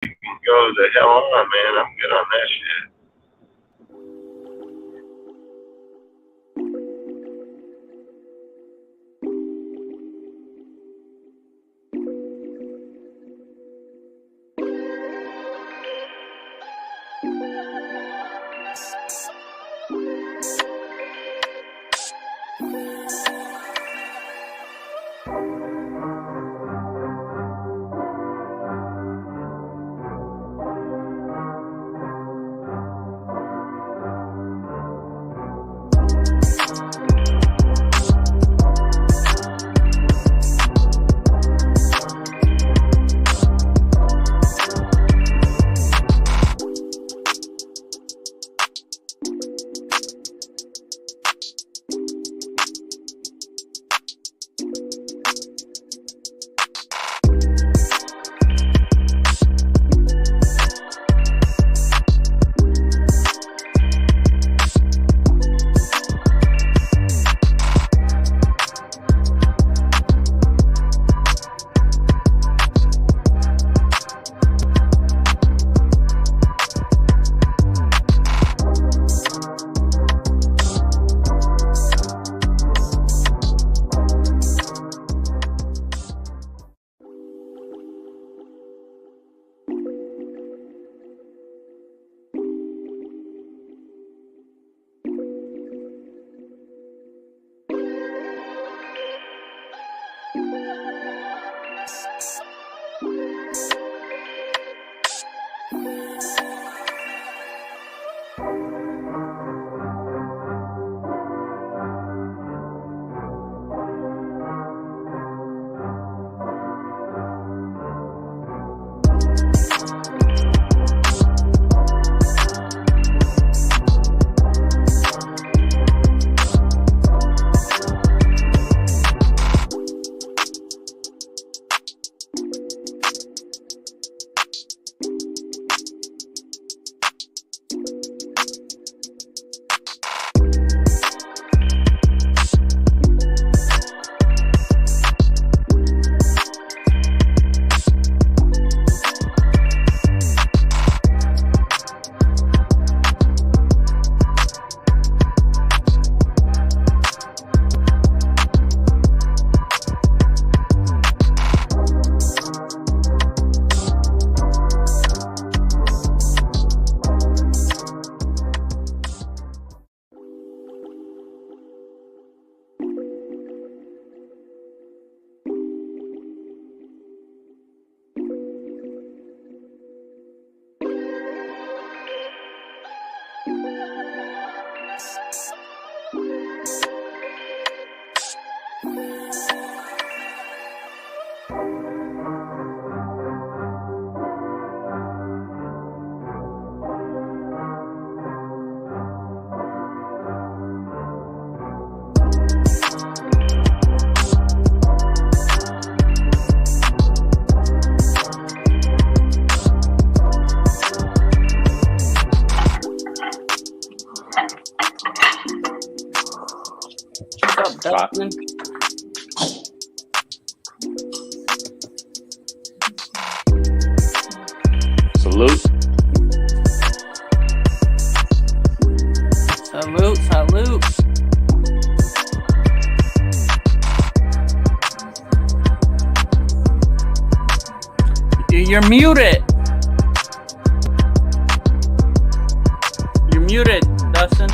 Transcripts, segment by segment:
You can go the hell on, man. I'm good on that shit. Dustin. Salute. Salute, salute. You're muted. You're muted, Dustin.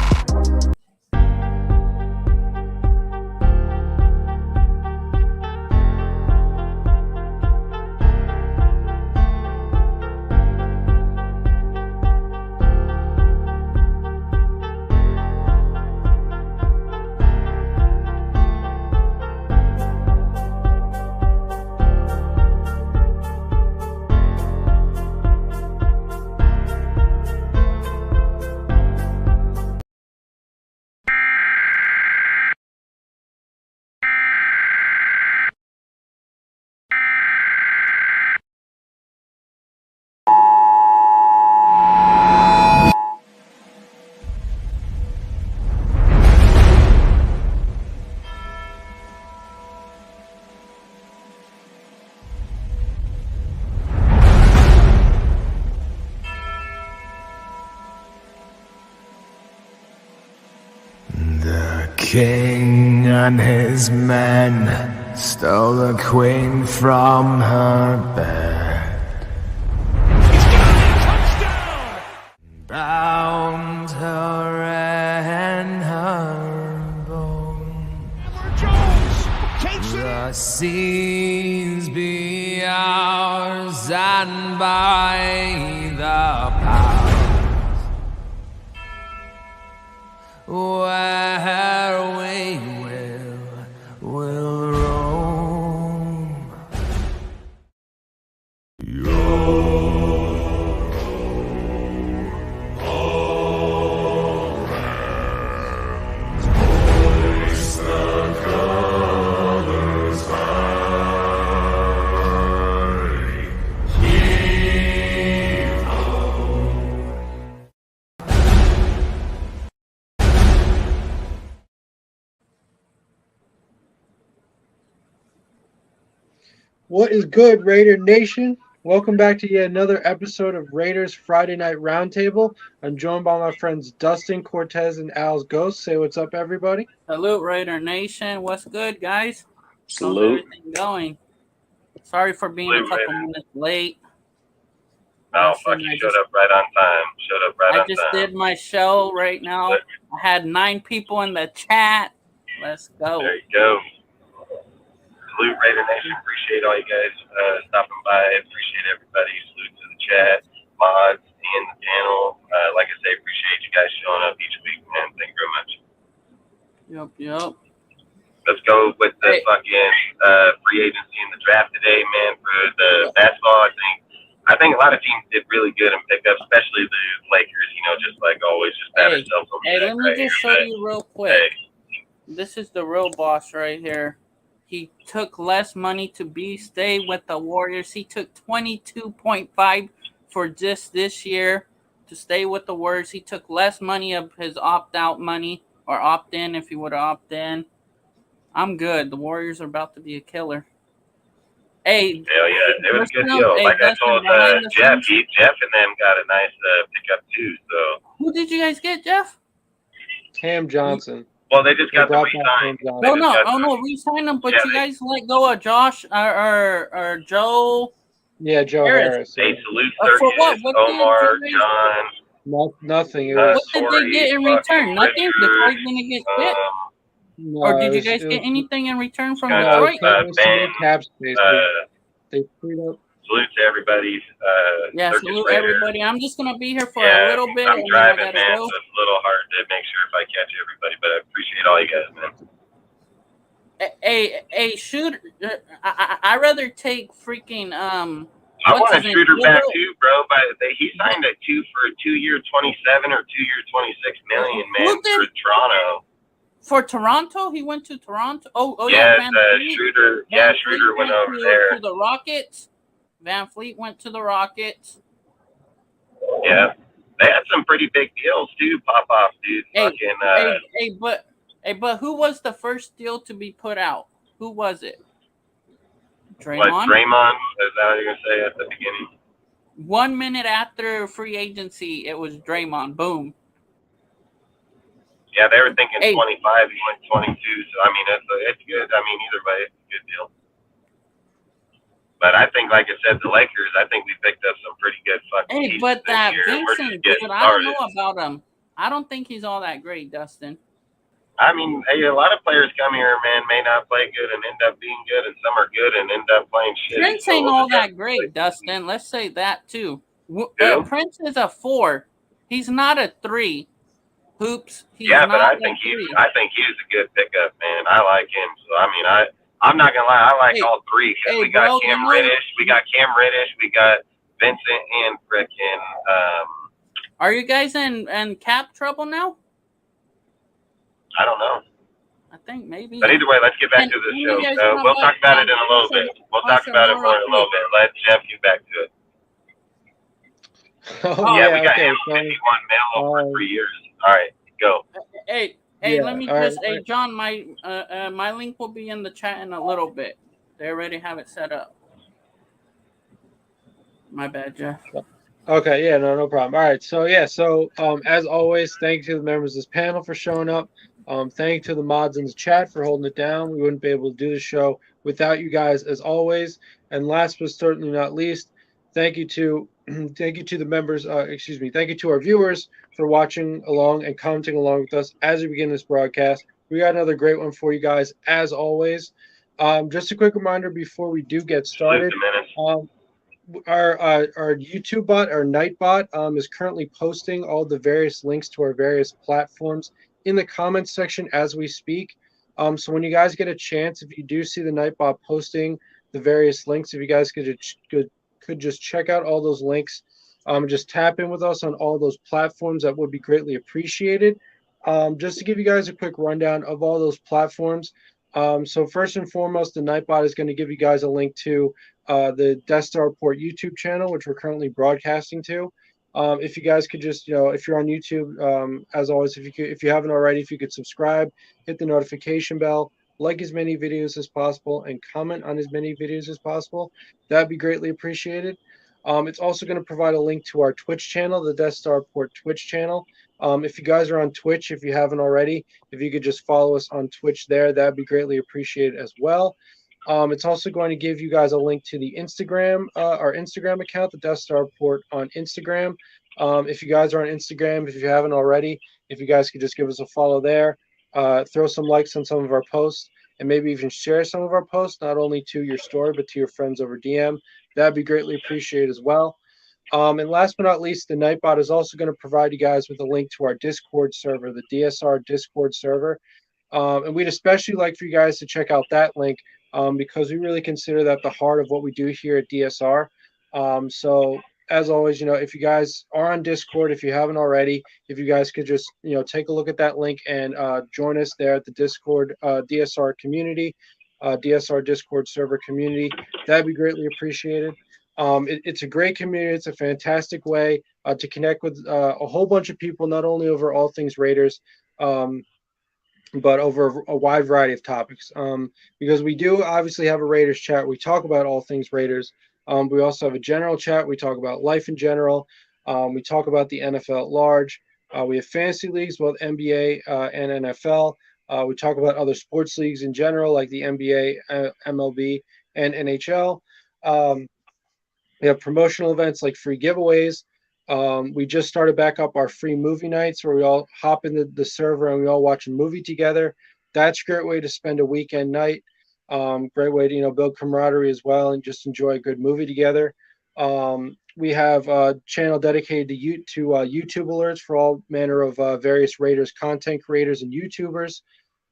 king and his men stole the queen from her bed. Touchdown! Bound her and her bone. Jones takes it. The seas be ours, and by the powers where we will roam. What is good, Raider Nation? Welcome back to yet another episode of Raiders Friday Night Roundtable. I'm joined by my friends Dustin, Cortez, and Al's Ghost. Say what's up, everybody. Salute, Raider Nation. What's good, guys? How's Salute. everything going? Sorry for being Salute, a couple Raider. minutes late. No, Dustin, fuck, you showed up right on time. I just did my show right now. I had 9 people in the chat. Let's go. There you go. Salute, Raider Nation. Appreciate all you guys stopping by. Appreciate everybody. Salute to the chat, mods, and the panel. Like I say, appreciate you guys showing up each week, man. Thank you very much. Yep. Let's go with the Hey. fucking free agency and the draft today, man. For the basketball, I think a lot of teams did really good in pickup, especially the Lakers. You know, just like always, just pat ourselves on the Hey, back let me right just here, show but, you real quick. hey, This is the real boss right here. He took less money to stay with the Warriors. He took 22.5 for just this year to stay with the Warriors. He took less money of his opt-out money or opt-in if he would have opted in. I'm good. The Warriors are about to be a killer. Hey, hell yeah, it was a good Dustin, deal. hey, Like I Dustin, told behind the Jeff, scenes- Jeff and them got a nice pickup too. So, who did you guys get, Jeff? Cam Johnson. well, they just They got the brought back re-sign. Cam Johnson. No, re-sign him, but Yeah, you guys let go of Josh or Joe. Yeah, Joe Harris. Harris. Hey, Yeah. salute For what? Sergius, What did Omar, you guys- John. Nothing. It What was, What did they get in return? Nothing? Detroit didn't get shit? no, Or did it you was- guys it get was- anything in return from No, No, Detroit? it was Ben, cap space. They freed up. salute to everybody. Yeah, Circus salute Raider. everybody. I'm just going to be here for Yeah, a little bit. I'm and driving, then I man, gotta so go. it's a little hard to make sure if I catch everybody, but I appreciate all you guys, man. Hey, shoot. I rather take freaking I what's want a his name? shooter back Gilbert? too, bro. But he signed a 2-year 27 or 2-year 26 million, man, Who did? for Toronto. For Toronto, he went to Toronto. Oh Yeah, Van Fleet. Schroeder. Van Yeah, Fleet Schroeder went over to there. the Rockets. Van Fleet went to the Rockets. Yeah, they had some pretty big deals too. Pop off, dude. But who was the first deal to be put out? Who was it? Draymond. What, Draymond? Is that what you're gonna say at the beginning? 1 minute after free agency, it was Draymond. Boom. Yeah, they were thinking Hey. 25. He went 22. So I mean, it's good. I mean, either way, it's a good deal. But I think, like I said, the Lakers. I think we picked up some pretty good fucking Hey, pieces but this that year. We're just Vincent, getting dude, I don't know started. about him. I don't think he's all that great, Dustin. I mean, hey, a lot of players come here, man, may not play good and end up being good, and some are good and end up playing shit. Prince ain't all that great, Dustin. Let's say that too. Who? Prince is a 4. He's not a 3. Hoops. He's Yeah, but not I think a 3. I think he is a good pickup, man. I like him. So I mean, I'm not gonna lie, I like Hey, all three because hey, we got bro, Cam you know- Reddish, we got Vincent, and frickin' Are you guys in cap trouble now? I don't know. I think maybe. But either way, let's get back And to the when you show. guys come We'll back, talk about it in a little Usher- bit. We'll talk Usher about it more in a little Moore, bit. Let Jeff get back to it. Yeah, we got okay. him 51 mil for 3 years. All right, go. Hey, Yeah, let me all right, just. all Hey, right. John, my link will be in the chat in a little bit. They already have it set up. My bad, Jeff. Okay, yeah, no problem. All right, so as always, thank you to the members of this panel for showing up. Thank you to the mods in the chat for holding it down. We wouldn't be able to do the show without you guys, as always. And last but certainly not least, thank you to thank you to the members. Excuse me. Thank you to our viewers for watching along and commenting along with us as we begin this broadcast. We got another great one for you guys, as always. Just a quick reminder before we do get Salute started. to Menace. Our YouTube bot, our Nightbot, is currently posting all the various links to our various platforms in the comments section as we speak. So when you guys get a chance, if you do see the Nightbot posting the various links, if you guys could just check out all those links, just tap in with us on all those platforms, that would be greatly appreciated. Just to give you guys a quick rundown of all those platforms. So first and foremost, the Nightbot is going to give you guys a link to the Death Star Report YouTube channel, which we're currently broadcasting to. If you guys could just, if you're on YouTube, as always, if you haven't already, if you could subscribe, hit the notification bell, like as many videos as possible, and comment on as many videos as possible, that'd be greatly appreciated. It's also going to provide a link to our Twitch channel, the Death Star Report Twitch channel. If you guys are on Twitch, if you haven't already, if you could just follow us on Twitch there, that'd be greatly appreciated as well. It's also going to give you guys a link to the Instagram, our Instagram account, the Death Star Report on Instagram. If you guys are on Instagram, if you haven't already, if you guys could just give us a follow there, throw some likes on some of our posts, and maybe even share some of our posts, not only to your story, but to your friends over DM. That'd be greatly appreciated as well. And last but not least, the Nightbot is also going to provide you guys with a link to our Discord server, the DSR Discord server. And we'd especially like for you guys to check out that link because we really consider that the heart of what we do here at DSR. So as always, if you guys are on Discord, if you haven't already, if you guys could just, take a look at that link and join us there at the Discord DSR community, DSR Discord server community, that'd be greatly appreciated. It's a great community. It's a fantastic way to connect with a whole bunch of people, not only over all things Raiders, but over a wide variety of topics. Because we do obviously have a Raiders chat. We talk about all things Raiders. We also have a general chat. We talk about life in general. We talk about the NFL at large. We have fantasy leagues, both NBA and NFL. We talk about other sports leagues in general, like the NBA, MLB, and NHL. We have promotional events like free giveaways. We just started back up our free movie nights where we all hop into the server and we all watch a movie together. That's a great way to spend a weekend night. Great way to build camaraderie as well and just enjoy a good movie together. We have a channel dedicated to YouTube alerts for all manner of various Raiders content creators and YouTubers.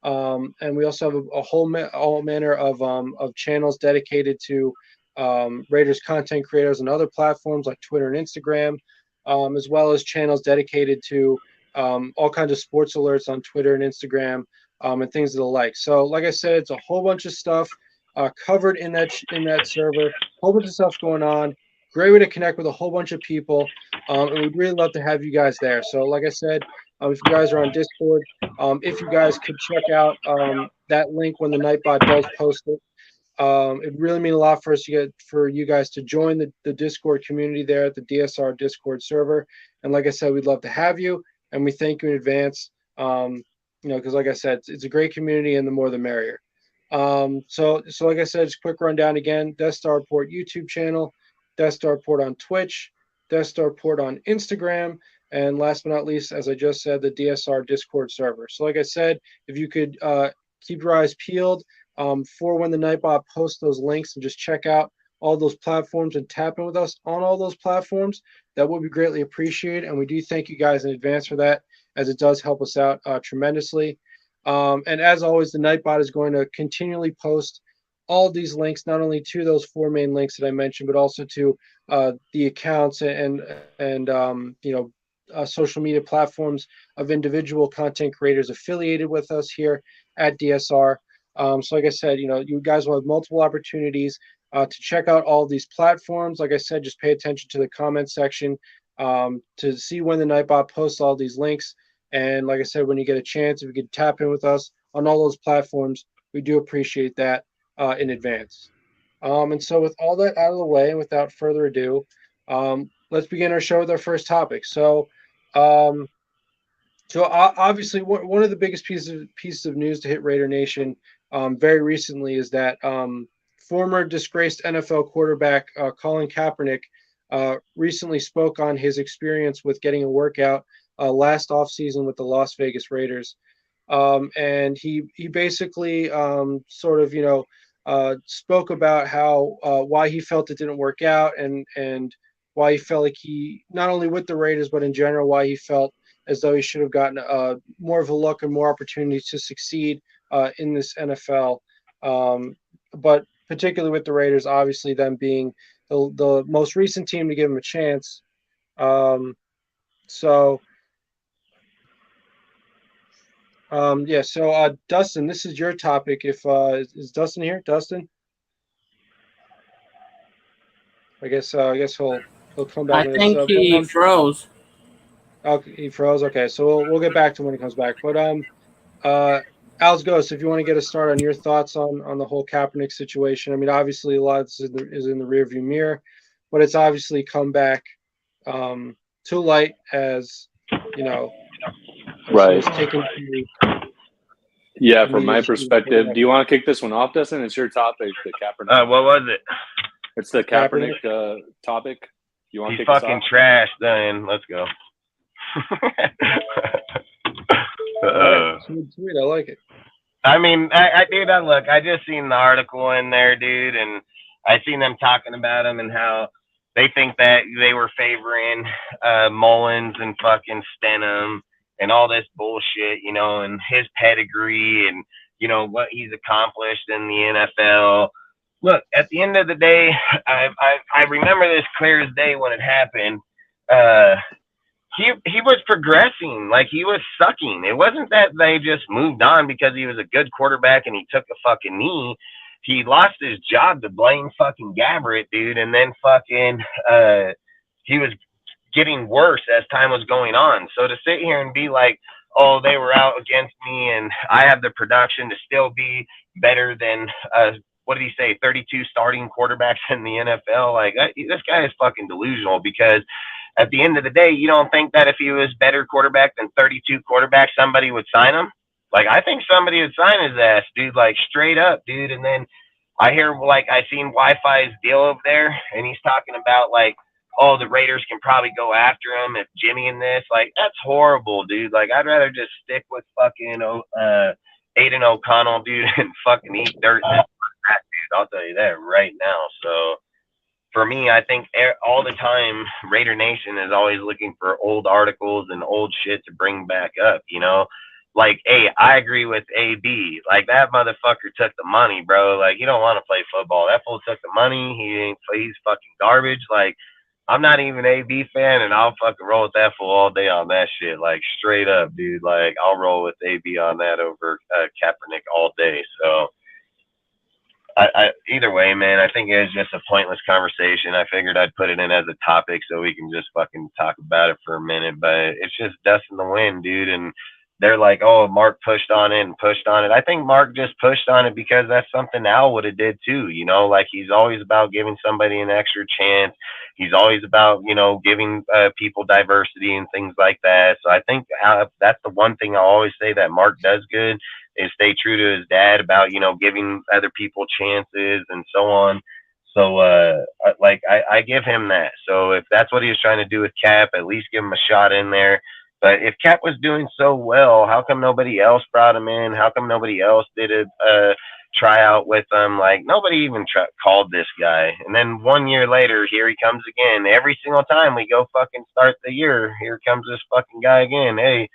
And we also have all manner of channels dedicated to Raiders content creators on other platforms like Twitter and Instagram, as well as channels dedicated to all kinds of sports alerts on Twitter and Instagram, and things of the like. So, like I said, it's a whole bunch of stuff covered in that server. Whole bunch of stuff going on. Great way to connect with a whole bunch of people, and we'd really love to have you guys there. So, like I said, if you guys are on Discord, if you guys could check out that link when the Nightbot does post it. It really mean a lot for us for you guys to join the Discord community there at the DSR Discord server. And like I said, we'd love to have you, and we thank you in advance. Because like I said, it's a great community, and the more the merrier. So like I said, just quick rundown again: Death Star Report YouTube channel, Death Star Report on Twitch, Death Star Report on Instagram, and last but not least, as I just said, the DSR Discord server. So like I said, if you could keep your eyes peeled for when the Nightbot posts those links and just check out all those platforms and tap in with us on all those platforms, that would be greatly appreciated. And we do thank you guys in advance for that, as it does help us out tremendously. And as always, the Nightbot is going to continually post all these links, not only to those four main links that I mentioned, but also to the accounts and social media platforms of individual content creators affiliated with us here at DSR. So like I said, you guys will have multiple opportunities to check out all these platforms. Like I said, just pay attention to the comment section to see when the Nightbot posts all these links. And like I said, when you get a chance, if you could tap in with us on all those platforms, we do appreciate that in advance. And so with all that out of the way, and without further ado, let's begin our show with our first topic. So So obviously, one of the biggest pieces of news to hit Raider Nation very recently is that former disgraced NFL quarterback Colin Kaepernick recently spoke on his experience with getting a workout last offseason with the Las Vegas Raiders. And he basically sort of spoke about how why he felt it didn't work out, and why he felt like he, not only with the Raiders but in general, why he felt as though he should have gotten more of a look and more opportunities to succeed in this NFL. But particularly with the Raiders, obviously them being the most recent team to give him a chance. So yeah, so Dustin, this is your topic. If is Dustin here? Dustin? I guess he'll come back I with us. think he froze. Okay, he froze. Okay, so we'll get back to him when he comes back. But Al's Ghost, if you want to get us started on your thoughts on the whole Kaepernick situation. I mean, obviously a lot of this is in the rearview mirror, but it's obviously come back to light as Right. it's taken. Yeah, from my perspective, do you want to kick this one off, Dustin? It's your topic, the Kaepernick. What was it? It's the Kaepernick topic. You want to He's kick us fucking off? trash, then. Let's go. Sweet, I like it. I mean, dude, look, I just seen the article in there, dude, and I seen them talking about him and how they think that they were favoring Mullins and fucking Stenham and all this bullshit, and his pedigree and, what he's accomplished in the NFL. Look, at the end of the day, I remember this clear as day when it happened. He was progressing, like he was sucking. It wasn't that they just moved on because he was a good quarterback and he took a fucking knee. He lost his job to Blaine fucking Gabbert, dude, and then fucking he was getting worse as time was going on. So to sit here and be like, oh, they were out against me and I have the production to still be better than what did he say, 32 starting quarterbacks in the NFL? Like, this guy is fucking delusional, because at the end of the day, you don't think that if he was better quarterback than 32 quarterbacks, somebody would sign him? Like, I think somebody would sign his ass, dude, like straight up, dude. And then I hear, like, I seen Wi-Fi's deal over there, and he's talking about, like, oh, the Raiders can probably go after him if Jimmy and this. Like, that's horrible, dude. Like, I'd rather just stick with fucking Aiden O'Connell, dude, and fucking eat dirt than that, dude. I'll tell you that right now. So for me, I think all the time Raider Nation is always looking for old articles and old shit to bring back up, Like, hey, I agree with AB. Like, that motherfucker took the money, bro. Like, you don't want to play football. That fool took the money. He's fucking garbage. Like, I'm not even an AB fan, and I'll fucking roll with that fool all day on that shit. Like, straight up, dude. Like, I'll roll with AB on that over Kaepernick all day. So, either way, man, I think it's just a pointless conversation. I figured I'd put it in as a topic so we can just fucking talk about it for a minute, but it's just dust in the wind, dude. And they're like, oh, Mark pushed on it and pushed on it. I think Mark just pushed on it because that's something Al would have did too, like he's always about giving somebody an extra chance. He's always about, giving people diversity and things like that. So I think that's the one thing I always say that Mark does good, is stay true to his dad about, giving other people chances and so on. So, I give him that. So if that's what he was trying to do with Cap, at least give him a shot in there. But if Cap was doing so well, how come nobody else brought him in? How come nobody else did a tryout with him? Like, nobody even called this guy. And then 1 year later, here he comes again. Every single time we go fucking start the year, here comes this fucking guy again. Hey,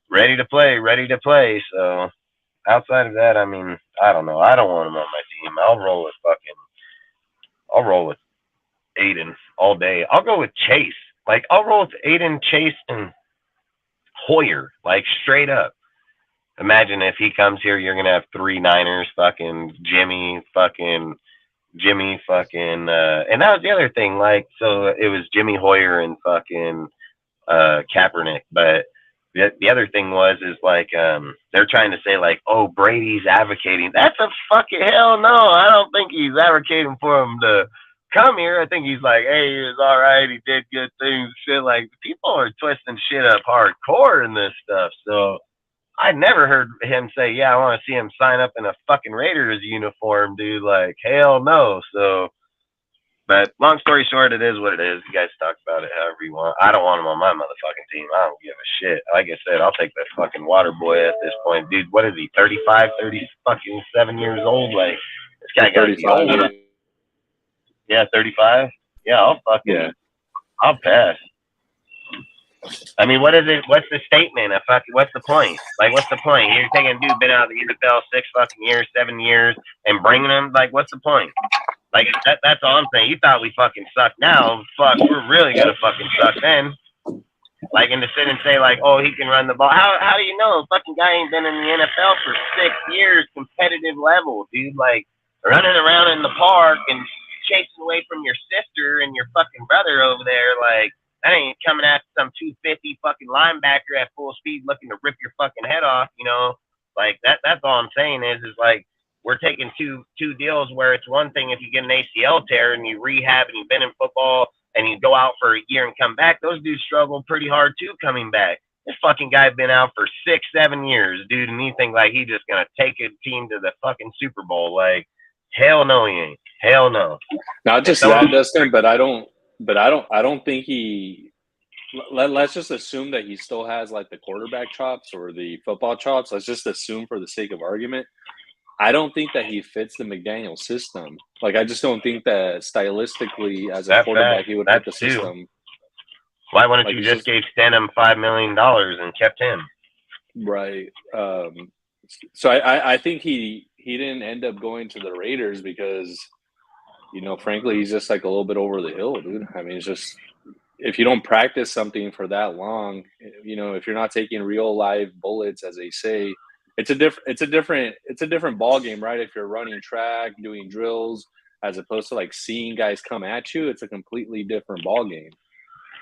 ready to play, ready to play. So outside of that, I mean, I don't know. I don't want him on my team. I'll roll with Aiden all day. I'll go with Chase. Like, I'll roll with Aiden, Chase, and Hoyer, like straight up. Imagine if he comes here, you're gonna have 3 Niners, fucking Jimmy, and that was the other thing. Like, so it was Jimmy Hoyer and fucking Kaepernick, but the other thing is like they're trying to say like, oh, Brady's advocating. That's a fucking hell no. I don't think he's advocating for him to come here. I think he's like, hey, he was all right. He did good things. Shit, like people are twisting shit up hardcore in this stuff. So I never heard him say, yeah, I want to see him sign up in a fucking Raiders uniform, dude. Like, hell no. So, but long story short, it is what it is. You guys talk about it however you want. I don't want him on my motherfucking team. I don't give a shit. Like I said, I'll take that fucking water boy at this point. Dude, what is he, 35, 30 fucking 7 years old? Like, this guy got to be old. Yeah, 35? Yeah, I'll pass. I mean, what is it? What's the statement? What's the point? Like, what's the point? You're taking a dude been out of the NFL 6 fucking years, 7 years, and bringing him. Like, what's the point? Like, that's all I'm saying. You thought we fucking suck now. Fuck, we're really gonna fucking suck then. Like, and to sit and say like, oh, he can run the ball. How do you know? Fucking guy ain't been in the NFL for 6 years, competitive level, dude. Like, running around in the park and chasing away from your sister and your fucking brother over there, like. That ain't coming at some 250 fucking linebacker at full speed looking to rip your fucking head off, you know? Like, that's all I'm saying is like, we're taking two deals where it's one thing if you get an ACL tear and you rehab and you've been in football and you go out for a year and come back, those dudes struggle pretty hard too coming back. This fucking guy been out for 6, 7 years, dude, and you think like he just gonna take a team to the fucking Super Bowl. Like, hell no, he ain't. Hell no. Not just that, Dustin, but I don't think he. Let's just assume that he still has like the quarterback chops or the football chops. Let's just assume for the sake of argument. I don't think that he fits the McDaniels system. Like, I just don't think that stylistically as a quarterback he would fit the system. Why wouldn't you just give Stenham $5 million and kept him? Right. So I think he didn't end up going to the Raiders because, you know, frankly, he's just like a little bit over the hill, dude. I mean, it's just if you don't practice something for that long, you know, if you're not taking real live bullets, as they say, it's a different ball game, right? If you're running track, doing drills, as opposed to like seeing guys come at you, it's a completely different ball game.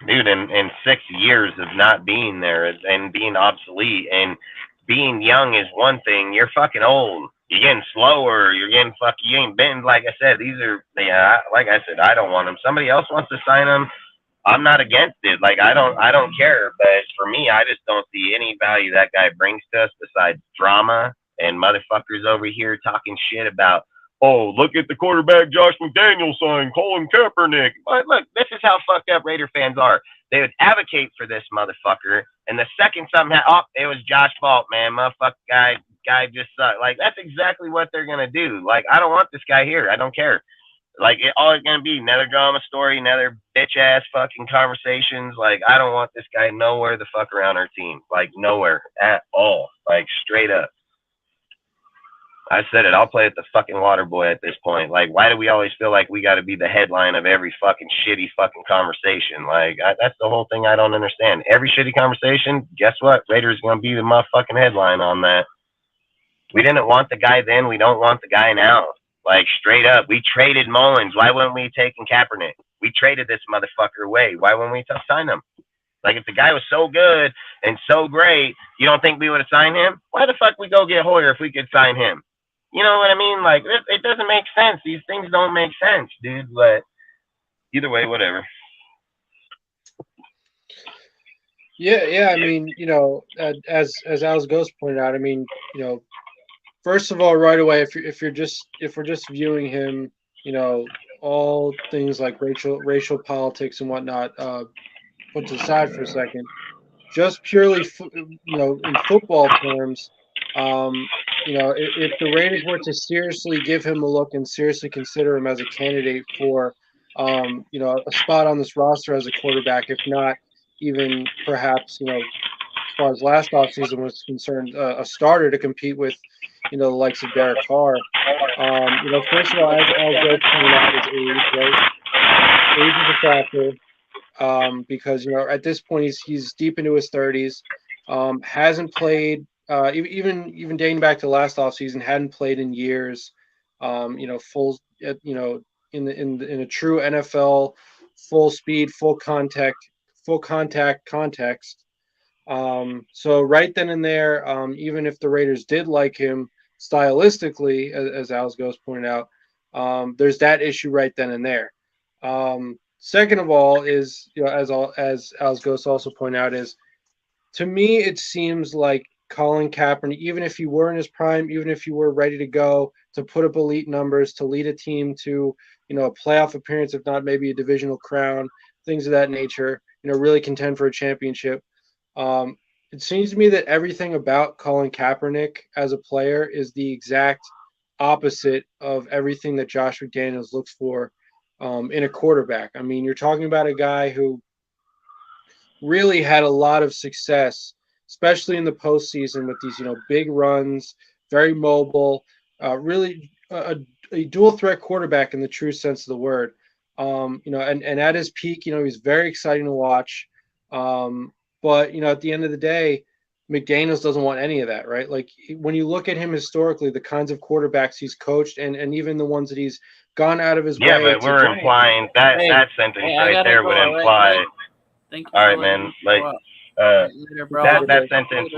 Dude, in 6 years of not being there and being obsolete and being young is one thing. You're fucking old. You're getting slower. You're getting you ain't been, like I said, like I said, I don't want them. Somebody else wants to sign them. I'm not against it. Like, I don't care. But for me, I just don't see any value that guy brings to us besides drama and motherfuckers over here talking shit about, oh, look at the quarterback Josh McDaniels signed, Colin Kaepernick. But look, this is how fucked up Raider fans are. They would advocate for this motherfucker, and the second something it was Josh's fault, man. Motherfucker guy just sucked. Like, that's exactly what they're gonna do. Like, I don't want this guy here. I don't care. Like, all it's gonna be another drama story, another bitch ass fucking conversations. Like, I don't want this guy nowhere the fuck around our team. Like, nowhere at all. Like, straight up. I said it. I'll play at the fucking water boy at this point. Like, why do we always feel like we got to be the headline of every fucking shitty fucking conversation? Like, that's the whole thing I don't understand. Every shitty conversation, guess what? Raiders going to be the motherfucking headline on that. We didn't want the guy then. We don't want the guy now. Like, straight up. We traded Mullins. Why wouldn't we take Kaepernick? We traded this motherfucker away. Why wouldn't we sign him? Like, if the guy was so good and so great, you don't think we would have signed him? Why the fuck we go get Hoyer if we could sign him? You know what I mean? Like, it doesn't make sense. These things don't make sense, dude. But either way, whatever. Yeah. I mean, you know, as Al's Ghost pointed out, I mean, you know, first of all, right away, if we're just viewing him, you know, all things like racial politics and whatnot put aside for a second, just purely, you know, in football terms. You know, if the Raiders were to seriously give him a look and seriously consider him as a candidate for, you know, a spot on this roster as a quarterback, if not even perhaps, you know, as far as last offseason was concerned, a starter to compete with, you know, the likes of Derek Carr. You know, first of all, as Joe pointed out, is age, right? Age is a factor because, you know, at this point he's deep into his 30s, hasn't played. Even dating back to last offseason, hadn't played in years. You know, full, you know, in a true NFL, full speed, full contact context. So right then and there, even if the Raiders did like him stylistically, as Al's Ghost pointed out, there's that issue right then and there. Second of all, is as Al's Ghost also point out, is to me it seems like Colin Kaepernick, even if he were in his prime, even if he were ready to go to put up elite numbers, to lead a team to a playoff appearance, if not maybe a divisional crown, things of that nature, really contend for a championship. Um, it seems to me that everything about Colin Kaepernick as a player is the exact opposite of everything that Josh McDaniels looks for in a quarterback. I mean, you're talking about a guy who really had a lot of success, especially in the postseason with these, big runs, very mobile, really a dual threat quarterback in the true sense of the word. And at his peak, he was very exciting to watch. But at the end of the day, McDaniels doesn't want any of that, right? Like when you look at him historically, the kinds of quarterbacks he's coached and even the ones that he's gone out of his Yeah, way but to we're get. implying that Hey, that sentence hey, I right gotta there go. would All right, imply. hey, thank you All for right, letting man. me Like, go up. uh, Later, bro. Have a that good day. sentence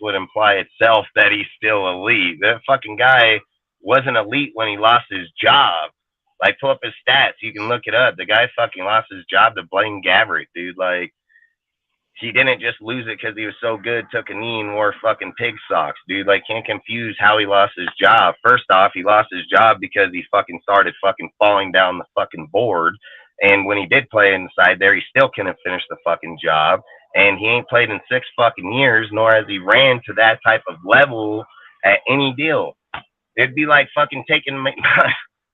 would imply itself that he's still elite. That fucking guy wasn't elite when he lost his job. Like, pull up his stats. You can look it up. The guy fucking lost his job to Blaine Gabbert, dude. Like, he didn't just lose it because he was so good, took a knee and wore fucking pig socks, dude. Like, can't confuse how he lost his job. First off, he lost his job because he fucking started fucking falling down the fucking board. And when he did play inside there, he still couldn't finish the fucking job. And he ain't played in 6 fucking years, nor has he ran to that type of level at any deal. It'd be like fucking taking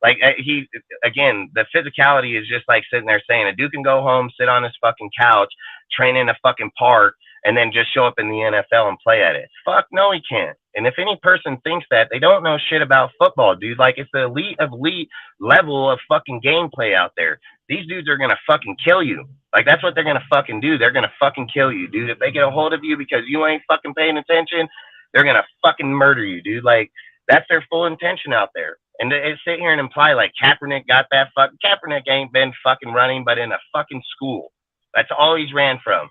like he again, the physicality is just like sitting there saying a dude can go home, sit on his fucking couch, train in a fucking park, and then just show up in the NFL and play at it. Fuck no, he can't. And if any person thinks that, they don't know shit about football, dude. Like it's the elite level of fucking gameplay out there. These dudes are gonna fucking kill you. Like that's what they're gonna fucking do. They're gonna fucking kill you, dude. If they get a hold of you because you ain't fucking paying attention, they're gonna fucking murder you, dude. Like that's their full intention out there. And to sit here and imply like Kaepernick got that Kaepernick ain't been fucking running, but in a fucking school. That's all he's ran from.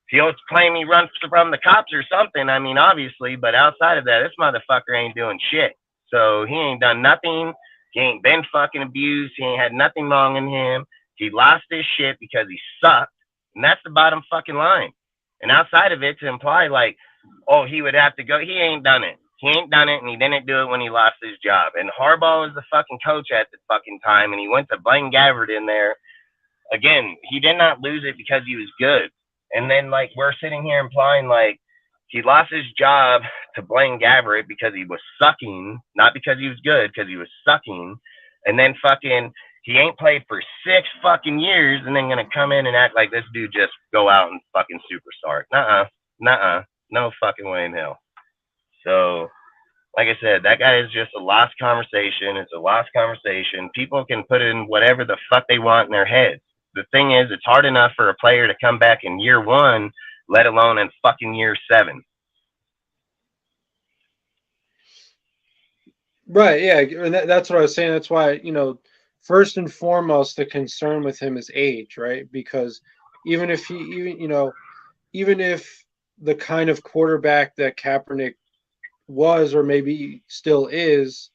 He'll claim he runs from the cops or something. I mean, obviously, but outside of that, this motherfucker ain't doing shit. So he ain't done nothing. He ain't been fucking abused. He ain't had nothing wrong in him. He lost his shit because he sucked. And that's the bottom fucking line. And outside of it, to imply like, oh, he would have to go, he ain't done it. He ain't done it, and he didn't do it when he lost his job. And Harbaugh was the fucking coach at the fucking time, and he went to Blaine Gabbert in there. Again, he did not lose it because he was good. And then, like, we're sitting here implying, like, he lost his job to Blaine Gabbert because he was sucking, not because he was good, because he was sucking. And then fucking, he ain't played for 6 fucking years, and then gonna come in and act like this dude just go out and fucking superstar. Nuh-uh. No fucking way in hell. So, like I said, that guy is just a lost conversation. It's a lost conversation. People can put in whatever the fuck they want in their heads. The thing is, it's hard enough for a player to come back in year 1, let alone in fucking year 7. Right, yeah, and that's what I was saying. That's why, first and foremost, the concern with him is age, right? Because even if even if the kind of quarterback that Kaepernick was, or maybe still is,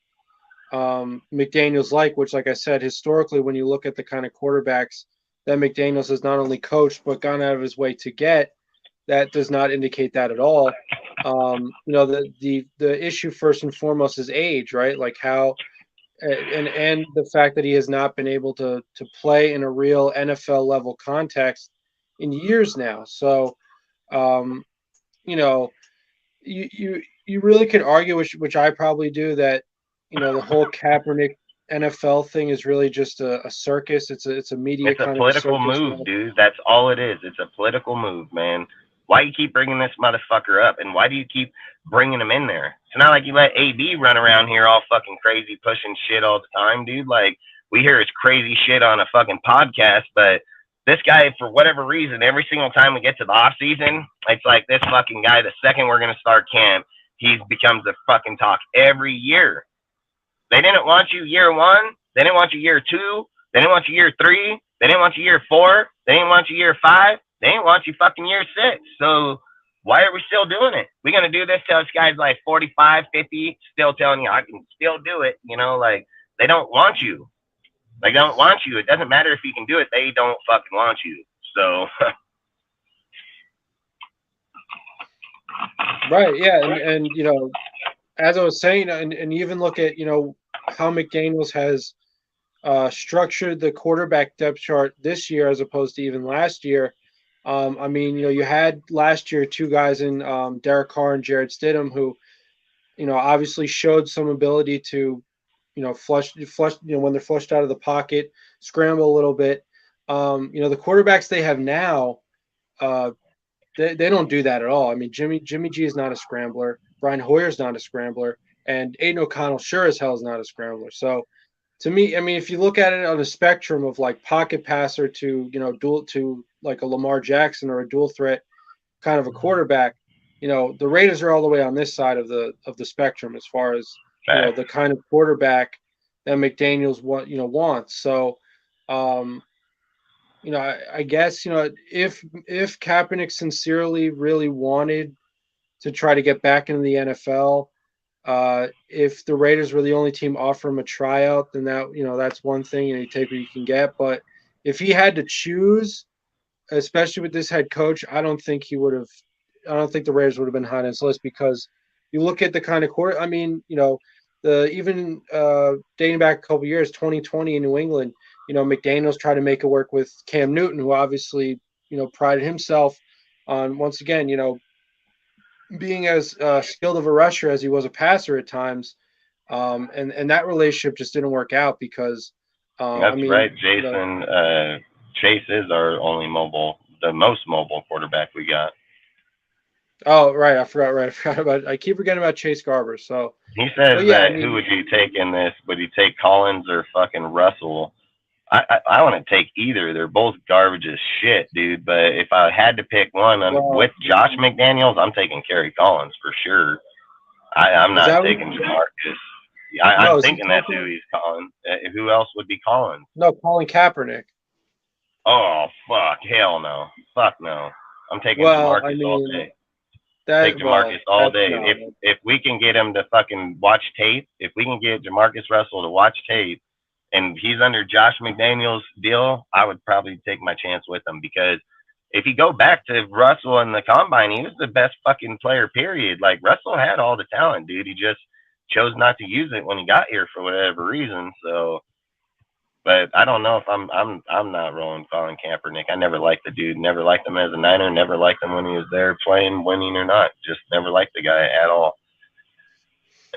McDaniels which, like I said, historically, when you look at the kind of quarterbacks that McDaniels has not only coached but gone out of his way to get, that does not indicate that at all. The issue first and foremost is age, right? Like how, and the fact that he has not been able to play in a real NFL level context in years now. So, you really could argue, which I probably do, that the whole Kaepernick NFL thing is really just a circus. It's a media It's a kind political of a circus move, now. dude. That's all it is. It's a political move, man. Why you keep bringing this motherfucker up, and why do you keep bringing him in there? It's not like you let AB run around here all fucking crazy, pushing shit all the time, dude. Like, we hear his crazy shit on a fucking podcast, but this guy, for whatever reason, every single time we get to the off season, it's like this fucking guy, the second we're going to start camp, he becomes the fucking talk every year. They didn't want you year 1. They didn't want you year 2. They didn't want you year 3. They didn't want you year 4. They didn't want you year 5. They didn't want you fucking year 6. So why are we still doing it? We're going to do this till this guy's like 45, 50, still telling you I can still do it. Like, they don't want you. They don't want you. It doesn't matter if you can do it. They don't fucking want you. So Right, yeah, and you know, as I was saying, and even look at, you know, how McDaniels has structured the quarterback depth chart this year as opposed to even last year. I mean, you know, you had last year two guys in Derek Carr and Jared Stidham who, you know, obviously showed some ability to, you know, flush, you know, when they're flushed out of the pocket, scramble a little bit. You know, the quarterbacks they have now, uh, they don't do that at all. I mean, Jimmy G is not a scrambler. Brian Hoyer's not a scrambler, and Aiden O'Connell sure as hell is not a scrambler. So to me, I mean, if you look at it on a spectrum of like pocket passer to, you know, dual to like a Lamar Jackson or a dual threat kind of a quarterback, you know, the Raiders are all the way on this side of the spectrum as far as, you know, the kind of quarterback that McDaniels wants. So you know, I guess, you know, if Kaepernick sincerely really wanted to try to get back into the NFL, if the Raiders were the only team offering him a tryout, then that, you know, that's one thing, you know, you take what you can get. But if he had to choose, especially with this head coach, I don't think he would have. I don't think the Raiders would have been high on his list because you look at the kind of court. I mean, you know, the even dating back a couple years, 2020 in New England, you know, McDaniels tried to make it work with Cam Newton, who obviously, you know, prided himself on once again, you know, being as skilled of a rusher as he was a passer at times, and that relationship just didn't work out because, I that's mean, right, you know, Jason. Chase is our only the most mobile quarterback we got. oh right, I forgot. Right, I forgot about. I keep forgetting about Chase Garber. So, He says but yeah, I that who mean, would you take in this? Would you take Collins or fucking Russell? I want to take either. They're both garbage as shit, dude. But if I had to pick one with well, Josh McDaniels, I'm taking Kerry Collins for sure. I'm is not that what? taking Jamarcus. No, I'm is he thinking that's who taking? he's calling. Who else would be Collins? No, Colin Kaepernick. Oh fuck, hell no, fuck no. I'm taking Well, I Jamarcus all mean day. that. Take Well, Jamarcus all that's day. no. If we can get him to fucking watch tape, if we can get Jamarcus Russell to watch tape, and he's under Josh McDaniels' deal, I would probably take my chance with him because if you go back to Russell in the combine, he was the best fucking player. Period. Like Russell had all the talent, dude. He just chose not to use it when he got here for whatever reason. So but I don't know if I'm not rolling Colin Kaepernick. I never liked the dude. Never liked him as a Niner. Never liked him when he was there playing, winning or not. Just never liked the guy at all.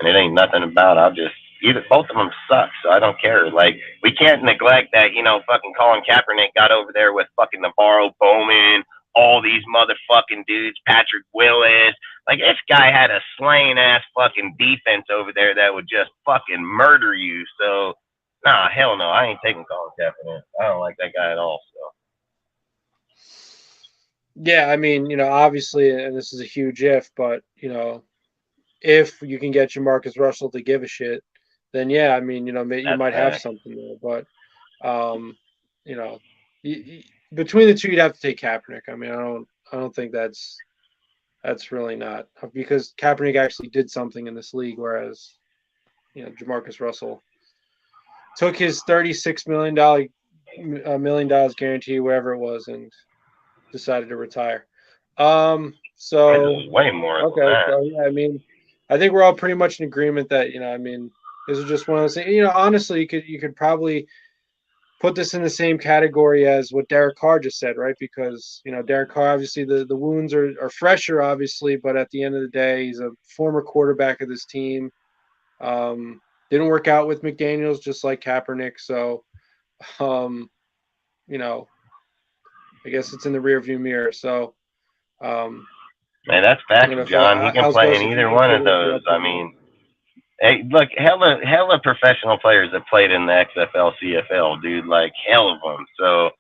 And it ain't nothing about. I'll just either both of them suck. So I don't care. Like we can't neglect that. You know, fucking Colin Kaepernick got over there with fucking Navarro Bowman, all these motherfucking dudes, Patrick Willis. Like this guy had a slain ass fucking defense over there that would just fucking murder you. So nah, hell no, I ain't taking Colin Kaepernick. I don't like that guy at all. So Yeah, I mean, you know, obviously, and this is a huge if, but you know, if you can get Jamarcus Russell to give a shit, then yeah, I mean, you know, you that's might have fact. something there. But, you know, between the two, you'd have to take Kaepernick. I mean, I don't think that's really not because Kaepernick actually did something in this league, whereas, you know, Jamarcus Russell took his $36 million guarantee, wherever it was, and decided to retire. This So is way more than okay, that. so yeah, I mean, I think we're all pretty much in agreement that, you know, I mean, this is just one of those things. You know, honestly, you could probably put this in the same category as what Derek Carr just said, right? Because, you know, Derek Carr, obviously the wounds are fresher, obviously, but at the end of the day, he's a former quarterback of this team. Didn't work out with McDaniels, just like Kaepernick. So, um, you know, I guess it's in the rearview mirror. So, um, Man, that's you fact, know, John. He can how's play goes in if either one of if you're those. up I on mean, hey, look, hella professional players that played in the XFL, CFL, dude. Like hell of them. So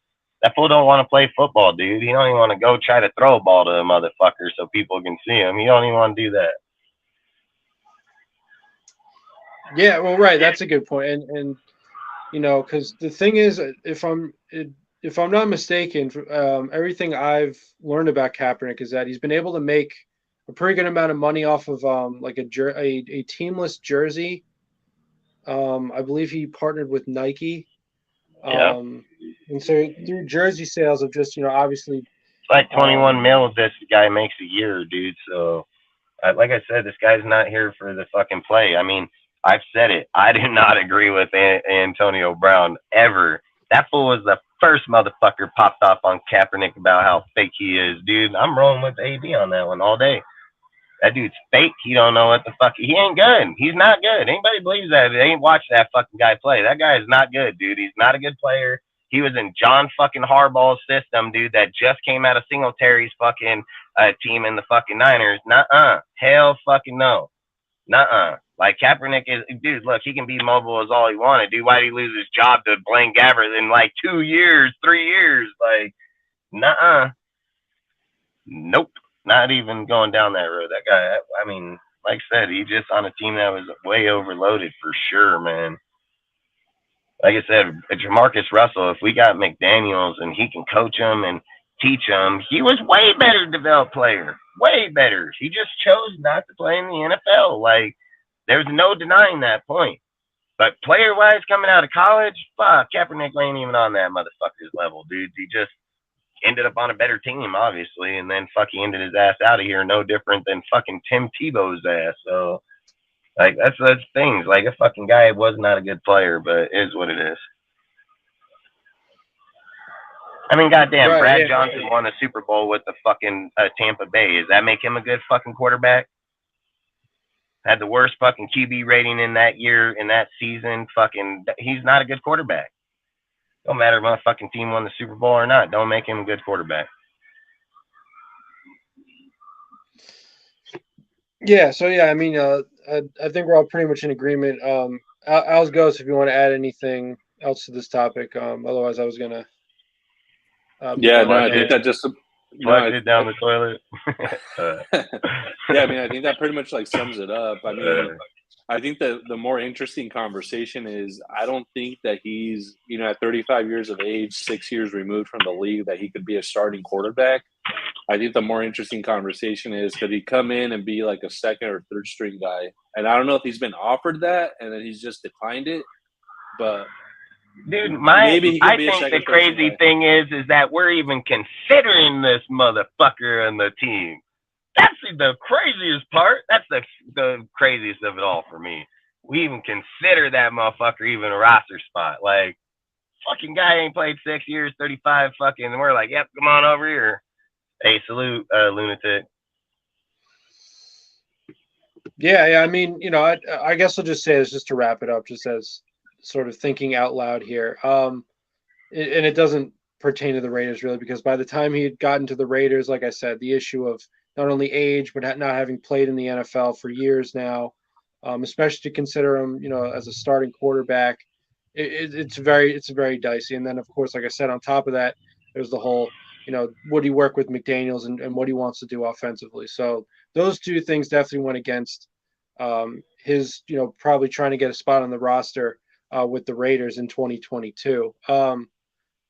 that fool don't want to play football, dude. He don't even want to go try to throw a ball to a motherfucker so people can see him. He don't even want to do that. Yeah, well, right. That's a good point. And you know, because the thing is, if I'm not mistaken, everything I've learned about Kaepernick is that he's been able to make a pretty good amount of money off of like a teamless jersey. I believe he partnered with Nike, Yeah. And so through jersey sales of just, obviously, It's like 21 um, mil this guy makes a year, dude. So, like I said, this guy's not here for the fucking play. I mean, I've said it. I do not agree with Antonio Brown ever. That fool was the first motherfucker popped off on Kaepernick about how fake he is, dude. I'm rolling with AD on that one all day. That dude's fake. He don't know what the fuck. He ain't good. He's not good. Anybody believes that? They ain't watched that fucking guy play. That guy is not good, dude. He's not a good player. He was in John fucking Harbaugh's system, dude, that just came out of Singletary's fucking team in the fucking Niners. Nuh-uh. Hell fucking no. Nuh-uh. Like Kaepernick is, dude, look, he can be mobile as all he wanted. Dude, why did he lose his job to Blaine Gabbert in like 2 years, 3 years? Like, nuh-uh. Nope. Not even going down that road. That guy, I mean, like I said, he just on a team that was way overloaded for sure, man. Like I said, Jamarcus Russell, if we got McDaniels and he can coach him and teach him, he was way better developed player. Way better. He just chose not to play in the NFL. Like, there's no denying that point. But player-wise, coming out of college, fuck, Kaepernick ain't even on that motherfucker's level, dude. He just ended up on a better team, obviously, and then fucking ended his ass out of here no different than fucking Tim Tebow's ass. So, like, that's things. Like, a fucking guy was not a good player, but it is what it is. I mean, goddamn, Right, Brad yeah. Johnson won a Super Bowl with the fucking Tampa Bay. Does that make him a good fucking quarterback? Had the worst fucking QB rating in that year, in that season. Fucking, he's not a good quarterback. Don't matter if my fucking team won the Super Bowl or not. Don't make him a good quarterback. Yeah, so yeah, I mean, I think we're all pretty much in agreement. Al's goes if you want to add anything else to this topic. Otherwise, I was gonna. Yeah, no, Flush I think it. that just Flush it down the toilet. Yeah, I mean, I think that pretty much like sums it up. I mean, I think the more interesting conversation is I don't think that he's, at 35 years of age, 6 years removed from the league, that he could be a starting quarterback. I think the more interesting conversation is, could he come in and be like a second or third string guy? And I don't know if he's been offered that and then he's just declined it, but dude, maybe he could I be a think second the crazy guy. thing is that we're even considering this motherfucker on the team. That's the craziest part. That's the craziest of it all for me. We even consider that motherfucker even a roster spot. Like, fucking guy ain't played 6 years, 35 fucking, and we're like, yep, come on over here. Hey, salute, lunatic. Yeah. I mean, I guess I'll just say this just to wrap it up, just as sort of thinking out loud here. And it doesn't pertain to the Raiders really, because by the time he had gotten to the Raiders, like I said, the issue of not only age but not having played in the NFL for years now, especially to consider him, as a starting quarterback, it's very dicey. And then, of course, like I said, on top of that, there's the whole, would he work with McDaniels and what he wants to do offensively. So those two things definitely went against his, probably trying to get a spot on the roster with the Raiders in 2022.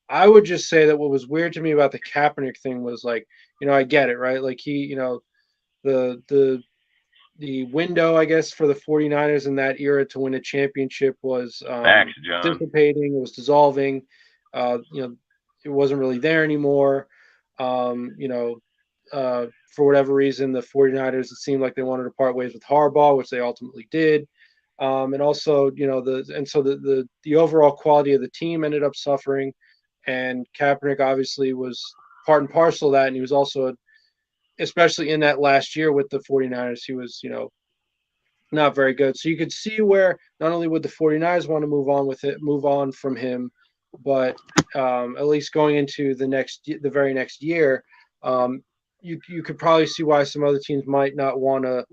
I would just say that what was weird to me about the Kaepernick thing was, like, I get it, right? Like, he, the window, I guess, for the 49ers in that era to win a championship was Facts, John. dissipating. It was dissolving. It wasn't really there anymore. For whatever reason, the 49ers, it seemed like they wanted to part ways with Harbaugh, which they ultimately did. And also, the overall quality of the team ended up suffering. And Kaepernick obviously was part and parcel of that. And he was also, especially in that last year with the 49ers, he was, not very good. So you could see where not only would the 49ers want to move on from him, but at least going into the very next year, you could probably see why some other teams might not want to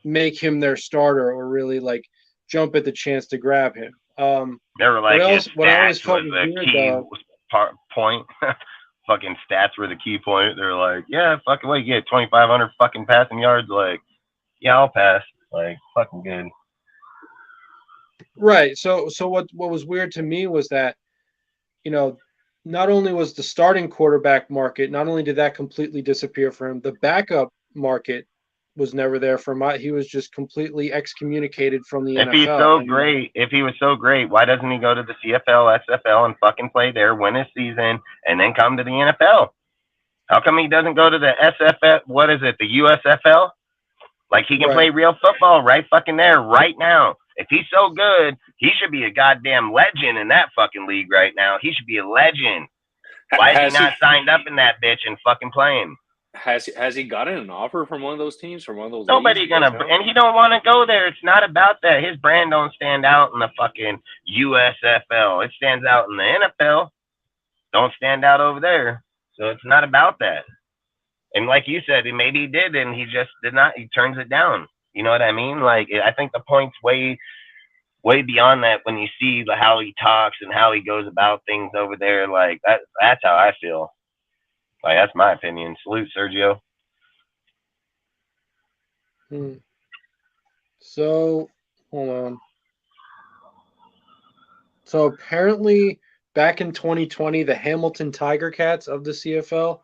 make him their starter or really like jump at the chance to grab him. They were like, what I always stats felt was was the weird, key though. point. Fucking stats were the key point. They're like, yeah, fucking what, you get 2,500 fucking passing yards? Like, yeah, I'll pass. Like, fucking good. Right. So what was weird to me was that, not only was the starting quarterback market, not only did that completely disappear for him, the backup market was never there for my. He was just completely excommunicated from the If he's NFL. so And, great, if he was so great, why doesn't he go to the CFL, SFL, and fucking play there, win his season, and then come to the NFL? How come he doesn't go to the SFL? What is it? The USFL? Like he can play real football right fucking there, right now. If he's so good, he should be a goddamn legend in that fucking league right now. He should be a legend. Why is he not signed up in that bitch and fucking playing? Has he gotten an offer from one of those teams, from one of those Nobody leagues? and he don't want to go there. It's not about that. His brand don't stand out in the fucking USFL. It stands out in the NFL. Don't stand out over there. So it's not about that. And like you said, maybe he did, and he just did not. He turns it down. You know what I mean? Like I think the point's way beyond that when you see how he talks and how he goes about things over there. Like that's how I feel. Like that's my opinion. Salute, Sergio. So hold on. So apparently, back in 2020, the Hamilton Tiger Cats of the CFL,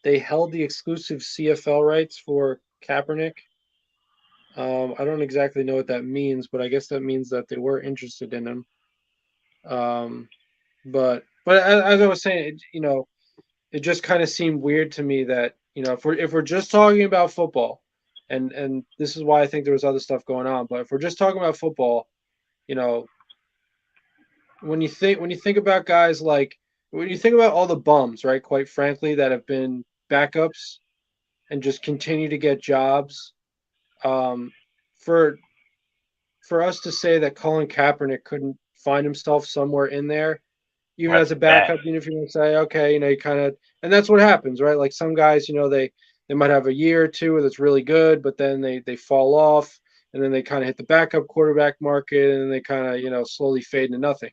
they held the exclusive CFL rights for Kaepernick. I don't exactly know what that means, but I guess that means that they were interested in him. But as I was saying, it just kind of seemed weird to me that if we're just talking about football, and this is why I think there was other stuff going on, but if we're just talking about football, when you think about guys like when you think about all the bums, right? Quite frankly, that have been backups and just continue to get jobs. For us to say that Colin Kaepernick couldn't find himself somewhere in there, even as a backup, even if you want to say, okay, you kind of, and that's what happens, right? Like some guys, they might have a year or two that's really good, but then they fall off, and then they kind of hit the backup quarterback market, and then they kind of, slowly fade into nothing.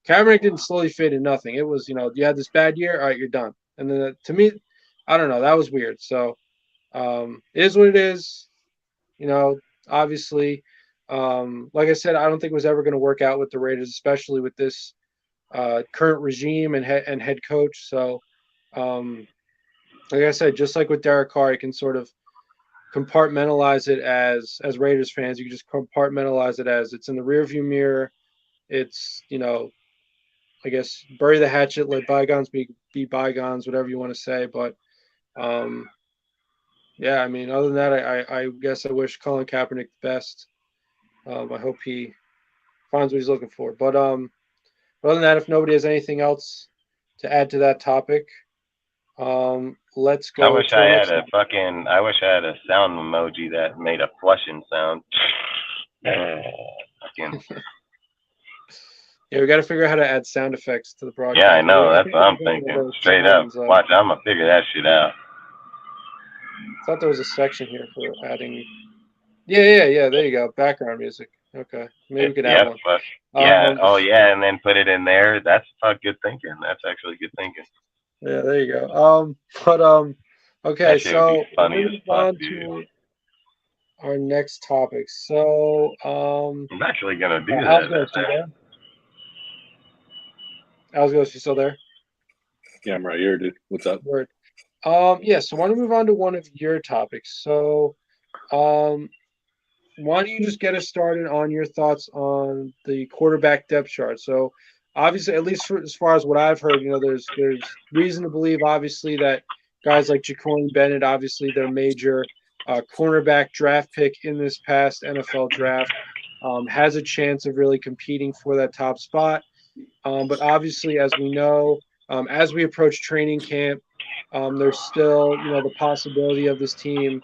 Kaepernick didn't slowly fade into nothing. It was, you had this bad year, all right, you're done. And then to me, I don't know, that was weird. So it is what it is. Obviously, like I said, I don't think it was ever going to work out with the Raiders, especially with this current regime and head coach. So, like I said, just like with Derek Carr, you can sort of compartmentalize it as Raiders fans. You can just compartmentalize it as it's in the rearview mirror. It's I guess bury the hatchet, let bygones be bygones, whatever you want to say. But yeah, I mean, other than that, I guess I wish Colin Kaepernick the best. I hope he finds what he's looking for. But other than that, if nobody has anything else to add to that topiking, let's go. I wish I had a sound emoji that made a flushing sound. Yeah, we got to figure out how to add sound effects to the broadcast. Yeah, I know. That's what I'm thinking. Straight up. Watch, I'm going to figure that shit out. I thought there was a section here for adding. Yeah. There you go. Background music. Okay. Maybe we could add one. Yeah. And then put it in there. That's good thinking. That's actually good thinking. Yeah, there you go. Okay, so moving on to our next topic. So, I'm actually gonna do that. Alsgos, you still there? Yeah, I'm right here, dude. What's up? Word. Yeah. So, I want to move on to one of your topics. So, why don't you just get us started on your thoughts on the quarterback depth chart? So, obviously, at least as far as what I've heard, there's reason to believe, obviously, that guys like Jacory Bennett, obviously their major cornerback draft pick in this past NFL draft, has a chance of really competing for that top spot. But obviously, as we know, as we approach training camp, there's still, the possibility of this team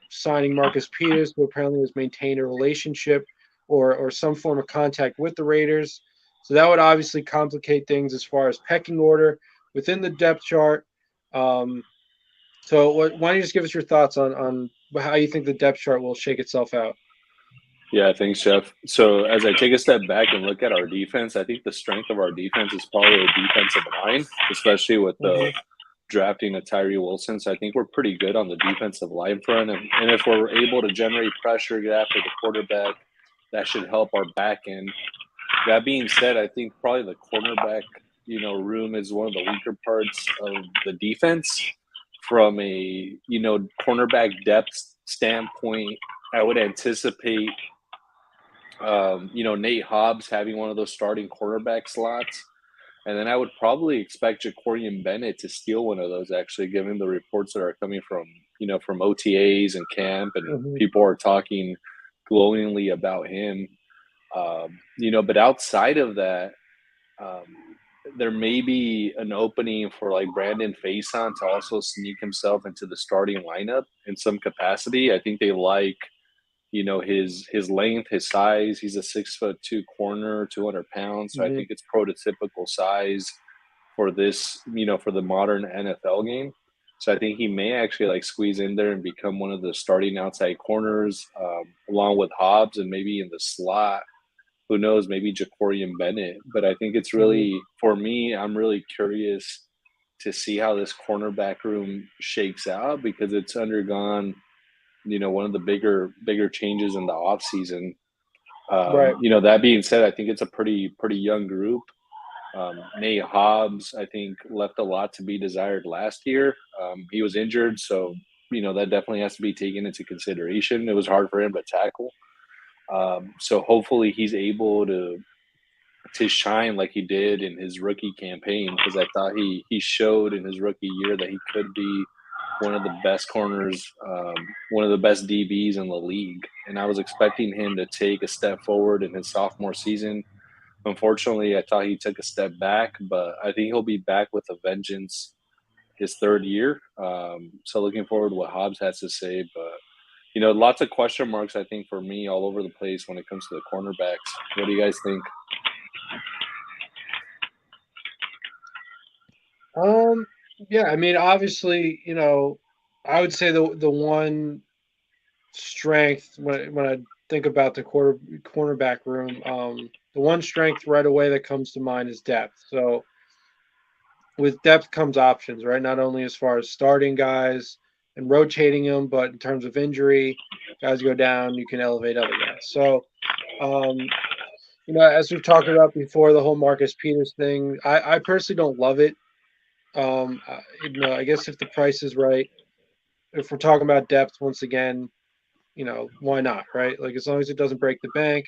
signing Marcus Peters, who apparently has maintained a relationship or some form of contact with the Raiders. So that would obviously complicate things as far as pecking order within the depth chart. So why don't you just give us your thoughts on how you think the depth chart will shake itself out? Yeah, thanks, Jeff. So as I take a step back and look at our defense, I think the strength of our defense is probably the defensive line, especially with the drafting of Tyree Wilson. So I think we're pretty good on the defensive line front. And if we're able to generate pressure, get after the quarterback, that should help our back end. That being said, I think probably the cornerback, room is one of the weaker parts of the defense. from a cornerback depth standpoint, I would anticipate Nate Hobbs having one of those starting quarterback slots. And then I would probably expect Jacorian Bennett to steal one of those, actually, given the reports that are coming from OTAs and camp, and people are talking glowingly about him. But outside of that, there may be an opening for like Brandon Faison to also sneak himself into the starting lineup in some capacity. I think they like his length, his size. He's a 6'2" corner, 200 pounds. So I think it's prototypical size for this, for the modern NFL game. So I think he may actually like squeeze in there and become one of the starting outside corners, along with Hobbs, and maybe in the slot, who knows, maybe Jacorian Bennett. But I think it's really, for me, I'm really curious to see how this cornerback room shakes out, because it's undergone one of the bigger changes in the offseason. Right. That being said, I think it's a pretty young group. Nate Hobbs, I think, left a lot to be desired last year. He was injured, so that definitely has to be taken into consideration. It was hard for him to tackle. So hopefully he's able to shine like he did in his rookie campaign, because I thought he showed in his rookie year that he could be one of the best corners, one of the best DBs in the league. And I was expecting him to take a step forward in his sophomore season. Unfortunately, I thought he took a step back, but I think he'll be back with a vengeance his third year. So looking forward to what Hobbs has to say. But, lots of question marks, I think, for me all over the place when it comes to the cornerbacks. What do you guys think? Yeah, I mean, obviously, I would say the one strength when I think about the cornerback room, the one strength right away that comes to mind is depth. So with depth comes options, right? Not only as far as starting guys and rotating them, but in terms of injury, guys go down, you can elevate other guys. So, as we've talked about before, the whole Marcus Peters thing, I personally don't love it. I guess if the price is right, if we're talking about depth once again, why not, right? Like, as long as it doesn't break the bank,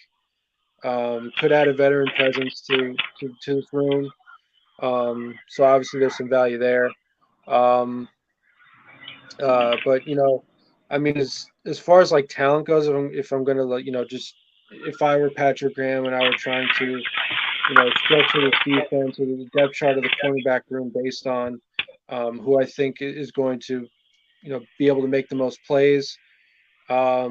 could add a veteran presence to this room. So obviously there's some value there. But I mean, as far as like talent goes, if I'm gonna just if I were Patrick Graham and I were trying to structure this defense or the depth chart of the cornerback room based on who I think is going to be able to make the most plays. I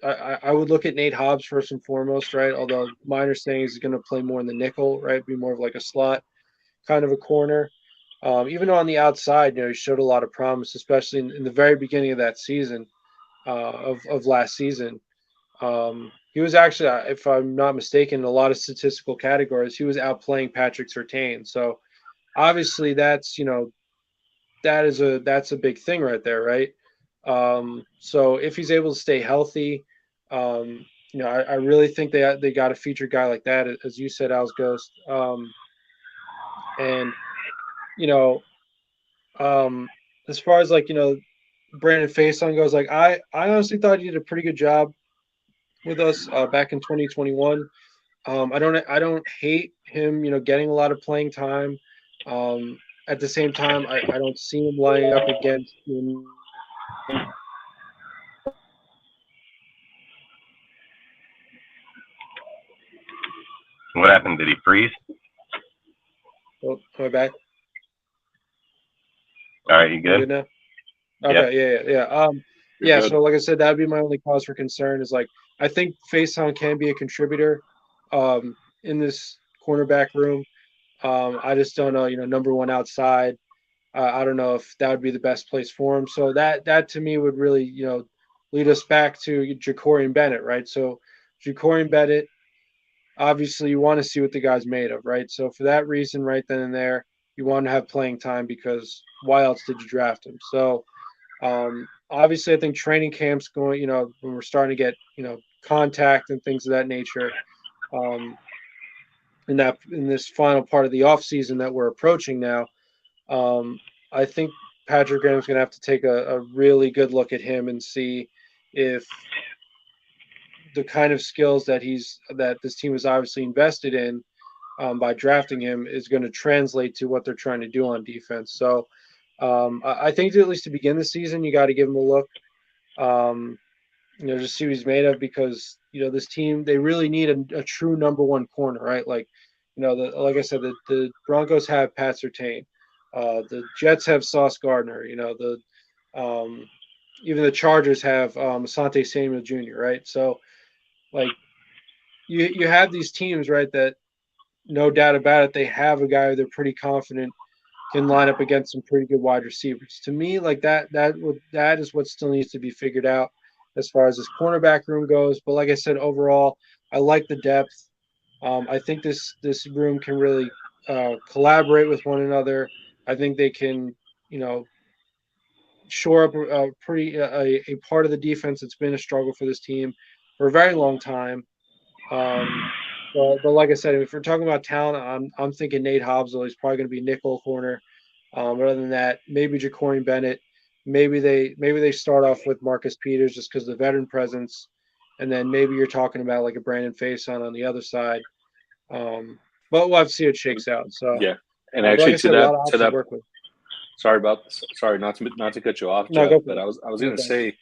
would look at Nate Hobbs first and foremost, right? Although my understanding is he's going to play more in the nickel, right? Be more of like a slot kind of a corner. Even though on the outside, he showed a lot of promise, especially in the very beginning of that season, of last season. He was actually, if I'm not mistaken, in a lot of statistical categories, he was outplaying Patrick Surtain. So obviously that's a big thing right there, right? So if he's able to stay healthy, I really think they got to feature a guy like that, as you said, Al's Ghost. And as far as like Brandon Faison goes, like I honestly thought he did a pretty good job with us back in 2021. I don't hate him, getting a lot of playing time. At the same time, I don't see him lining up against. What happened? Did he freeze? Oh, am I back? All right, you good? Now? Okay, yeah. So like I said, that would be my only cause for concern is like I think Faison can be a contributor in this cornerback room. I just don't know, number one outside. I don't know if that would be the best place for him. So that to me would really, lead us back to Jacorian Bennett, right? So Jacorian Bennett, obviously you want to see what the guy's made of, right? So for that reason, right then and there, you want to have playing time because why else did you draft him? So obviously I think training camp's going, when we're starting to get, contact and things of that nature, in this final part of the off season that we're approaching now, I think Patrick Graham's going to have to take a really good look at him and see if the kind of skills that this team is obviously invested in by drafting him is going to translate to what they're trying to do on defense. So I think that at least to begin the season, you got to give him a look. Just see what he's made of, because this team, they really need a true number one corner, right? Like, like I said, the Broncos have Pat Surtain, the Jets have Sauce Gardner, even the Chargers have Asante Samuel Jr., right? So, like, you have these teams, right, that no doubt about it, they have a guy they're pretty confident can line up against some pretty good wide receivers. To me, like that is what still needs to be figured out as far as this cornerback room goes. But like I said, overall, I like the depth. I think this room can really collaborate with one another. I think they can, shore up a part of the defense that's been a struggle for this team for a very long time. But like I said, if we're talking about talent, I'm thinking Nate Hobbs. He's probably going to be nickel corner. But other than that, maybe Ja'Cory Bennett. Maybe they start off with Marcus Peters just because of the veteran presence, and then maybe you're talking about like a Brandon Faison on the other side. But we'll have to see how it shakes out. So yeah, and actually, like I said, a lot of options to work with. Sorry not to cut you off, No, Jeff, but it. I was going to say,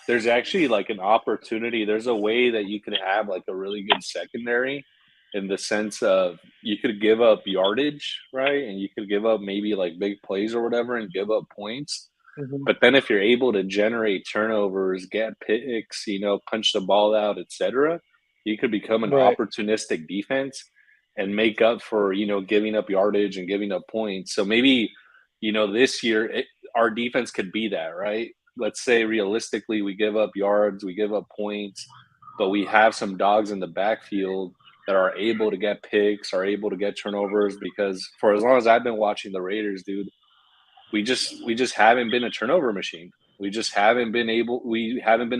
there's actually like an opportunity. There's a way that you can have like a really good secondary, in the sense of you could give up yardage, right? And you could give up maybe like big plays or whatever and give up points. Mm-hmm. But then if you're able to generate turnovers, get picks, punch the ball out, etc., you could become an opportunistic defense and make up for, giving up yardage and giving up points. So maybe, this year our defense could be that, right? Let's say realistically we give up yards, we give up points, but we have some dogs in the backfield that are able to get picks, are able to get turnovers, because for as long as I've been watching the Raiders, dude, we just haven't been a turnover machine. We haven't been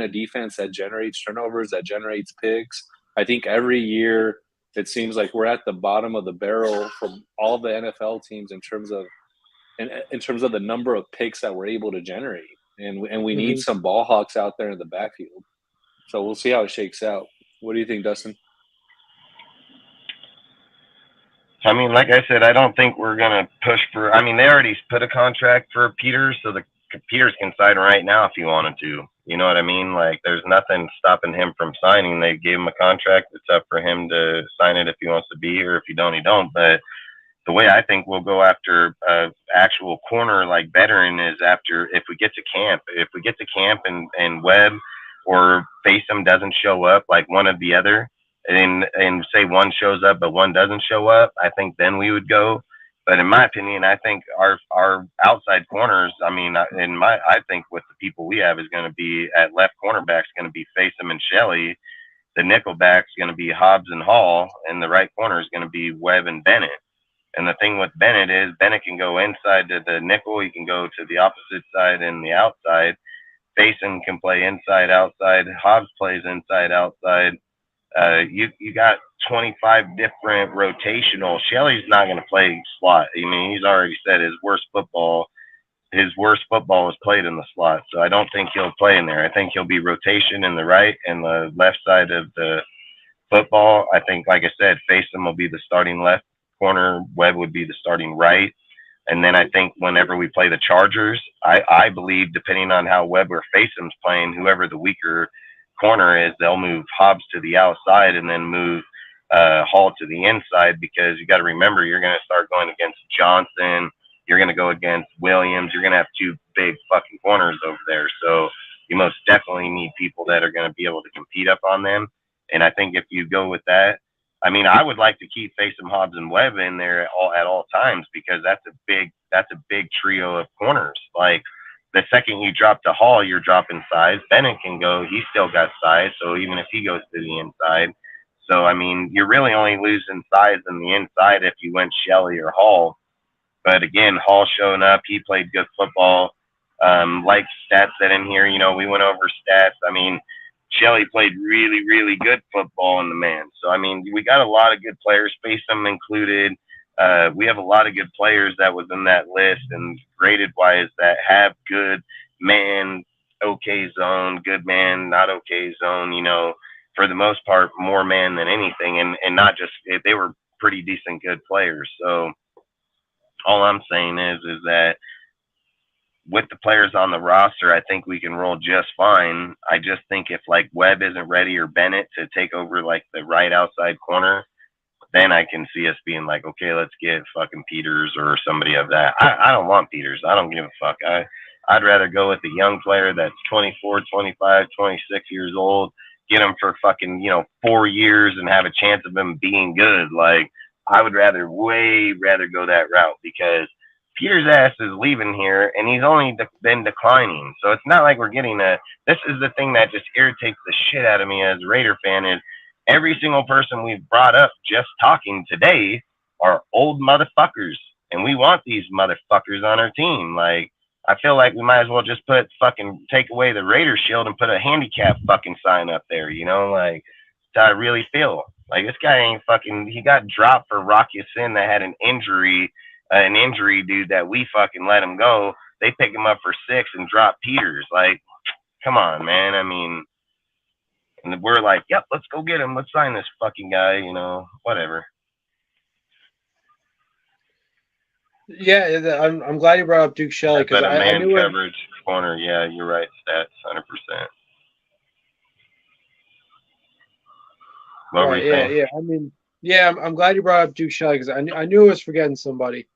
a defense that generates turnovers, that generates picks. I think every year it seems like we're at the bottom of the barrel from all the NFL teams in terms of the number of picks that we're able to generate. And we need some ball hawks out there in the backfield. So we'll see how it shakes out. What do you think, Dustin? I mean, like I said, I don't think we're going to push for – I mean, they already put a contract for Peters, so Peters can sign right now if he wanted to. You know what I mean? Like, there's nothing stopping him from signing. They gave him a contract. It's up for him to sign it if he wants to be here. If he don't, he don't. But the way I think we'll go after actual corner like veteran is after if we get to camp. If we get to camp and Webb or Faison doesn't show up, like one or the other, and say one shows up but one doesn't show up, I think then we would go. But in my opinion, I think our outside corners, I mean, I think with the people we have is going to be at left cornerback is going to be Faison and Shelley. The nickel back is going to be Hobbs and Hall, and the right corner is going to be Webb and Bennett. And the thing with Bennett is Bennett can go inside to the nickel. He can go to the opposite side and the outside. Faison can play inside, outside. Hobbs plays inside, outside. You got 25 different rotational. Shelley's not going to play slot. I mean, he's already said his worst football was played in the slot. So I don't think he'll play in there. I think he'll be rotation in the right and the left side of the football. I think, like I said, Faison will be the starting left corner. Webb would be the starting right. And then I think whenever we play the Chargers, I believe, depending on how Webb or Faison's playing, whoever the weaker corner is, they'll move Hobbs to the outside and then move Hall to the inside, because you got to remember you're going to start going against Johnson. You're going to go against Williams. You're going to have two big fucking corners over there. So you most definitely need people that are going to be able to compete up on them. And I think if you go with that, I mean, I would like to keep Faison, Hobbs, and Webb in there at all times, because that's a big trio of corners. Like, the second you drop to Hall, you're dropping size. Bennett can go. He's still got size. So even if he goes to the inside. So, I mean, you're really only losing size in the inside if you went Shelley or Hall. But again, Hall showing up. He played good football. Like Stats said in here, we went over stats. I mean, Shelley played really, really good football in the man. So, I mean, we got a lot of good players, Faison included. We have a lot of good players that was in that list and graded wise that have good man, okay zone, good man, not okay zone. You know, for the most part, more man than anything, and not just they were pretty decent, good players. So all I'm saying is that with the players on the roster, I think we can roll just fine. I just think if like Webb isn't ready or Bennett to take over like the right outside corner, then I can see us being like, okay, let's get fucking Peters or somebody of that. I don't want Peters. I don't give a fuck. I'd rather go with a young player that's 24, 25, 26 years old, get him for fucking, 4 years and have a chance of him being good. Like, I would way rather go that route because Peters' ass is leaving here and he's only been declining. So it's not like we're getting this is the thing that just irritates the shit out of me as a Raider fan is every single person we've brought up just talking today are old motherfuckers. And we want these motherfuckers on our team. Like, I feel like we might as well just take away the Raider shield and put a handicap fucking sign up there, like, that's how I really feel. Like, this guy ain't he got dropped for Rocky Sin that had an injury dude that we fucking let him go. They pick him up for 6 and drop Peters. Like, come on, man. I mean, and we're like, yep, let's go get him. Let's sign this fucking guy, whatever. Yeah, I'm glad you brought up Duke Shelley because I knew coverage corner. Yeah, you're right. Stats 100%. What were you saying? Yeah. I mean, yeah, I'm glad you brought up Duke Shelley because I knew I was forgetting somebody.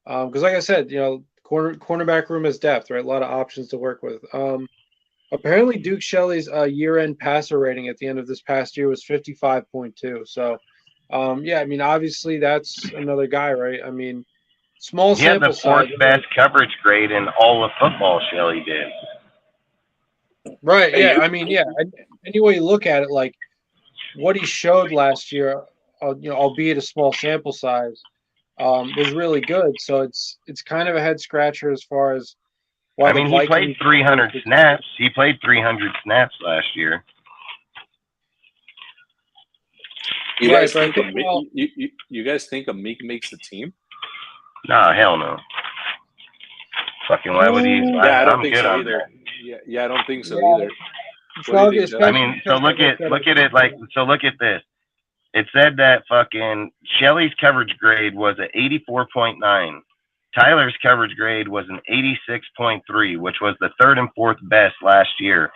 Because like I said, cornerback room has depth, right? A lot of options to work with. Apparently, Duke Shelley's year-end passer rating at the end of this past year was 55.2. So, yeah, I mean, obviously that's another guy, right? I mean, small sample size. He had the 4th best coverage grade in all of football, Shelley did. Right, yeah. I mean, yeah. Any way you look at it, like what he showed last year, albeit a small sample size, was really good. So it's kind of a head scratcher as far as why. I mean, he played 300 snaps. He played 300 snaps last year. You guys think a Meek makes the team? Nah, hell no. Fucking why would he? Yeah, I don't think so either. Yeah, I don't think so either. I mean, so look at it like, so look at this. It said that fucking Shelley's coverage grade was an 84.9. Tyler's coverage grade was an 86.3, which was the 3rd and 4th best last year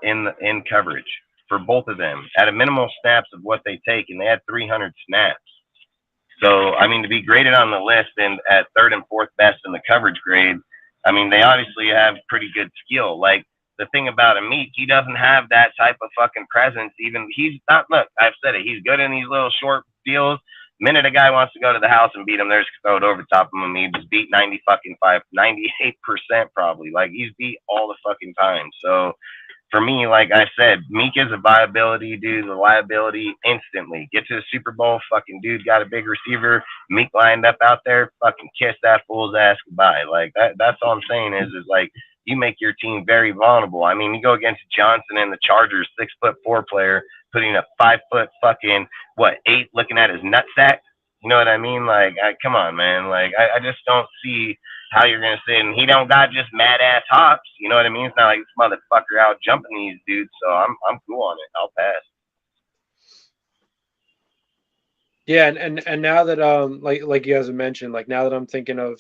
in coverage for both of them at a minimal snaps of what they take, and they had 300 snaps. So, I mean, to be graded on the list and at 3rd and 4th best in the coverage grade, I mean, they obviously have pretty good skill. Like, the thing about a Meek, he doesn't have that type of fucking presence. Even he's not, look, I've said it, he's good in these little short deals. Minute a guy wants to go to the house and beat him, they're just throw it over the top of him. He just beat 98% probably. Like, he's beat all the fucking time. So, for me, like I said, Meek is a viability dude, a liability instantly. Get to the Super Bowl, fucking dude got a big receiver. Meek lined up out there, fucking kiss that fool's ass goodbye. Like, that's all I'm saying is like, you make your team very vulnerable. I mean, you go against Johnson and the Chargers, 6'4" player, putting a 5 foot fucking 8 looking at his nutsack. You know what I mean? Like, come on, man. Like, I just don't see how you're gonna sit and he don't got just mad ass hops. You know what I mean? It's not like this motherfucker out jumping these dudes. So I'm cool on it. I'll pass. Yeah, and now that like you guys have mentioned, like now that I'm thinking of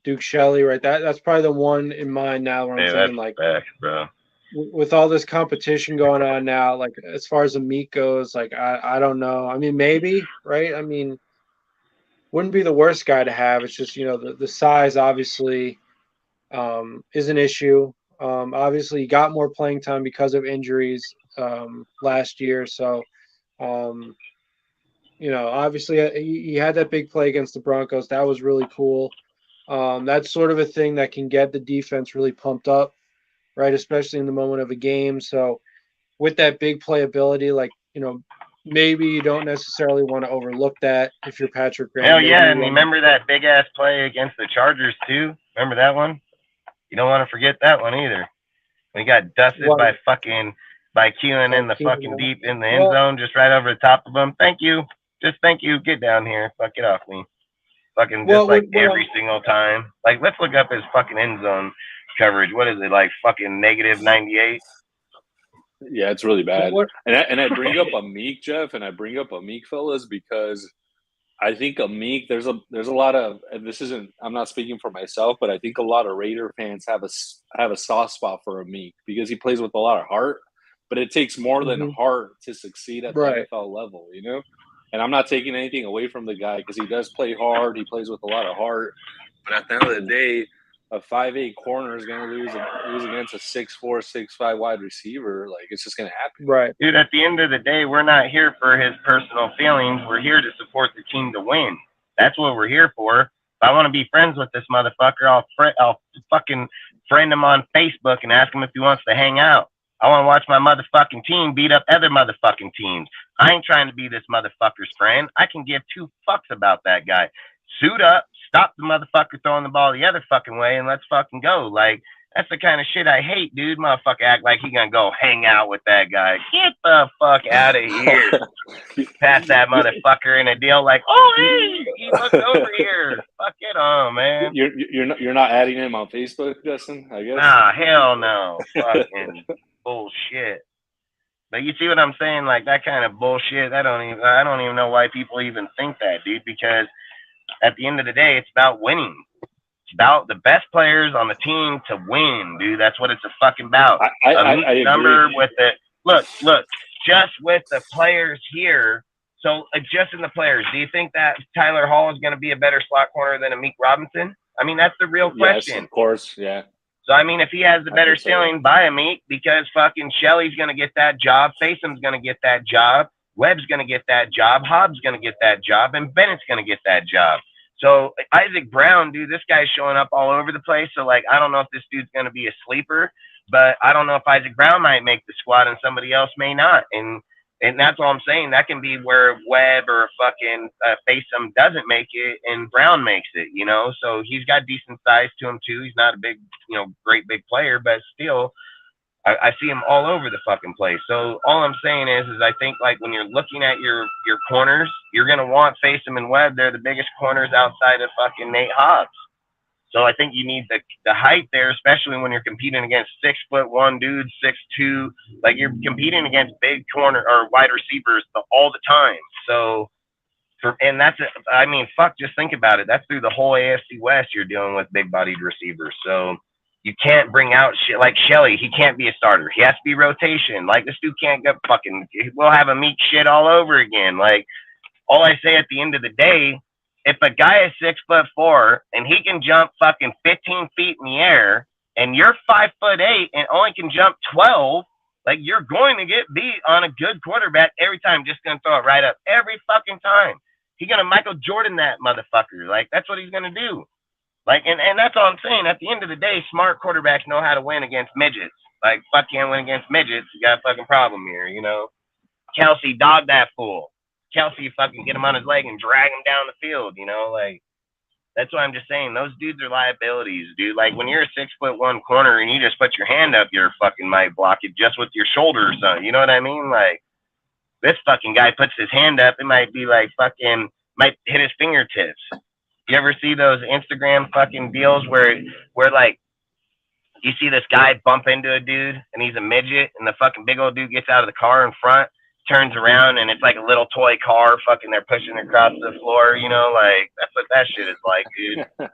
Duke Shelley, right? That's probably the one in mind now where I'm thinking like, back, bro. With all this competition going on now, like as far as the Meek goes, like I don't know. I mean, maybe, right? I mean, wouldn't be the worst guy to have. It's just the size obviously is an issue. Obviously, he got more playing time because of injuries last year, so. Obviously he had that big play against the Broncos. That was really cool. That's sort of a thing that can get the defense really pumped up, right? Especially in the moment of a game. So with that big playability, like, maybe you don't necessarily want to overlook that if you're Patrick Graham. Hell yeah, and remember that big ass play against the Chargers too? Remember that one? You don't want to forget that one either. We got dusted by Keelan in the fucking deep in the end zone, just right over the top of him. Thank you. Just thank you. Get down here. Fuck it off me. Fucking Well, just like what every single time. Like, let's look up his fucking end zone coverage. What is it, like fucking -98? Yeah, it's really bad. what And I bring up Amik, Jeff, and I bring up Amik, fellas, because I think Amik, there's a lot of, and this isn't, I'm not speaking for myself, but I think a lot of Raider fans have a soft spot for Amik because he plays with a lot of heart, but it takes more than Mhm. heart to succeed at the Right. NFL level, you know? And I'm not taking anything away from the guy because he does play hard, he plays with a lot of heart, but at the end of the day, a 5'8" corner is going to lose against a 6'4", 6'5" wide receiver. Like, it's just going to happen. Right. Dude, at the end of the day, we're not here for his personal feelings. We're here to support the team to win. That's what we're here for. If I want to be friends with this motherfucker, I'll fucking friend him on Facebook and ask him if he wants to hang out. I want to watch my motherfucking team beat up other motherfucking teams. I ain't trying to be this motherfucker's friend. I can give two fucks about that guy. Suit up, stop the motherfucker throwing the ball the other fucking way, and let's fucking go. Like, that's the kind of shit I hate, dude. Motherfucker act like he gonna go hang out with that guy. Get the fuck out of here. Pass that motherfucker in a deal like, oh, hey, he looked over here. Fuck it on, man. You're not adding him on Facebook, Justin, I guess? Nah, hell no. Fucking bullshit. But you see what I'm saying? Like, that kind of bullshit, I don't even know why people even think that, dude, because at the end of the day, it's about winning. It's about the best players on the team to win, dude. That's what it's a fucking about. I number agree. with it. Look, just with the players here. So just in the players, do you think that Tyler Hall is going to be a better slot corner than Amik Robinson? I mean, that's the real question. Yes, of course, yeah. So, I mean, if he has the better ceiling, buy Amik because fucking Shelley's going to get that job. Faisum's going to get that job. Webb's going to get that job. Hobbs going to get that job. And Bennett's going to get that job. So Isaac Brown, dude, this guy's showing up all over the place. So, like, I don't know if this dude's going to be a sleeper, but I don't know if Isaac Brown might make the squad and somebody else may not. And that's all I'm saying. That can be where Webb or fucking Faisum doesn't make it and Brown makes it, you know? So he's got decent size to him, too. He's not a big, great big player, but still, I see him all over the fucking place. So all I'm saying is I think, like, when you're looking at your corners, you're going to want Faisum and Webb. They're the biggest corners outside of fucking Nate Hobbs. So I think you need the height there, especially when you're competing against 6'1" dudes, 6'2". Like, you're competing against big corner or wide receivers all the time. So, just think about it. That's through the whole AFC West. You're dealing with big-bodied receivers. So you can't bring out shit like Shelley. He can't be a starter. He has to be rotation. Like, this dude can't get fucking. We'll have a Meek shit all over again. Like, all I say at the end of the day, if a guy is 6'4" and he can jump fucking 15 feet in the air, and you're 5'8" and only can jump 12, like, you're going to get beat on a good quarterback every time. Just gonna throw it right up every fucking time. He's gonna Michael Jordan that motherfucker. Like, that's what he's gonna do. Like, and that's all I'm saying. At the end of the day, smart quarterbacks know how to win against midgets. Like, fuck, can't win against midgets. You got a fucking problem here, you know? Kelsey, dog that fool. Kelsey, fucking get him on his leg and drag him down the field, you know? Like, that's what I'm just saying. Those dudes are liabilities, dude. Like, when you're a 6'1" corner and you just put your hand up, you fucking might block it just with your shoulder or something. You know what I mean? Like, this fucking guy puts his hand up, it might be like fucking, might hit his fingertips. You ever see those Instagram fucking deals where like, you see this guy bump into a dude and he's a midget and the fucking big old dude gets out of the car in front, turns around and it's like a little toy car fucking they're pushing across the floor, you know? Like, that's what that shit is like, dude.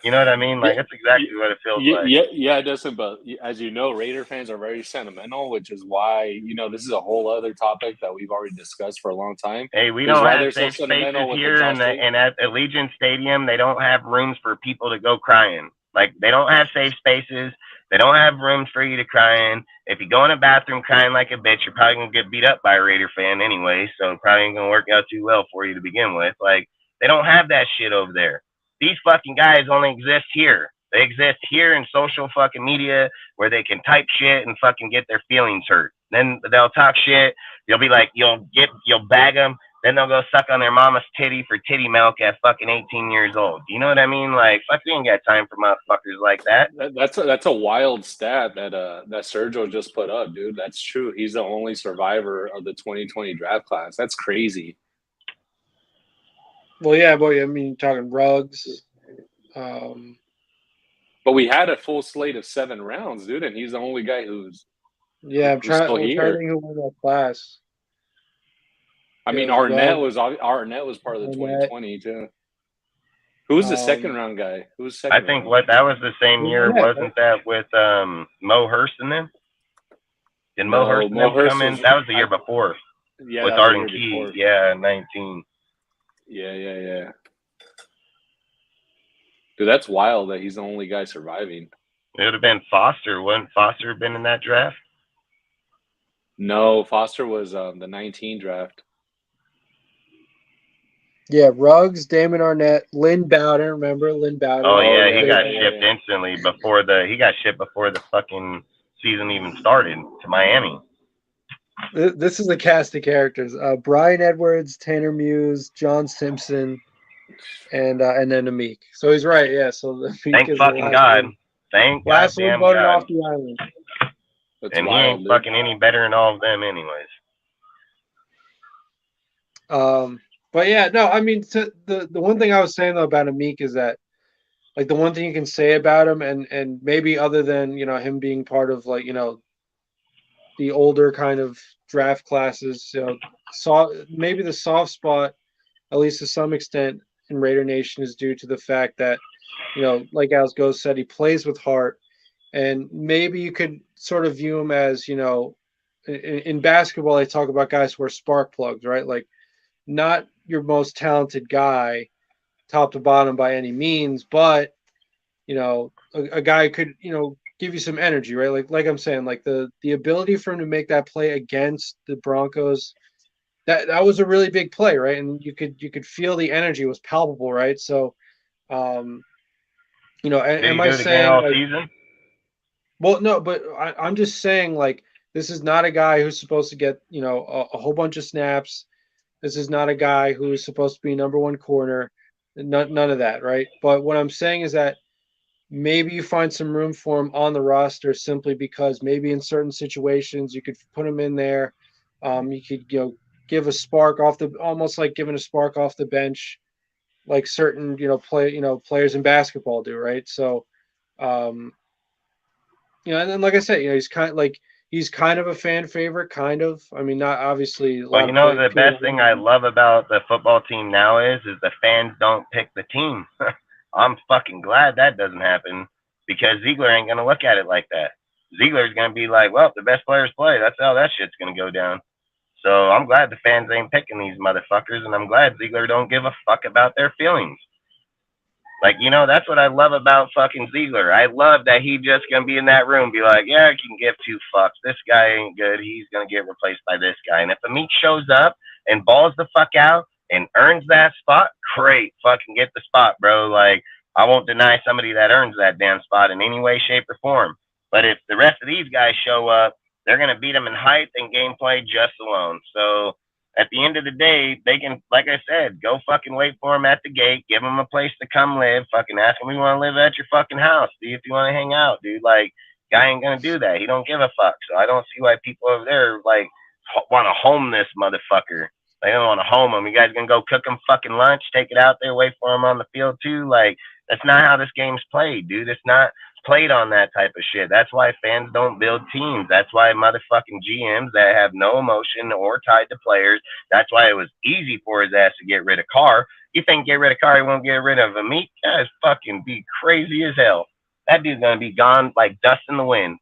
You know what I mean? Like, that's exactly what it feels like. Yeah, it doesn't. But as you know, Raider fans are very sentimental, which is why, this is a whole other topic that we've already discussed for a long time. Hey, we don't have safe spaces here, and at Allegiant Stadium, they don't have rooms for people to go crying. Like, they don't have safe spaces. They don't have rooms for you to cry in. If you go in a bathroom crying like a bitch, you're probably going to get beat up by a Raider fan anyway, so it probably ain't going to work out too well for you to begin with. Like, they don't have that shit over there. These fucking guys only exist here. They exist here in social fucking media where they can type shit and fucking get their feelings hurt. Then they'll talk shit. You'll be like, you'll bag them. Then they'll go suck on their mama's titty for titty milk at fucking 18 years old. You know what I mean? Like, fuck, we ain't got time for motherfuckers like that. That's a wild stat that Sergio just put up, dude. That's true. He's the only survivor of the 2020 draft class. That's crazy. Well, yeah, boy. I mean, talking Ruggs. But we had a full slate of 7 rounds, dude, and he's the only guy who's Yeah, I'm trying. still I'm trying to here. think who won that class. I mean, It was Ruggs, Arnett was part of the Arnett. 2020 too. Who was the second Um, round guy? Who was I second think round? that was the same who year, won that, right? wasn't that with Mo Hurst and them? Did Mo No, Hurst and Mo them Hurst come in? was. That was the year before Yeah, with that was the Arden year Key. before. Yeah, 19. Yeah. Dude, that's wild that he's the only guy surviving. It would have been Foster. Wouldn't Foster have been in that draft? No, Foster was the 19 draft. Yeah, Ruggs, Damon Arnett, Lynn Bowden. Remember Lynn Bowden? Oh yeah, he yeah, got yeah, shipped yeah. instantly before the fucking season even started to Miami. This is the cast of characters: Brian Edwards, Tanner Muse, John Simpson, and then Amik. So he's right. Yeah. So Amik Thank is the fucking last God. one. Thank Last one goddamn voted God. off the island. That's And he wild, ain't dude. fucking any better than all of them, anyways. But yeah, no. I mean, the one thing I was saying though about Amik is that, like, the one thing you can say about him, and maybe other than him being part of, like, the older kind of draft classes, maybe the soft spot, at least to some extent, in Raider Nation is due to the fact that, like Alex Ghost said, he plays with heart, and maybe you could sort of view him as, in basketball, they talk about guys who are spark plugs, right? Like, not your most talented guy, top to bottom by any means, but a guy could give you some energy, right? Like I'm saying, like the ability for him to make that play against the Broncos, that was a really big play, right? And you could feel the energy was palpable, right? So, um, Did he am I do it again saying, all like, season? well, no, but I'm just saying, like, this is not a guy who's supposed to get a whole bunch of snaps. This is not a guy who is supposed to be number one corner. None of that, right? But what I'm saying is that maybe you find some room for him on the roster simply because maybe in certain situations you could put him in there. You could give a spark off the, almost like giving a spark off the bench, like certain players in basketball do, right? So, um, and then, like I said, he's kind of a fan favorite, kind of. I mean, not obviously a Well, lot of the people. best thing I love about the football team now is the fans don't pick the team. I'm fucking glad that doesn't happen because Ziegler ain't gonna look at it like that. Ziegler's gonna be like, well, if the best players play, that's how that shit's gonna go down. So I'm glad the fans ain't picking these motherfuckers, and I'm glad Ziegler don't give a fuck about their feelings. Like, that's what I love about fucking Ziegler. I love that he just gonna be in that room, be like, yeah, I can give two fucks. This guy ain't good. He's gonna get replaced by this guy. And if Amit shows up and balls the fuck out and earns that spot, great. Fucking get the spot, bro. Like, I won't deny somebody that earns that damn spot in any way, shape, or form. But if the rest of these guys show up, they're gonna beat them in height and gameplay just alone. So at the end of the day, they can, like I said, go fucking wait for him at the gate, give him a place to come live, fucking ask him if you want to live at your fucking house, see if you want to hang out, dude. Like, guy ain't gonna do that. He don't give a fuck. So I don't see why people over there like want to home this motherfucker. They don't want to home him. You guys gonna go cook him fucking lunch, take it out there, wait for him on the field too? Like, that's not how this game's played, dude. It's not played on that type of shit. That's why fans don't build teams. That's why motherfucking GMs that have no emotion or tied to players. That's why it was easy for his ass to get rid of Carr. You think get rid of Carr, he won't get rid of Amit? That's fucking be crazy as hell. That dude's gonna be gone like dust in the wind.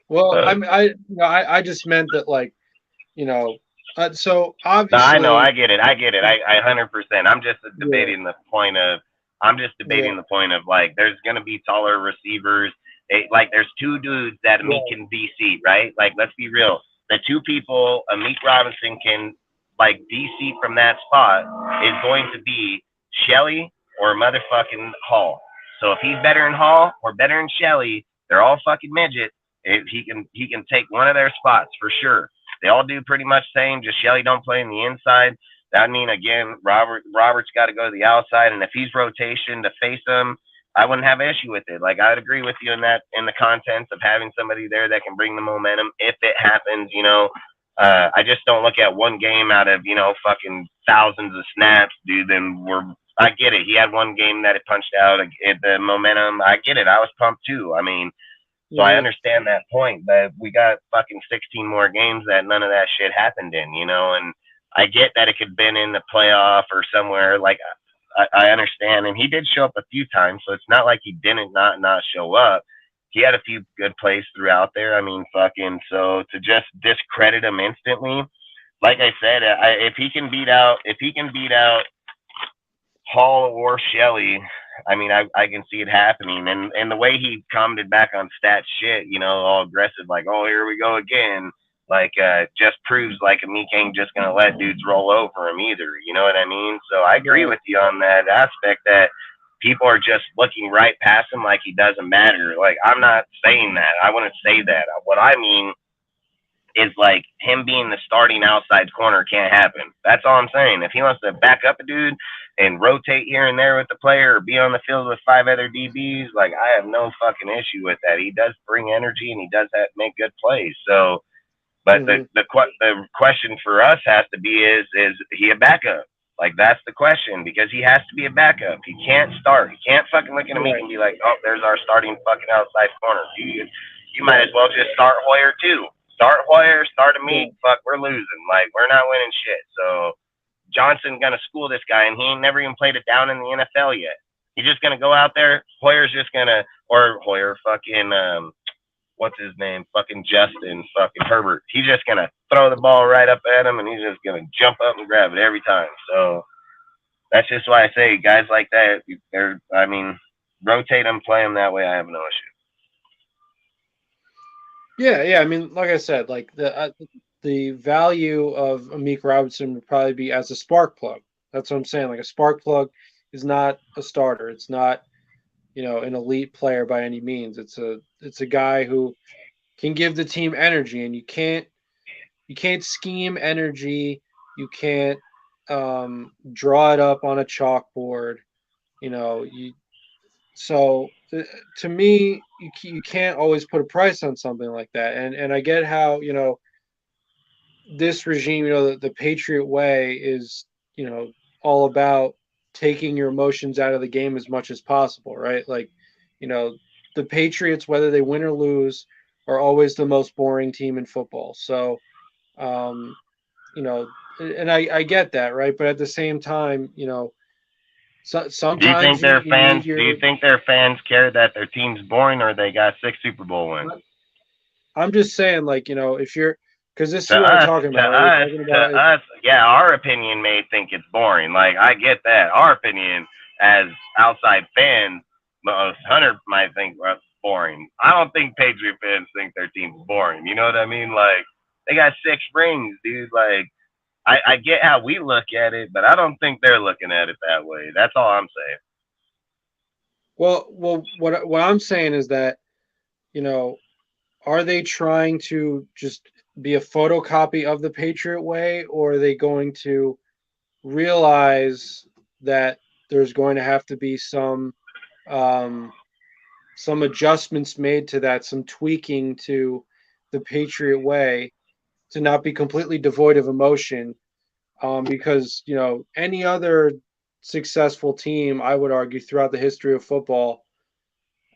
Well, I just meant that, like, so obviously. No, I know, I get it. I 100%. I'm just debating the point of. The point of, like, there's gonna be taller receivers. Like, there's two dudes that Amit can DC, right? Like, let's be real. The two people Amit Robinson can, like, DC from that spot is going to be Shelley or motherfucking Hall. So if he's better in Hall or better in Shelley, they're all fucking midgets. He can take one of their spots for sure. They all do pretty much the same. Just Shelley don't play in the inside. That mean, again, Robert's got to go to the outside, and if he's rotation to face him, I wouldn't have an issue with it. Like I would agree with you in that in the contents of having somebody there that can bring the momentum if it happens. I just don't look at one game out of fucking thousands of snaps, dude. Then I get it. He had one game that it punched out the momentum. I get it. I was pumped too. I mean, so I understand that point, but we got fucking 16 more games that none of that shit happened in, and I get that it could have been in the playoff or somewhere. Like I understand, and he did show up a few times, so it's not like he didn't not show up. He had a few good plays throughout there. I mean, fucking so to just discredit him instantly, like I said, if he can beat out Hall or Shelley, I mean, I can see it happening. And the way he commented back on stat shit, all aggressive, like, oh, here we go again, like, just proves like Meek ain't just going to let dudes roll over him either. You know what I mean? So I agree with you on that aspect that people are just looking right past him like he doesn't matter. Like, I'm not saying that. I wouldn't say that. What I mean is like him being the starting outside corner can't happen. That's all I'm saying. If he wants to back up a dude and rotate here and there with the player or be on the field with 5 other DBs, like I have no fucking issue with that. He does bring energy and he does make good plays. So, but the question for us has to be is he a backup? Like that's the question because he has to be a backup. He can't start. He can't fucking look at him and be like, oh, there's our starting fucking outside corner. You might as well just start Hoyer too. Start Hoyer, start a Meek. Fuck, we're losing. Like we're not winning shit. So Johnson gonna school this guy, and he ain't never even played it down in the NFL yet. He's just gonna go out there. Hoyer's just gonna, or Hoyer, fucking what's his name? Fucking Justin, fucking Herbert. He's just gonna throw the ball right up at him, and he's just gonna jump up and grab it every time. So that's just why I say guys like that. Rotate them, play them that way. I have no issue. Yeah. I mean, like I said, like the value of Amik Robinson would probably be as a spark plug. That's what I'm saying. Like a spark plug is not a starter. It's not, an elite player by any means. It's a guy who can give the team energy, and you can't scheme energy. You can't draw it up on a chalkboard. So to me, you can't always put a price on something like that. And I get how, this regime, the Patriot way is, all about taking your emotions out of the game as much as possible, right? Like, the Patriots, whether they win or lose, are always the most boring team in football. So, and I get that, right? But at the same time, sometimes do you think their fans care that their team's boring or they got 6 Super Bowl wins? I'm just saying, like, if you're, because this is what I'm talking about. Us, yeah, our opinion may think it's boring. Like, I get that. Our opinion as outside fans, Hunter might think it's boring. I don't think Patriot fans think their team's boring. You know what I mean? Like, they got 6 rings, dude. Like, I get how we look at it, but I don't think they're looking at it that way. That's all I'm saying. Well, what I'm saying is that, are they trying to just be a photocopy of the Patriot way, or are they going to realize that there's going to have to be some adjustments made to that, some tweaking to the Patriot way to not be completely devoid of emotion? Because, any other successful team, I would argue, throughout the history of football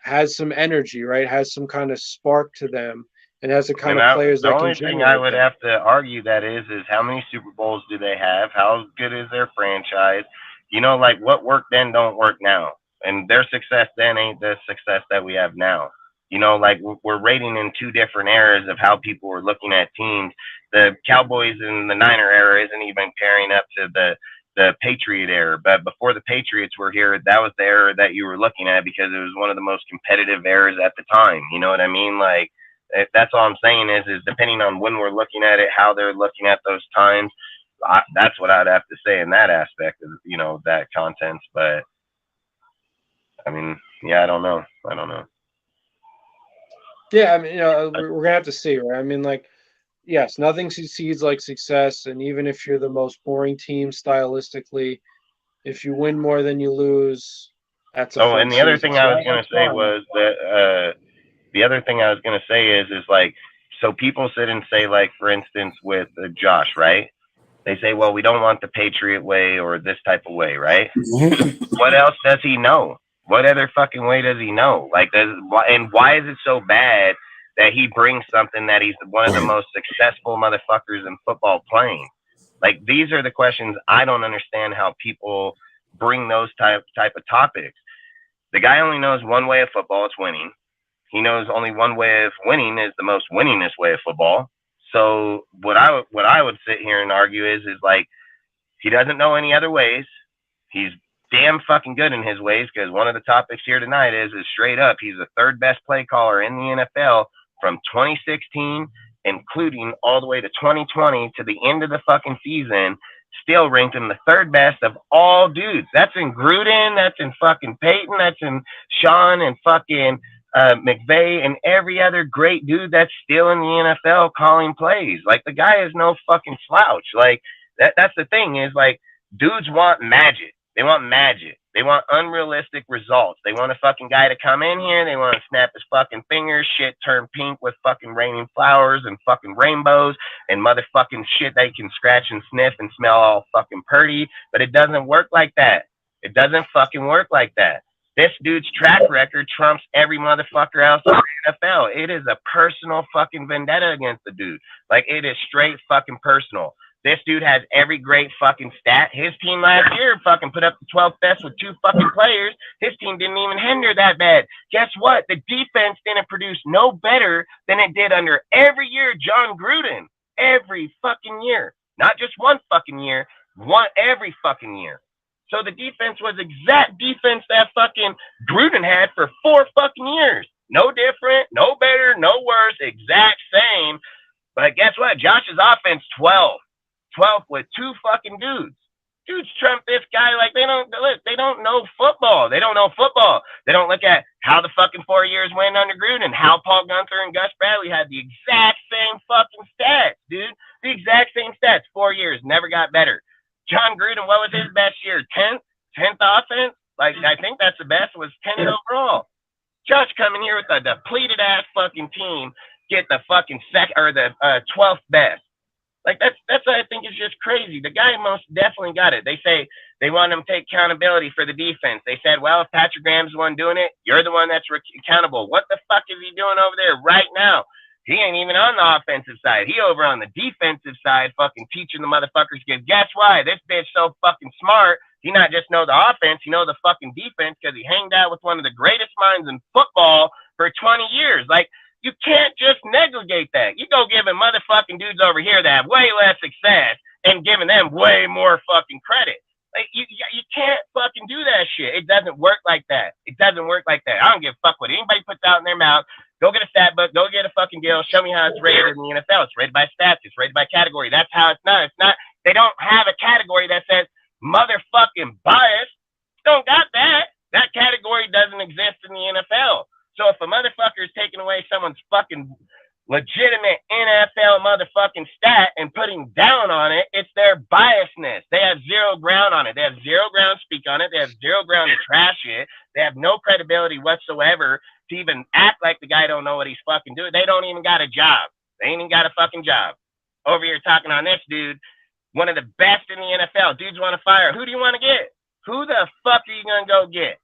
has some energy, right? Has some kind of spark to them, and has the kind of players that can generate. The only thing I would have to argue that is how many Super Bowls do they have? How good is their franchise? Like what worked then don't work now. And their success then ain't the success that we have now. Like we're rating in 2 different eras of how people were looking at teams. The Cowboys in the Niner era isn't even pairing up to the Patriot era. But before the Patriots were here, that was the era that you were looking at because it was one of the most competitive eras at the time. You know what I mean? Like, that's all I'm saying is depending on when we're looking at it, how they're looking at those times, that's what I'd have to say in that aspect of, that content. But, I mean, yeah, I don't know. Yeah, I mean, we're going to have to see, right? I mean, like, yes, nothing succeeds like success. And even if you're the most boring team stylistically, if you win more than you lose, That's a Oh, full and the other season. thing So I was that's gonna say fine. was that the other thing I was gonna say is like, so people sit and say, like, for instance, with Josh, right? They say, well, we don't want the Patriot way or this type of way, right? What else does he know? What other fucking way does he know? Like, and why is it so bad that he brings something that he's one of the most successful motherfuckers in football playing? Like, these are the questions I don't understand how people bring those type of topics. The guy only knows one way of football, it's winning. He knows only one way of winning is the most winningest way of football. So what I would sit here and argue is like, he doesn't know any other ways. He's damn fucking good in his ways, because one of the topics here tonight is straight up, he's the third best play caller in the NFL from 2016, including all the way to 2020 to the end of the fucking season. Still ranked him the third best of all dudes. That's in Gruden, that's in fucking Peyton, that's in Sean and fucking McVay and every other great dude that's still in the NFL calling plays. Like, the guy is no fucking slouch. Like, that's the thing is, like, dudes want magic. They want magic. They want unrealistic results. They want a fucking guy to come in here. They want to snap his fucking fingers, shit turn pink with fucking raining flowers and fucking rainbows and motherfucking shit that you can scratch and sniff and smell all fucking purty. But it doesn't work like that. It doesn't fucking work like that. This dude's track record trumps every motherfucker else in the NFL. It is a personal fucking vendetta against the dude. Like, it is straight fucking personal. This dude has every great fucking stat. His team last year fucking put up the 12th best with 2 fucking players. His team didn't even hinder that bad. Guess what? The defense didn't produce no better than it did under every year John Gruden. Every fucking year. Not just one fucking year. Every fucking year. So the defense was exact defense that fucking Gruden had for 4 fucking years. No different, no better, no worse, exact same. But guess what? Josh's offense, 12 with 2 fucking dudes. Dudes trump this guy like they don't know football. They don't know football. They don't look at how the fucking 4 years went under Gruden, how Paul Gunther and Gus Bradley had the exact same fucking stats, dude. The exact same stats. 4 years, never got better. John Gruden, what was his best year? 10th offense? Like, I think that's the best, was 10th overall. Josh coming here with a depleted ass fucking team, get the fucking 12th best. Like, that's what I think is just crazy. The guy most definitely got it. They say they want him to take accountability for the defense. They said, well, if Patrick Graham's the one doing it, you're the one that's accountable. What the fuck is he doing over there right now? He ain't even on the offensive side. He over on the defensive side fucking teaching the motherfuckers. Because guess why? This bitch so fucking smart. He not just know the offense, he know the fucking defense, because he hanged out with one of the greatest minds in football for 20 years. Like, you can't just negligate that. You go giving motherfucking dudes over here that have way less success and giving them way more fucking credit. Like, you can't fucking do that shit. It doesn't work like that. It doesn't work like that. I don't give a fuck what anybody puts out in their mouth. Go get a stat book. Go get a fucking deal. Show me how it's rated in the NFL. It's rated by stats. It's rated by category. That's how it's not. It's not. They don't have a category that says motherfucking bias. Don't got that. That category doesn't exist in the NFL. So if a motherfucker is taking away someone's fucking legitimate NFL motherfucking stat and putting down on it, it's their biasness. They have zero ground on it. They have zero ground to speak on it. They have zero ground to trash it. They have no credibility whatsoever to even act like the guy don't know what he's fucking doing. They don't even got a job. They ain't even got a fucking job. Over here talking on this dude, one of the best in the NFL. Dudes want to fire. Who do you want to get? Who the fuck are you going to go get?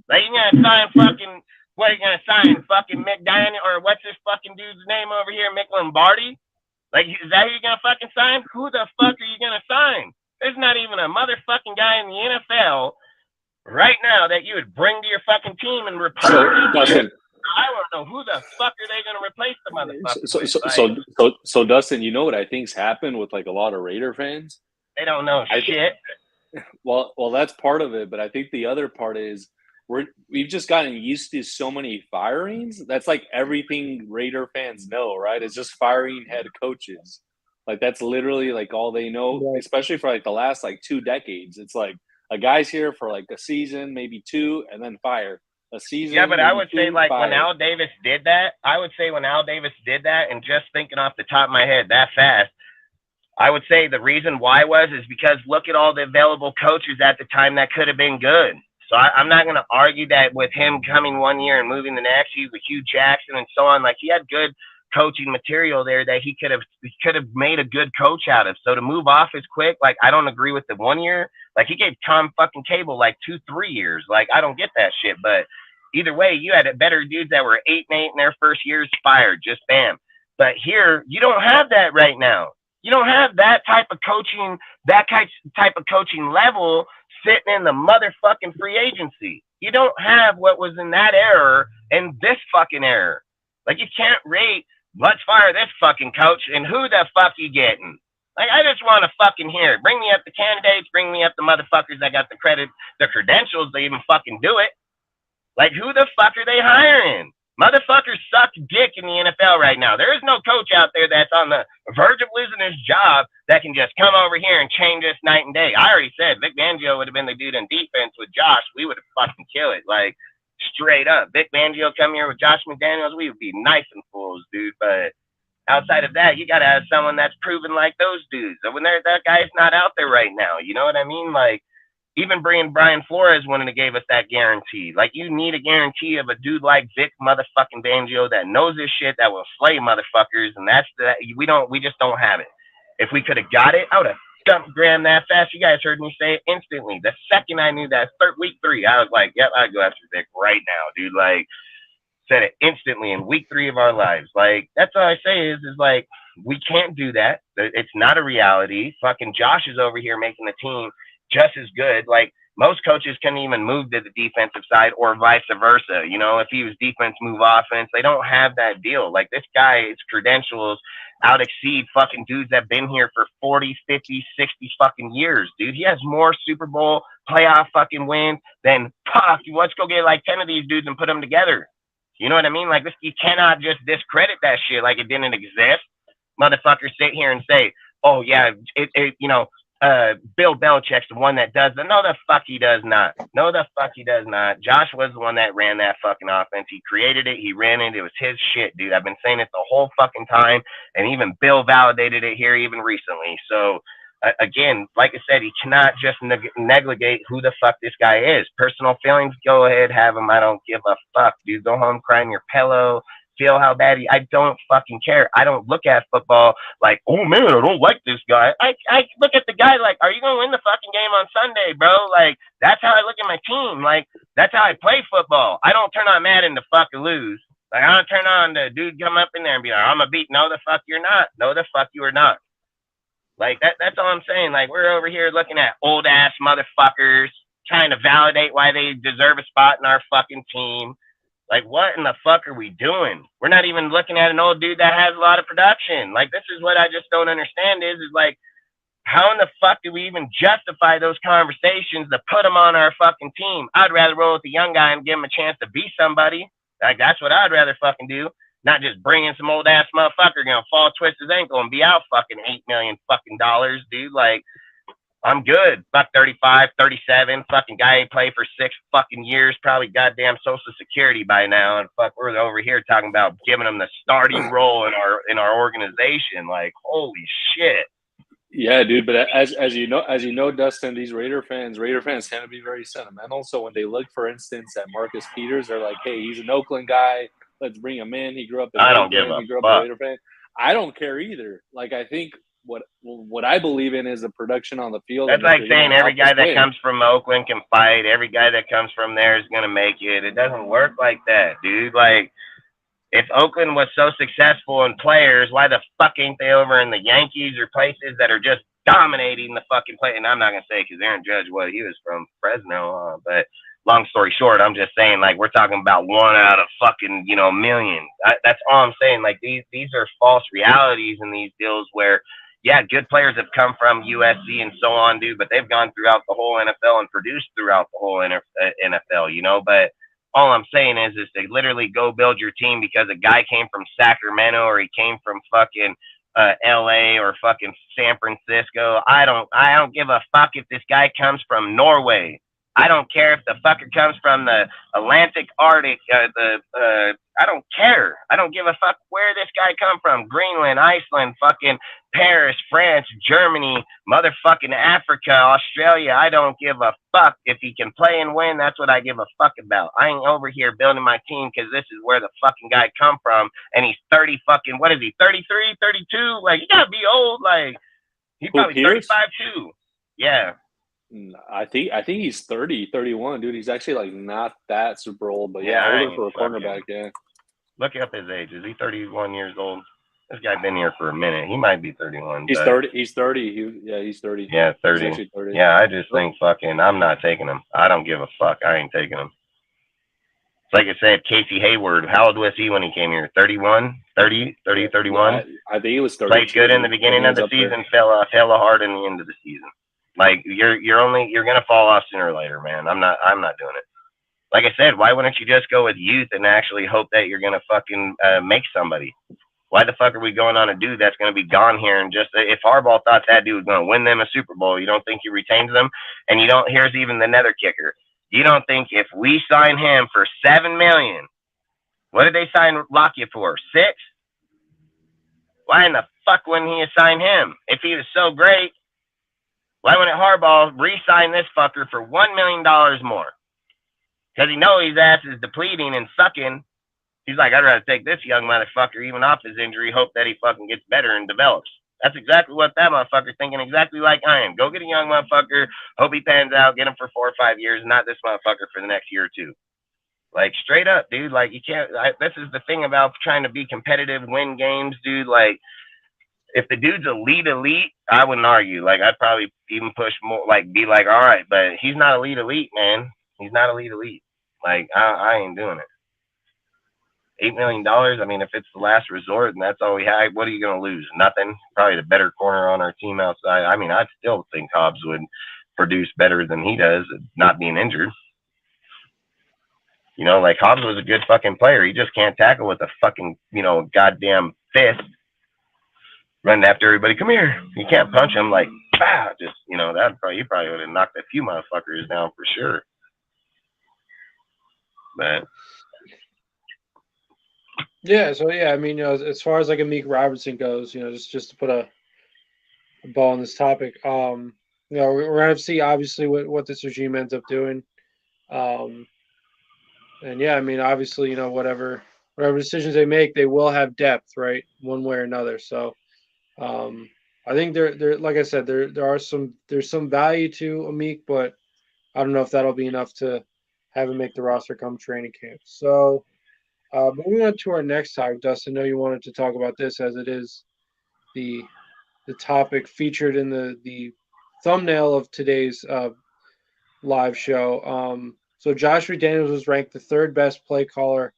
Like, you going to sign fucking... What are you going to sign? Fucking McDaniels, or what's this fucking dude's name over here? Mick Lombardi? Like, is that who you're going to fucking sign? Who the fuck are you going to sign? There's not even a motherfucking guy in the NFL right now that you would bring to your fucking team and replace him. Dustin, I don't know who the fuck are they going to replace the motherfucker. So Dustin, you know what I think's happened with like a lot of Raider fans? They don't know shit. Well, that's part of it, but I think the other part is we've just gotten used to so many firings. That's like everything Raider fans know, right? It's just firing head coaches. Like, that's literally like all they know, especially for like the last like 2 decades. It's like a guy's here for like a season, maybe 2, and then fire. A season. Yeah, but I would say like fire. when Al Davis did that, and just thinking off the top of my head that fast, I would say the reason why is because look at all the available coaches at the time that could have been good. So I'm not going to argue that with him coming 1 year and moving the next. He's with Hugh Jackson and so on. Like, he had good coaching material there that he could have made a good coach out of. So to move off as quick, like, I don't agree with the 1 year. Like, he gave Tom fucking Cable like 2-3 years. Like, I don't get that shit. But either way, you had better dudes that were 8-8 in their first years fired. Just bam. But here, you don't have that right now. You don't have that type of coaching, that type of coaching level sitting in the motherfucking free agency. You don't have what was in that era and this fucking era. Like, you can't rate, let's fire this fucking coach, and who the fuck you getting? Like, I just want to fucking hear it. Bring me up the candidates, bring me up the motherfuckers that got the credentials to even fucking do it. Like, who the fuck are they hiring? Motherfuckers suck dick in the NFL right now. There is no coach out there that's on the verge of losing his job that can just come over here and change this night and day. I already said Vic Fangio would have been the dude in defense with Josh. We would have fucking killed it. Like, straight up. Vic Fangio come here with Josh McDaniels, we would be nice and fools, dude. But outside of that, you got to have someone that's proven like those dudes. And when that guy's not out there right now, you know what I mean? Like, even bringing Brian Flores wouldn't have gave us that guarantee. Like, you need a guarantee of a dude like Vic motherfucking Fangio that knows his shit, that will slay motherfuckers, and we just don't have it. If we could have got it, I would have dumped Graham that fast. You guys heard me say it instantly. The second I knew that, week 3, I was like, yep, I'd go after Vic right now, dude. Like, said it instantly in week 3 of our lives. Like, that's all I say is like, we can't do that. It's not a reality. Fucking Josh is over here making the team just as good. Like, most coaches couldn't even move to the defensive side or vice versa. You know, if he was defense, move offense. They don't have that deal. Like, this guy's credentials out exceed fucking dudes that been here for 40, 50, 60 fucking years, dude. He has more Super Bowl playoff fucking wins than, let's go get like 10 of these dudes and put them together. You know what I mean? Like, this, you cannot just discredit that shit like it didn't exist. Motherfuckers sit here and say, oh yeah, Bill Belichick's the one that does it. No, the fuck he does not. No, the fuck he does not. Josh was the one that ran that fucking offense. He created it. He ran it. It was his shit, dude. I've been saying it the whole fucking time, and even Bill validated it here even recently. So, again, like I said, he cannot just negligate who the fuck this guy is. Personal feelings, go ahead, have them. I don't give a fuck, dude. Go home, cry in your pillow. Feel how bad I don't fucking care. I don't look at football like, oh man, I don't like this guy. I look at the guy like, are you gonna win the fucking game on Sunday, bro? Like, that's how I look at my team. Like, that's how I play football. I don't turn on Madden to fucking lose. Like, I don't turn on the dude come up in there and be like, I'm gonna beat. No, the fuck you're not. No, the fuck you are not. Like, that's all I'm saying. Like, we're over here looking at old ass motherfuckers trying to validate why they deserve a spot in our fucking team. Like, what in the fuck are we doing? We're not even looking at an old dude that has a lot of production. Like, this is what I just don't understand is like, how in the fuck do we even justify those conversations to put them on our fucking team? I'd rather roll with the young guy and give him a chance to be somebody. Like, that's what I'd rather fucking do. Not just bring in some old ass motherfucker gonna fall, twist his ankle, and be out fucking $8 million fucking dollars, dude. Like, I'm good. Fuck 35, 37. Fucking guy ain't played for 6 fucking years. Probably goddamn Social Security by now. And fuck, we're over here talking about giving him the starting role in our organization. Like, holy shit. Yeah, dude. But as you know, Dustin, these Raider fans tend to be very sentimental. So when they look, for instance, at Marcus Peters, they're like, hey, he's an Oakland guy. Let's bring him in. He grew up in Oakland. He grew up a Raider fan. I don't care either. Like, I think what I believe in is the production on the field. That's like saying every guy that comes from Oakland can fight. Every guy that comes from there is going to make it. It doesn't work like that, dude. Like, if Oakland was so successful in players, why the fuck ain't they over in the Yankees or places that are just dominating the fucking play? And I'm not going to say because Aaron Judge, he was from Fresno, but long story short, I'm just saying, like, we're talking about 1 out of fucking, millions. That's all I'm saying. Like, these are false realities in these deals where, yeah, good players have come from USC and so on, dude, but they've gone throughout the whole NFL and produced throughout the whole NFL, but all I'm saying is to literally go build your team because a guy came from Sacramento or he came from fucking LA or fucking San Francisco. I don't give a fuck if this guy comes from Norway. I don't care if the fucker comes from the Atlantic, Arctic, I don't care. I don't give a fuck where this guy come from. Greenland, Iceland, fucking Paris, France, Germany, motherfucking Africa, Australia. I don't give a fuck. If he can play and win, that's what I give a fuck about. I ain't over here building my team because this is where the fucking guy come from, and he's 30 fucking, what is he, 33, 32? Like, he gotta be old. Like, he probably 35 too. Yeah. I think he's 30, 31, dude. He's actually like not that super old, but Yeah, older for a cornerback. Yeah. Look up his age. Is he 31 years old? This guy been here for a minute. He might be 31. He's but 30. He's 30. He's 30. Yeah, 30. He's actually 30. Yeah, I just think fucking, I'm not taking him. I don't give a fuck. I ain't taking him. It's like I said, Casey Hayward. How old was he when he came here? 31? 30, 31? Yeah, I think he was 30. Played good in the beginning of the season, fell off hella hard in the end of the season. Like, you're gonna fall off sooner or later, man. I'm not doing it. Like I said, why wouldn't you just go with youth and actually hope that you're gonna fucking make somebody? Why the fuck are we going on a dude that's gonna be gone here? And just, if Harbaugh thought that dude was gonna win them a Super Bowl, you don't think he retains them? And you don't. Here's even the nether kicker. You don't think if we sign him for $7 million, what did they sign Lockett for? 6? Why in the fuck wouldn't he assign him if he was so great? Why wouldn't Harbaugh re-sign this fucker for $1 million more? Because he knows his ass is depleting and sucking. He's like, I'd rather take this young motherfucker even off his injury, hope that he fucking gets better and develops. That's exactly what that motherfucker's thinking, exactly like I am. Go get a young motherfucker, hope he pans out, get him for 4 or 5 years, not this motherfucker for the next year or two. Like, straight up, dude. Like, you can't. This is the thing about trying to be competitive, win games, dude. Like, if the dude's elite, I wouldn't argue. Like, I'd probably even push more, like, be like, all right, but he's not elite, man. He's not elite. Like, I ain't doing it. $8 million, I mean, if it's the last resort and that's all we have, what are you going to lose? Nothing. Probably the better corner on our team outside. I mean, I still think Hobbs would produce better than he does, not being injured. You know, like, Hobbs was a good fucking player. He just can't tackle with a fucking, goddamn fist. Running after everybody, come here. You can't punch him like, just, he probably would have knocked a few motherfuckers down for sure. But yeah, so I mean, as far as like Amik Robertson goes, just to put a ball on this topic, we're gonna see obviously what this regime ends up doing. And yeah, I mean, obviously, whatever decisions they make, they will have depth, right, one way or another. So I think there like I said, there's some value to Amik, but I don't know if that'll be enough to have him make the roster come training camp. So moving on to our next topic, Dustin, I know you wanted to talk about this as it is the topic featured in the thumbnail of today's live show. So Josh McDaniels was ranked the 3rd best play caller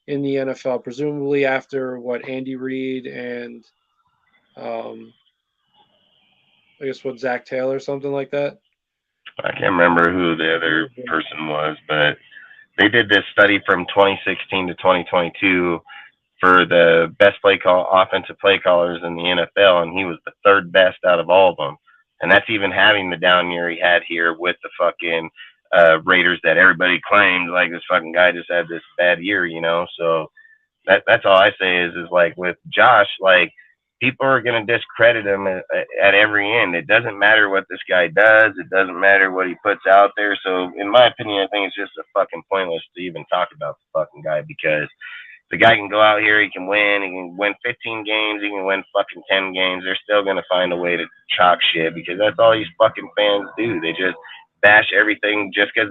in the NFL, presumably after Andy Reid and I guess Zach Taylor, something like that. I can't remember who the other person was, but they did this study from 2016 to 2022 for the best offensive play callers in the NFL, and he was the 3rd best out of all of them. And that's even having the down year he had here with the fucking Raiders that everybody claimed, like, this fucking guy just had this bad year, So that's all I say is like, with Josh, like, people are going to discredit him at every end. It doesn't matter what this guy does. It doesn't matter what he puts out there. So, in my opinion, I think it's just a fucking pointless to even talk about the fucking guy, because the guy can go out here, he can win 15 games, he can win fucking 10 games. They're still going to find a way to chalk shit, because that's all these fucking fans do. They just bash everything just because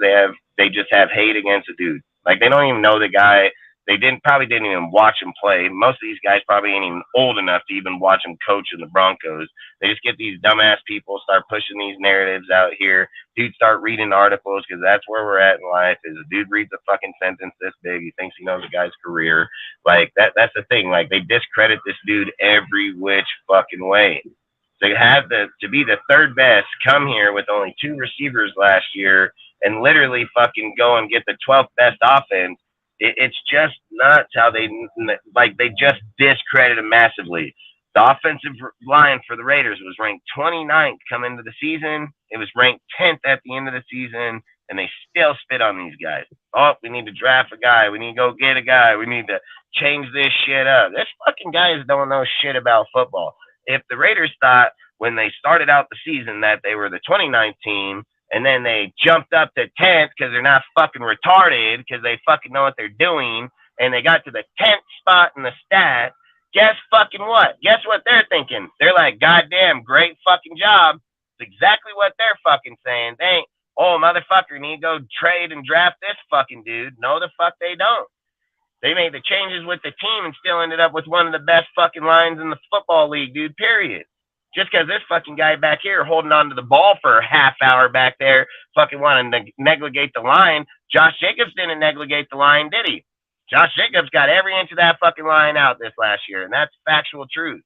they just have hate against a dude. Like, they don't even know the guy. They probably didn't even watch him play. Most of these guys probably ain't even old enough to even watch him coach in the Broncos. They just get these dumbass people, start pushing these narratives out here. Dude, start reading articles, because that's where we're at in life. Is a dude reads a fucking sentence this big, he thinks he knows the guy's career. Like, that's the thing. Like, they discredit this dude every which fucking way. To have to be the 3rd best, come here with only 2 receivers last year, and literally fucking go and get the 12th best offense. It's just nuts how they just discredit him massively. The offensive line for the Raiders was ranked 29th coming into the season. It was ranked 10th at the end of the season, and and they still spit on these guys. Oh, we need to draft a guy. We need to go get a guy. We need to change this shit up. This fucking guys don't know shit about football. If the Raiders thought when they started out the season that they were the 29th team, and then they jumped up to 10th because they're not fucking retarded, because they fucking know what they're doing, and they got to the 10th spot in the stat, guess fucking what? Guess what they're thinking? They're like, goddamn, great fucking job. It's exactly what they're fucking saying. They ain't, oh, motherfucker, need to go trade and draft this fucking dude. No, the fuck they don't. They made the changes with the team and still ended up with one of the best fucking lines in the football league, dude, period. Just because this fucking guy back here holding on to the ball for a half hour back there fucking wanting to negligate the line, Josh Jacobs didn't negligate the line, did he? Josh Jacobs got every inch of that fucking line out this last year, and that's factual truth.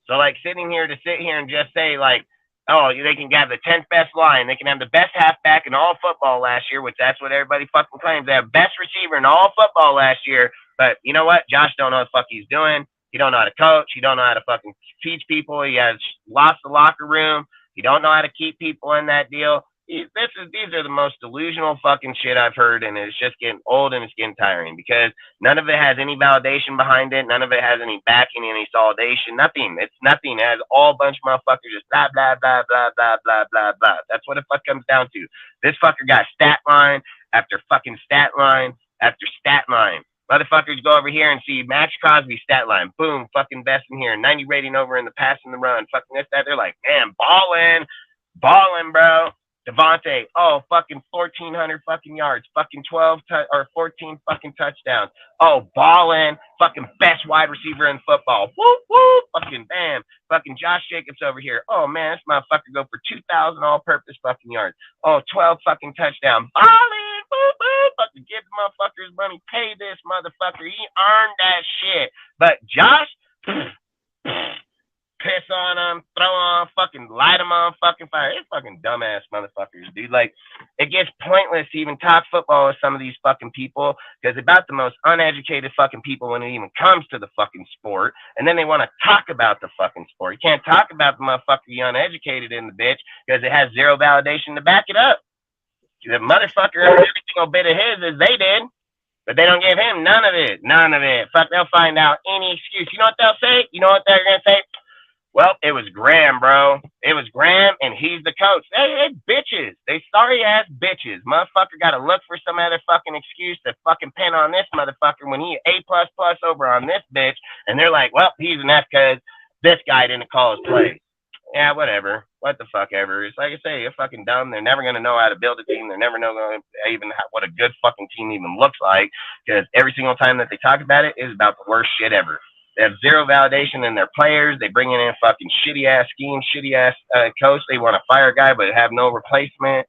So, like, sitting here to sit here and just say, like, oh, they can have the 10th best line. They can have the best halfback in all football last year, which that's what everybody fucking claims. They have best receiver in all football last year. But you know what? Josh don't know what the fuck he's doing. He don't know how to coach. He don't know how to fucking teach people. He has lost the locker room. He don't know how to keep people in that deal. These are the most delusional fucking shit I've heard, and it's just getting old and it's getting tiring because none of it has any validation behind it. None of it has any backing, any solidation. Nothing. It's nothing. It has all bunch of motherfuckers just blah, blah, blah, blah, blah, blah, blah, blah. That's what it fuck comes down to. This fucker got stat line after fucking stat line after stat line. Motherfuckers go over here and see Max Crosby stat line. Boom, fucking best in here. 90 rating over in the pass and the run. Fucking this, that. They're like, man, balling, bro. Devontae, oh, fucking 1,400 fucking yards, fucking 14 fucking touchdowns. Oh, ballin', fucking best wide receiver in football. Whoop, whoop, fucking bam. Fucking Josh Jacobs over here. Oh, man, this motherfucker go for 2,000 all-purpose fucking yards. Oh, 12 fucking touchdowns. Ballin', whoop, whoop, fucking give the motherfuckers money. Pay this motherfucker. He earned that shit. But Josh, piss on them, throw on, fucking light them on fucking fire. It's fucking dumbass motherfuckers, dude. Like, it gets pointless to even talk football with some of these fucking people because they're about the most uneducated fucking people when it even comes to the fucking sport. And then they want to talk about the fucking sport. You can't talk about the motherfucker you uneducated in the bitch because it has zero validation to back it up. The motherfucker earned every single bit of his as they did. But they don't give him none of it. None of it. Fuck, they'll find out any excuse. You know what they'll say? You know what they're going to say? Well, it was Graham, bro. It was Graham, and he's the coach. Hey, bitches. They sorry-ass bitches. Motherfucker got to look for some other fucking excuse to fucking pin on this motherfucker when he A++ over on this bitch, and they're like, well, he's an F because this guy didn't call his play. Yeah, whatever. What the fuck ever. It's like I say, you're fucking dumb. They're never going to know how to build a team. They're never going to even what a good fucking team even looks like because every single time that they talk about it is about the worst shit ever. They have zero validation in their players. They bring in fucking shitty-ass scheme, shitty-ass coach. They want to fire a guy but have no replacement.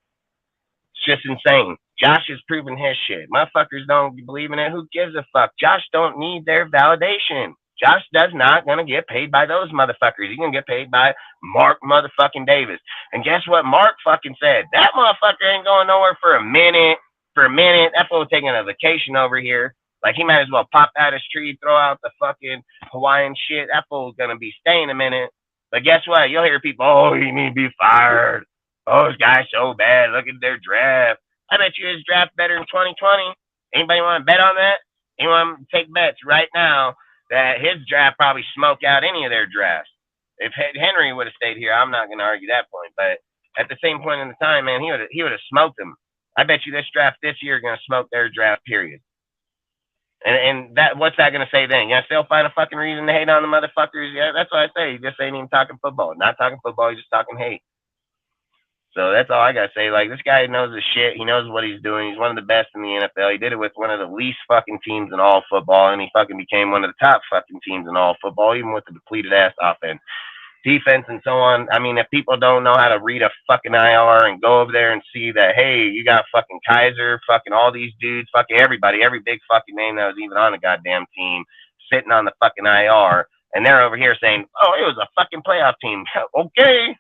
It's just insane. Josh has proven his shit. Motherfuckers don't believe in it. Who gives a fuck? Josh don't need their validation. Josh does not going to get paid by those motherfuckers. He's going to get paid by Mark motherfucking Davis. And guess what Mark fucking said? That motherfucker ain't going nowhere for a minute. That fool taking a vacation over here. Like, he might as well pop out his tree, throw out the fucking Hawaiian shit. That fool's going to be staying a minute. But guess what? You'll hear people, oh, he need to be fired. Oh, this guy's so bad. Look at their draft. I bet you his draft better in 2020. Anybody want to bet on that? Anyone want to take bets right now that his draft probably smoked out any of their drafts? If Henry would have stayed here, I'm not going to argue that point. But at the same point in the time, man, he would have smoked them. I bet you this draft this year is going to smoke their draft, period. And that, what's that going to say then? You still find a fucking reason to hate on the motherfuckers? Yeah, that's what I say. You just ain't even talking football. Not talking football, you're just talking hate. So that's all I got to say. Like, this guy knows his shit. He knows what he's doing. He's one of the best in the NFL. He did it with one of the least fucking teams in all football, and he fucking became one of the top fucking teams in all football, even with the depleted-ass offense. Defense and so on. I mean, if people don't know how to read a fucking IR and go over there and see that, hey, you got fucking Kaiser, fucking all these dudes, fucking everybody, every big fucking name that was even on the goddamn team sitting on the fucking IR, and they're over here saying, oh, it was a fucking playoff team. Okay.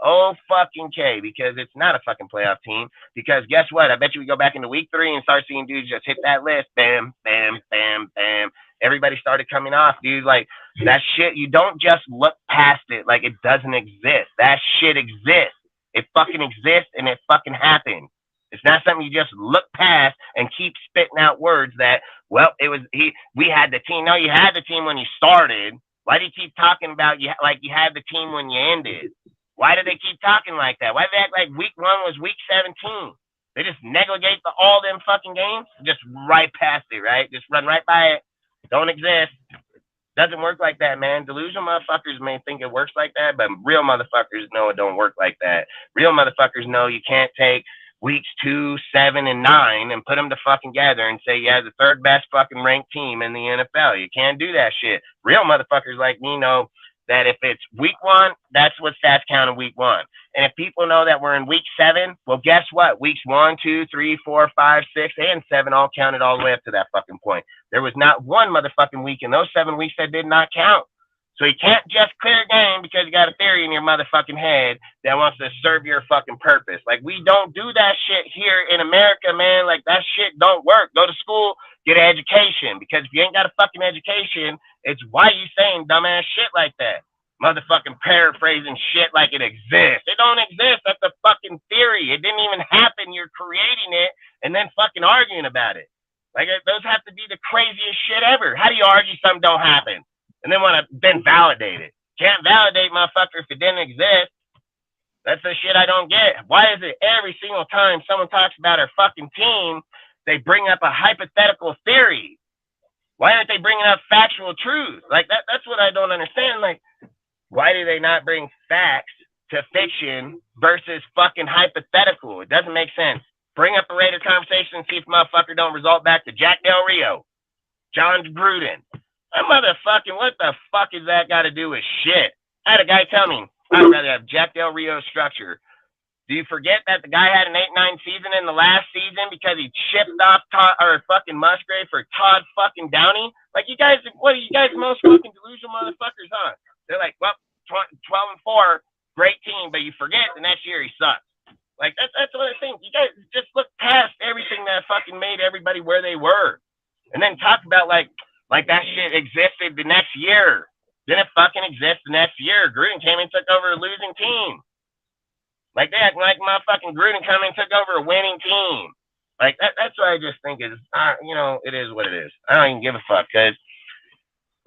Oh, fucking K, because it's not a fucking playoff team. Because guess what? I bet you we go back into week 3 and start seeing dudes just hit that list. Bam, bam, bam, bam. Everybody started coming off, dude. Like, that shit, you don't just look past it like it doesn't exist. That shit exists. It fucking exists and it fucking happened. It's not something you just look past and keep spitting out words that, well, we had the team. No, you had the team when you started. Why do you keep talking about you had the team when you ended? Why do they keep talking like that? Why do they act like week 1 was week 17? They just negligate all them fucking games? Just right past it, right? Just run right by it. Don't exist. Doesn't work like that, man. Delusional motherfuckers may think it works like that, but real motherfuckers know it don't work like that. Real motherfuckers know you can't take weeks 2, 7, and 9 and put them together and say, yeah, the third best fucking ranked team in the NFL. You can't do that shit. Real motherfuckers like me know that if it's week 1, that's what stats count in week 1. And if people know that we're in week 7, well, guess what? Weeks 1, 2, 3, 4, 5, 6, and 7 all counted all the way up to that fucking point. There was not one motherfucking week in those 7 weeks that did not count. So you can't just clear a game because you got a theory in your motherfucking head that wants to serve your fucking purpose. Like, we don't do that shit here in America, man. Like, that shit don't work. Go to school, get an education. Because if you ain't got a fucking education, it's why you saying dumbass shit like that. Motherfucking paraphrasing shit like it exists. It don't exist. That's a fucking theory. It didn't even happen. You're creating it and then fucking arguing about it. Like, those have to be the craziest shit ever. How do you argue something don't happen and then want to then validate it? Can't validate, motherfucker, if it didn't exist. That's the shit I don't get. Why is it every single time someone talks about our fucking team, they bring up a hypothetical theory? Why aren't they bringing up factual truth? Like, that's what I don't understand. Like, why do they not bring facts to fiction versus fucking hypothetical? It doesn't make sense. Bring up a Raider conversation and see if motherfucker don't result back to Jack Del Rio, John Gruden. That motherfucking, what the fuck is that got to do with shit? I had a guy tell me, I'd rather have Jack Del Rio structure. Do you forget that the guy had an 8-9 season in the last season because he shipped off fucking Musgrave for Todd fucking Downey? Like, you guys, what are you guys most fucking delusional motherfuckers, huh? They're like, well, 12-4, great team, but you forget the next year he sucks. Like, that's what I think. You guys just look past everything that fucking made everybody where they were. And then talk about like that shit existed the next year. Didn't fucking exist the next year. Gruden came and took over a losing team. Like that, like motherfucking Gruden come and took over a winning team. Like, that's what I just think is, it is what it is. I don't even give a fuck, because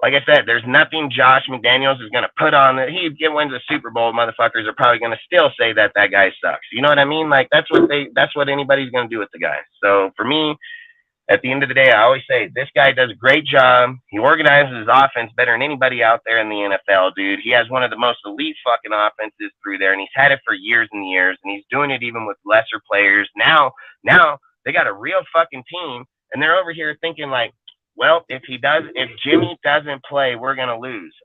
like I said, there's nothing Josh McDaniels is going to put on that. He wins a Super Bowl, motherfuckers are probably going to still say that guy sucks. You know what I mean? Like, that's what anybody's going to do with the guy. So for me, at the end of the day, I always say this guy does a great job. He organizes his offense better than anybody out there in the NFL, dude. He has one of the most elite fucking offenses through there, and he's had it for years and years, and he's doing it even with lesser players. Now they got a real fucking team, and they're over here thinking like, well, if Jimmy doesn't play, we're going to lose.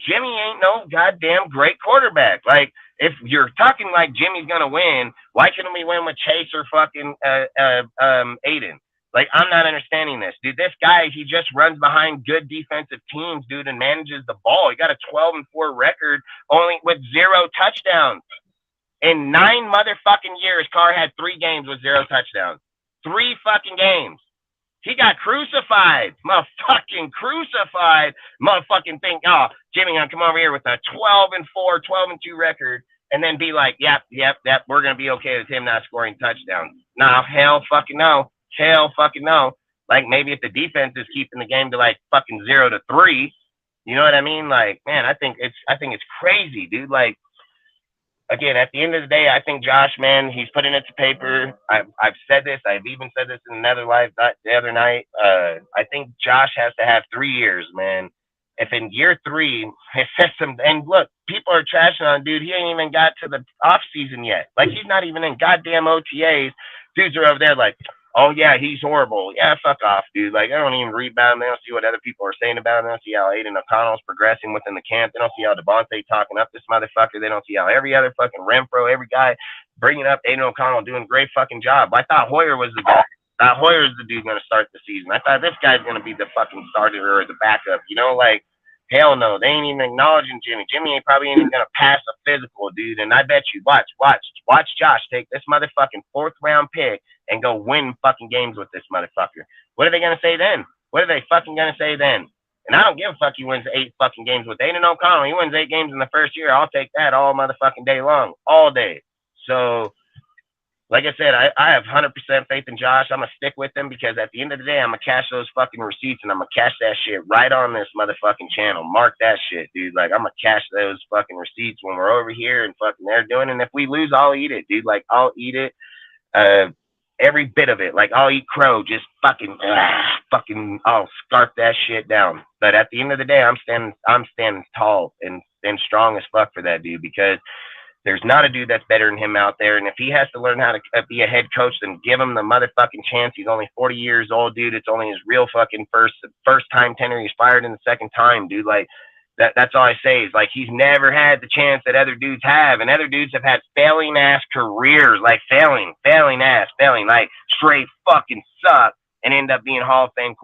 Jimmy ain't no goddamn great quarterback. Like, if you're talking like Jimmy's going to win, why couldn't we win with Chase or fucking Aiden? Like, I'm not understanding this. Dude, this guy, he just runs behind good defensive teams, dude, and manages the ball. He got a 12-4 record only with 0 touchdowns. In 9 motherfucking years, Carr had 3 games with 0 touchdowns. 3 fucking games. He got crucified. Motherfucking crucified. Motherfucking think, oh, Jimmy gonna come over here with a 12-4, 12-2 record and then be like, yep, we're gonna be okay with him not scoring touchdowns. Nah, hell fucking no. Hell fucking no. Like, maybe if the defense is keeping the game to like fucking 0-3, you know what I mean? Like, man, I think it's crazy, dude. Like, again, at the end of the day, I think Josh, man, he's putting it to paper. I've said this. I've even said this in another live the other night. I think Josh has to have 3 years, man. If in year 3, his system, and look, people are trashing on dude. He ain't even got to the off season yet. Like, he's not even in goddamn OTAs. Dudes are over there like, oh yeah, he's horrible. Yeah, fuck off, dude. Like, I don't even read about him. They don't see what other people are saying about him. They don't see how Aiden O'Connell's progressing within the camp. They don't see how Devontae talking up this motherfucker. They don't see how every other fucking Renfro, every guy bringing up Aiden O'Connell doing a great fucking job. I thought Hoyer was the guy. I thought Hoyer's the dude going to start the season. I thought this guy's going to be the fucking starter or the backup. You know, like, hell no. They ain't even acknowledging Jimmy. Jimmy ain't probably even going to pass a physical, dude. And I bet you, watch Josh take this motherfucking 4th round pick and go win fucking games with this motherfucker. What are they going to say then? What are they fucking going to say then? And I don't give a fuck he wins 8 fucking games with Aiden O'Connell. He wins 8 games in the first year. I'll take that all motherfucking day long, all day. So, like I said, I have 100% faith in Josh. I'm going to stick with him because at the end of the day, I'm going to cash those fucking receipts and I'm going to cash that shit right on this motherfucking channel. Mark that shit, dude. Like, I'm going to cash those fucking receipts when we're over here and fucking they're doing it. And if we lose, I'll eat it, dude. Like, I'll eat it. Every bit of it. Like, I'll eat crow. Just fucking, I'll scarf that shit down. But at the end of the day, I'm standing tall and strong as fuck for that dude because there's not a dude that's better than him out there. And if he has to learn how to be a head coach, then give him the motherfucking chance. He's only 40 years old, dude. It's only his real fucking first time tenure. He's fired in the second time, dude. Like, that's all I say is, like, he's never had the chance that other dudes have. And other dudes have had failing ass careers, like failing, like straight fucking suck and end up being Hall of Fame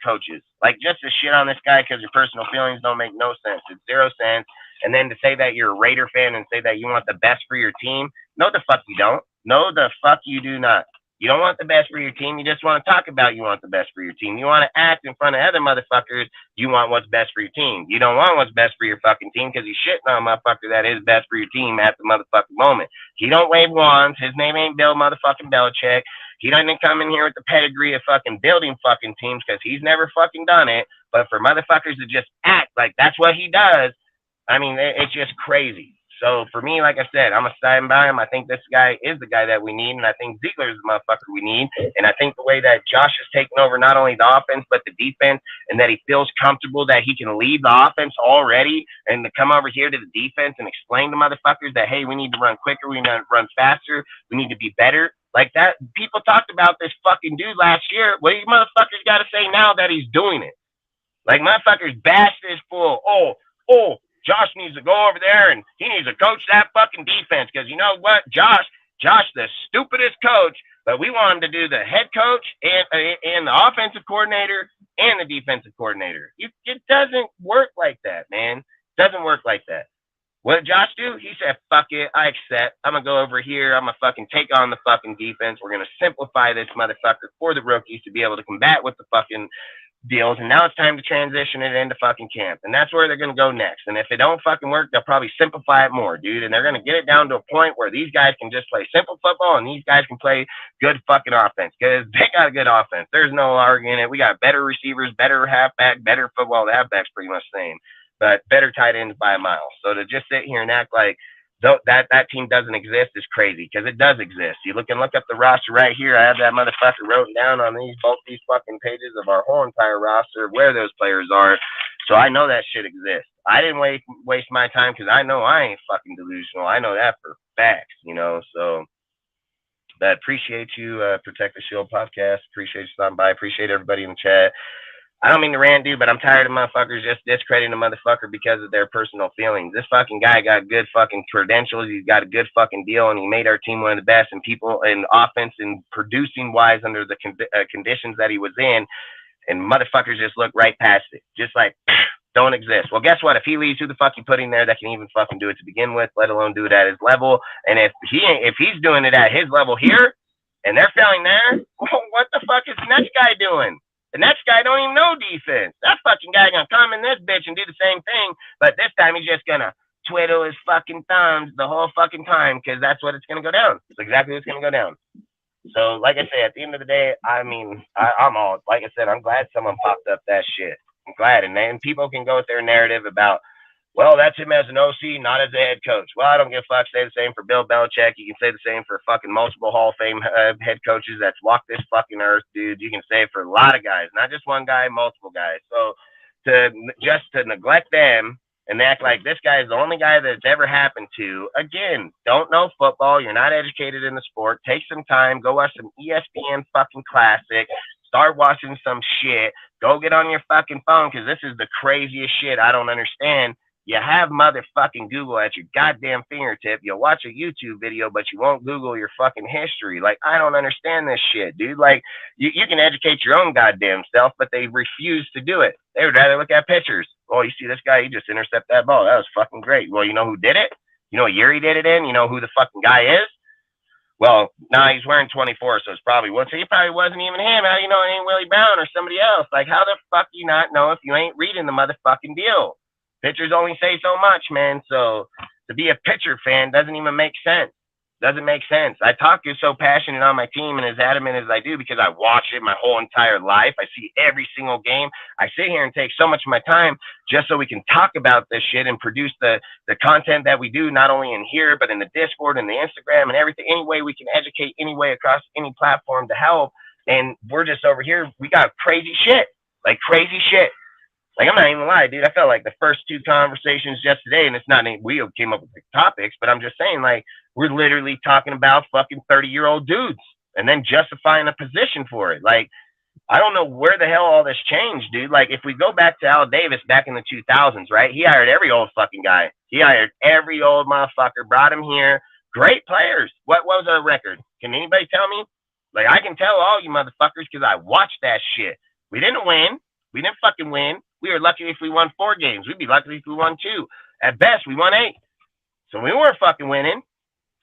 coaches. Like, just to shit on this guy because your personal feelings don't make no sense. It's 0 cents. And then to say that you're a Raider fan and say that you want the best for your team, no the fuck you don't. No the fuck you do not. You don't want the best for your team. You just want to talk about you want the best for your team. You want to act in front of other motherfuckers. You want what's best for your team. You don't want what's best for your fucking team because you shitting on a motherfucker that is best for your team at the motherfucking moment. He don't wave wands. His name ain't Bill motherfucking Belichick. He doesn't come in here with the pedigree of fucking building fucking teams because he's never fucking done it. But for motherfuckers to just act like that's what he does, I mean, it's just crazy. So for me, like I said, I'm a stand by him. I think this guy is the guy that we need, and I think Ziegler is the motherfucker we need. And I think the way that Josh has taken over not only the offense but the defense, and that he feels comfortable that he can lead the offense already, and to come over here to the defense and explain to motherfuckers that, hey, we need to run quicker, we need to run faster, we need to be better. Like that, people talked about this fucking dude last year. What do you motherfuckers got to say now that he's doing it? Like, motherfuckers bashed this fool. Oh, Josh needs to go over there and he needs to coach that fucking defense because you know what? Josh, the stupidest coach, but we want him to do the head coach and the offensive coordinator and the defensive coordinator. It doesn't work like that, man. It doesn't work like that. What did Josh do? He said, fuck it, I accept. I'm going to go over here. I'm going to fucking take on the fucking defense. We're going to simplify this motherfucker for the rookies to be able to combat with the fucking deals, and now it's time to transition it into fucking camp, and that's where they're going to go next. And if it don't fucking work, they'll probably simplify it more, dude, and they're going to get it down to a point where these guys can just play simple football and these guys can play good fucking offense because they got a good offense. There's no arguing it. We got better receivers, better halfback, better football. The halfback's pretty much the same, but better tight ends by a mile. So to just sit here and act like that team doesn't exist is crazy because it does exist. You look up the roster right here. I have that motherfucker wrote down on both these fucking pages of our whole entire roster of where those players are. So I know that shit exists. I didn't waste my time because I know I ain't fucking delusional. I know that for facts, you know. So, but appreciate you, Protect the Shield podcast. Appreciate you stopping by. Appreciate everybody in the chat. I don't mean to rant, dude, but I'm tired of motherfuckers just discrediting a motherfucker because of their personal feelings. This fucking guy got good fucking credentials. He's got a good fucking deal, and he made our team one of the best. And people in offense and producing wise under the conditions that he was in, and motherfuckers just look right past it, just like don't exist. Well, guess what? If he leaves, who the fuck you put in there that can even fucking do it to begin with, let alone do it at his level? And if he's doing it at his level here, and they're failing there, well, what the fuck is the next guy doing? The next guy don't even know defense. That fucking guy gonna come in this bitch and do the same thing, but this time he's just gonna twiddle his fucking thumbs the whole fucking time because that's what it's gonna go down. It's exactly what's gonna go down. So, like I say, at the end of the day, I mean, I'm all, like I said, I'm glad someone popped up that shit. I'm glad, and then people can go with their narrative about, well, that's him as an OC, not as a head coach. Well, I don't give a fuck. Say the same for Bill Belichick. You can say the same for fucking multiple Hall of Fame head coaches that's walked this fucking earth, dude. You can say it for a lot of guys, not just one guy, multiple guys. So to neglect them and act like this guy is the only guy that's ever happened to, again, don't know football. You're not educated in the sport. Take some time. Go watch some ESPN fucking classic. Start watching some shit. Go get on your fucking phone because this is the craziest shit I don't understand. You have motherfucking Google at your goddamn fingertip. You'll watch a YouTube video, but you won't Google your fucking history. Like, I don't understand this shit, dude. Like, you can educate your own goddamn self, but they refuse to do it. They would rather look at pictures. Oh, you see this guy? He just intercepted that ball. That was fucking great. Well, you know who did it? You know what year he did it in? You know who the fucking guy is? Well, nah, he's wearing 24, so it's probably so he probably wasn't even him. How do you know it ain't Willie Brown or somebody else? Like, how the fuck do you not know if you ain't reading the motherfucking deal? Pitchers only say so much, man. So to be a pitcher fan doesn't even make sense. Doesn't make sense. I talk so passionate on my team and as adamant as I do because I watch it my whole entire life. I see every single game. I sit here and take so much of my time just so we can talk about this shit and produce the content that we do, not only in here, but in the Discord and the Instagram and everything, any way we can educate, any way across any platform to help. And we're just over here. We got crazy shit, like crazy shit. Like, I'm not even gonna lie, dude. I felt like the first two conversations just today, and it's not we came up with the topics, but I'm just saying, like, we're literally talking about fucking 30-year-old dudes and then justifying a position for it. Like, I don't know where the hell all this changed, dude. Like, if we go back to Al Davis back in the 2000s, right? He hired every old fucking guy. He hired every old motherfucker, brought him here. Great players. What was our record? Can anybody tell me? Like, I can tell all you motherfuckers because I watched that shit. We didn't win. We didn't fucking win. We were lucky if we won 4 games. We'd be lucky if we won 2. At best, we won 8. So we weren't fucking winning.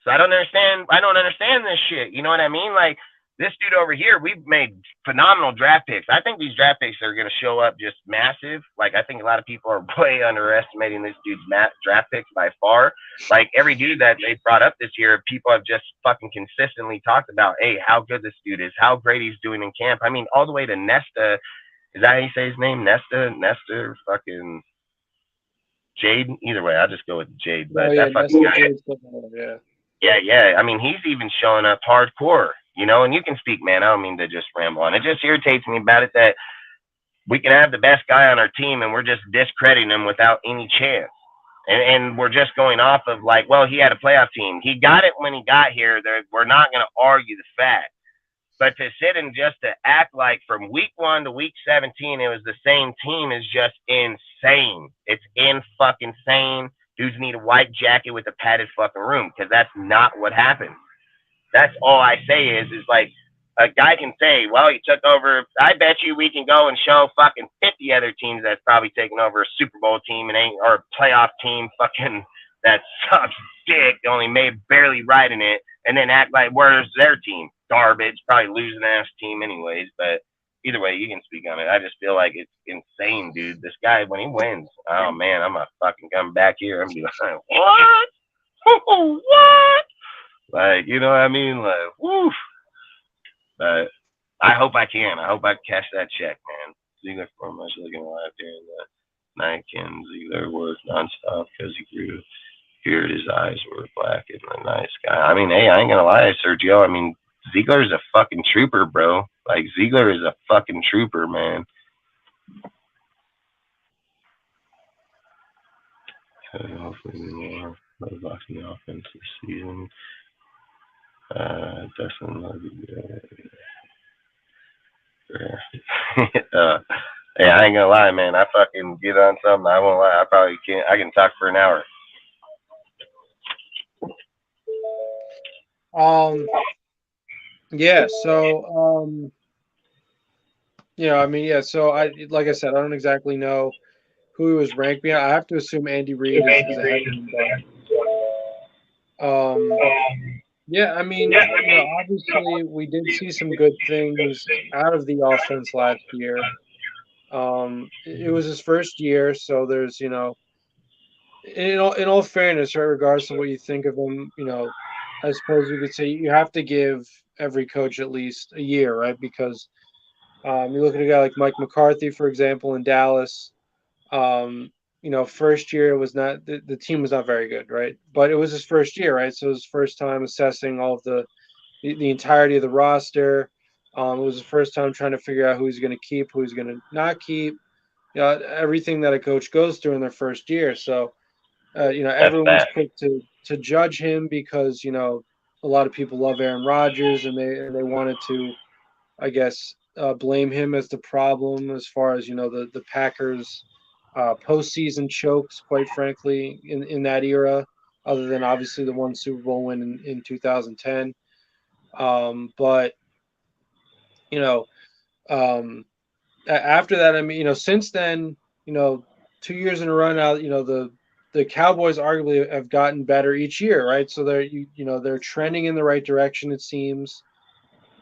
So I don't understand this shit. You know what I mean? Like, this dude over here, we've made phenomenal draft picks. I think these draft picks are going to show up just massive. Like, I think a lot of people are way underestimating this dude's draft picks by far. Like, every dude that they brought up this year, people have just fucking consistently talked about, hey, how good this dude is, how great he's doing in camp. I mean, all the way to Nesta. Is that how you say his name? Nesta, fucking Jade? Either way, I'll just go with Jade. But that fucking guy. Yeah. I mean, he's even showing up hardcore, you know, and you can speak, man. I don't mean to just ramble on. It just irritates me about it that we can have the best guy on our team and we're just discrediting him without any chance. And we're just going off of like, well, he had a playoff team. He got it when he got here. We're not going to argue the fact. But to sit and just to act like from week 1 to week 17, it was the same team is just insane. It's fucking insane. Dudes need a white jacket with a padded fucking room because that's not what happened. That's all I say is like a guy can say, well, he took over. I bet you we can go and show fucking 50 other teams that's probably taken over a Super Bowl team and ain't or a playoff team fucking that sucks dick, only made barely right in it, and then act like where's their team? Garbage, probably losing ass team anyways, but either way, you can speak on it. I just feel like it's insane, dude. This guy, when he wins, oh man, I'm gonna fucking come back here and be like, what? What? Like, you know what I mean? Like, woof. But I hope I can. I hope I cash that check, man. Ziegler for much looking alive during the night. Can Ziegler work nonstop because he grew beard, his eyes were black and a nice guy. I mean, hey, I ain't gonna lie, Sergio. I mean, Ziegler's a fucking trooper, bro. Like, Ziegler is a fucking trooper, man. Hopefully more boxing offense this season. Definitely love you. Hey, I ain't gonna lie, man. I fucking get on something. I won't lie. I probably can't. I can talk for an hour. Yeah, so yeah, I mean, yeah, so like I said, I don't exactly know who he was ranked behind. I have to assume Andy Reid is ahead of him. Yeah, I mean, you know, obviously we did see some good things out of the offense last year. It was his first year, so there's, you know, in all fairness, right, regardless of what you think of him, you know, I suppose you could say you have to give every coach at least a year, right? Because you look at a guy like Mike McCarthy, for example, in Dallas. You know, first year was not the team was not very good, right? But it was his first year, right? So it was his first time assessing all of the entirety of the roster. It was his first time trying to figure out who he's going to keep, who he's going to not keep. You know, everything that a coach goes through in their first year. So, you know, everyone's quick to judge him because, you know, a lot of people love Aaron Rodgers and they wanted to, I guess, blame him as the problem as far as, you know, the Packers postseason chokes, quite frankly, in that era, other than obviously the one Super Bowl win in 2010. But, you know, after that, I mean, you know, since then, you know, 2 years in a row now, you know, the the Cowboys arguably have gotten better each year, right? So they're trending in the right direction, it seems.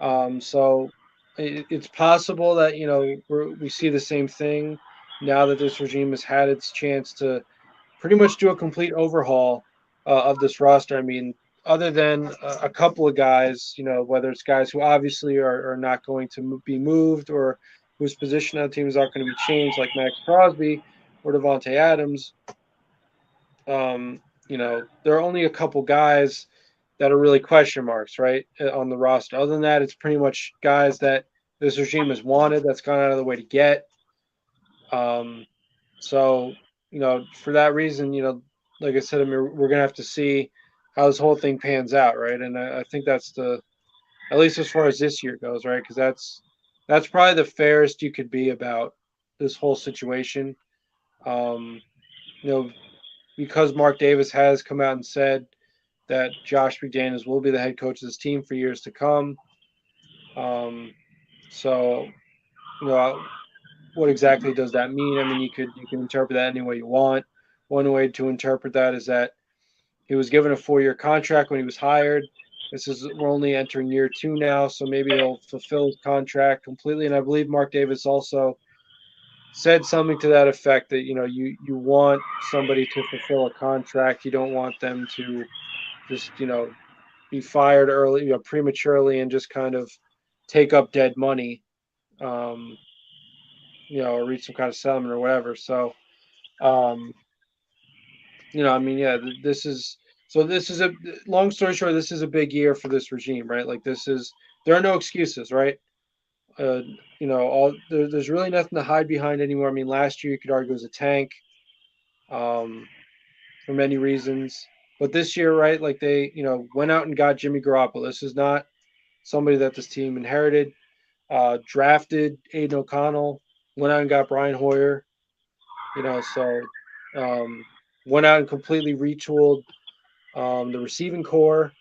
So it's possible that we see the same thing now that this regime has had its chance to pretty much do a complete overhaul of this roster. I mean, other than a couple of guys, whether it's guys who obviously are not going to be moved or whose position on the team is not going to be changed, like Max Crosby or Devontae Adams. There are only a couple guys that are really question marks, right, on the roster. Other than that, it's pretty much guys that this regime has wanted, that's gone out of the way to get. So, for that reason, like I said, I mean, we're going to have to see how this whole thing pans out, right? And I think that's at least as far as this year goes, right? Because that's probably the fairest you could be about this whole situation. Um, because Mark Davis has come out and said that Josh McDaniels will be the head coach of this team for years to come. So, what exactly does that mean? I mean, you can interpret that any way you want. One way to interpret that is that he was given a 4-year contract when he was hired. We're only entering year 2 now, so maybe he'll fulfill his contract completely. And I believe Mark Davis also said something to that effect that you want somebody to fulfill a contract. You don't want them to just be fired early, prematurely, and just kind of take up dead money, or reach some kind of settlement or whatever. So, I mean, yeah, this is a long story short. This is a big year for this regime, right? Like there are no excuses, right? There's really nothing to hide behind anymore. I mean, last year you could argue it was a tank, for many reasons, but this year, right? Like they, went out and got Jimmy Garoppolo. This is not somebody that this team inherited. Drafted Aiden O'Connell, went out and got Brian Hoyer. So went out and completely retooled the receiving core.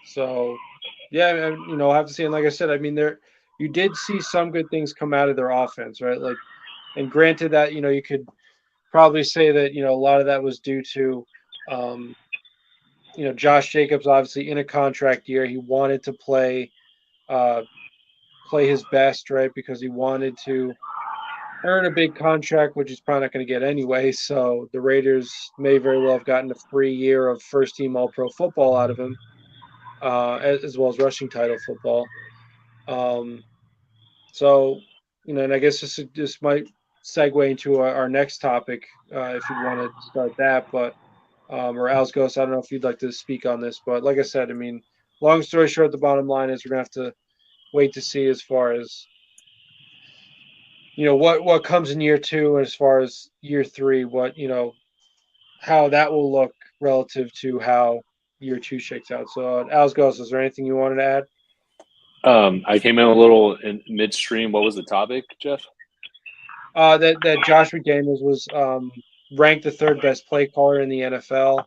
So yeah, I have to say, and like I said, I mean, you did see some good things come out of their offense, right? Like, and granted that you could probably say that a lot of that was due to Josh Jacobs obviously in a contract year. He wanted to play his best, right? Because he wanted to earn a big contract, which he's probably not going to get anyway. So the Raiders may very well have gotten a free year of first team All Pro football out of him, as well as rushing title football. So, and I guess this might segue into our next topic, if you want to start that, but or Alsgos, I don't know if you'd like to speak on this, but like I said, I mean, long story short, the bottom line is we're gonna have to wait to see as far as what comes in year 2, as far as year 3, what how that will look relative to how year 2 shakes out. So, Alsgos, is there anything you wanted to add? I came in a little in midstream. What was the topic, Jeff? That Josh McDaniels was ranked the 3rd best play caller in the NFL.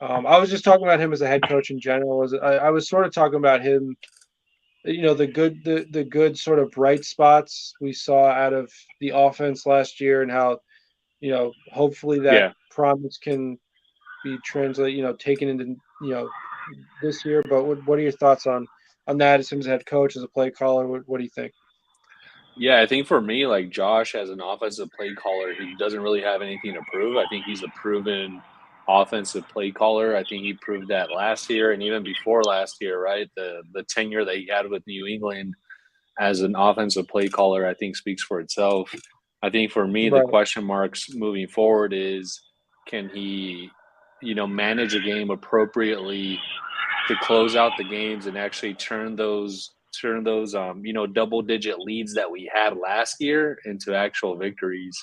I was just talking about him as a head coach in general. I was sort of talking about him, the good sort of bright spots we saw out of the offense last year, and how hopefully that promise can be translated, taken into this year. But what are your thoughts on that as him as a head coach, as a play caller? What do you think? Yeah, I think for me, like Josh as an offensive play caller, he doesn't really have anything to prove. I think he's a proven offensive play caller. I think he proved that last year and even before last year, right? The tenure that he had with New England as an offensive play caller, I think speaks for itself. I think for me, the question marks moving forward is, can he, manage a game appropriately to close out the games and actually turn those double digit leads that we had last year into actual victories.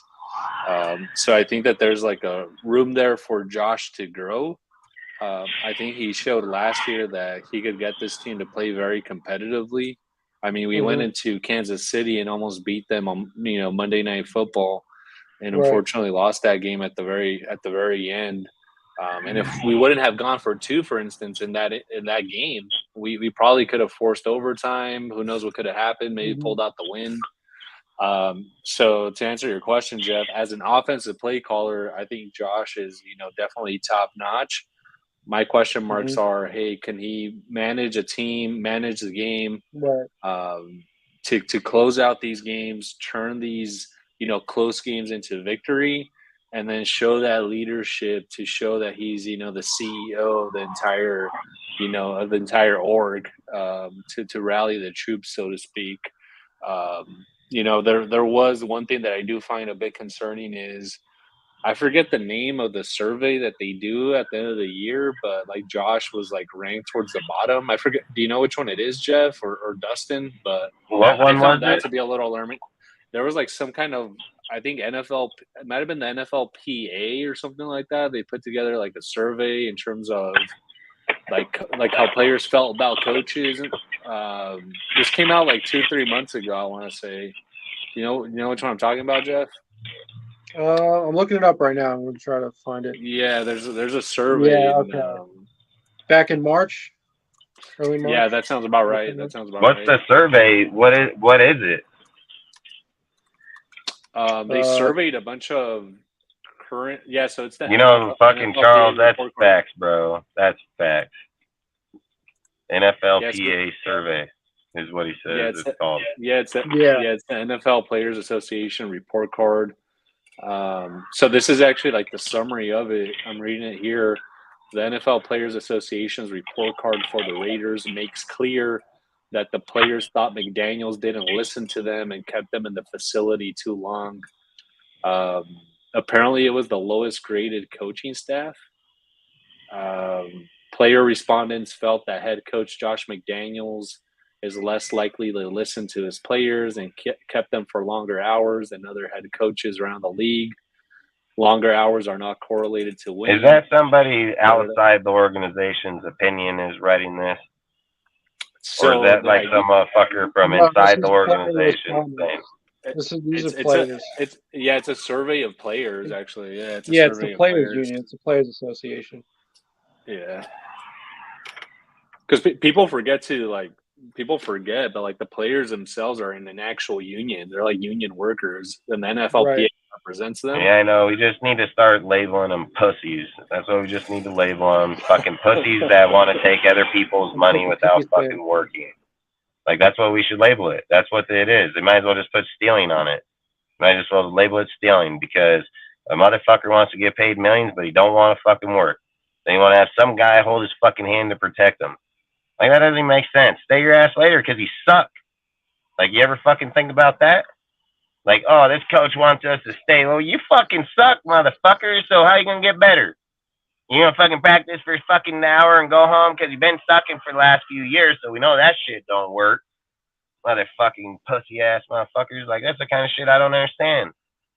So I think that there's like a room there for Josh to grow. I think he showed last year that he could get this team to play very competitively. I mean, we went into Kansas City and almost beat them on Monday Night Football, and unfortunately lost that game at the very end. And if we wouldn't have gone for 2, for instance, in that game, we probably could have forced overtime. Who knows what could have happened? Maybe pulled out the win. So to answer your question, Jeff, as an offensive play caller, I think Josh is, definitely top notch. My question marks are, hey, can he manage a team, manage the game, Right. to close out these games, turn these, close games into victory, and then show that leadership to show that he's, the CEO of the entire org, to rally the troops, so to speak. There was one thing that I do find a bit concerning is I forget the name of the survey that they do at the end of the year, but like Josh was like ranked towards the bottom. I forget. Do you know which one it is, Jeff or Dustin? But What one I found was that it? to be a little alarming. There was like some kind of, I think NFL, it might have been the NFLPA or something like that. They put together like a survey in terms of like how players felt about coaches. This came out like 2-3 months ago, I want to say. You know which one I'm talking about, Jeff? I'm looking it up right now. I'm going to try to find it. Yeah, there's a survey. Yeah, okay. Back in March, early March. Yeah, that sounds about right. That sounds about What's right. the survey? What is it? They surveyed a bunch of current. Yeah, so it's the fucking NFLPA Charles. That's report card. facts, bro. That's facts. NFLPA survey is what he says. It's called. It's the NFL Players Association report card. So this is actually like the summary of it. I'm reading it here. The NFL Players Association's report card for the Raiders makes clear that the players thought McDaniels didn't listen to them and kept them in the facility too long. Apparently, it was the lowest graded coaching staff. Player respondents felt that head coach Josh McDaniels is less likely to listen to his players and kept them for longer hours than other head coaches around the league. Longer hours are not correlated to winning. Is that somebody outside the organization's opinion is writing this? Or is that like some motherfucker from inside the organization saying? These are players. It's a survey of players, actually. Yeah, it's the players union. It's the players association. Yeah, because people forget, but like the players themselves are in an actual union. They're like union workers, and the NFLPA represents them. Yeah, I know. We just need to start labeling them pussies. That's what we just need to label them. Fucking pussies that want to take other people's money without fucking working. Like, that's what we should label it. That's what it is. They might as well just put stealing on it. Might as well label it stealing, because a motherfucker wants to get paid millions, but he don't want to fucking work. Then you want to have some guy hold his fucking hand to protect him. Like, that doesn't even make sense. Stay your ass later because he sucked. Like, you ever fucking think about that? Like, oh, this coach wants us to stay. Well, you fucking suck, motherfucker, so how you going to get better? You going to fucking practice for a fucking hour and go home because you've been sucking for the last few years, so we know that shit don't work. Motherfucking pussy-ass motherfuckers. Like, that's the kind of shit I don't understand.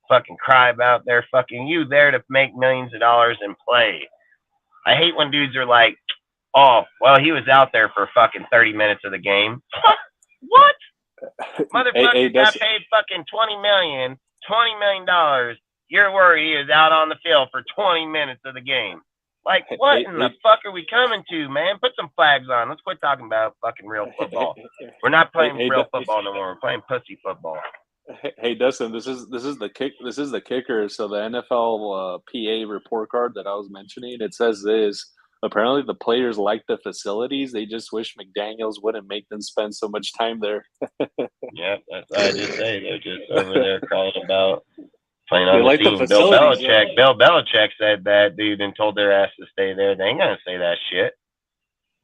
Fucking cry about their fucking you there to make millions of dollars and play. I hate when dudes are like, oh, well, he was out there for fucking 30 minutes of the game. What? Motherfucker got paid fucking $20 million. You're worried he is out on the field for 20 minutes of the game. Like, what in the fuck are we coming to, man? Put some flags on. Let's quit talking about fucking real football. We're not playing real football no more. We're playing pussy football. Hey, Dustin, this is the kicker. So the NFL PA report card that I was mentioning, it says this. Apparently, the players like the facilities. They just wish McDaniels wouldn't make them spend so much time there. Yeah, that's what I just say. They're just over there calling about playing on the team. Bill Belichick said that dude and told their ass to stay there. They ain't gonna say that shit.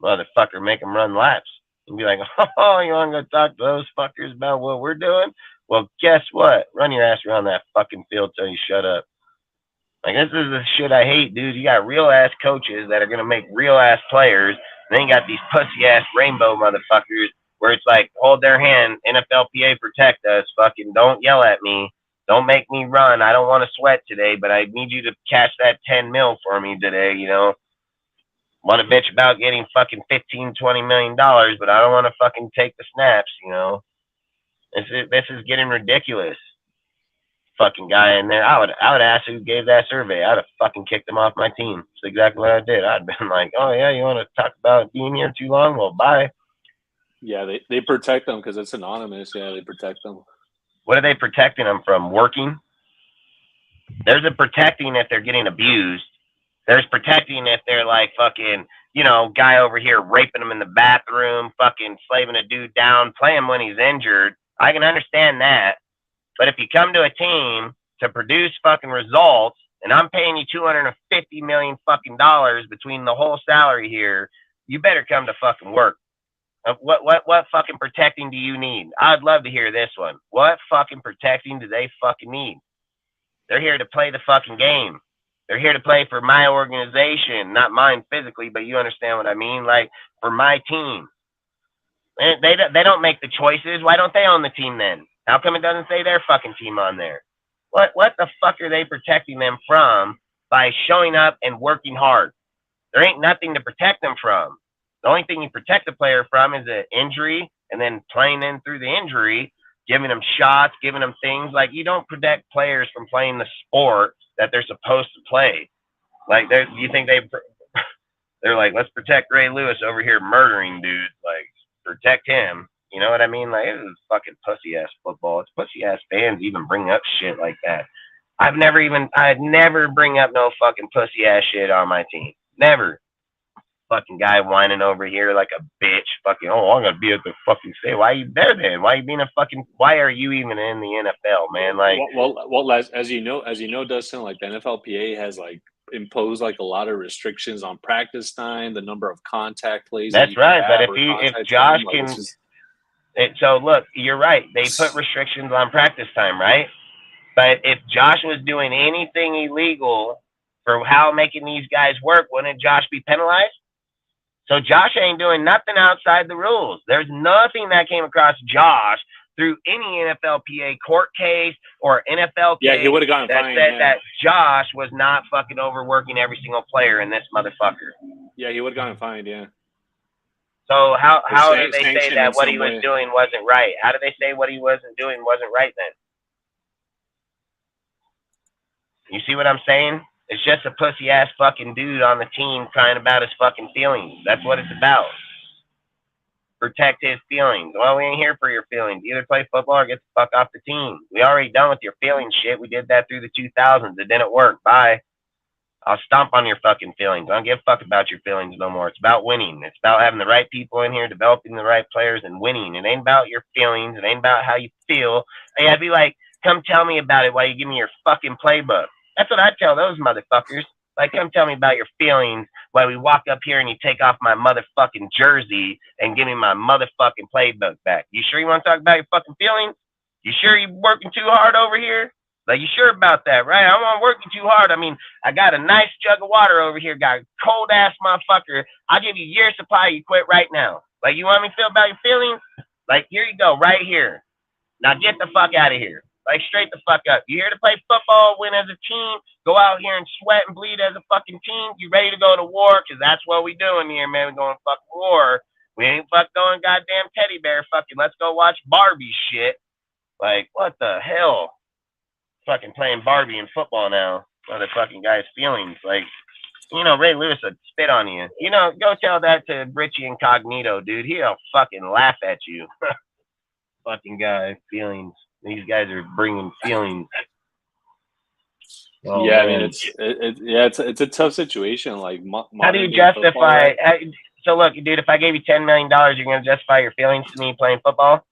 Motherfucker, make them run laps and be like, oh, you want to go talk to those fuckers about what we're doing? Well, guess what? Run your ass around that fucking field till you shut up. Like, this is the shit I hate, dude. You got real-ass coaches that are going to make real-ass players, and then you got these pussy-ass rainbow motherfuckers where it's like, hold their hand, NFLPA protect us, fucking don't yell at me, don't make me run, I don't want to sweat today, but I need you to cash that 10 mil for me today, you know? Want to bitch about getting fucking $15, $20 million, but I don't want to fucking take the snaps, you know? This is getting ridiculous. Fucking guy in there. I would ask who gave that survey. I'd have fucking kicked him off my team. That's exactly what I did. I'd been like, oh yeah, you want to talk about being here too long? Well, bye. Yeah, they protect them because it's anonymous. Yeah, they protect them. What are they protecting them from? Working? There's a protecting if they're getting abused. There's protecting if they're like fucking, guy over here raping them in the bathroom, fucking slaving a dude down, playing when he's injured. I can understand that. But if you come to a team to produce fucking results, and I'm paying you $250 million fucking dollars between the whole salary here, you better come to fucking work. What fucking protecting do you need? I'd love to hear this one. What fucking protecting do they fucking need? They're here to play the fucking game. They're here to play for my organization, not mine physically, but you understand what I mean? Like, for my team. They don't make the choices. Why don't they own the team then? How come it doesn't say their fucking team on there? What the fuck are they protecting them from by showing up and working hard? There ain't nothing to protect them from. The only thing you protect the player from is an injury, and then playing in through the injury, giving them shots, giving them things. Like, you don't protect players from playing the sport that they're supposed to play. Like, you think they're like, let's protect Ray Lewis over here murdering dudes. Like, protect him. You know what I mean? Like, it was fucking pussy-ass football. It's pussy-ass fans even bring up shit like that. I'd never bring up no fucking pussy-ass shit on my team. Never. Fucking guy whining over here like a bitch. Fucking, I'm gonna be at the fucking state. Why are you there then? Why are you even in the NFL, man? Like, well, as you know, Dustin, like the NFLPA has like imposed like a lot of restrictions on practice time, the number of contact plays. That's right. But if Josh can, so look, you're right. They put restrictions on practice time, right? But if Josh was doing anything illegal for how making these guys work, wouldn't Josh be penalized? So Josh ain't doing nothing outside the rules. There's nothing that came across Josh through any NFLPA court case or NFL case he would have gotten that fined, said that Josh was not fucking overworking every single player in this motherfucker. Yeah, he would have gotten fined, yeah. So how did they say that what he was doing wasn't right? How did they say what he wasn't doing wasn't right then? You see what I'm saying? It's just a pussy-ass fucking dude on the team crying about his fucking feelings. That's what it's about. Protect his feelings. Well, we ain't here for your feelings. Either play football or get the fuck off the team. We already done with your feelings shit. We did that through the 2000s. It didn't work. Bye. I'll stomp on your fucking feelings. I don't give a fuck about your feelings no more. It's about winning. It's about having the right people in here, developing the right players, and winning. It ain't about your feelings. It ain't about how you feel. Hey, I'd be like, come tell me about it while you give me your fucking playbook. That's what I tell those motherfuckers. Like, come tell me about your feelings while we walk up here and you take off my motherfucking jersey and give me my motherfucking playbook back. You sure you want to talk about your fucking feelings? You sure you working too hard over here? Like, you sure about that, right? I'm not working too hard. I mean, I got a nice jug of water over here. Got a cold-ass motherfucker. I'll give you a year's supply. You quit right now. Like, you want me to feel about your feelings? Like, here you go, right here. Now get the fuck out of here. Like, straight the fuck up. You here to play football, win as a team, go out here and sweat and bleed as a fucking team? You ready to go to war? Because that's what we doing here, man. We going fucking war. We ain't fuck going goddamn teddy bear fucking. Let's go watch Barbie shit. Like, what the hell? Fucking playing Barbie in football now. Motherfucking guy's feelings. Like, Ray Lewis would spit on you. Go tell that to Richie Incognito, dude. He'll fucking laugh at you. Fucking guy, feelings. These guys are bringing feelings. Oh, yeah, man. I mean, it's a tough situation. Like, how do you justify? So look, dude, if I gave you $10 million, you're gonna justify your feelings to me playing football?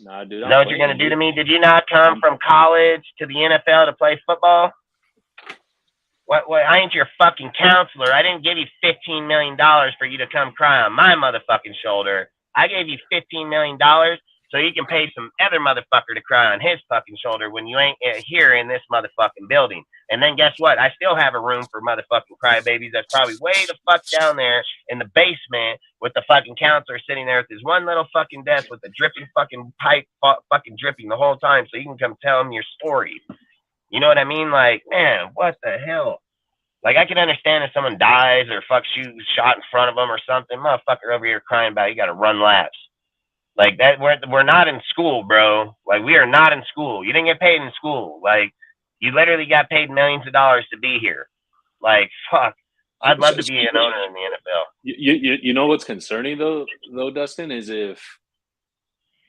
Nah, dude. Is that what you're gonna do to me? Did you not come from college to the NFL to play football? What? I ain't your fucking counselor. I didn't give you $15 million for you to come cry on my motherfucking shoulder. I gave you $15 million so you can pay some other motherfucker to cry on his fucking shoulder when you ain't here in this motherfucking building. And then guess what? I still have a room for motherfucking crybabies that's probably way the fuck down there in the basement with the fucking counselor sitting there with his one little fucking desk with the dripping fucking pipe fucking dripping the whole time so you can come tell him your story. You know what I mean? Like, man, what the hell? Like, I can understand if someone dies or shot in front of them or something. Motherfucker over here crying about you got to run laps. Like, that, we're not in school, bro. Like, we are not in school. You didn't get paid in school. Like, you literally got paid millions of dollars to be here. Like, fuck. I'd love to be an owner in the NFL. You know what's concerning, though, Dustin, is if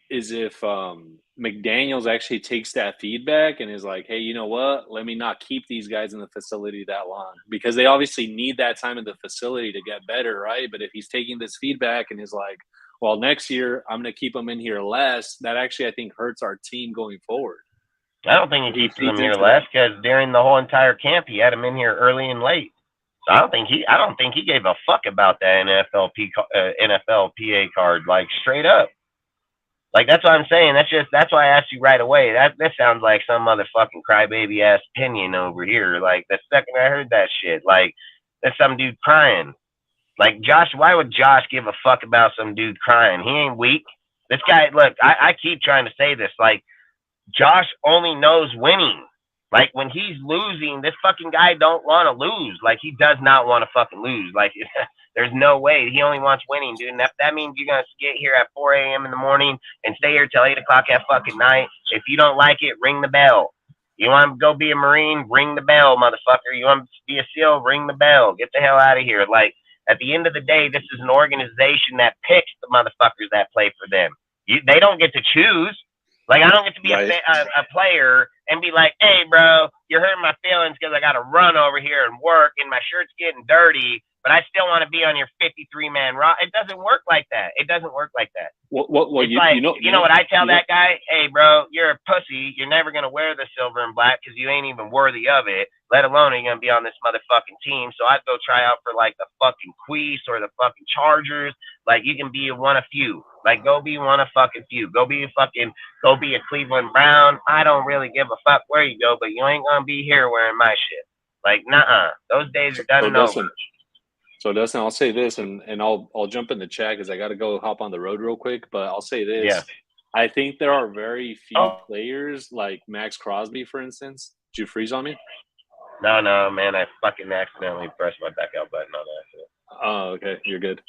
is if McDaniels actually takes that feedback and is like, hey, you know what? Let me not keep these guys in the facility that long, because they obviously need that time in the facility to get better, right? But if he's taking this feedback and is like, well, next year I'm going to keep them in here less, that actually I think hurts our team going forward. I don't think he keeps them here less, because during the whole entire camp he had them in here early and late. So I don't think he gave a fuck about that NFLPA card, like straight up. Like, that's what I'm saying. That's why I asked you right away. That sounds like some motherfucking crybaby ass opinion over here. Like, the second I heard that shit, like, there's some dude crying. Like, Josh, why would Josh give a fuck about some dude crying? He ain't weak. This guy, look, I keep trying to say this. Like, Josh only knows winning. Like, when he's losing, this fucking guy don't want to lose. Like, he does not want to fucking lose. Like, there's no way. He only wants winning, dude. And that means you're going to get here at 4 a.m. in the morning and stay here till 8 o'clock at fucking night. If you don't like it, ring the bell. You want to go be a Marine? Ring the bell, motherfucker. You want to be a SEAL? Ring the bell. Get the hell out of here. Like, at the end of the day, this is an organization that picks the motherfuckers that play for them. They don't get to choose. Like, I don't get to be a player and be like, hey, bro, you're hurting my feelings because I got to run over here and work and my shirt's getting dirty, but I still want to be on your 53-man roster. It doesn't work like that. It doesn't work like that. Well, you know what I tell that guy? Hey, bro, you're a pussy. You're never going to wear the silver and black because you ain't even worthy of it, let alone are you going to be on this motherfucking team. So I'd go try out for, like, the fucking Queese or the fucking Chargers. Like, you can be one of few. Like, go be one of fucking few. Go be a Cleveland Brown. I don't really give a fuck where you go, but you ain't going to be here wearing my shit. Like, nuh-uh. Those days are done and over. So, Dustin, I'll say this, and I'll jump in the chat because I got to go hop on the road real quick, but I'll say this. Yeah. I think there are very few players like Max Crosby, for instance. Did you freeze on me? No, man. I fucking accidentally pressed my back out button on accident. Oh, okay. You're good.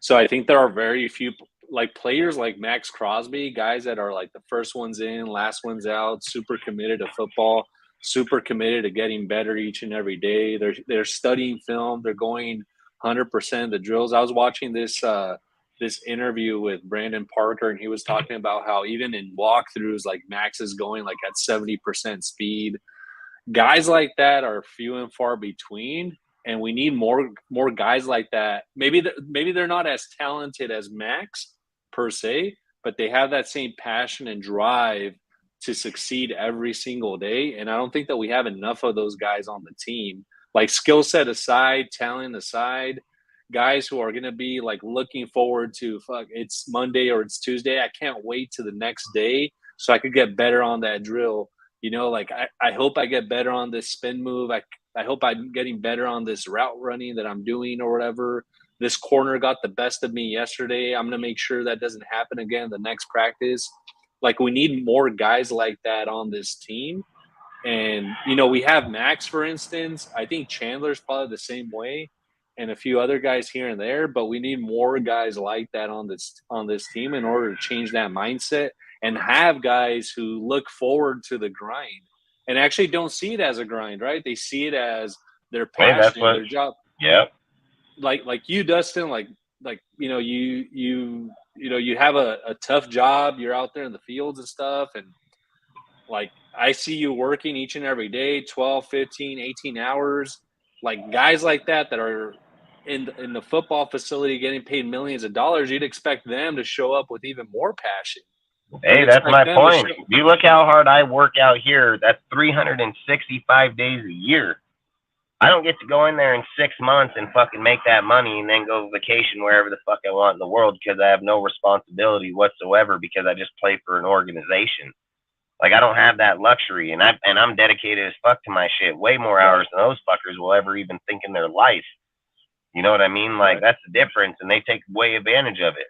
So I think there are very few like players like Max Crosby, guys that are like the first ones in, last ones out, super committed to football, super committed to getting better each and every day. They're studying film. They're going 100% of the drills. I was watching this interview with Brandon Parker, and he was talking about how even in walkthroughs, like Max is going like at 70% speed. Guys like that are few and far between. And we need more guys like that. Maybe they're not as talented as Max per se, but they have that same passion and drive to succeed every single day. And I don't think that we have enough of those guys on the team. Like, skill set aside, talent aside, guys who are going to be like looking forward to it's Monday or it's Tuesday. I can't wait to the next day so I could get better on that drill. You know, like I hope I get better on this spin move. I hope I'm getting better on this route running that I'm doing or whatever. This corner got the best of me yesterday. I'm going to make sure that doesn't happen again the next practice. Like, we need more guys like that on this team. And, you know, we have Max, for instance. I think Chandler's probably the same way, and a few other guys here and there, but we need more guys like that on this team in order to change that mindset and have guys who look forward to the grind. And actually don't see it as a grind, right? They see it as their passion, their job. Yeah. Like you, Dustin, like you know, you have a tough job. You're out there in the fields and stuff, and like I see you working each and every day, 12, 15, 18 hours. Like, guys like that are in the football facility getting paid millions of dollars, you'd expect them to show up with even more passion. Hey, that's my point. You look how hard I work out here. That's 365 days a year. I don't get to go in there in 6 months and fucking make that money and then go vacation wherever the fuck I want in the world because I have no responsibility whatsoever because I just play for an organization. Like, I don't have that luxury, and I'm dedicated as fuck to my shit. Way more hours than those fuckers will ever even think in their life. You know what I mean? Like, that's the difference, and they take way advantage of it.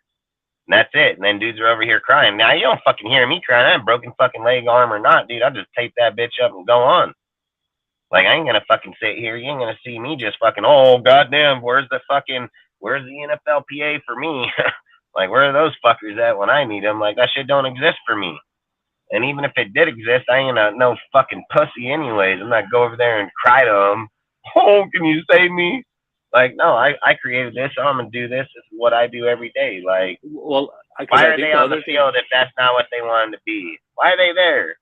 And that's it. And then dudes are over here crying. Now, you don't fucking hear me crying. I have broken fucking leg, arm, or not, dude. I'll just tape that bitch up and go on. Like, I ain't gonna fucking sit here. You ain't gonna see me just fucking, oh, goddamn, where's the NFLPA for me? Like, where are those fuckers at when I need them? Like, that shit don't exist for me. And even if it did exist, I ain't no fucking pussy anyways. I'm not go over there and cry to them. Oh, can you save me? Like, no, I created this. So I'm gonna do this. This is what I do every day. Like, Well, because why I are think they the on the other thing, field if that's not what they wanted to be? Why are they there?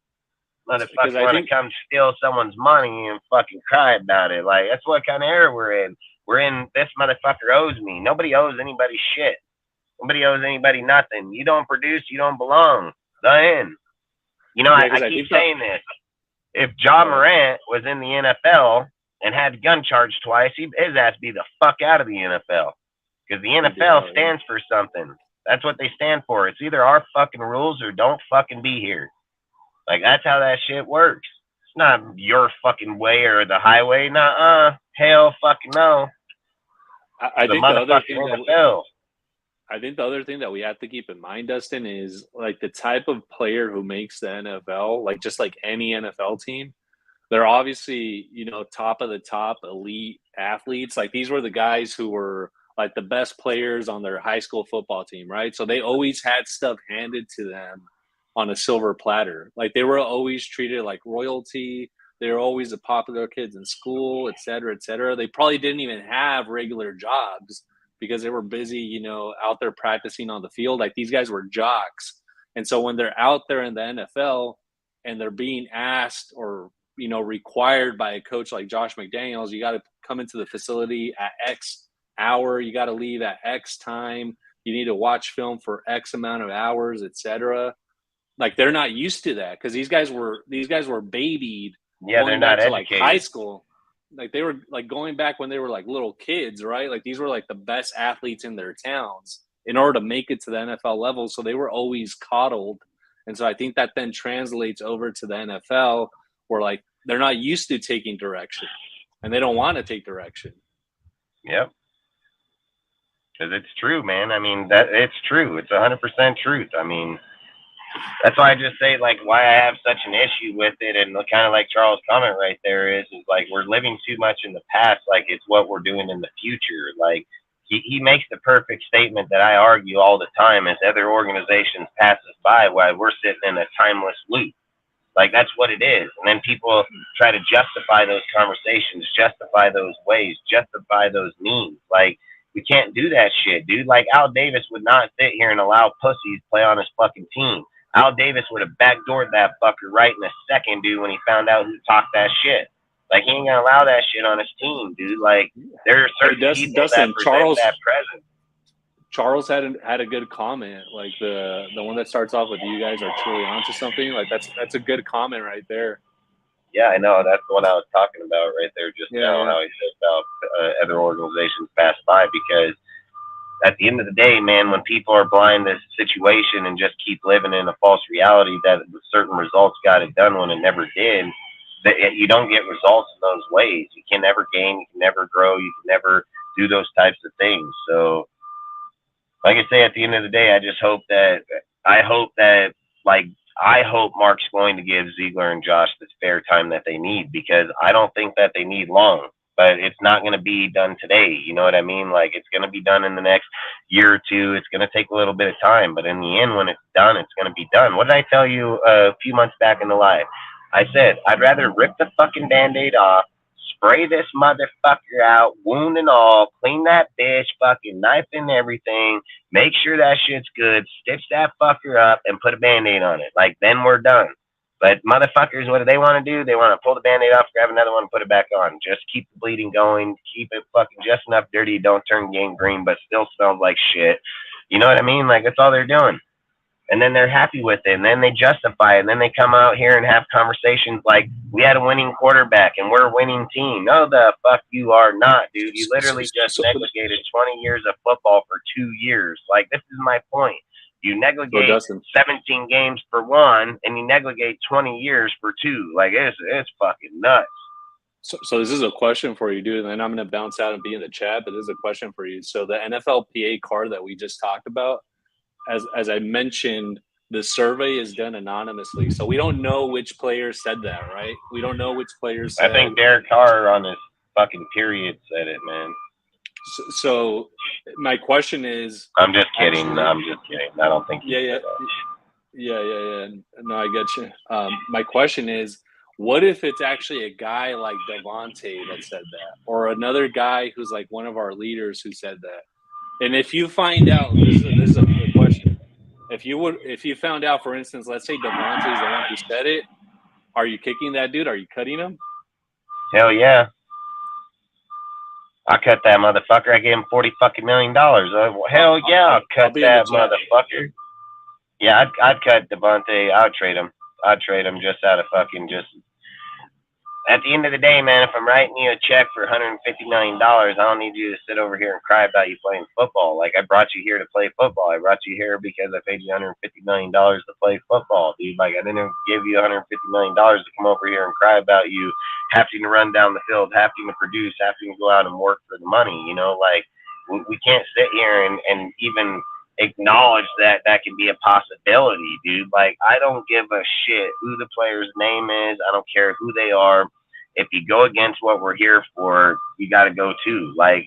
because Motherfucker I want to think come steal someone's money and fucking cry about it. Like, that's what kind of era we're in. We're in, this motherfucker owes me. Nobody owes anybody shit. Nobody owes anybody nothing. You don't produce, you don't belong. The end. You know, yeah, I because I keep think that, saying this. If John Morant was in the NFL and had gun charged twice, his ass be the fuck out of the NFL. Because the NFL stands for something. That's what they stand for. It's either our fucking rules or don't fucking be here. Like, that's how that shit works. It's not your fucking way or the highway. Nuh-uh. Hell fucking no. I The think the other motherfucking thing that NFL. I think the other thing that we have to keep in mind, Dustin, is like the type of player who makes the NFL, like just like any NFL team, they're obviously, top of the top elite athletes. Like these were the guys who were like the best players on their high school football team, right? So they always had stuff handed to them on a silver platter. Like they were always treated like royalty. They were always the popular kids in school, et cetera, et cetera. They probably didn't even have regular jobs because they were busy, out there practicing on the field. Like these guys were jocks. And so when they're out there in the NFL and they're being asked or, required by a coach like Josh McDaniels, you got to come into the facility at X hour. You got to leave at X time. You need to watch film for X amount of hours, et cetera. Like they're not used to that because these guys were babied going back to like high school. Like they were like going back when they were like little kids, right? Like these were like the best athletes in their towns in order to make it to the NFL level. So they were always coddled. And so I think that then translates over to the NFL where like they're not used to taking direction and they don't want to take direction. Yep. Because it's true, man. I mean, that it's true. It's 100% truth. I mean, that's why I just say, like, why I have such an issue with it, and kind of like Charles' comment right there is like we're living too much in the past, like it's what we're doing in the future. Like he makes the perfect statement that I argue all the time as other organizations pass us by while we're sitting in a timeless loop. Like that's what it is, and then people try to justify those conversations, justify those ways, justify those memes. Like we can't do that shit, dude. Like Al Davis would not sit here and allow pussies play on his fucking team. Al Davis would have backdoored that fucker right in a second, dude, when he found out who talked that shit. Like, he ain't gonna allow that shit on his team, dude. Like, there are certain people that present that presence. Charles had a good comment, like the one that starts off with "You guys are truly onto something." Like that's a good comment right there. Yeah, I know. That's the one I was talking about right there just now. How he said about other organizations pass by because at the end of the day, man, when people are blind to the situation and just keep living in a false reality that certain results got it done when it never did, you don't get results in those ways. You can never gain, you can never grow, you can never do those types of things. So, like I say, at the end of the day, I hope Mark's going to give Ziegler and Josh the spare time that they need because I don't think that they need long. But it's not going to be done today. You know what I mean? Like, it's going to be done in the next year or two. It's going to take a little bit of time. But in the end, when it's done, it's going to be done. What did I tell you a few months back in the live? I said, I'd rather rip the fucking Band-Aid off, spray this motherfucker out, wound and all, clean that bitch, fucking knife and everything, make sure that shit's good, stitch that fucker up, and put a Band-Aid on it. Like, then we're done. But motherfuckers, what do they want to do? They want to pull the Band-Aid off, grab another one, and put it back on. Just keep the bleeding going. Keep it fucking just enough dirty. Don't turn gangrene, but still smells like shit. You know what I mean? Like, that's all they're doing. And then they're happy with it. And then they justify it. And then they come out here and have conversations like, we had a winning quarterback and we're a winning team. No, the fuck you are not, dude. You literally just negligated 20 years of football for 2 years. Like, this is my point. You negligate 17 games for one, and you negligate 20 years for two. Like, it's fucking nuts. So this is a question for you, dude, and then I'm going to bounce out and be in the chat, but this is a question for you. So the NFLPA card that we just talked about, as I mentioned, the survey is done anonymously. So we don't know which player said that, right? We don't know which players said. I think Derek Carr on his fucking period said it, man. So my question is... I'm just kidding. I don't think Yeah. No, I get you. My question is, what if it's actually a guy like Devontae that said that, or another guy who's like one of our leaders who said that? And if you find out, this is a question. If you found out, for instance, let's say Devontae is the one who said it, are you kicking that dude? Are you cutting him? Hell yeah. I cut that motherfucker. I gave him $40 fucking million. Hell yeah, I'll cut that motherfucker. Yeah, I'd cut Devontae. I'd trade him. I'd trade him just out of fucking just. At the end of the day, man, if I'm writing you a check for $150 million, I don't need you to sit over here and cry about you playing football. Like, I brought you here to play football. I brought you here because I paid you $150 million to play football, dude. Like, I didn't give you $150 million to come over here and cry about you having to run down the field, having to produce, having to go out and work for the money. You know, like, we can't sit here and even acknowledge that can be a possibility, dude. Like, I don't give a shit who the player's name is. I don't care who they are. If you go against what we're here for, you got to go too. Like,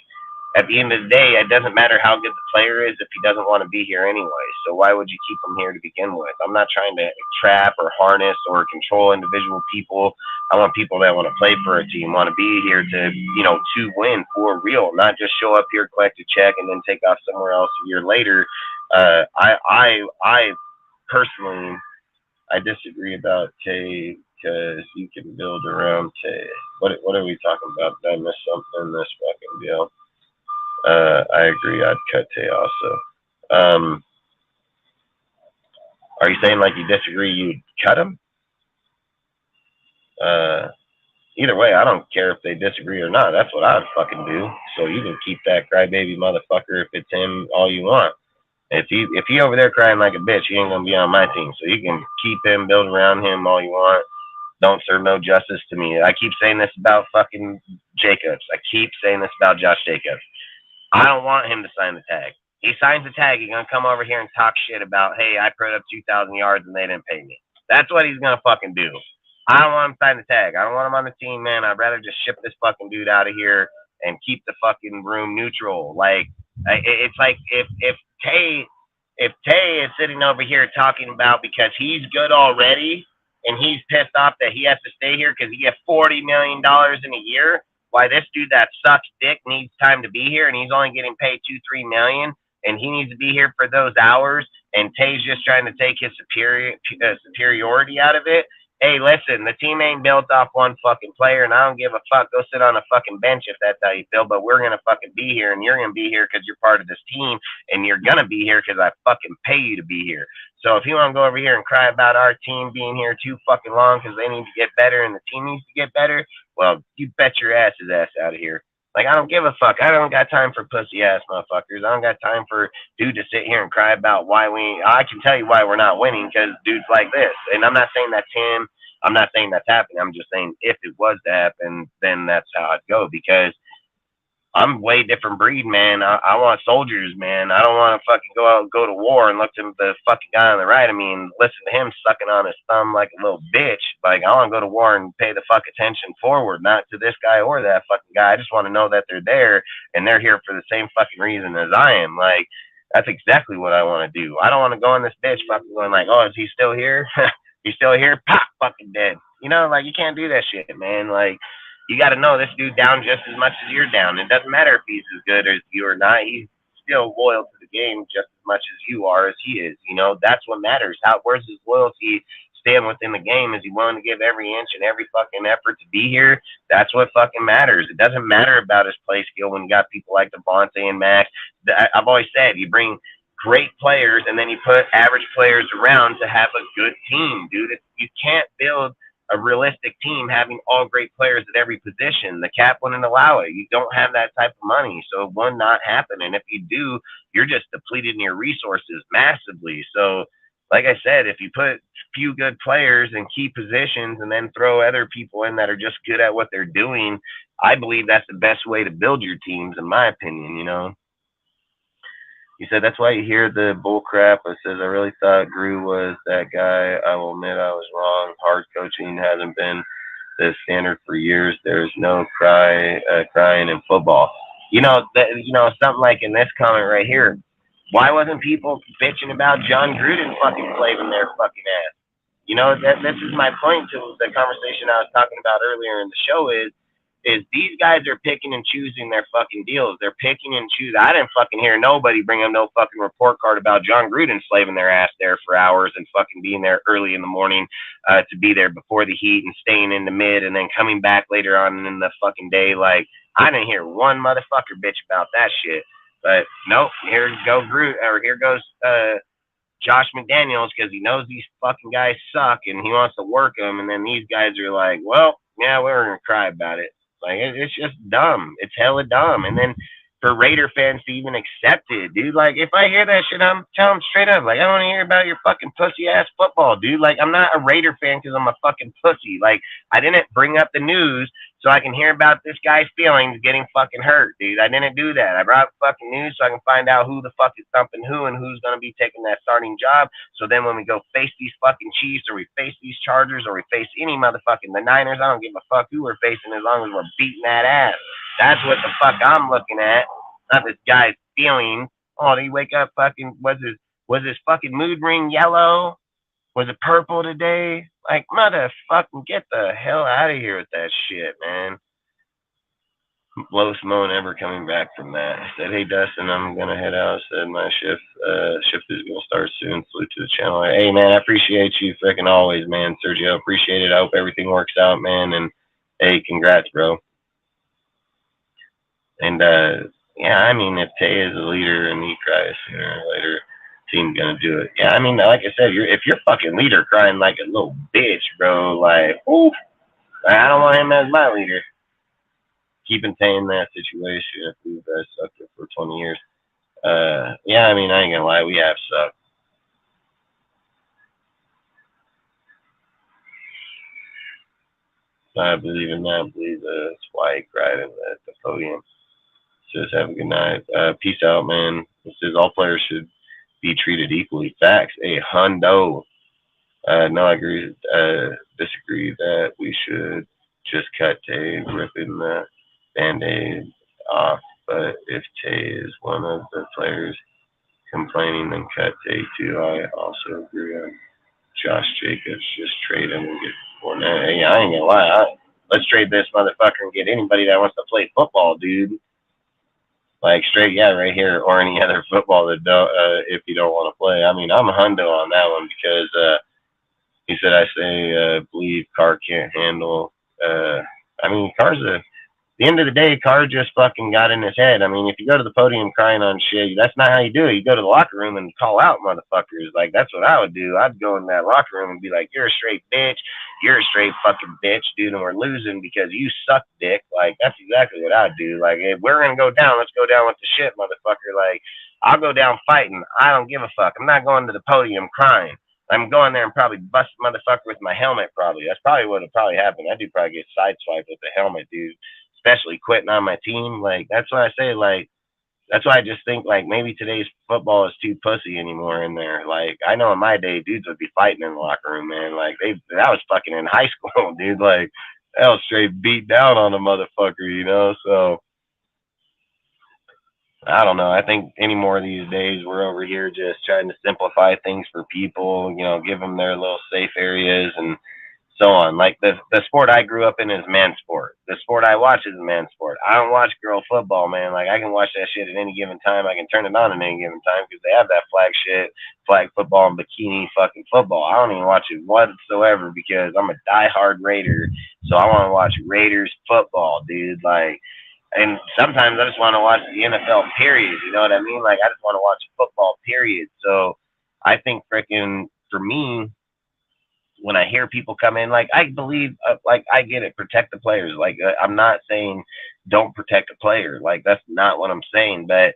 at the end of the day, it doesn't matter how good the player is if he doesn't want to be here anyway. So why would you keep him here to begin with? I'm not trying to trap or harness or control individual people. I want people that want to play for a team, want to be here to, you know, to win for real, not just show up here, collect a check, and then take off somewhere else a year later. I personally, I disagree about Tay because you can build around Tay. What are we talking about? Did I miss something in this fucking deal? I agree. I'd cut Tay also. Are you saying like you disagree? You'd cut him? Either way, I don't care if they disagree or not. That's what I'd fucking do. So you can keep that crybaby motherfucker if it's him all you want. If he over there crying like a bitch, he ain't gonna be on my team. So you can keep him, build around him all you want. Don't serve no justice to me. I keep saying this about fucking Jacobs. I keep saying this about Josh Jacobs. I don't want him to sign the tag. He signs the tag, he's gonna come over here and talk shit about, hey, I put up 2,000 yards and they didn't pay me. That's what he's gonna fucking do. I don't want him to sign the tag. I don't want him on the team, man. I'd rather just ship this fucking dude out of here and keep the fucking room neutral. Like, it's like if Tay is sitting over here talking about because he's good already and he's pissed off that he has to stay here because he gets $40 million in a year, why this dude that sucks dick needs time to be here and he's only getting paid $2-3 million and he needs to be here for those hours and Tay's just trying to take his superiority out of it. Hey, listen, the team ain't built off one fucking player, and I don't give a fuck. Go sit on a fucking bench if that's how you feel, but we're going to fucking be here, and you're going to be here because you're part of this team, and you're going to be here because I fucking pay you to be here. So if you want to go over here and cry about our team being here too fucking long because they need to get better and the team needs to get better, well, you bet your ass out of here. Like, I don't give a fuck. I don't got time for pussy-ass motherfuckers. I don't got time for dude to sit here and cry about why I can tell you why we're not winning because dudes like this. And I'm not saying that's him. I'm not saying that's happening. I'm just saying if it was to happen, then that's how I'd go because I'm way different breed, man. I want soldiers, man. I don't want to fucking go to war and look to the fucking guy on the right of me and listen to him sucking on his thumb like a little bitch. Like, I want to go to war and pay the fuck attention forward, not to this guy or that fucking guy. I just want to know that they're there and they're here for the same fucking reason as I am. Like, that's exactly what I want to do. I don't want to go in this bitch fucking going like, oh, is he still here? He's still here? Pop, fucking dead. You know, like, you can't do that shit, man. Like, you got to know this dude down just as much as you're down. It doesn't matter if he's as good as you or not. He's still loyal to the game just as much as you are as he is. You know, that's what matters. Where's his loyalty stand within the game? Is he willing to give every inch and every fucking effort to be here? That's what fucking matters. It doesn't matter about his play skill when you got people like Devontae and Max. I've always said you bring great players and then you put average players around to have a good team, dude. You can't build a realistic team having all great players at every position. The cap wouldn't allow it. You don't have that type of money, so it will not happen. And if you do, you're just depleted in your resources massively. So, like I said, if you put few good players in key positions and then throw other people in that are just good at what they're doing, I believe that's the best way to build your teams, in my opinion, you know. He said, that's why you hear the bull crap. It says, I really thought Grew was that guy. I will admit I was wrong. Hard coaching hasn't been the standard for years. There's no crying in football. You know, something like in this comment right here, why wasn't people bitching about John Gruden fucking flaving their fucking ass? you know, that this is my point to the conversation I was talking about earlier in the show is these guys are picking and choosing their fucking deals. They're picking and choosing. I didn't fucking hear nobody bring up no fucking report card about John Gruden slaving their ass there for hours and fucking being there early in the morning to be there before the heat and staying in the mid and then coming back later on in the fucking day. Like, I didn't hear one motherfucker bitch about that shit. But nope, here goes Josh McDaniels because he knows these fucking guys suck and he wants to work them. And then these guys are like, well, yeah, we're going to cry about it. Like, it's just dumb. It's hella dumb. And then for Raider fans to even accept it, dude, like, if I hear that shit, I'm telling them straight up, like, I don't want to hear about your fucking pussy-ass football, dude. Like, I'm not a Raider fan because I'm a fucking pussy. Like, I didn't bring up the news so I can hear about this guy's feelings getting fucking hurt, dude. I didn't do that. I brought fucking news so I can find out who the fuck is thumping who and who's going to be taking that starting job. So then when we go face these fucking Chiefs or we face these Chargers or we face any motherfucking the Niners, I don't give a fuck who we're facing as long as we're beating that ass. That's what the fuck I'm looking at. Not this guy's feelings. Oh, did he wake up fucking, was his fucking mood ring yellow? Was it purple today? Like, motherfucking get the hell out of here with that shit, man. Low Simone ever coming back from that. I said, hey, Dustin, I'm going to head out. I said, my shift is going to start soon. Salute to the channel. Hey, man, I appreciate you freaking always, man. Sergio, appreciate it. I hope everything works out, man. And, hey, congrats, bro. And, yeah, I mean, if Tay is a leader and he cries sooner or later, team's gonna do it. Yeah, I mean, like I said, if your fucking leader crying like a little bitch, bro, like, ooh, I don't want him as my leader. Keeping Tay in that situation if we've sucked it for 20 years. Yeah, I mean, I ain't gonna lie, we have sucked. I believe in that. I believe that's why he cried at the podium. Just have a good night. Peace out, man. It says all players should be treated equally. Facts. Hey, hundo. No, I agree. Disagree that we should just cut Tay, ripping the Band-Aid off. But if Tay is one of the players complaining, then cut Tay too. I also agree on Josh Jacobs. Just trade him and get more. Hey, I ain't gonna lie. Let's trade this motherfucker and get anybody that wants to play football, dude. Like, straight, yeah, right here, or any other football that don't, if you don't want to play. I mean, I'm a hundo on that one because he said, I say, believe Carr can't handle. I mean, the end of the day, Carr just fucking got in his head. I mean, if you go to the podium crying on shit, that's not how you do it. You go to the locker room and call out motherfuckers. Like, that's what I would do. I'd go in that locker room and be like, you're a straight bitch. You're a straight fucking bitch, dude, and we're losing because you suck dick. Like, that's exactly what I'd do. Like, if we're going to go down, let's go down with the shit, motherfucker. Like, I'll go down fighting. I don't give a fuck. I'm not going to the podium crying. I'm going there and probably bust a motherfucker with my helmet, probably. That's probably what would probably happen. I do probably get sideswiped with the helmet, dude. Especially quitting on my team. Like, that's why I say, like, that's why I just think, like, maybe today's football is too pussy anymore in there. Like, I know in my day, dudes would be fighting in the locker room, man. Like, that was fucking in high school, dude. Like, that was straight beat down on a motherfucker, you know? So, I don't know. I think any more of these days, we're over here just trying to simplify things for people, you know, give them their little safe areas and so on. Like, the sport I grew up in is man sport. The sport I watch is man sport. I don't watch girl football, man. Like, I can watch that shit at any given time. I can turn it on at any given time because they have that flag football and bikini fucking football. I don't even watch it whatsoever because I'm a diehard Raider. So I want to watch Raiders football, dude. Like, and sometimes I just want to watch the NFL, period. You know what I mean? Like, I just want to watch football, period. So I think freaking, for me, when I hear people come in, like, I believe, like, I get it, protect the players. Like, I'm not saying don't protect a player. Like, that's not what I'm saying. But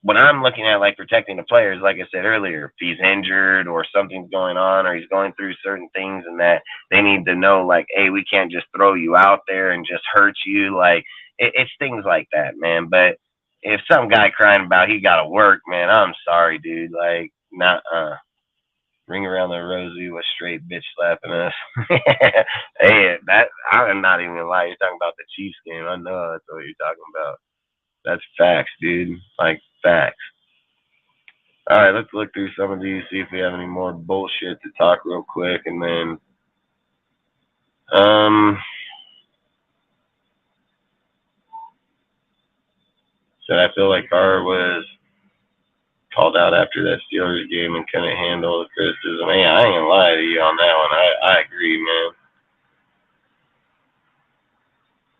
when I'm looking at, like, protecting the players, like I said earlier, if he's injured or something's going on or he's going through certain things and that they need to know, like, hey, we can't just throw you out there and just hurt you. Like, it's things like that, man. But if some guy crying about he got to work, man, I'm sorry, dude. Like, Ring around the rosy with straight bitch slapping us. Hey, I'm not even gonna lie. You're talking about the Chiefs game. I know that's what you're talking about. That's facts, dude. Like, facts. All right, let's look through some of these, see if we have any more bullshit to talk real quick, and then so I feel like Carr was called out after that Steelers game and couldn't handle the criticism. Hey, I ain't gonna lie to you on that one. I agree, man.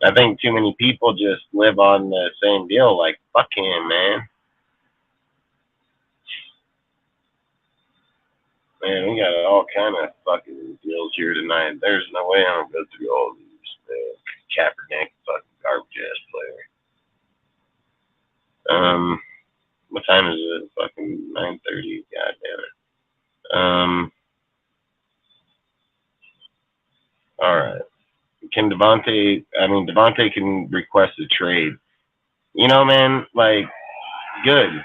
I think too many people just live on the same deal. Like, fuck him, man. Man, we got all kind of fucking deals here tonight. There's no way I'm gonna go through all these. Kaepernick, fucking garbage ass player. What time is it? Fucking 9:30. God damn it. All right. Can Devontae can request a trade. You know, man, like, good.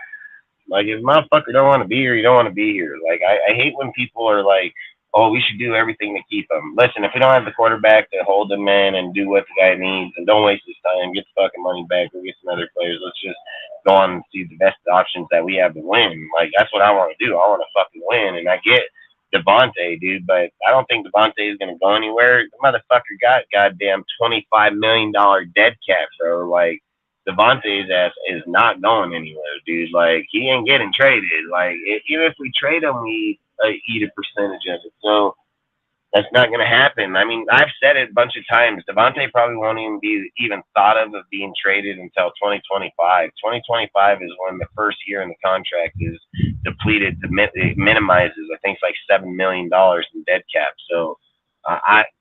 Like, if motherfucker don't want to be here, you don't want to be here. Like, I hate when people are like, oh, we should do everything to keep him. Listen, if we don't have the quarterback to hold him in and do what the guy needs, and don't waste his time, get the fucking money back, go get some other players. Let's just go on and see the best options that we have to win. Like, that's what I want to do. I want to fucking win. And I get Devontae, dude, but I don't think Devontae is going to go anywhere. The motherfucker got goddamn $25 million dead cap, bro. Like, Devontae's ass is not going anywhere, dude. Like, he ain't getting traded. Like, even if we trade him, we eat a percentage of it. So that's not going to happen. I mean, I've said it a bunch of times. Devontae probably won't even be thought of being traded until 2025. 2025 is when the first year in the contract is depleted. It minimizes, I think it's like $7 million in dead cap. So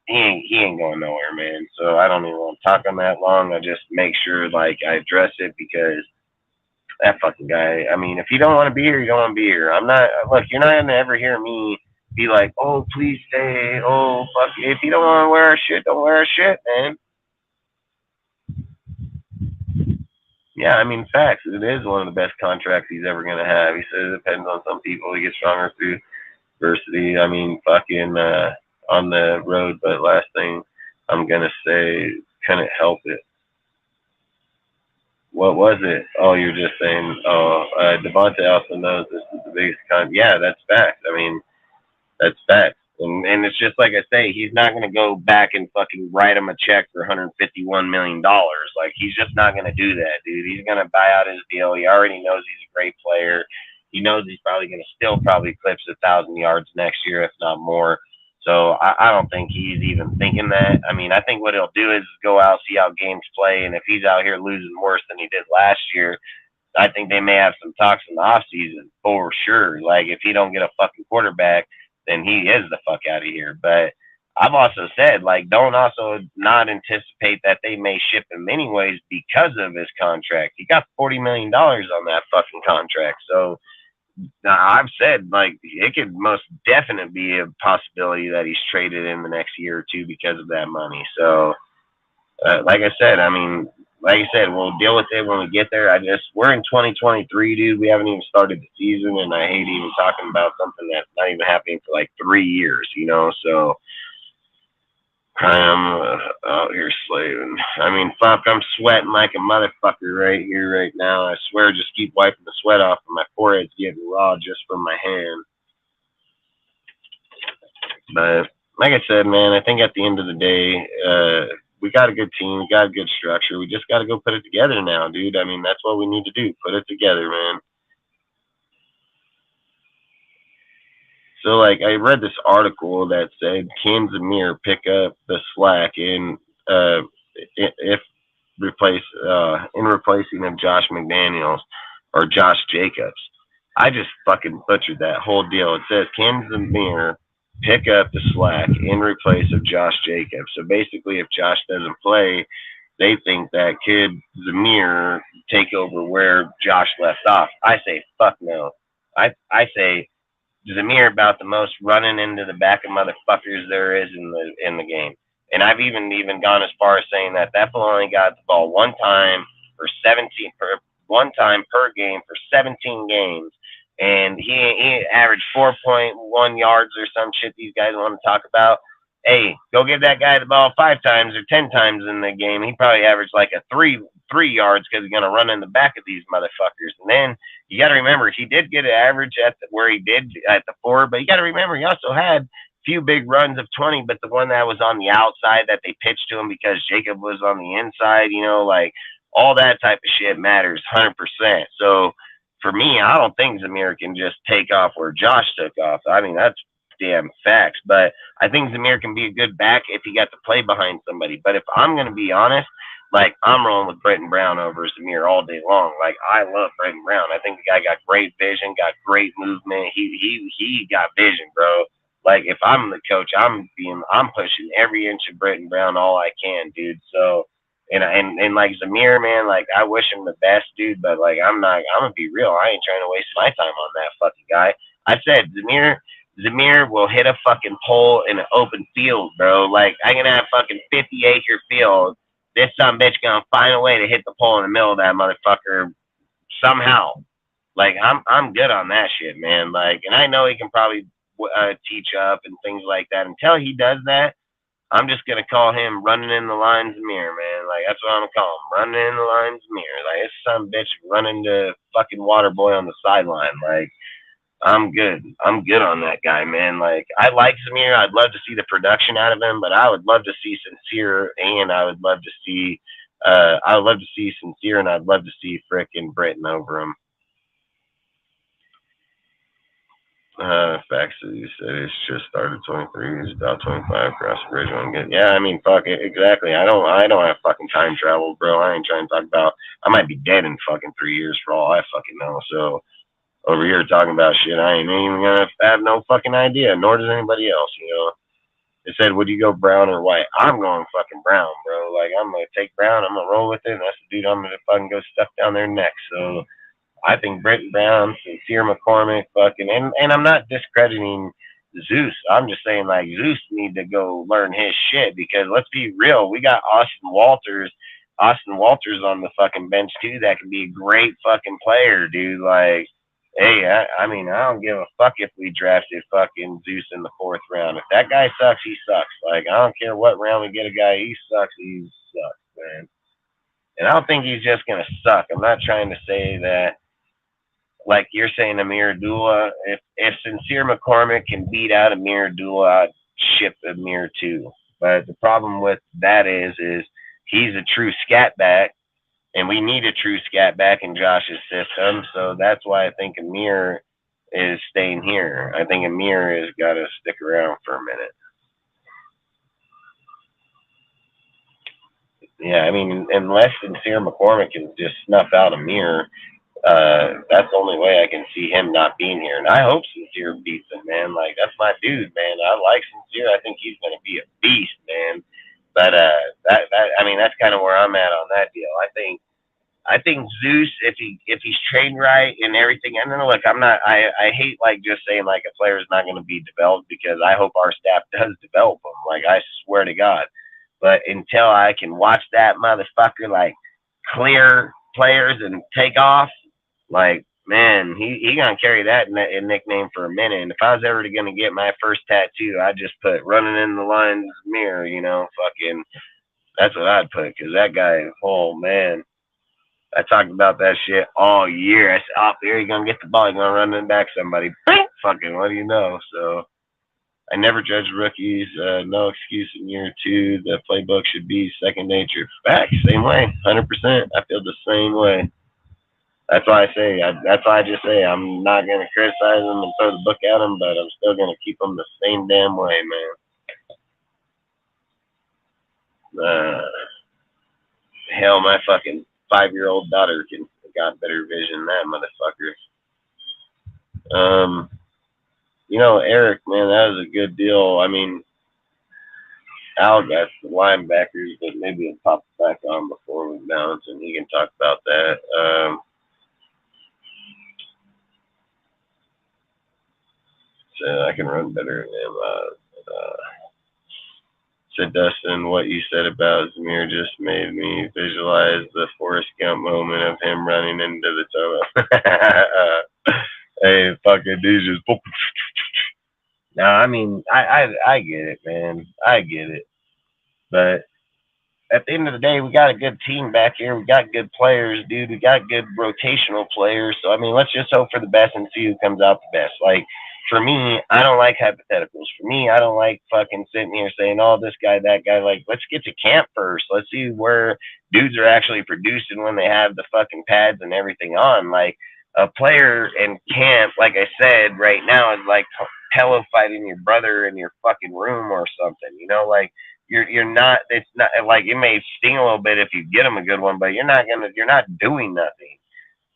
he ain't going nowhere, man. So I don't even want to talk on that long. I just make sure like I address it because that fucking guy. I mean, if you don't want to be here, you don't want to be here. I'm not. Look, you're not gonna ever hear me be like, oh, please stay. Oh, fuck. If you don't want to wear our shit, don't wear our shit, man. Yeah, I mean, facts. It is one of the best contracts he's ever gonna have. He says it depends on some people. He gets stronger through adversity. I mean, fucking on the road. But last thing I'm gonna say, couldn't help it. What was it? Oh, you're just saying. Oh, Devontae also knows this is the biggest Yeah, that's fact. I mean, that's fact. And it's just like I say, he's not going to go back and fucking write him a check for $151 million. Like, he's just not going to do that, dude. He's going to buy out his deal. He already knows he's a great player. He knows he's probably going to still probably eclipse 1,000 yards next year, if not more. So I don't think he's even thinking that. I mean, I think what he'll do is go out, see how games play, and if he's out here losing worse than he did last year, I think they may have some talks in the offseason for sure. Like, if he don't get a fucking quarterback, then he is the fuck out of here. But I've also said, like, don't also not anticipate that they may ship him anyways because of his contract. He got $40 million on that fucking contract. So I've said, like, it could most definitely be a possibility that he's traded in the next year or two because of that money. So, like I said, we'll deal with it when we get there. We're in 2023, dude. We haven't even started the season, and I hate even talking about something that's not even happening for like 3 years, you know? So I'm out here slaving. I mean, fuck, I'm sweating like a motherfucker right here, right now. I swear, just keep wiping the sweat off, and my forehead's getting raw just from my hand. But like I said, man, I think at the end of the day, we got a good team. We got a good structure. We just got to go put it together now, dude. I mean, that's what we need to do. Put it together, man. So, like, I read this article that said, can Zamir pick up the slack in replacing of Josh McDaniels or Josh Jacobs? I just fucking butchered that whole deal. It says, can Zamir pick up the slack in replace of Josh Jacobs? So basically, if Josh doesn't play, they think that kid Zamir take over where Josh left off. I say, fuck no. I say Zamir about the most running into the back of motherfuckers there is in the game. And I've even gone as far as saying that fool only got the ball one time per game for 17 games. And he averaged 4.1 yards or some shit these guys want to talk about. Hey, go give that guy the ball 5 times or 10 times in the game. He probably averaged like a 3 yards because he's going to run in the back of these motherfuckers. And then you got to remember he did get an average at where he did at the 4, but you got to remember he also had a few big runs of 20, but the one that was on the outside that they pitched to him because Jacob was on the inside, like all that type of shit matters 100%. So for me, I don't think Zamir can just take off where Josh took off. I mean, that's damn facts, but I think Zamir can be a good back if he got to play behind somebody. But if I'm going to be honest, like, I'm rolling with Brenton Brown over Zamir all day long. Like, I love Brenton Brown. I think the guy got great vision, got great movement. He got vision, bro. Like, if I'm the coach, I'm pushing every inch of Brenton Brown all I can, dude. So, and like Zamir, man, like, I wish him the best, dude. But like, I'm gonna be real. I ain't trying to waste my time on that fucking guy. I said Zamir will hit a fucking pole in an open field, bro. Like, I'm gonna have fucking 50-acre field. This son bitch gonna find a way to hit the pole in the middle of that motherfucker somehow. Like, I'm good on that shit, man. Like, and I know he can probably teach up and things like that. Until he does that, I'm just gonna call him running in the lines mirror, man. Like, that's what I'm gonna call him, running in the lines mirror. Like, this son bitch running to fucking water boy on the sideline. Like, I'm good. I'm good on that guy, man. Like, I like Zamir. I'd love to see the production out of him, but I would love to see Sincere, and I would love to see Sincere, and I'd love to see frickin' Britton over him. Facts, as you said, it's just started 23. He's about 25 across the bridge. One good. Yeah, I mean, fuck it, exactly. I don't have fucking time travel, bro. I ain't trying to talk about. I might be dead in fucking 3 years for all I fucking know. So. Over here talking about shit, I ain't even gonna have no fucking idea, nor does anybody else, They said, would you go brown or white? I'm going fucking brown, bro. Like, I'm gonna take brown, I'm gonna roll with it, and that's the dude I'm gonna fucking go stuff down their neck. So I think Brenton Brown, Sincere McCormick, fucking, and I'm not discrediting Zeus. I'm just saying, like, Zeus need to go learn his shit, because let's be real, we got Austin Walters on the fucking bench too that can be a great fucking player, dude. Like, hey, I mean, I don't give a fuck if we drafted fucking Zeus in the 4th round. If that guy sucks, he sucks. Like, I don't care what round we get a guy, he sucks, man. And I don't think he's just going to suck. I'm not trying to say that, like you're saying, Amir Abdullah. If Sincere McCormick can beat out Amir Abdullah, I'd ship Amir too. But the problem with that is he's a true scat back. And we need a true scat back in Josh's system. So that's why I think Amir is staying here. I think Amir has got to stick around for a minute. Yeah, I mean, unless Sincere McCormick can just snuff out Amir, that's the only way I can see him not being here. And I hope Sincere beats him, man. Like, that's my dude, man. I like Sincere. I think he's going to be a beast, man. But I mean, that's kind of where I'm at on that deal. I think Zeus, if he's trained right and everything, and then look, I hate like just saying like a player is not going to be developed, because I hope our staff does develop them. Like, I swear to God. But until I can watch that motherfucker like clear players and take off, like, man, he gonna carry that nickname for a minute. And if I was ever gonna get my first tattoo, I'd just put running in the lines mirror, fucking, that's what I'd put, because that guy, oh man, I talked about that shit all year. I said, oh, there, you're gonna get the ball, you're gonna run it back somebody. Fucking, what do you know? So I never judge rookies. No excuse in year 2. The playbook should be second nature. Facts, same way, 100%. I feel the same way. That's why I just say I'm not going to criticize them and throw the book at them, but I'm still going to keep them the same damn way, man. Hell, my fucking 5-year-old daughter got better vision than that motherfucker. Eric, man, that was a good deal. I mean, Al got the linebackers, but maybe he'll pop it back on before we bounce, and he can talk about that. So I can run better than him. Said Dustin, what you said about Zamir just made me visualize the Forrest Gump moment of him running into the tunnel. Hey, fucking dude, just boop. No, I mean, I get it, man. I get it. But at the end of the day, we got a good team back here. We got good players, dude. We got good rotational players. So I mean, let's just hope for the best and see who comes out the best. Like for me, I don't like hypotheticals. For me, I don't like fucking sitting here saying, "Oh, this guy, that guy." Like, let's get to camp first. Let's see where dudes are actually producing when they have the fucking pads and everything on. Like a player in camp, like I said, right now is like pillow fighting your brother in your fucking room or something. You know, like you're not. It's not like it may sting a little bit if you get them a good one, but you're not doing nothing.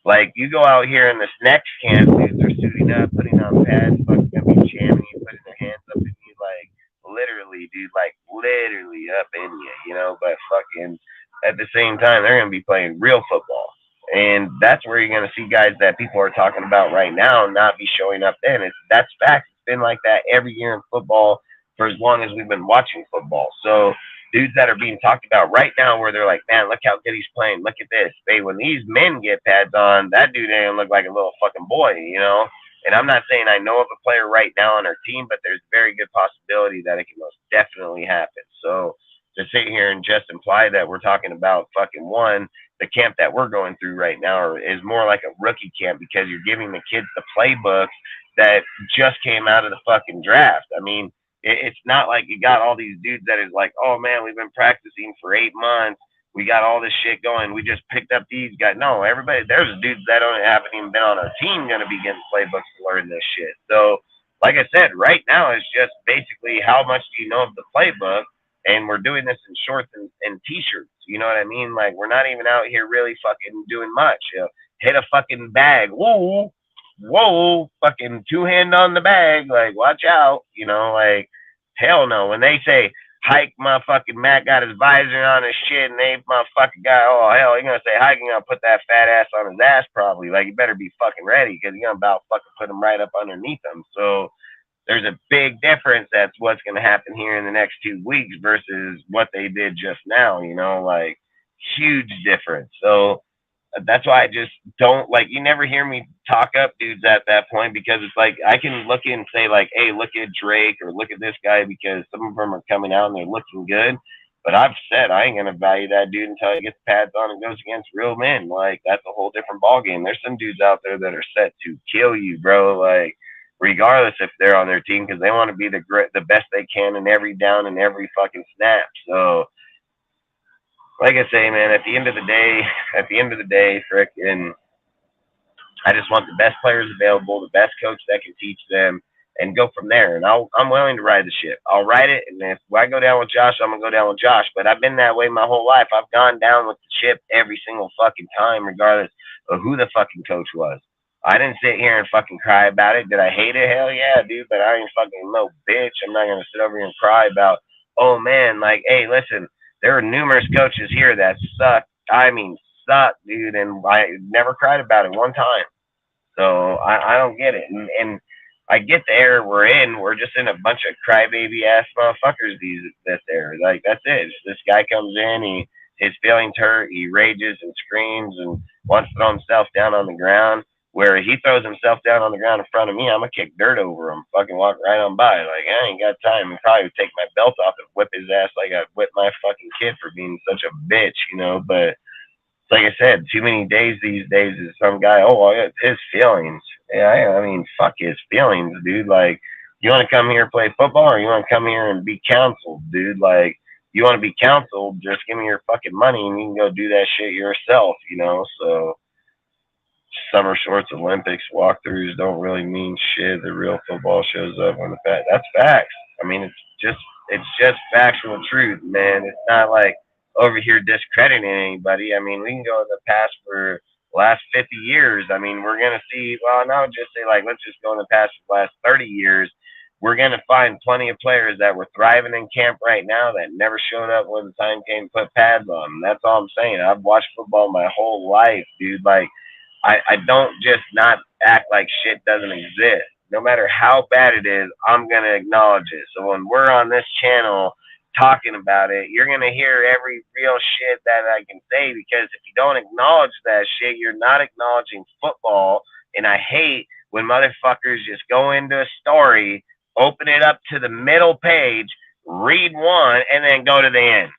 Like you go out here in this next camp, dudes are suiting up, putting on pads, fucking up you jamming you, putting their hands up in you, like literally, dude, like literally up in you, you know. But fucking at the same time, they're gonna be playing real football, and that's where you're gonna see guys that people are talking about right now not be showing up. Then that's fact. It's been like that every year in football for as long as we've been watching football. So dudes that are being talked about right now where they're like, man, look how good he's playing. Look at this. Hey, when these men get pads on, that dude ain't gonna look like a little fucking boy, you know? And I'm not saying I know of a player right now on our team, but there's very good possibility that it can most definitely happen. So to sit here and just imply that we're talking about fucking one, the camp that we're going through right now is more like a rookie camp because you're giving the kids the playbooks that just came out of the fucking draft. I mean, it's not like you got all these dudes that is like, oh man, we've been practicing for 8 months. We got all this shit going. We just picked up these guys. No, everybody, there's dudes that haven't even been on our team going to be getting playbooks to learn this shit. So, like I said, right now it's just basically how much do you know of the playbook? And we're doing this in shorts and t-shirts. You know what I mean? Like we're not even out here really fucking doing much. You know, hit a fucking bag. Whoa, fucking 2-hand on the bag. Like watch out. You know, like hell no. When they say hike, motherfucking Matt got his visor on his shit, and they motherfucking guy, oh hell, you're gonna say hike, you're gonna put that fat ass on his ass probably. Like you better be fucking ready because you're gonna about fucking put him right up underneath him. So there's a big difference. That's what's going to happen here in the next 2 weeks versus what they did just now, you know, like huge difference. So that's why I just don't like, you never hear me talk up dudes at that point because it's like, I can look and say like, hey, look at Drake or look at this guy because some of them are coming out and they're looking good. But I've said I ain't going to value that dude until he gets pads on and goes against real men. Like that's a whole different ballgame. There's some dudes out there that are set to kill you, bro. Like, regardless if they're on their team, because they want to be the best they can in every down and every fucking snap. So, like I say, man, at the end of the day, frickin', I just want the best players available, the best coach that can teach them, and go from there. And I'm willing to ride the ship. I'll ride it, and if I go down with Josh, I'm gonna go down with Josh. But I've been that way my whole life. I've gone down with the ship every single fucking time, regardless of who the fucking coach was. I didn't sit here and fucking cry about it. Did I hate it? Hell yeah, dude. But I ain't fucking no bitch. I'm not gonna sit over here and cry about, oh man, like, hey, listen, there are numerous coaches here that suck. I mean, suck, dude. And I never cried about it one time. So I don't get it. And I get the era we're in. We're just in a bunch of crybaby ass motherfuckers this era. Like that's it. This guy comes in, his feelings hurt, he rages and screams and wants to throw himself down on the ground. Where he throws himself down on the ground in front of me, I'm gonna kick dirt over him, fucking walk right on by. Like I ain't got time. And probably would take my belt off and whip his ass like I whipped my fucking kid for being such a bitch, you know. But like I said, too many days these days is some guy, oh, it's his feelings. Yeah, I mean, fuck his feelings, dude. Like, you want to come here and play football or you want to come here and be counseled, dude? Like, you want to be counseled, just give me your fucking money and you can go do that shit yourself, you know? So, summer shorts, Olympics, walkthroughs don't really mean shit. The real football shows up when that's facts. I mean, it's just factual truth, man. It's not like over here discrediting anybody. I mean, we can go in the past for the last 50 years. I mean, we're going to see, well, no, just say like, let's just go in the past for the last 30 years. We're going to find plenty of players that were thriving in camp right now that never showed up when the time came to put pads on them. That's all I'm saying. I've watched football my whole life, dude. Like, I don't just not act like shit doesn't exist. No matter how bad it is, I'm going to acknowledge it. So when we're on this channel talking about it, you're going to hear every real shit that I can say, because if you don't acknowledge that shit, you're not acknowledging football. And I hate when motherfuckers just go into a story, open it up to the middle page, read one, and then go to the end.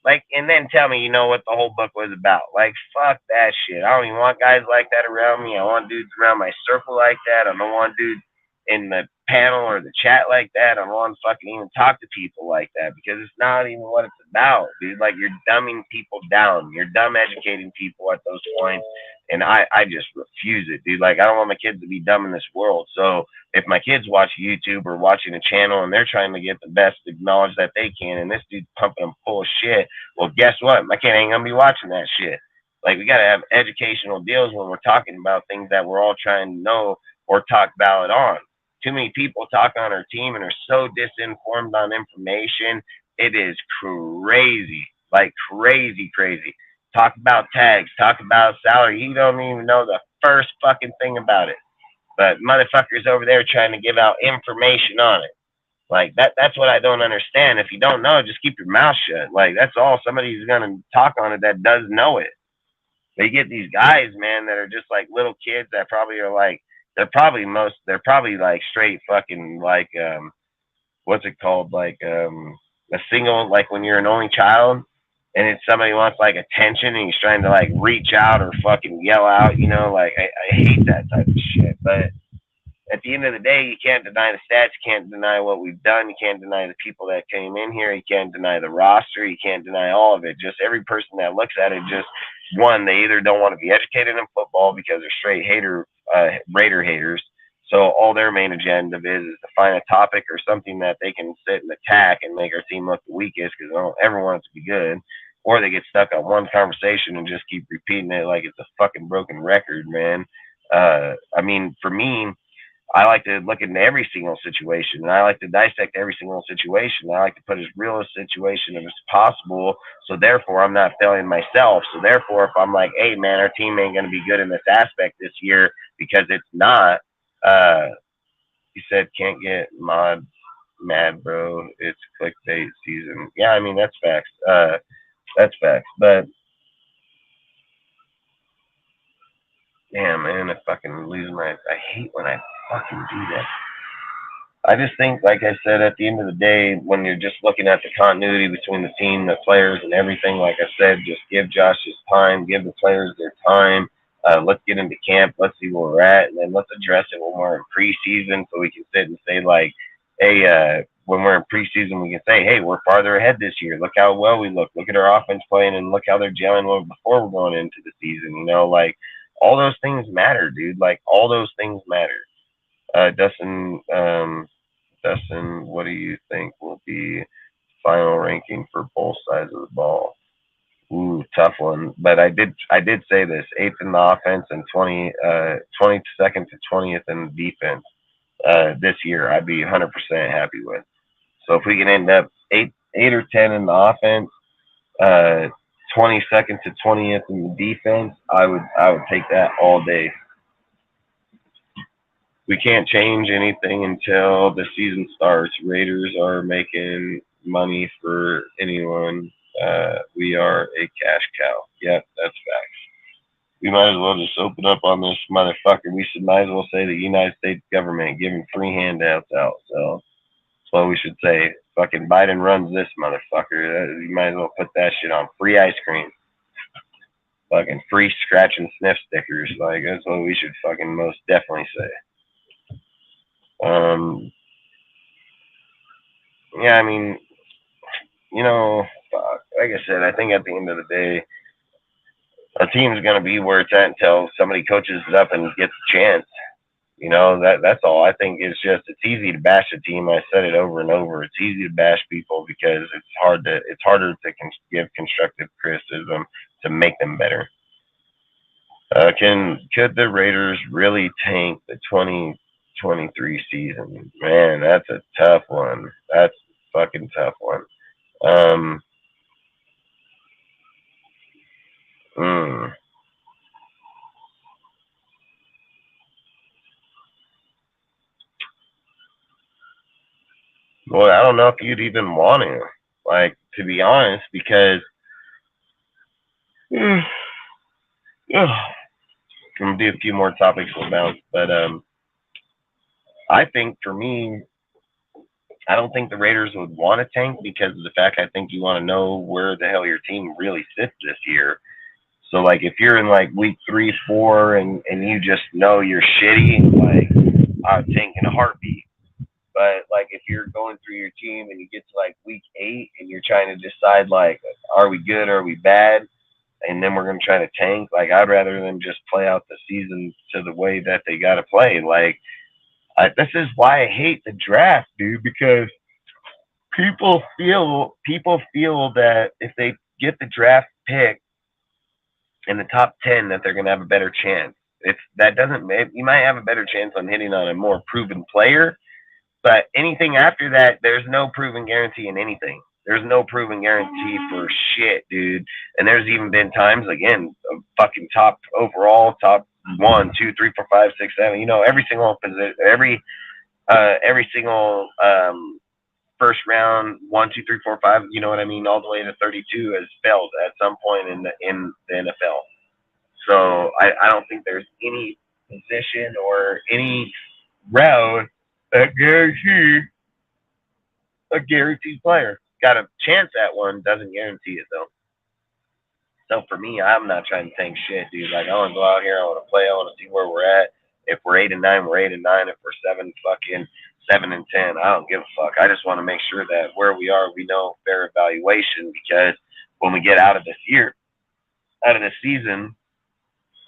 Like, and then tell me, you know what the whole book was about. Like, fuck that shit. I don't even want guys like that around me. I want dudes around my circle like that. I don't want dudes in the panel or the chat like that. I don't want to fucking even talk to people like that because it's not even what it's about, dude. Like, you're dumbing people down. You're dumb educating people at those points. And I just refuse it, dude. Like, I don't want my kids to be dumb in this world. So if my kids watch YouTube or watching a channel and they're trying to get the best knowledge that they can, and this dude's pumping them full of shit, well, guess what? My kid ain't gonna be watching that shit. Like, we gotta have educational deals when we're talking about things that we're all trying to know or talk valid on. Too many people talk on our team and are so disinformed on information. It is crazy, like crazy, crazy. Talk about tags, talk about salary. You don't even know the first fucking thing about it. But motherfuckers over there trying to give out information on it. Like, that's what I don't understand. If you don't know, just keep your mouth shut. Like, that's all. Somebody's gonna talk on it that does know it. They get these guys, man, that are just like little kids that probably are like, they're probably like straight fucking like what's it called? Like a single, like when you're an only child and it's somebody who wants like attention and he's trying to like reach out or fucking yell out, you know, like I hate that type of shit. But at the end of the day, you can't deny the stats. You can't deny what we've done. You can't deny the people that came in here. You can't deny the roster. You can't deny all of it. Just every person that looks at it, just one, they either don't want to be educated in football because they're straight Raider haters. So all their main agenda is to find a topic or something that they can sit and attack and make our team look the weakest because everyone wants to be good. Or they get stuck on one conversation and just keep repeating it like it's a fucking broken record, man. I mean, for me, I like to look into every single situation, and I like to dissect every single situation. I like to put as real a situation as possible, so therefore I'm not failing myself. So therefore, if I'm like, hey, man, our team ain't going to be good in this aspect this year because it's not, he said, can't get mad, bro. It's clickbait season. Yeah, I mean, that's facts. That's facts. But, damn, man, I fucking lose I hate when I fucking do that. I just think, like I said, at the end of the day, when you're just looking at the continuity between the team, the players, and everything, like I said, just give Josh his time, give the players their time. Let's get into camp. Let's see where we're at, and then let's address it when we're in preseason so we can sit and say, like, hey, when we're in preseason, we can say, hey, we're farther ahead this year. Look how well we look. Look at our offense playing, and look how they're gelling before we're going into the season. You know, like, all those things matter, dude. Like, all those things matter. Dustin, what do you think will be final ranking for both sides of the ball? Ooh, tough one. But I did say this: 8th in the offense and 22nd to 20th in the defense. This year, I'd be 100% happy with. So if we can end up 8 or 10 in the offense, 22nd to 20th in the defense, I would take that all day. We can't change anything until the season starts. Raiders are making money for anyone. We are a cash cow. Yep, that's facts. We might as well just open up on this motherfucker. We might as well say the United States government giving free handouts out. So that's what we should say. Fucking Biden runs this motherfucker. You might as well put that shit on free ice cream. Fucking free scratch and sniff stickers. Like, that's what we should fucking most definitely say. Yeah, I mean, you know, like I said, I think at the end of the day, our team's going to be where it's at until somebody coaches it up and gets a chance. You know, that's all. I think it's easy to bash a team. I said it over and over. It's easy to bash people because it's harder to give constructive criticism to make them better. Could the Raiders really tank the 2023 season? Man, that's a tough one. That's a fucking tough one. Well, I don't know if you'd even want to, like, to be honest, because I'm gonna do a few more topics we'll bounce, but I think for me, I don't think the Raiders would want to tank because of the fact I think you want to know where the hell your team really sits this year. So like if you're in like week 3, 4 and you just know you're shitty, like I'd tank in a heartbeat. But like if you're going through your team and you get to like week 8 and you're trying to decide like are we good, are we bad, and then we're gonna try to tank, like I'd rather them just play out the season to the way that they gotta play. Like this is why I hate the draft, dude, because people feel that if they get the draft pick in the top 10 that they're going to have a better chance. That doesn't, you might have a better chance on hitting on a more proven player, but anything after that, there's no proven guarantee in anything. There's no proven guarantee for shit, dude. And there's even been times, again, fucking top overall, top 1, 2, 3, 4, 5, 6, 7. You know, every single position, every single first round 1, 2, 3, 4, 5. You know what I mean? All the way to 32 has failed at some point in the NFL. So I don't think there's any position or any route that guarantees a guaranteed player. Got a chance at one, doesn't guarantee it though. So for me, I'm not trying to tank shit, dude. Like I want to go out here, I want to play, I want to see where we're at. If we're 8-9, we're 8-9. If we're 7-10, I don't give a fuck. I just want to make sure that where we are, we know fair evaluation, because when we get out of this season,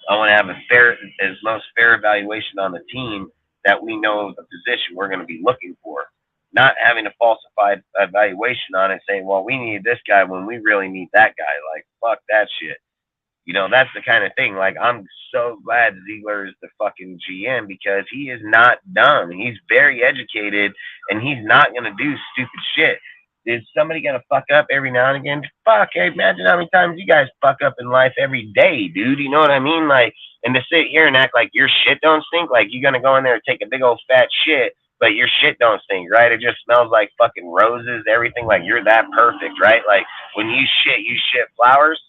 I want to have as most fair evaluation on the team that we know the position we're going to be looking for. Not having a falsified evaluation on it saying, well, we need this guy when we really need that guy. Like, fuck that shit. You know, that's the kind of thing. Like, I'm so glad Ziegler is the fucking GM because he is not dumb. He's very educated, and he's not going to do stupid shit. Is somebody going to fuck up every now and again? Fuck, hey, imagine how many times you guys fuck up in life every day, dude. You know what I mean? Like, and to sit here and act like your shit don't stink, like you're going to go in there and take a big old fat shit, but your shit don't stink, right? It just smells like fucking roses, everything. Like, you're that perfect, right? Like, when you shit flowers.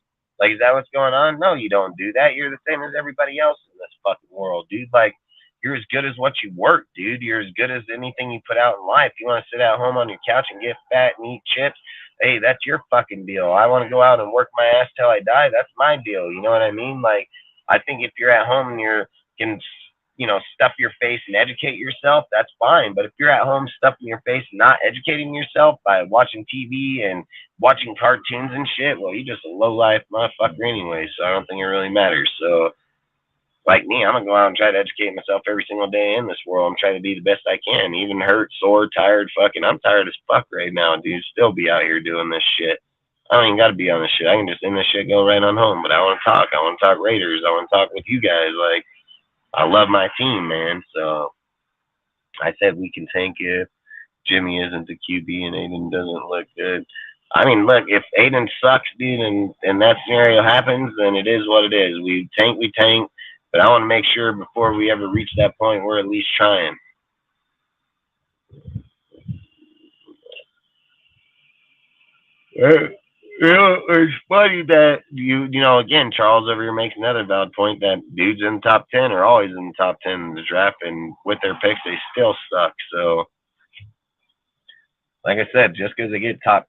Like, is that what's going on? No, you don't do that. You're the same as everybody else in this fucking world, dude. Like, you're as good as what you work, dude. You're as good as anything you put out in life. You want to sit at home on your couch and get fat and eat chips? Hey, that's your fucking deal. I want to go out and work my ass till I die. That's my deal. You know what I mean? Like, I think if you're at home and you can, you know, stuff your face and educate yourself, that's fine. But if you're at home stuffing your face and not educating yourself by watching TV and watching cartoons and shit, well, you're just a low-life motherfucker anyway, so I don't think it really matters. So, like me, I'm going to go out and try to educate myself every single day in this world. I'm trying to be the best I can, even hurt, sore, tired, fucking. I'm tired as fuck right now, dude. Still be out here doing this shit. I don't even got to be on this shit. I can just end this shit, go right on home. But I want to talk. I want to talk Raiders. I want to talk with you guys. Like, I love my team, man. So I said we can tank if Jimmy isn't the QB and Aiden doesn't look good. I mean, look, if Aiden sucks, dude, and that scenario happens, then it is what it is. We tank. But I want to make sure before we ever reach that point, we're at least trying. You know, it's funny that you know, again, Charles over here makes another valid point that dudes in the top 10 are always in the top 10 in the draft, and with their picks, they still suck. So, like I said, just because they get top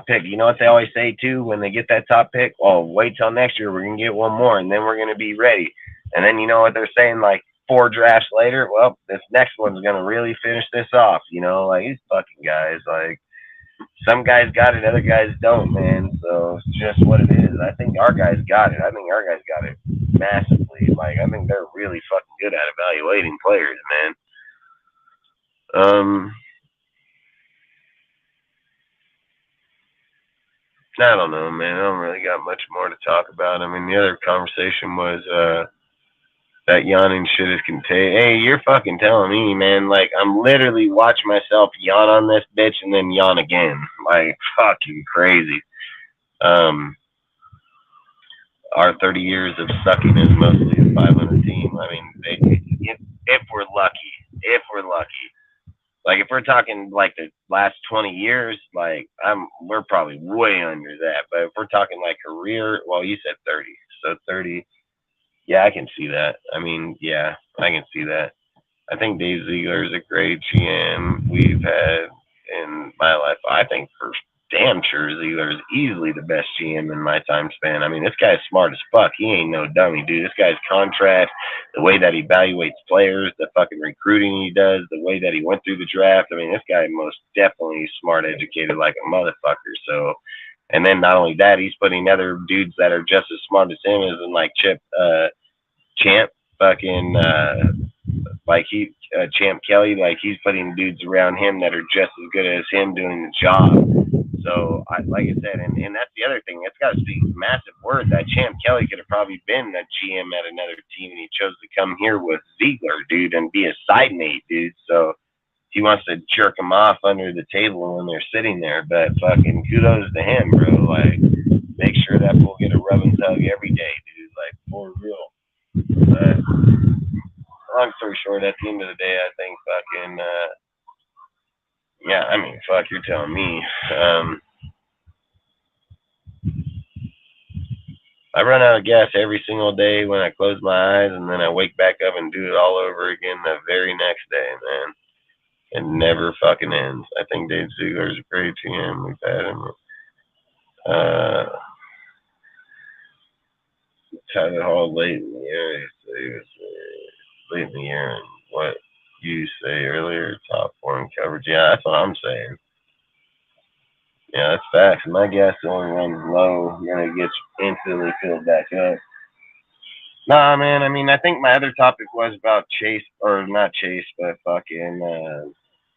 pick, you know what they always say too when they get that top pick? Oh, wait till next year, we're gonna get one more, and then we're gonna be ready. And then you know what they're saying, like 4 drafts later, well, this next one's gonna really finish this off. You know, like these fucking guys, like. Some guys got it, other guys don't, man. So it's just what it is. I think our guys got it. I think our guys got it massively. Like, I think they're really fucking good at evaluating players, man. I don't know, man. I don't really got much more to talk about. I mean, the other conversation was that yawning shit is contagious. Hey, you're fucking telling me, man. Like, I'm literally watching myself yawn on this bitch and then yawn again. Like, fucking crazy. Our 30 years of sucking is mostly a 500 team. I mean, if we're lucky. Like, if we're talking, like, the last 20 years, like, we're probably way under that. But if we're talking, like, career, well, you said 30. So 30. Yeah, I can see that. I mean, yeah, I can see that. I think Dave Ziegler is a great GM. We've had in my life. I think for damn sure Ziegler is easily the best GM in my time span. I mean, this guy's smart as fuck. He ain't no dummy, dude. This guy's contract, the way that he evaluates players, the fucking recruiting he does, the way that he went through the draft. I mean, this guy most definitely smart, educated like a motherfucker. So, and then not only that, he's putting other dudes that are just as smart as him, as in like Champ, fucking Champ Kelly, like he's putting dudes around him that are just as good as him doing the job. So, like I said, and that's the other thing. It's got to be massive word that Champ Kelly could have probably been a GM at another team, and he chose to come here with Ziegler, dude, and be a side mate, dude. So he wants to jerk him off under the table when they're sitting there. But fucking kudos to him, bro. Like, make sure that we'll get a rub and tug every day, dude. Like, for real. But long story short, at the end of the day, I think fucking, yeah, I mean, fuck, you're telling me. I run out of gas every single day when I close my eyes, and then I wake back up and do it all over again the very next day, man. It never fucking ends. I think Dave Ziegler's a great GM. We've had him. Tyler Hall late in the year. He was late in the year, and what you say earlier, top four in coverage. Yeah, that's what I'm saying. Yeah, that's facts. My gas only runs low, then it gets instantly filled back up. Nah, man. I mean, I think my other topic was about Chase, or not Chase, but fucking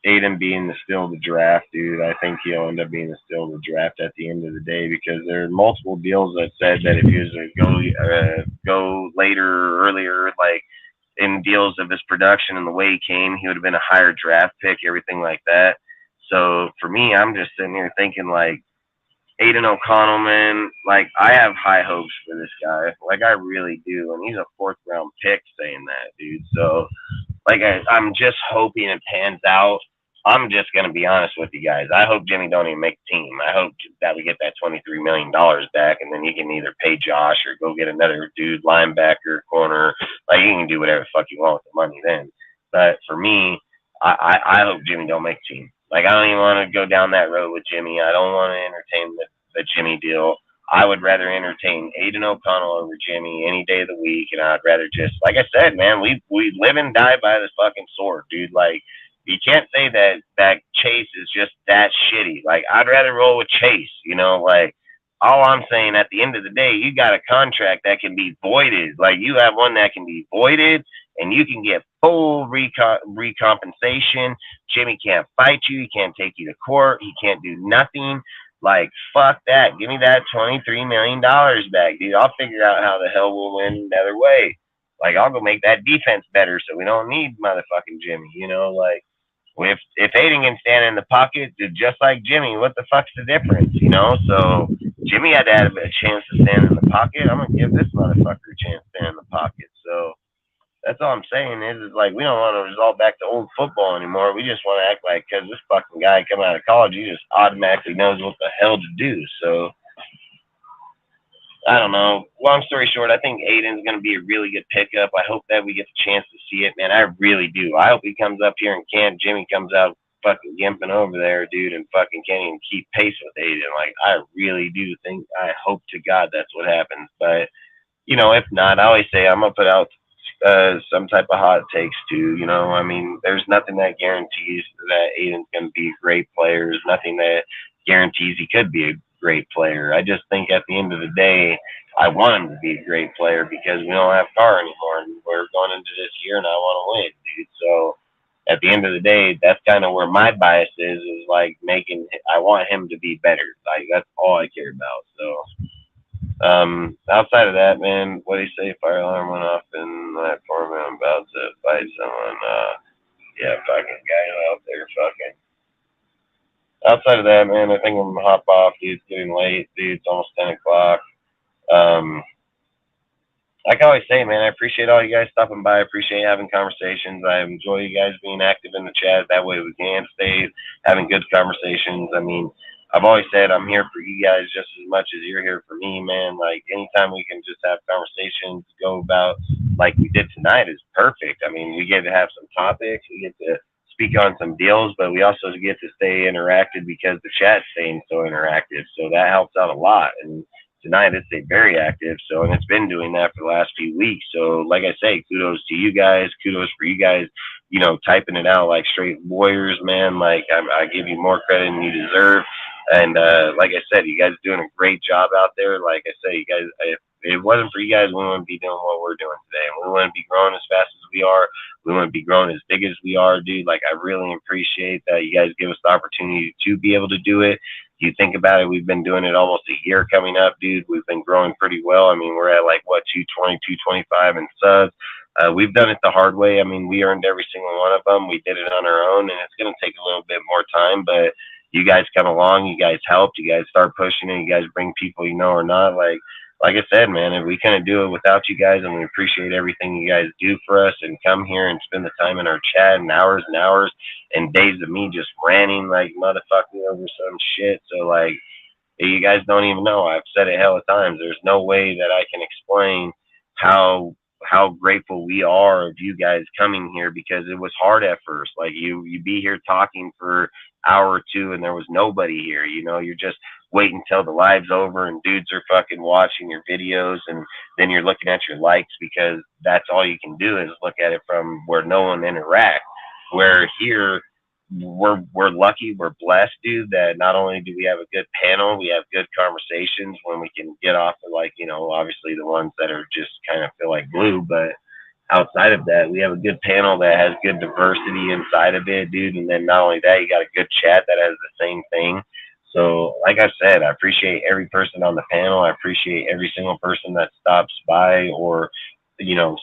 Aiden being still the draft, dude. I think he'll end up being still the draft at the end of the day, because there are multiple deals that said that if he was to go later or earlier, like in deals of his production and the way he came, he would have been a higher draft pick, everything like that. So for me, I'm just sitting here thinking, like, Aiden O'Connell, man, like, I have high hopes for this guy. Like, I really do. And he's a 4th round pick saying that, dude. So, like, I'm just hoping it pans out. I'm just going to be honest with you guys. I hope Jimmy don't even make the team. I hope that we get that $23 million back, and then you can either pay Josh or go get another dude, linebacker, corner. Like, you can do whatever the fuck you want with the money then. But for me, I hope Jimmy don't make the team. Like, I don't even want to go down that road with Jimmy. I don't want to entertain the Jimmy deal. I would rather entertain Aiden O'Connell over Jimmy any day of the week, and I'd rather just, like I said, man, we live and die by this fucking sword, dude. Like, you can't say that Chase is just that shitty. Like, I'd rather roll with Chase, you know? Like, all I'm saying, at the end of the day, you got a contract that can be voided. Like, you have one that can be voided, and you can get full recompensation. Jimmy can't fight you. He can't take you to court. He can't do nothing. Like, fuck that. Give me that $23 million back, dude. I'll figure out how the hell we'll win the other way. Like, I'll go make that defense better so we don't need motherfucking Jimmy, you know? Like, if Aiden can stand in the pocket, just like Jimmy, what the fuck's the difference, you know? So Jimmy had to have a chance to stand in the pocket. I'm going to give this motherfucker a chance to stand in the pocket. So that's all I'm saying is like, we don't want to resort back to old football anymore. We just want to act like, because this fucking guy coming out of college, he just automatically knows what the hell to do. So I don't know. Long story short, I think Aiden's going to be a really good pickup. I hope that we get the chance to see it, man. I really do. I hope he comes up here and Jimmy comes out fucking gimping over there, dude, and fucking can't even keep pace with Aiden. Like, I really do think, I hope to God that's what happens. But, you know, if not, I always say I'm going to put out some type of hot takes too. You know, I mean, there's nothing that guarantees that Aiden's going to be a great player. There's nothing that guarantees he could be a great player. I just think at the end of the day, I want him to be a great player because we don't have Carr anymore, and we're going into this year, and I want to win, dude. So at the end of the day, that's kind of where my bias is like I want him to be better. Like, that's all I care about. So outside of that, man, what do you say? Fire alarm went off in that apartment. I'm about to fight someone. Yeah, fucking guy out there, fucking. Outside of that, man, I think I'm gonna hop off, dude. It's getting late, dude. It's almost 10 o'clock. Like I always say, man, I appreciate all you guys stopping by. I appreciate having conversations. I enjoy you guys being active in the chat. That way we can stay having good conversations. I mean, I've always said I'm here for you guys just as much as you're here for me, man. Like, anytime we can just have conversations, go about like we did tonight is perfect. I mean, we get to have some topics. We get to speak on some deals, but we also get to stay interactive because the chat's staying so interactive. So that helps out a lot. And tonight it's stayed very active. So, and it's been doing that for the last few weeks. So, like I say, kudos to you guys. Kudos for you guys, typing it out like straight warriors, man. Like, I give you more credit than you deserve. And like I said, you guys are doing a great job out there. Like I say, you guys, if it wasn't for you guys, we wouldn't be doing what we're doing today. And we wouldn't be growing as fast as we are. We wouldn't be growing as big as we are, dude. Like, I really appreciate that you guys give us the opportunity to be able to do it. You think about it, we've been doing it almost a year coming up, dude. We've been growing pretty well. I mean, we're at like, 220, 225 in subs. We've done it the hard way. I mean, we earned every single one of them. We did it on our own, and it's going to take a little bit more time, but you guys come along, you guys helped, you guys start pushing it, you guys bring people you know or not. Like I said, man, if we couldn't do it without you guys, and we appreciate everything you guys do for us and come here and spend the time in our chat and hours and days of me just ranting like motherfucking over some shit. So like, you guys don't even know. I've said it hell of times. There's no way that I can explain how grateful we are of you guys coming here, because it was hard at first. Like you be here talking for hour or two and there was nobody here. You're just waiting until the live's over and dudes are fucking watching your videos, and then you're looking at your likes, because that's all you can do is look at it from where no one interacts. Where here, we're lucky, we're blessed, dude, that not only do we have a good panel, we have good conversations when we can get off of, like, obviously the ones that are just kind of feel like glue, but outside of that, we have a good panel that has good diversity inside of it, dude. And then not only that, you got a good chat that has the same thing. So like I said, I appreciate every person on the panel. I appreciate every single person that stops by or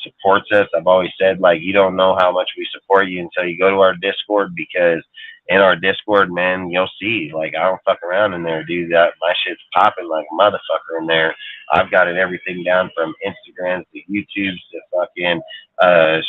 supports us. I've always said, like, you don't know how much we support you until you go to our Discord, because in our Discord, man, you'll see, like, I don't fuck around in there, dude. My shit's popping like a motherfucker in there. I've got it everything down from Instagram to YouTube to fucking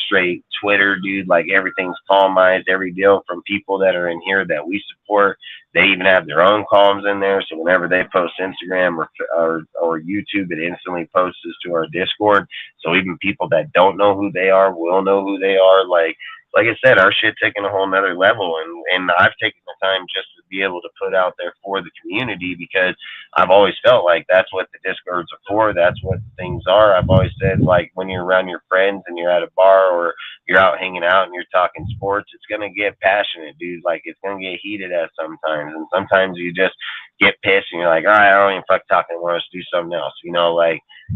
straight Twitter, dude. Like, everything's columnized, every deal from people that are in here that we support. They even have their own columns in there, so whenever they post Instagram or YouTube, it instantly posts us to our Discord. So even people that don't know who they are will know who they are. Like I said, our shit taking a whole nother level, and I've taken the time just to be able to put out there for the community, because I've always felt like that's what the Discords are for. That's what things are. I've always said, like, when you're around your friends and you're at a bar or you're out hanging out and you're talking sports, it's going to get passionate, dude. Like, it's going to get heated at sometimes, and sometimes you just get pissed and you're like, all right, I don't even fuck talking, I want us to do something else,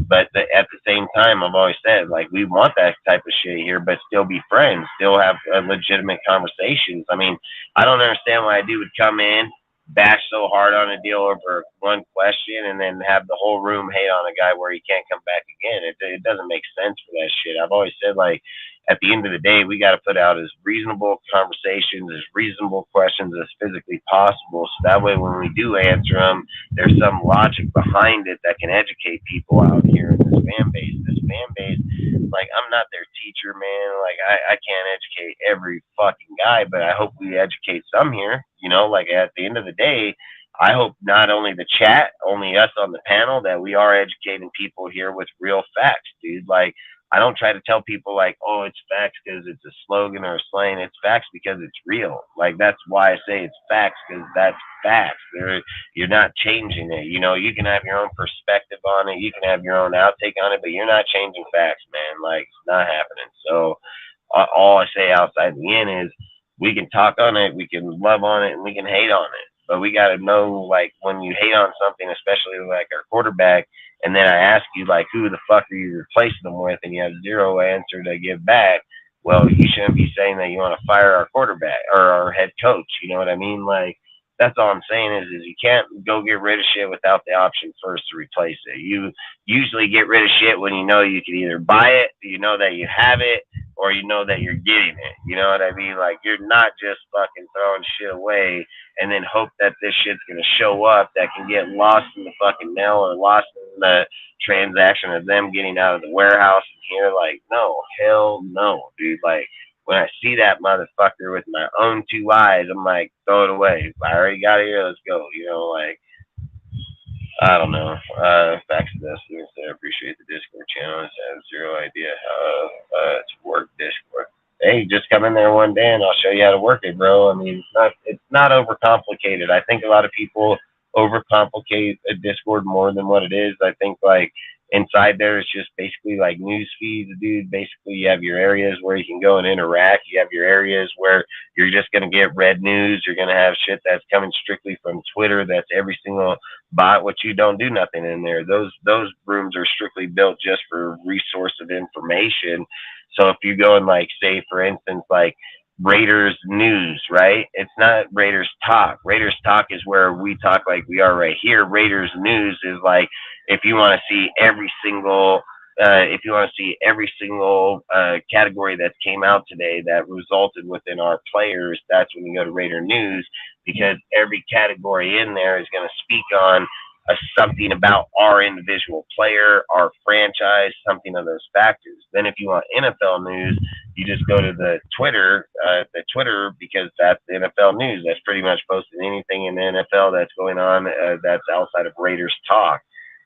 but at the same time, I've always said, like, we want that type of shit here, but still be friends, still have legitimate conversations. I mean, I don't understand why a dude would come in, bash so hard on a deal over one question, and then have the whole room hate on a guy where he can't come back again. It doesn't make sense for that shit. I've always said, like, at the end of the day, we got to put out as reasonable conversations, as reasonable questions as physically possible. So that way, when we do answer them, there's some logic behind it that can educate people out here in this fan base. This fan base, like, I'm not their teacher, man. Like, I can't educate every fucking guy, but I hope we educate some here. Like, at the end of the day, I hope not only the chat, only us on the panel, that we are educating people here with real facts, dude. Like, I don't try to tell people, like, oh, it's facts because it's a slogan or a slang. It's facts because it's real. Like, that's why I say it's facts, because that's facts. You're not changing it. You can have your own perspective on it. You can have your own outtake on it, but you're not changing facts, man. Like, it's not happening. So all I say outside the end is, we can talk on it, we can love on it, and we can hate on it. But we got to know, like, when you hate on something, especially like our quarterback, and then I ask you, like, who the fuck are you replacing them with, and you have zero answer to give back, well, you shouldn't be saying that you want to fire our quarterback or our head coach. You know what I mean? Like, that's all I'm saying is you can't go get rid of shit without the option first to replace it. You usually get rid of shit when you know you can either buy it, you know that you have it, or you know that you're getting it. You know what I mean? Like, you're not just fucking throwing shit away and then hope that this shit's going to show up that can get lost in the fucking mail or lost in the transaction of them getting out of the warehouse and here. Like, no, hell no, dude. Like, when I see that motherfucker with my own two eyes, I'm like, throw it away. If I already got it here, let's go. Like, I don't know. Back to this. I appreciate the Discord channel. I have zero idea how to work Discord. hey, just come in there one day and I'll show you how to work it, bro. I mean, it's not overcomplicated. I think a lot of people overcomplicate a Discord more than what it is. I think like inside there it's just basically like news feeds, dude. Basically, you have your areas where you can go and interact. You have your areas where you're just gonna get red news. You're gonna have shit that's coming strictly from Twitter. That's every single bot. What you don't do nothing in there. Those rooms are strictly built just for resource of information. So if you go and like say for instance like Raiders news, right? It's not Raiders talk. Raiders talk is where we talk like we are right here. Raiders news is like if you want to see every single category that came out today that resulted within our players, that's when you go to Raider News because every category in there is going to speak on something about our individual player, our franchise, something of those factors. Then if you want NFL news, you just go to the Twitter because that's the NFL news. That's pretty much posting anything in the NFL that's going on that's outside of Raiders talk.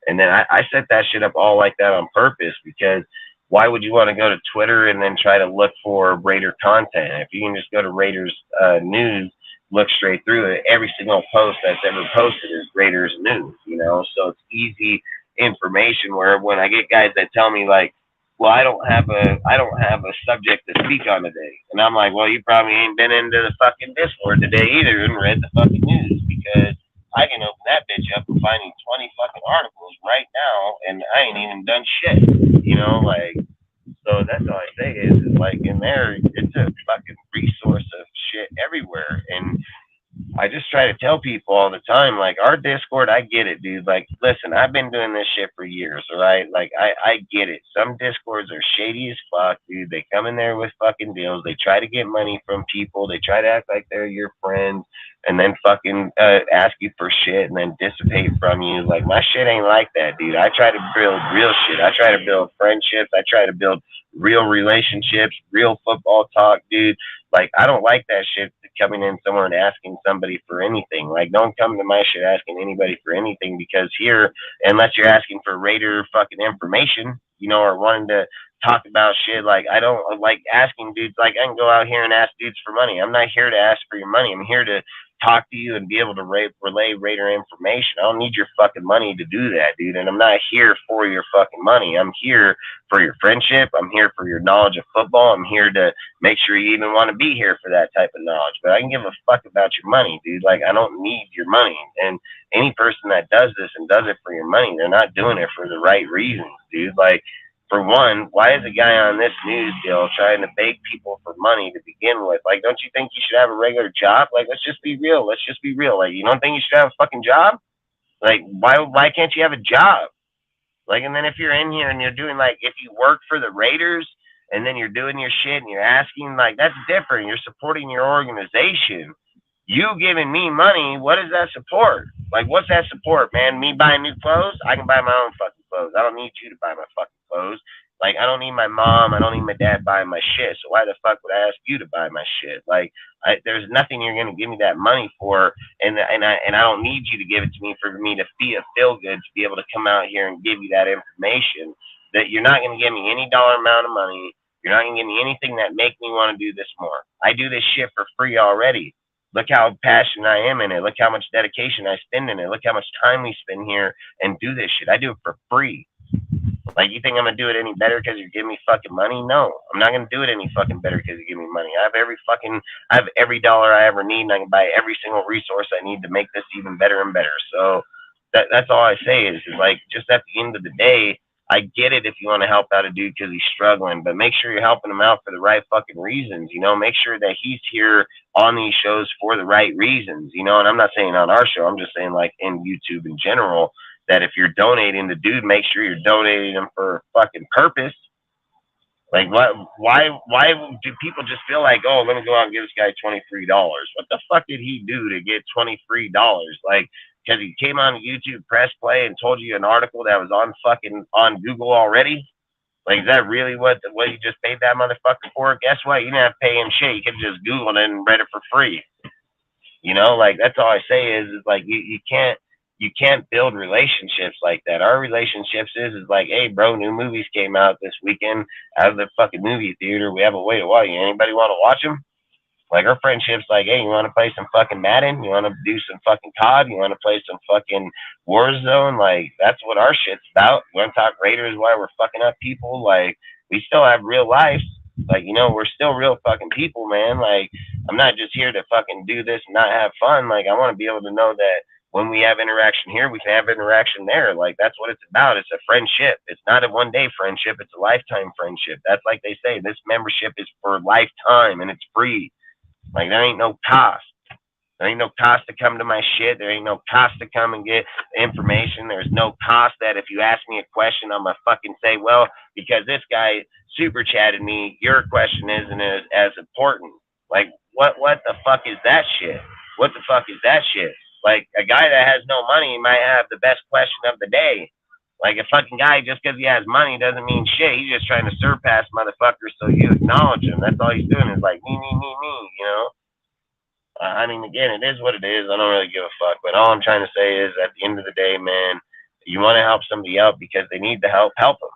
And then I set that shit up all like that on purpose because why would you want to go to Twitter and then try to look for Raider content? If you can just go to Raiders news, look straight through it, every single post that's ever posted is Raiders news, you know? So it's easy information where when I get guys that tell me like, well, I don't have a subject to speak on today. And I'm like, well, you probably ain't been into the fucking Discord today either and read the fucking news because I can open that bitch up and find 20 fucking articles right now and I ain't even done shit. You know, like so that's all I say is like in there it's a fucking resource of shit everywhere. And I just try to tell people all the time, like our Discord, I get it, dude. Like, listen, I've been doing this shit for years, all right? Like, I get it. Some Discords are shady as fuck, dude. They come in there with fucking deals. They try to get money from people. They try to act like they're your friends and then fucking ask you for shit and then dissipate from you. Like, my shit ain't like that, dude. I try to build real shit. I try to build friendships. I try to build real relationships, real football talk, dude. Like, I don't like that shit coming in somewhere and asking somebody for anything. Like, don't come to my shit asking anybody for anything because here, unless you're asking for Raider fucking information, you know, or wanting to talk about shit, like, I don't like asking dudes. Like, I can go out here and ask dudes for money. I'm not here to ask for your money. I'm here to talk to you and be able to relay Raider information. I don't need your fucking money to do that, dude. And I'm not here for your fucking money. I'm here for your friendship. I'm here for your knowledge of football. I'm here to make sure you even want to be here for that type of knowledge. But I can give a fuck about your money, dude. Like, I don't need your money. And any person that does this and does it for your money, they're not doing it for the right reasons, dude. Like, for one, why is a guy on this news deal trying to beg people for money to begin with? Like, don't you think you should have a regular job? Like, let's just be real. Let's just be real. Like, you don't think you should have a fucking job? Like, why can't you have a job? Like, and then if you're in here and you're doing, like, if you work for the Raiders and then you're doing your shit and you're asking, like, that's different. You're supporting your organization. You giving me money, what is that support? Like, what's that support, man? Me buying new clothes? I can buy my own fucking clothes. I don't need you to buy my fucking clothes. Like, I don't need my mom. I don't need my dad buying my shit. So why the fuck would I ask you to buy my shit? Like, there's nothing you're gonna give me that money for, and I don't need you to give it to me for me to feel good to be able to come out here and give you that information. That you're not gonna give me any dollar amount of money. You're not gonna give me anything that make me want to do this more. I do this shit for free already. Look how passionate I am in it. Look how much dedication I spend in it. Look how much time we spend here and do this shit. I do it for free. Like, you think I'm gonna do it any better because you give me fucking money? No, I'm not gonna do it any fucking better because you give me money. I have every dollar I ever need, and I can buy every single resource I need to make this even better and better. So that's all I say is like, just at the end of the day, I get it if you want to help out a dude because he's struggling, but make sure you're helping him out for the right fucking reasons. You know, make sure that he's here on these shows for the right reasons. You know, and I'm not saying on our show. I'm just saying like in YouTube in general. That if you're donating the dude, make sure you're donating him for a fucking purpose. Like, why do people just feel like, oh, let me go out and give this guy $23? What the fuck did he do to get $23? Like, because he came on YouTube, press play, and told you an article that was on Google already? Like, is that really what you just paid that motherfucker for? Guess what? You didn't have to pay him shit. You could have just Googled it and read it for free. You know, like, that's all I say is like, you can't you can't build relationships like that. Our relationships is like, hey, bro, new movies came out this weekend out of the fucking movie theater. We have a way to watch. Anybody want to watch them? Like, our friendship's like, hey, you want to play some fucking Madden? You want to do some fucking COD? You want to play some fucking Warzone? Like, that's what our shit's about. You want to talk Raiders while we're fucking up people? Like, we still have real lives. Like, we're still real fucking people, man. Like, I'm not just here to fucking do this and not have fun. Like, I want to be able to know that when we have interaction here, we can have interaction there. Like, that's what it's about. It's a friendship. It's not a one-day friendship. It's a lifetime friendship. That's like they say, this membership is for lifetime and it's free. Like, there ain't no cost. There ain't no cost to come to my shit. There ain't no cost to come and get information. There's no cost that if you ask me a question, I'm going to fucking say, well, because this guy super chatted me, your question isn't as important. Like, what the fuck is that shit? What the fuck is that shit? Like, a guy that has no money might have the best question of the day. Like, a fucking guy, just because he has money doesn't mean shit. He's just trying to surpass motherfuckers so you acknowledge him. That's all he's doing is like, me, I mean, again, it is what it is. I don't really give a fuck. But all I'm trying to say is, at the end of the day, man, you want to help somebody out because they need the help them.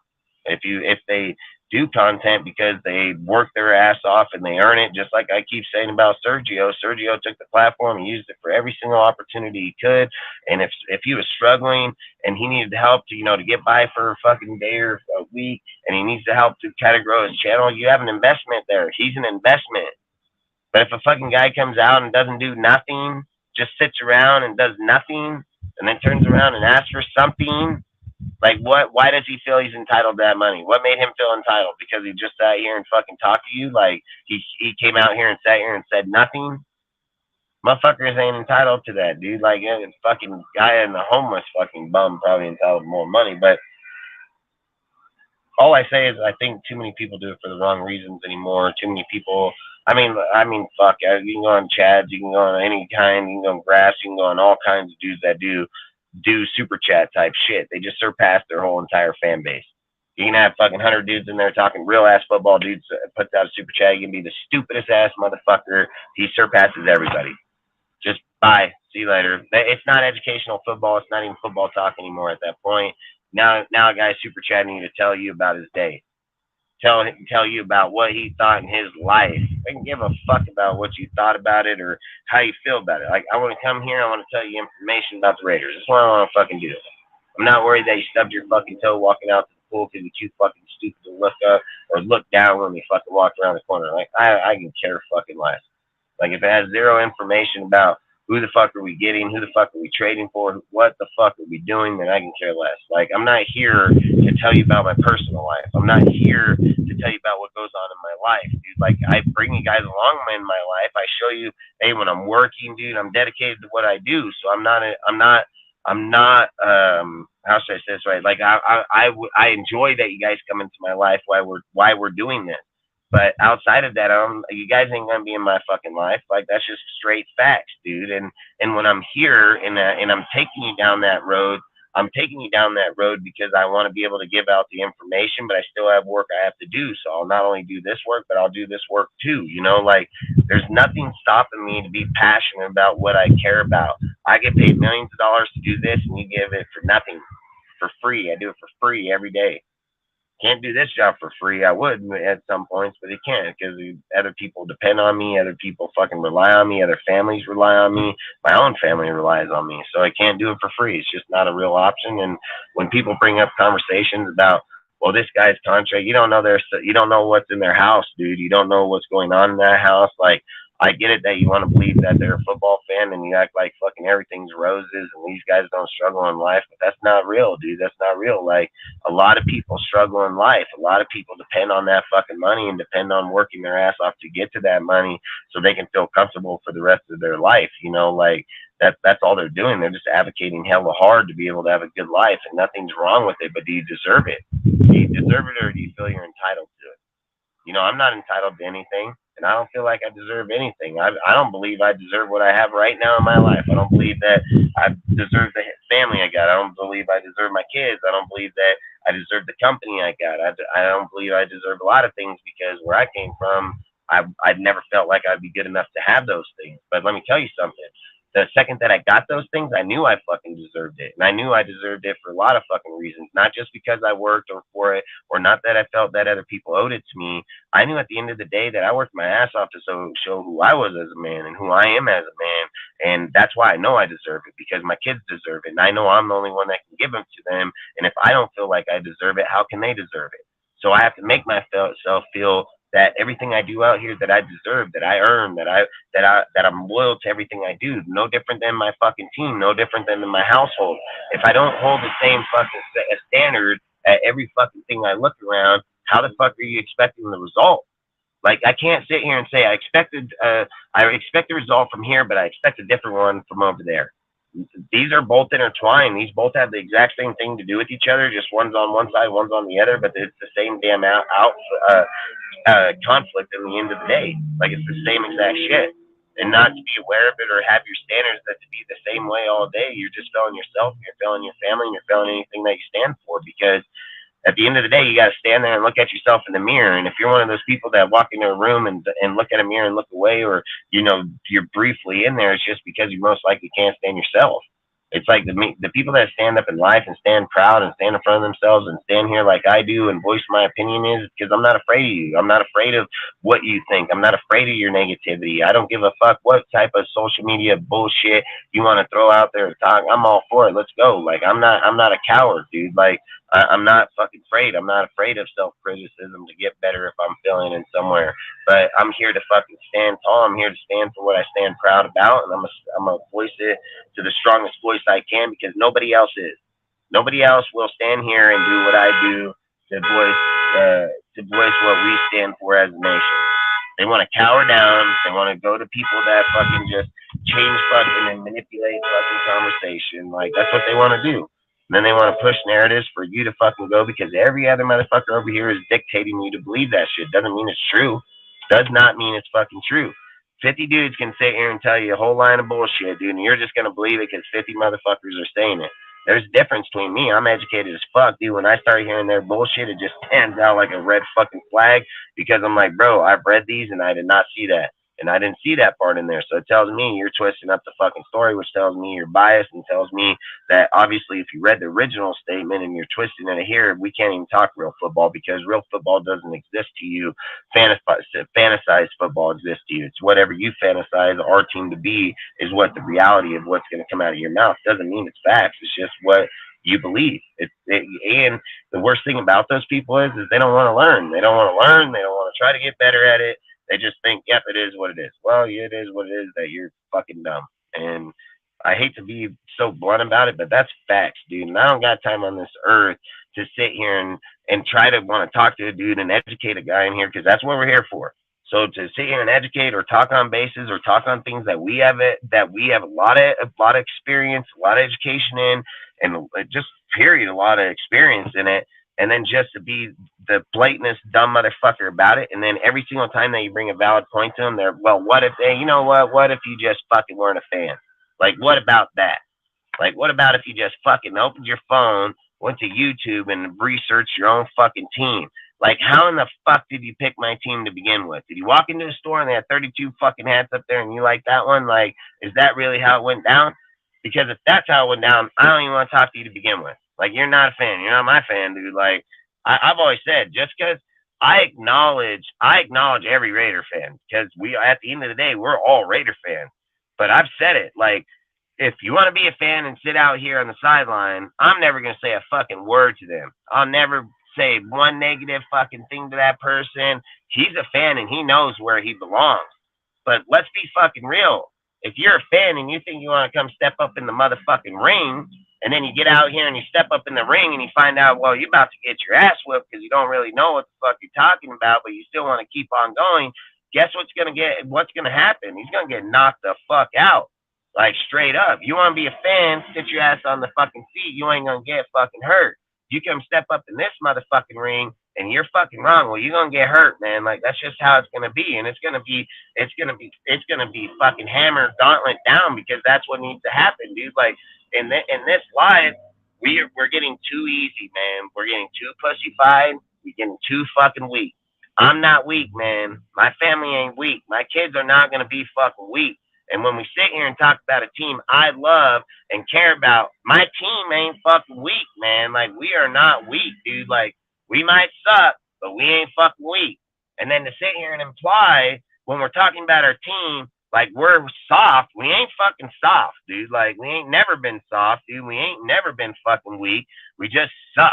If they do content because they work their ass off and they earn it, just like I keep saying about Sergio. Sergio took the platform and used it for every single opportunity he could. And if he was struggling and he needed help to, to get by for a fucking day or a week, and he needs the help to kind of grow his channel, you have an investment there. He's an investment. But if a fucking guy comes out and doesn't do nothing, just sits around and does nothing, and then turns around and asks for something, like, why does he feel he's entitled to that money? What made him feel entitled? Because he just sat here and fucking talked to you? Like, he came out here and sat here and said nothing? Motherfuckers ain't entitled to that, dude. Like, a fucking guy in the homeless fucking bum probably entitled to more money. But all I say is I think too many people do it for the wrong reasons anymore. Too many people... I mean, fuck. You can go on Chads, you can go on any kind, you can go on Grass, you can go on all kinds of dudes that do super chat type shit. They just surpass their whole entire fan base. You can have fucking 100 dudes in there talking real ass football dudes, puts out a super chat. You can be the stupidest ass motherfucker. He surpasses everybody. Just bye. See you later. It's not educational football. It's not even football talk anymore at that point. Now a guy's super chatting you to tell you about his day. Tell you about what he thought in his life. I can give a fuck about what you thought about it or how you feel about it. Like, I want to come here, I want to tell you information about the Raiders. That's what I want to fucking do. I'm not worried that you stubbed your fucking toe walking out to the pool because you're too fucking stupid to look up or look down when you fucking walk around the corner. Like, I can care fucking less. Like, if it has zero information about who the fuck are we getting, who the fuck are we trading for, what the fuck are we doing, then I can care less. Like, I'm not here to tell you about my personal life. I'm not here to tell you about what goes on in my life, dude. Like, I bring you guys along in my life. I show you, hey, when I'm working, dude, I'm dedicated to what I do. So I'm not how should I say this right? Like, I enjoy that you guys come into my life why we're doing this. But outside of that, you guys ain't gonna be in my fucking life. Like, that's just straight facts, dude. And when I'm here and I'm taking you down that road, I'm taking you down that road because I want to be able to give out the information, but I still have work I have to do. So I'll not only do this work, but I'll do this work too. Like, there's nothing stopping me to be passionate about what I care about. I get paid millions of dollars to do this, and you give it for nothing, for free. I do it for free every day. Can't do this job for free. I would at some points, but it can't because other people depend on me. Other people fucking rely on me. Other families rely on me. My own family relies on me. So I can't do it for free. It's just not a real option. And when people bring up conversations about, well, this guy's contract, you don't know what's in their house, dude. You don't know what's going on in that house. Like, I get it that you want to believe that they're a football fan and you act like fucking everything's roses and these guys don't struggle in life, but that's not real, dude. That's not real. Like, a lot of people struggle in life. A lot of people depend on that fucking money and depend on working their ass off to get to that money so they can feel comfortable for the rest of their life. Like, that's all they're doing. They're just advocating hella hard to be able to have a good life, and nothing's wrong with it, but do you deserve it? Do you deserve it, or do you feel you're entitled to it? I'm not entitled to anything. And I don't feel like I deserve anything. I don't believe I deserve what I have right now in my life. I don't believe that I deserve the family I got. I don't believe I deserve my kids. I don't believe that I deserve the company I got. I don't believe I deserve a lot of things because where I came from, I'd never felt like I'd be good enough to have those things. But let me tell you something. the second that I got those things, I knew I fucking deserved it. And I knew I deserved it for a lot of fucking reasons, not just because I worked or for it, or not that I felt that other people owed it to me. I knew at the end of the day that I worked my ass off to show who I was as a man and who I am as a man. And that's why I know I deserve it, because my kids deserve it. And I know I'm the only one that can give them to them. And if I don't feel like I deserve it, how can they deserve it? So I have to make myself feel that everything I do out here that I deserve, that I earn, that I'm loyal to everything I do. No different than my fucking team, no different than in my household. If I don't hold the same fucking standard at every fucking thing I look around, how the fuck are you expecting the result? Like, I can't sit here and say I expect a result from here, but I expect a different one from over there. These are both intertwined. These both have the exact same thing to do with each other. Just one's on one side, one's on the other, but it's the same damn conflict in the end of the day. Like, it's the same exact shit. And not to be aware of it or have your standards that to be the same way all day, you're just failing yourself, you're failing your family, and you're failing anything that you stand for. Because at the end of the day, you got to stand there and look at yourself in the mirror. And if you're one of those people that walk into a room and look at a mirror and look away, or, you know, you're briefly in there, it's just because you most likely can't stand yourself. It's like the people that stand up in life and stand proud and stand in front of themselves and stand here like I do and voice my opinion is because I'm not afraid of you. I'm not afraid of what you think. I'm not afraid of your negativity. I don't give a fuck what type of social media bullshit you want to throw out there and talk. I'm all for it. Let's go. Like, I'm not a coward, dude. Like, I'm not fucking afraid. I'm not afraid of self-criticism to get better if I'm failing in somewhere. But I'm here to fucking stand tall. I'm here to stand for what I stand proud about, and I'm a voice it to the strongest voice I can, because nobody else is. Nobody else will stand here and do what I do to voice what we stand for as a nation. They want to cower down. They want to go to people that fucking just change fucking and manipulate fucking conversation. Like, that's what they want to do. And then they want to push narratives for you to fucking go, because every other motherfucker over here is dictating you to believe that shit. Doesn't mean it's true. Does not mean it's fucking true. 50 dudes can sit here and tell you a whole line of bullshit, dude, and you're just going to believe it because 50 motherfuckers are saying it. There's a difference between me. I'm educated as fuck, dude. When I start hearing their bullshit, it just stands out like a red fucking flag, because I'm like, bro, I've read these and I did not see that. And I didn't see that part in there. So it tells me you're twisting up the fucking story, which tells me you're biased, and tells me that obviously if you read the original statement and you're twisting it here, we can't even talk real football, because real football doesn't exist to you. Fantasized football exists to you. It's whatever you fantasize our team to be is what the reality of what's going to come out of your mouth. Doesn't mean it's facts. It's just what you believe. And the worst thing about those people is they don't want to learn. They don't want to learn. They don't want to try to get better at it. They just think, yep, it is what it is. Well, yeah, it is what it is, that you're fucking dumb. And I hate to be so blunt about it, but that's facts, dude. And I don't got time on this earth to sit here and try to want to talk to a dude and educate a guy in here, because that's what we're here for. So to sit here and educate or talk on bases or talk on things that we have a lot of experience, a lot of education in, and just period, a lot of experience in it. And then just to be the blatantest dumb motherfucker about it. And then every single time that you bring a valid point to them, they're, well, what if they, you know what if you just fucking weren't a fan? Like, what about that? Like, what about if you just fucking opened your phone, went to YouTube and researched your own fucking team? Like, how in the fuck did you pick my team to begin with? Did you walk into a store and they had 32 fucking hats up there and you like that one? Like, is that really how it went down? Because if that's how it went down, I don't even want to talk to you to begin with. Like, you're not a fan. You're not my fan, dude. Like, I've always said, just because I acknowledge every Raider fan, because we, at the end of the day, we're all Raider fans. But I've said it, like, if you want to be a fan and sit out here on the sideline, I'm never going to say a fucking word to them. I'll never say one negative fucking thing to that person. He's a fan and he knows where he belongs. But let's be fucking real. If you're a fan and you think you want to come step up in the motherfucking ring, and then you get out here and you step up in the ring and you find out, well, you're about to get your ass whipped because you don't really know what the fuck you're talking about, but you still want to keep on going, guess what's going to happen? He's going to get knocked the fuck out. Like, straight up. You want to be a fan, sit your ass on the fucking seat, you ain't going to get fucking hurt. You come step up in this motherfucking ring and you're fucking wrong, well, you're going to get hurt, man. Like, that's just how it's going to be. And it's going to be fucking hammer gauntlet down, because that's what needs to happen, dude. Like, in this life, we're getting too easy, man. We're getting too pussyfied. We're getting too fucking weak. I'm not weak, man. My family ain't weak. My kids are not going to be fucking weak. And when we sit here and talk about a team I love and care about, my team ain't fucking weak, man. Like, we are not weak, dude. Like, we might suck, but we ain't fucking weak. And then to sit here and imply when we're talking about our team, like, we're soft, we ain't fucking soft, dude. Like, we ain't never been soft, dude. We ain't never been fucking weak. We just suck.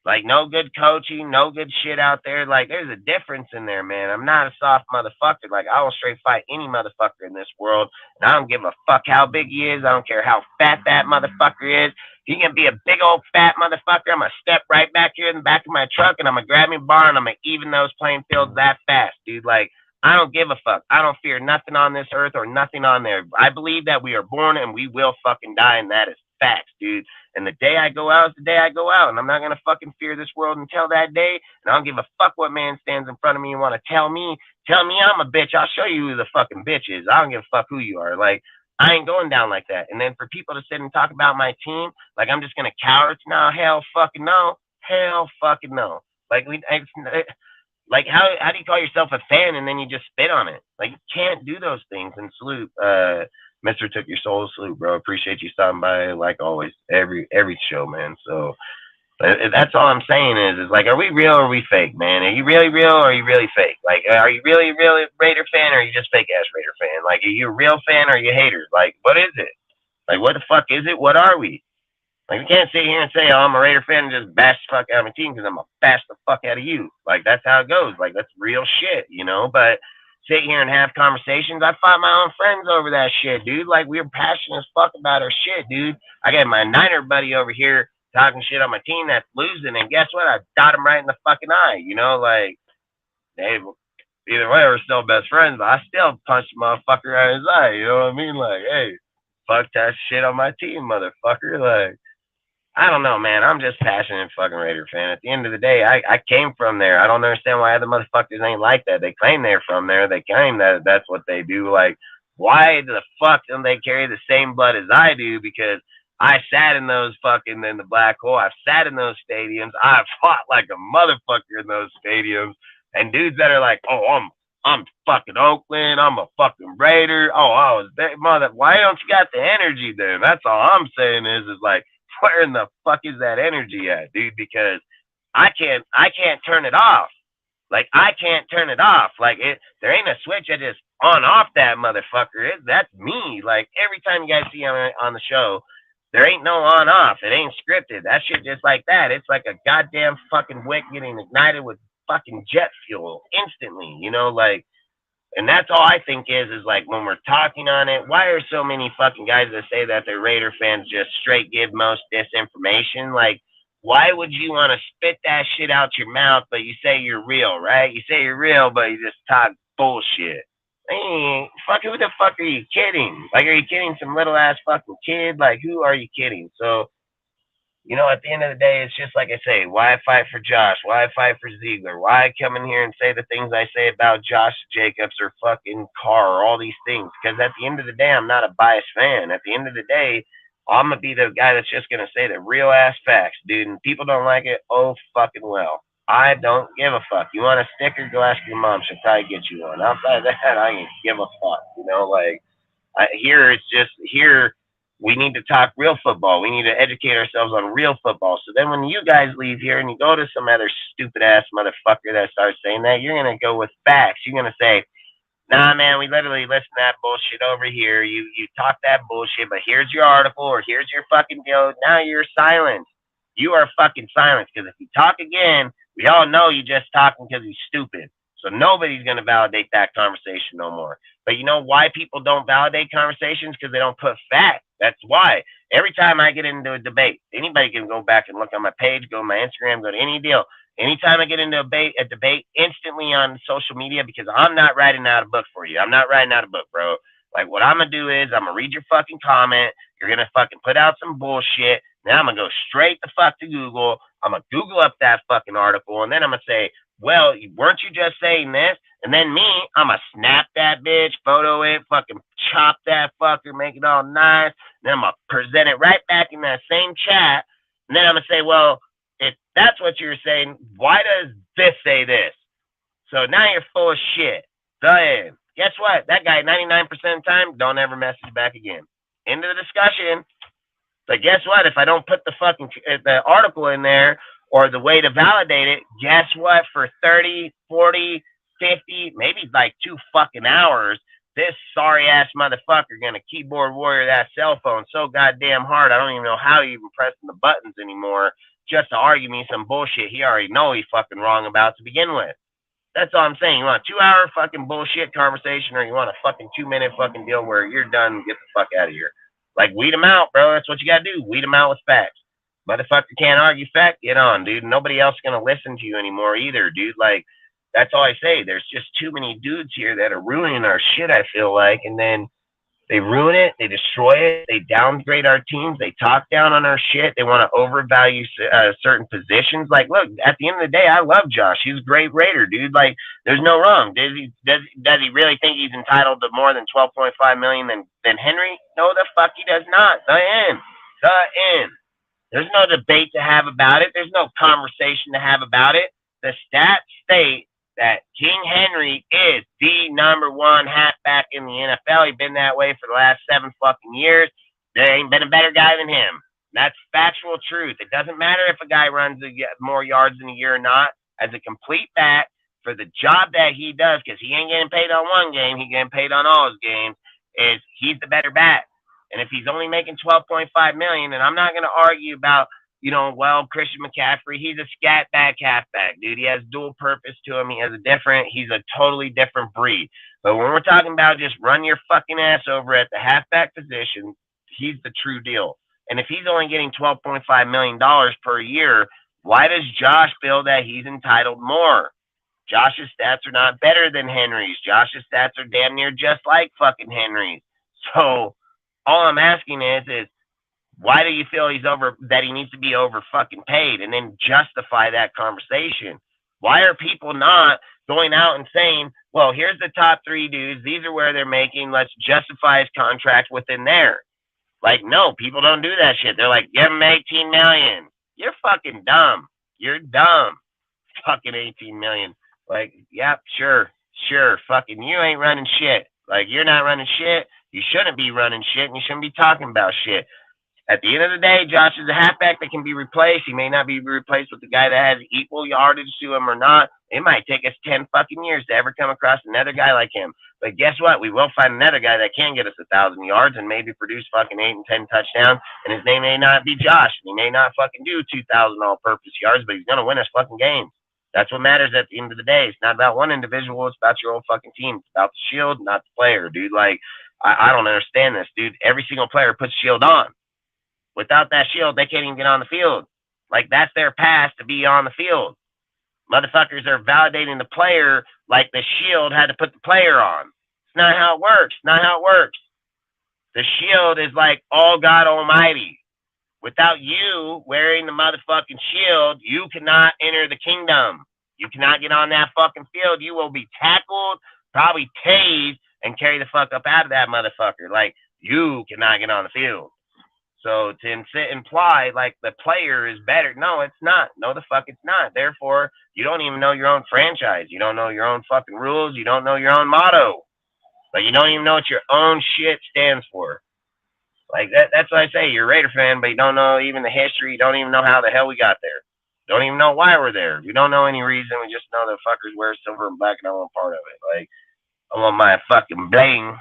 Like, no good coaching, no good shit out there. Like, there's a difference in there, man. I'm not a soft motherfucker. Like, I will straight fight any motherfucker in this world. And I don't give a fuck how big he is. I don't care how fat that motherfucker is. He can be a big old fat motherfucker. I'm going to step right back here in the back of my truck and I'm going to grab me a bar and I'm going to even those playing fields that fast, dude. Like, I don't give a fuck. I don't fear nothing on this earth or nothing on there. I believe that we are born and we will fucking die, and that is facts, dude. And the day I go out is the day I go out, and I'm not gonna fucking fear this world until that day. And I don't give a fuck what man stands in front of me and want to tell me I'm a bitch. I'll show you who the fucking bitch is. I don't give a fuck who you are. Like, I ain't going down like that. And then for people to sit and talk about my team, like I'm just gonna cower? No, hell fucking no. Hell fucking no. Like, like, how do you call yourself a fan and then you just spit on it? Like, you can't do those things. And salute, Mr. Took Your Soul, salute, bro. Appreciate you stopping by, like always, every show, man. So that's all I'm saying is like, are we real or are we fake, man? Are you really real or are you really fake? Like, are you really Raider fan or are you just fake ass Raider fan? Like, are you a real fan or are you haters? Like, what is it? Like, what the fuck is it? What are we? Like, we can't sit here and say, oh, I'm a Raider fan and just bash the fuck out of my team because I'm going to bash the fuck out of you. Like, that's how it goes. Like, that's real shit, you know? But sit here and have conversations. I fought my own friends over that shit, dude. Like, we were passionate as fuck about our shit, dude. I got my Niner buddy over here talking shit on my team that's losing, and guess what? I dot him right in the fucking eye, you know? Like, hey, either way, we're still best friends, but I still punched the motherfucker right in his eye, you know what I mean? Like, hey, fuck that shit on my team, motherfucker. Like, I don't know, man. I'm just passionate fucking Raider fan. At the end of the day, I came from there. I don't understand why other motherfuckers ain't like that. They claim they're from there. They claim that that's what they do. Like, why the fuck don't they carry the same blood as I do? Because I sat in those fucking in the black hole. I've sat in those stadiums. I've fought like a motherfucker in those stadiums. And dudes that are like, oh, I'm fucking Oakland. I'm a fucking Raider. Oh, I was there, mother. Why don't you got the energy then? That's all I'm saying is like, where in the fuck is that energy at, dude? Because I can't turn it off. Like, I can't turn it off. Like, there ain't a switch I just on off that motherfucker. That's me. Like, every time you guys see on the show, there ain't no on off. It ain't scripted. That shit just like that. It's like a goddamn fucking wick getting ignited with fucking jet fuel instantly, you know, like. And that's all I think is like, when we're talking on it, why are so many fucking guys that say that they're Raider fans just straight give most disinformation? Like, why would you want to spit that shit out your mouth, but you say you're real, right? You say you're real, but you just talk bullshit. Hey, fuck, who the fuck are you kidding? Like, are you kidding some little ass fucking kid? Like, who are you kidding? So, you know, at the end of the day, it's just like I say, why fight for Josh? Why fight for Ziegler? Why come in here and say the things I say about Josh Jacobs or fucking Carr or all these things? Because at the end of the day, I'm not a biased fan. At the end of the day, I'm going to be the guy that's just going to say the real ass facts, dude. And people don't like it, oh fucking well. I don't give a fuck. You want a sticker? Go ask your mom. She'll probably get you one. Outside of that, I ain't give a fuck. You know, like, here, we need to talk real football. We need to educate ourselves on real football. So then when you guys leave here and you go to some other stupid-ass motherfucker that starts saying that, you're going to go with facts. You're going to say, nah, man, we literally listen to that bullshit over here. You talk that bullshit, but here's your article or here's your fucking deal. Now you're silenced. You are fucking silenced, because if you talk again, we all know you just talking because you're stupid. So nobody's going to validate that conversation no more. But you know why people don't validate conversations? Because they don't put facts. That's why. Every time I get into a debate, anybody can go back and look on my page, go to my Instagram, go to any deal. Anytime I get into a debate instantly on social media, because I'm not writing out a book for you. I'm not writing out a book, bro. Like, what I'm going to do is I'm going to read your fucking comment. You're going to fucking put out some bullshit. Now I'm going to go straight the fuck to Google. I'm going to Google up that fucking article. And then I'm going to say, well, weren't you just saying this? And then me, I'm going to snap that bitch, photo it, fucking chop that fucker, make it all nice. And then I'm going to present it right back in that same chat. And then I'm going to say, well, if that's what you're saying, why does this say this? So now you're full of shit. Go ahead. Guess what? That guy 99% of the time don't ever message back again. End of the discussion. But guess what? If I don't put the article in there or the way to validate it, guess what? For 30, 40, 50, maybe like 2 fucking hours, this sorry ass motherfucker gonna keyboard warrior that cell phone so goddamn hard. I don't even know how he even pressing the buttons anymore just to argue me some bullshit he already know he's fucking wrong about to begin with. That's all I'm saying. You want a 2-hour fucking bullshit conversation, or you want a fucking 2-minute fucking deal where you're done and get the fuck out of here. Like, weed them out, bro. That's what you gotta do. Weed them out with facts. Motherfucker can't argue fact. Get on, dude. Nobody else is gonna listen to you anymore either, dude. Like, that's all I say. There's just too many dudes here that are ruining our shit, I feel like, and then they ruin it, they destroy it, they downgrade our teams, they talk down on our shit, they want to overvalue certain positions. Like, look, at the end of the day, I love Josh. He's a great Raider, dude. Like, there's no wrong. Does he really think he's entitled to more than $12.5 million than Henry? No, the fuck he does not. The end. There's no debate to have about it. There's no conversation to have about it. The stats state that King Henry is the number 1 halfback in the NFL. He's been that way for the last 7 fucking years. There ain't been a better guy than him. That's factual truth. It doesn't matter if a guy runs more yards in a year or not. As a complete back for the job that he does, because he ain't getting paid on one game, he's getting paid on all his games, is he's the better back. And if he's only making $12.5 million, and I'm not going to argue about, well, Christian McCaffrey, he's a scat back halfback, dude. He has dual purpose to him. He's a totally different breed. But when we're talking about just run your fucking ass over at the halfback position, he's the true deal. And if he's only getting $12.5 million per year, why does Josh feel that he's entitled more? Josh's stats are not better than Henry's. Josh's stats are damn near just like fucking Henry's. So all I'm asking is why do you feel that he needs to be over fucking paid, and then justify that conversation? Why are people not going out and saying, well, here's the top 3 dudes, these are where they're making, let's justify his contract within there? Like, no, people don't do that shit. They're like, give him $18 million. You're fucking dumb. You're dumb. Fucking $18 million. Like, yep, sure, fucking you ain't running shit. Like, you're not running shit. You shouldn't be running shit, and you shouldn't be talking about shit. At the end of the day, Josh is a halfback that can be replaced. He may not be replaced with the guy that has equal yardage to him or not. It might take us 10 fucking years to ever come across another guy like him. But guess what? We will find another guy that can get us 1,000 yards and maybe produce fucking 8 and 10 touchdowns. And his name may not be Josh. He may not fucking do 2,000 all-purpose yards, but he's going to win us fucking games. That's what matters at the end of the day. It's not about one individual. It's about your whole fucking team. It's about the shield, not the player, dude. Like, I don't understand this, dude. Every single player puts shield on. Without that shield, they can't even get on the field. Like, that's their pass to be on the field. Motherfuckers are validating the player like the shield had to put the player on. It's not how it works. The shield is like all God Almighty. Without you wearing the motherfucking shield, you cannot enter the kingdom. You cannot get on that fucking field. You will be tackled, probably tased, and carry the fuck up out of that motherfucker. Like, you cannot get on the field. So to imply like the player is better, no, it's not. No, the fuck it's not. Therefore, you don't even know your own franchise. You don't know your own fucking rules. You don't know your own motto. Like, you don't even know what your own shit stands for. Like, that's what I say. You're a Raider fan, but you don't know even the history. You don't even know how the hell we got there. You don't even know why we're there. You don't know any reason. We just know the fuckers wear silver and black, and I want part of it. Like, I want my fucking bling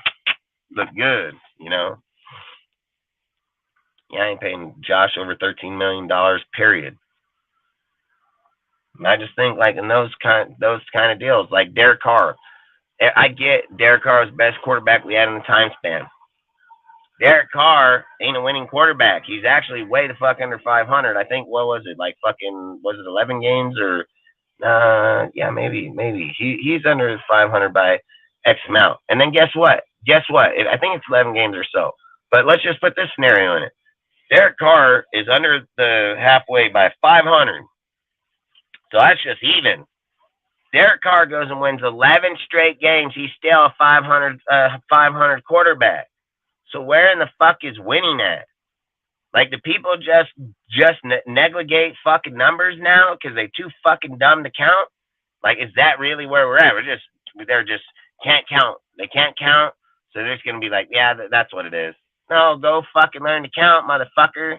look good, Yeah, I ain't paying Josh over $13 million, period. And I just think, like, in those kind of deals, like Derek Carr. I get Derek Carr is the best quarterback we had in the time span. Derek Carr ain't a winning quarterback. He's actually way the fuck under 500. I think, what was it, like fucking, was it 11 games or, yeah, maybe. He's under 500 by X amount. And then guess what? I think it's 11 games or so. But let's just put this scenario in it. Derek Carr is under the halfway by 500. So that's just even. Derek Carr goes and wins 11 straight games. He's still a 500 quarterback. So where in the fuck is winning at? Like, do people just negligate fucking numbers now because they're too fucking dumb to count? Like, is that really where we're at? They're just Can't count. They can't count. So they're just gonna be like, yeah, that's what it is. No, go fucking learn to count, motherfucker.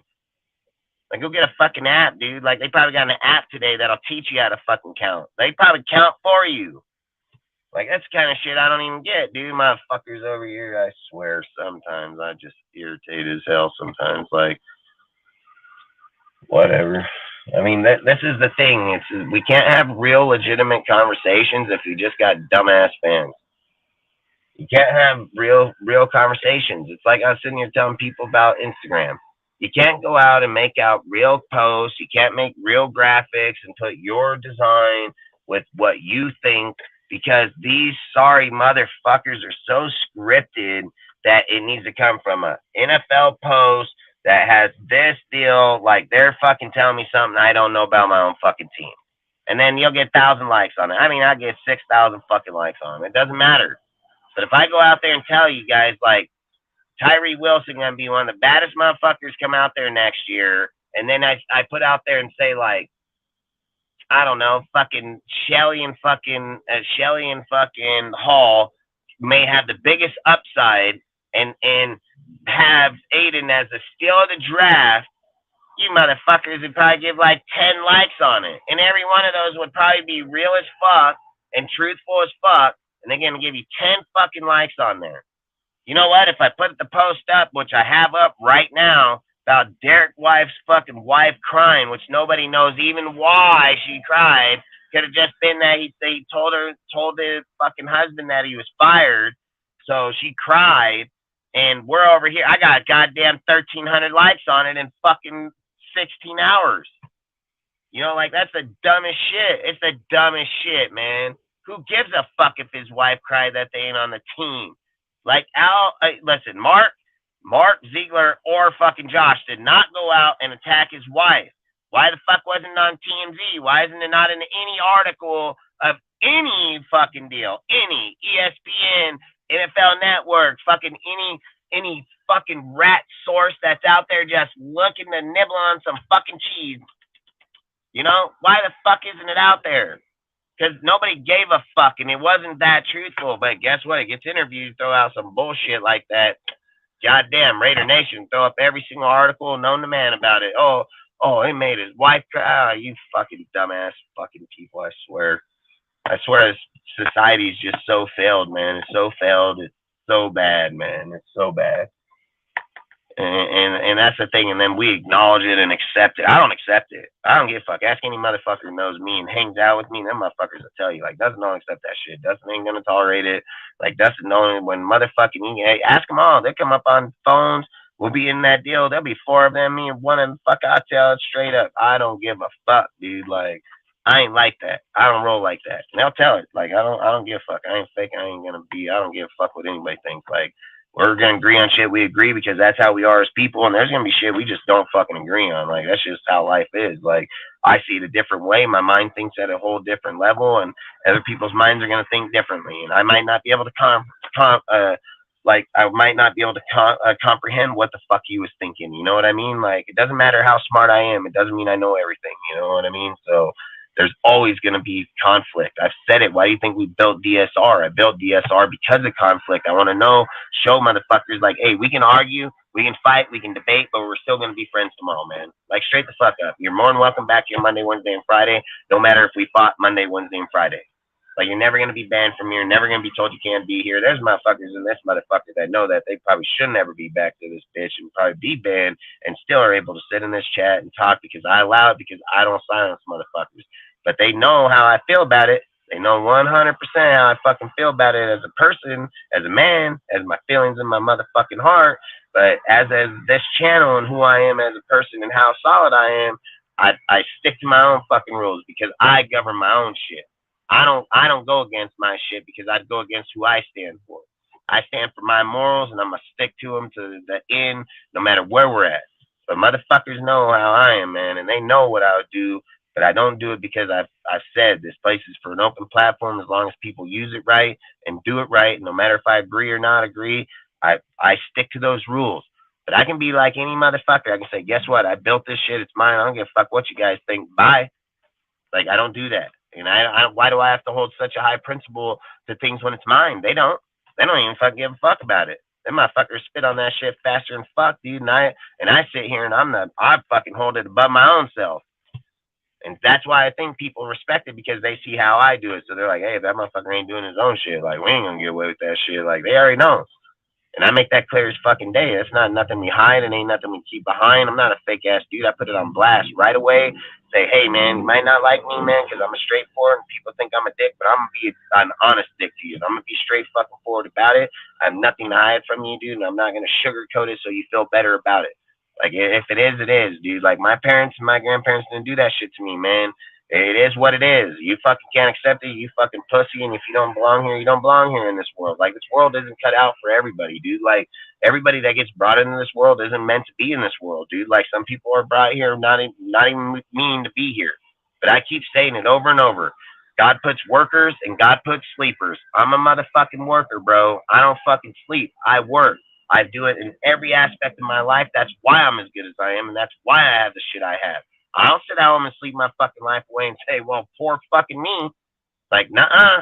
Like, go get a fucking app, dude. Like, they probably got an app today that'll teach you how to fucking count. They probably count for you. Like, that's the kind of shit I don't even get, dude. Motherfuckers over here, I swear, sometimes I just irritate as hell sometimes. Like, whatever. I mean, this is the thing. We can't have real, legitimate conversations if we just got dumbass fans. You can't have real conversations. It's like I was sitting here telling people about Instagram. You can't go out and make out real posts. You can't make real graphics and put your design with what you think, because these sorry motherfuckers are so scripted that it needs to come from a NFL post that has this deal, like they're fucking telling me something I don't know about my own fucking team. And then you'll get 1,000 likes on it. I mean, I get 6,000 fucking likes on it. It doesn't matter. But if I go out there and tell you guys, like, Tyree Wilson going to be one of the baddest motherfuckers come out there next year, and then I put out there and say, like, I don't know, fucking Shelly and fucking Hall may have the biggest upside and have Aiden as a steal of the draft, you motherfuckers would probably give like 10 likes on it. And every one of those would probably be real as fuck and truthful as fuck, and they're going to give you 10 fucking likes on there. You know what? If I put the post up, which I have up right now, about Derek Wife's fucking wife crying, which nobody knows even why she cried. Could have just been that they told the fucking husband that he was fired, so she cried. And we're over here. I got goddamn 1,300 likes on it in fucking 16 hours. You know, like, that's the dumbest shit. It's the dumbest shit, man. Who gives a fuck if his wife cried that they ain't on the team? Like, listen, Mark Ziegler or fucking Josh did not go out and attack his wife. Why the fuck wasn't it on TMZ? Why isn't it not in any article of any fucking deal? Any ESPN, NFL Network, fucking any fucking rat source that's out there just looking to nibble on some fucking cheese. You know, why the fuck isn't it out there? Because nobody gave a fuck and it wasn't that truthful. But guess what? It gets interviewed, throw out some bullshit like that. Goddamn, Raider Nation, throw up every single article known to man about it. Oh, it made his wife cry. Oh, you fucking dumbass fucking people, I swear. I swear society's just so failed, man. It's so failed. It's so bad, man. It's so bad. And that's the thing. And then we acknowledge it and accept it. I don't accept it. I don't give a fuck. Ask any motherfucker who knows me and hangs out with me. Them motherfuckers will tell you, like, Dustin don't accept that shit. Dustin ain't gonna tolerate it. Like, Dustin don't. When motherfucking, hey, ask them all. They come up on phones. We'll be in that deal. There'll be 4 of them. Me and one of them. Fuck, I'll tell it straight up. I don't give a fuck, dude. Like, I ain't like that. I don't roll like that. And they'll tell it. Like, I don't give a fuck. I ain't fake. I don't give a fuck what anybody thinks. Like, we're gonna agree on shit we agree because that's how we are as people, and there's gonna be shit we just don't fucking agree on. Like, that's just how life is. Like, I see it a different way. My mind thinks at a whole different level, and other people's minds are gonna think differently. And I might not be able to comprehend what the fuck he was thinking. You know what I mean? Like, it doesn't matter how smart I am. It doesn't mean I know everything. You know what I mean? So there's always going to be conflict. I've said it. Why do you think we built DSR? I built DSR because of conflict. I want to show motherfuckers, like, hey, we can argue, we can fight, we can debate, but we're still going to be friends tomorrow, man. Like, straight the fuck up. You're more than welcome back here Monday, Wednesday, and Friday, no matter if we fought Monday, Wednesday, and Friday. Like, you're never going to be banned from here. You're never going to be told you can't be here. There's motherfuckers in this motherfucker that know that they probably shouldn't ever be back to this bitch and probably be banned and still are able to sit in this chat and talk because I allow it, because I don't silence motherfuckers. But they know how I feel about it. They know 100% how I fucking feel about it as a person, as a man, as my feelings in my motherfucking heart. But as this channel and who I am as a person and how solid I am, I stick to my own fucking rules because I govern my own shit. I don't go against my shit because I'd go against who I stand for. I stand for my morals and I'm gonna stick to them to the end, no matter where we're at. But motherfuckers know how I am, man, and they know what I would do. But I don't do it because I've said this place is for an open platform as long as people use it right and do it right. No matter if I agree or not agree, I stick to those rules. But I can be like any motherfucker. I can say, guess what? I built this shit. It's mine. I don't give a fuck what you guys think. Bye. Like, I don't do that. And why do I have to hold such a high principle to things when it's mine? They don't even fucking give a fuck about it. Them motherfuckers spit on that shit faster than fuck, dude. And I sit here and I fucking hold it above my own self. And that's why I think people respect it, because they see how I do it. So they're like, hey, that motherfucker ain't doing his own shit. Like, we ain't gonna get away with that shit. Like, they already know. And I make that clear as fucking day. It's not nothing we hide. It ain't nothing we keep behind. I'm not a fake ass dude. I put it on blast right away. Say, hey, man, you might not like me, man, because I'm a straightforward and people think I'm a dick, but I'm going to be an honest dick to you. I'm going to be straight fucking forward about it. I have nothing to hide from you, dude, and I'm not going to sugarcoat it so you feel better about it. Like, if it is, it is, dude. Like, my parents and my grandparents didn't do that shit to me, man. It is what it is. You fucking can't accept it, you fucking pussy, and if you don't belong here, you don't belong here in this world. Like, this world isn't cut out for everybody, dude. Like, everybody that gets brought into this world isn't meant to be in this world, dude. Like, some people are brought here not even mean to be here. But I keep saying it over and over. God puts workers and God puts sleepers. I'm a motherfucking worker, bro. I don't fucking sleep. I work. I do it in every aspect of my life. That's why I'm as good as I am, and that's why I have the shit I have. I don't sit at home and sleep my fucking life away and say, well, poor fucking me. Like, nuh-uh.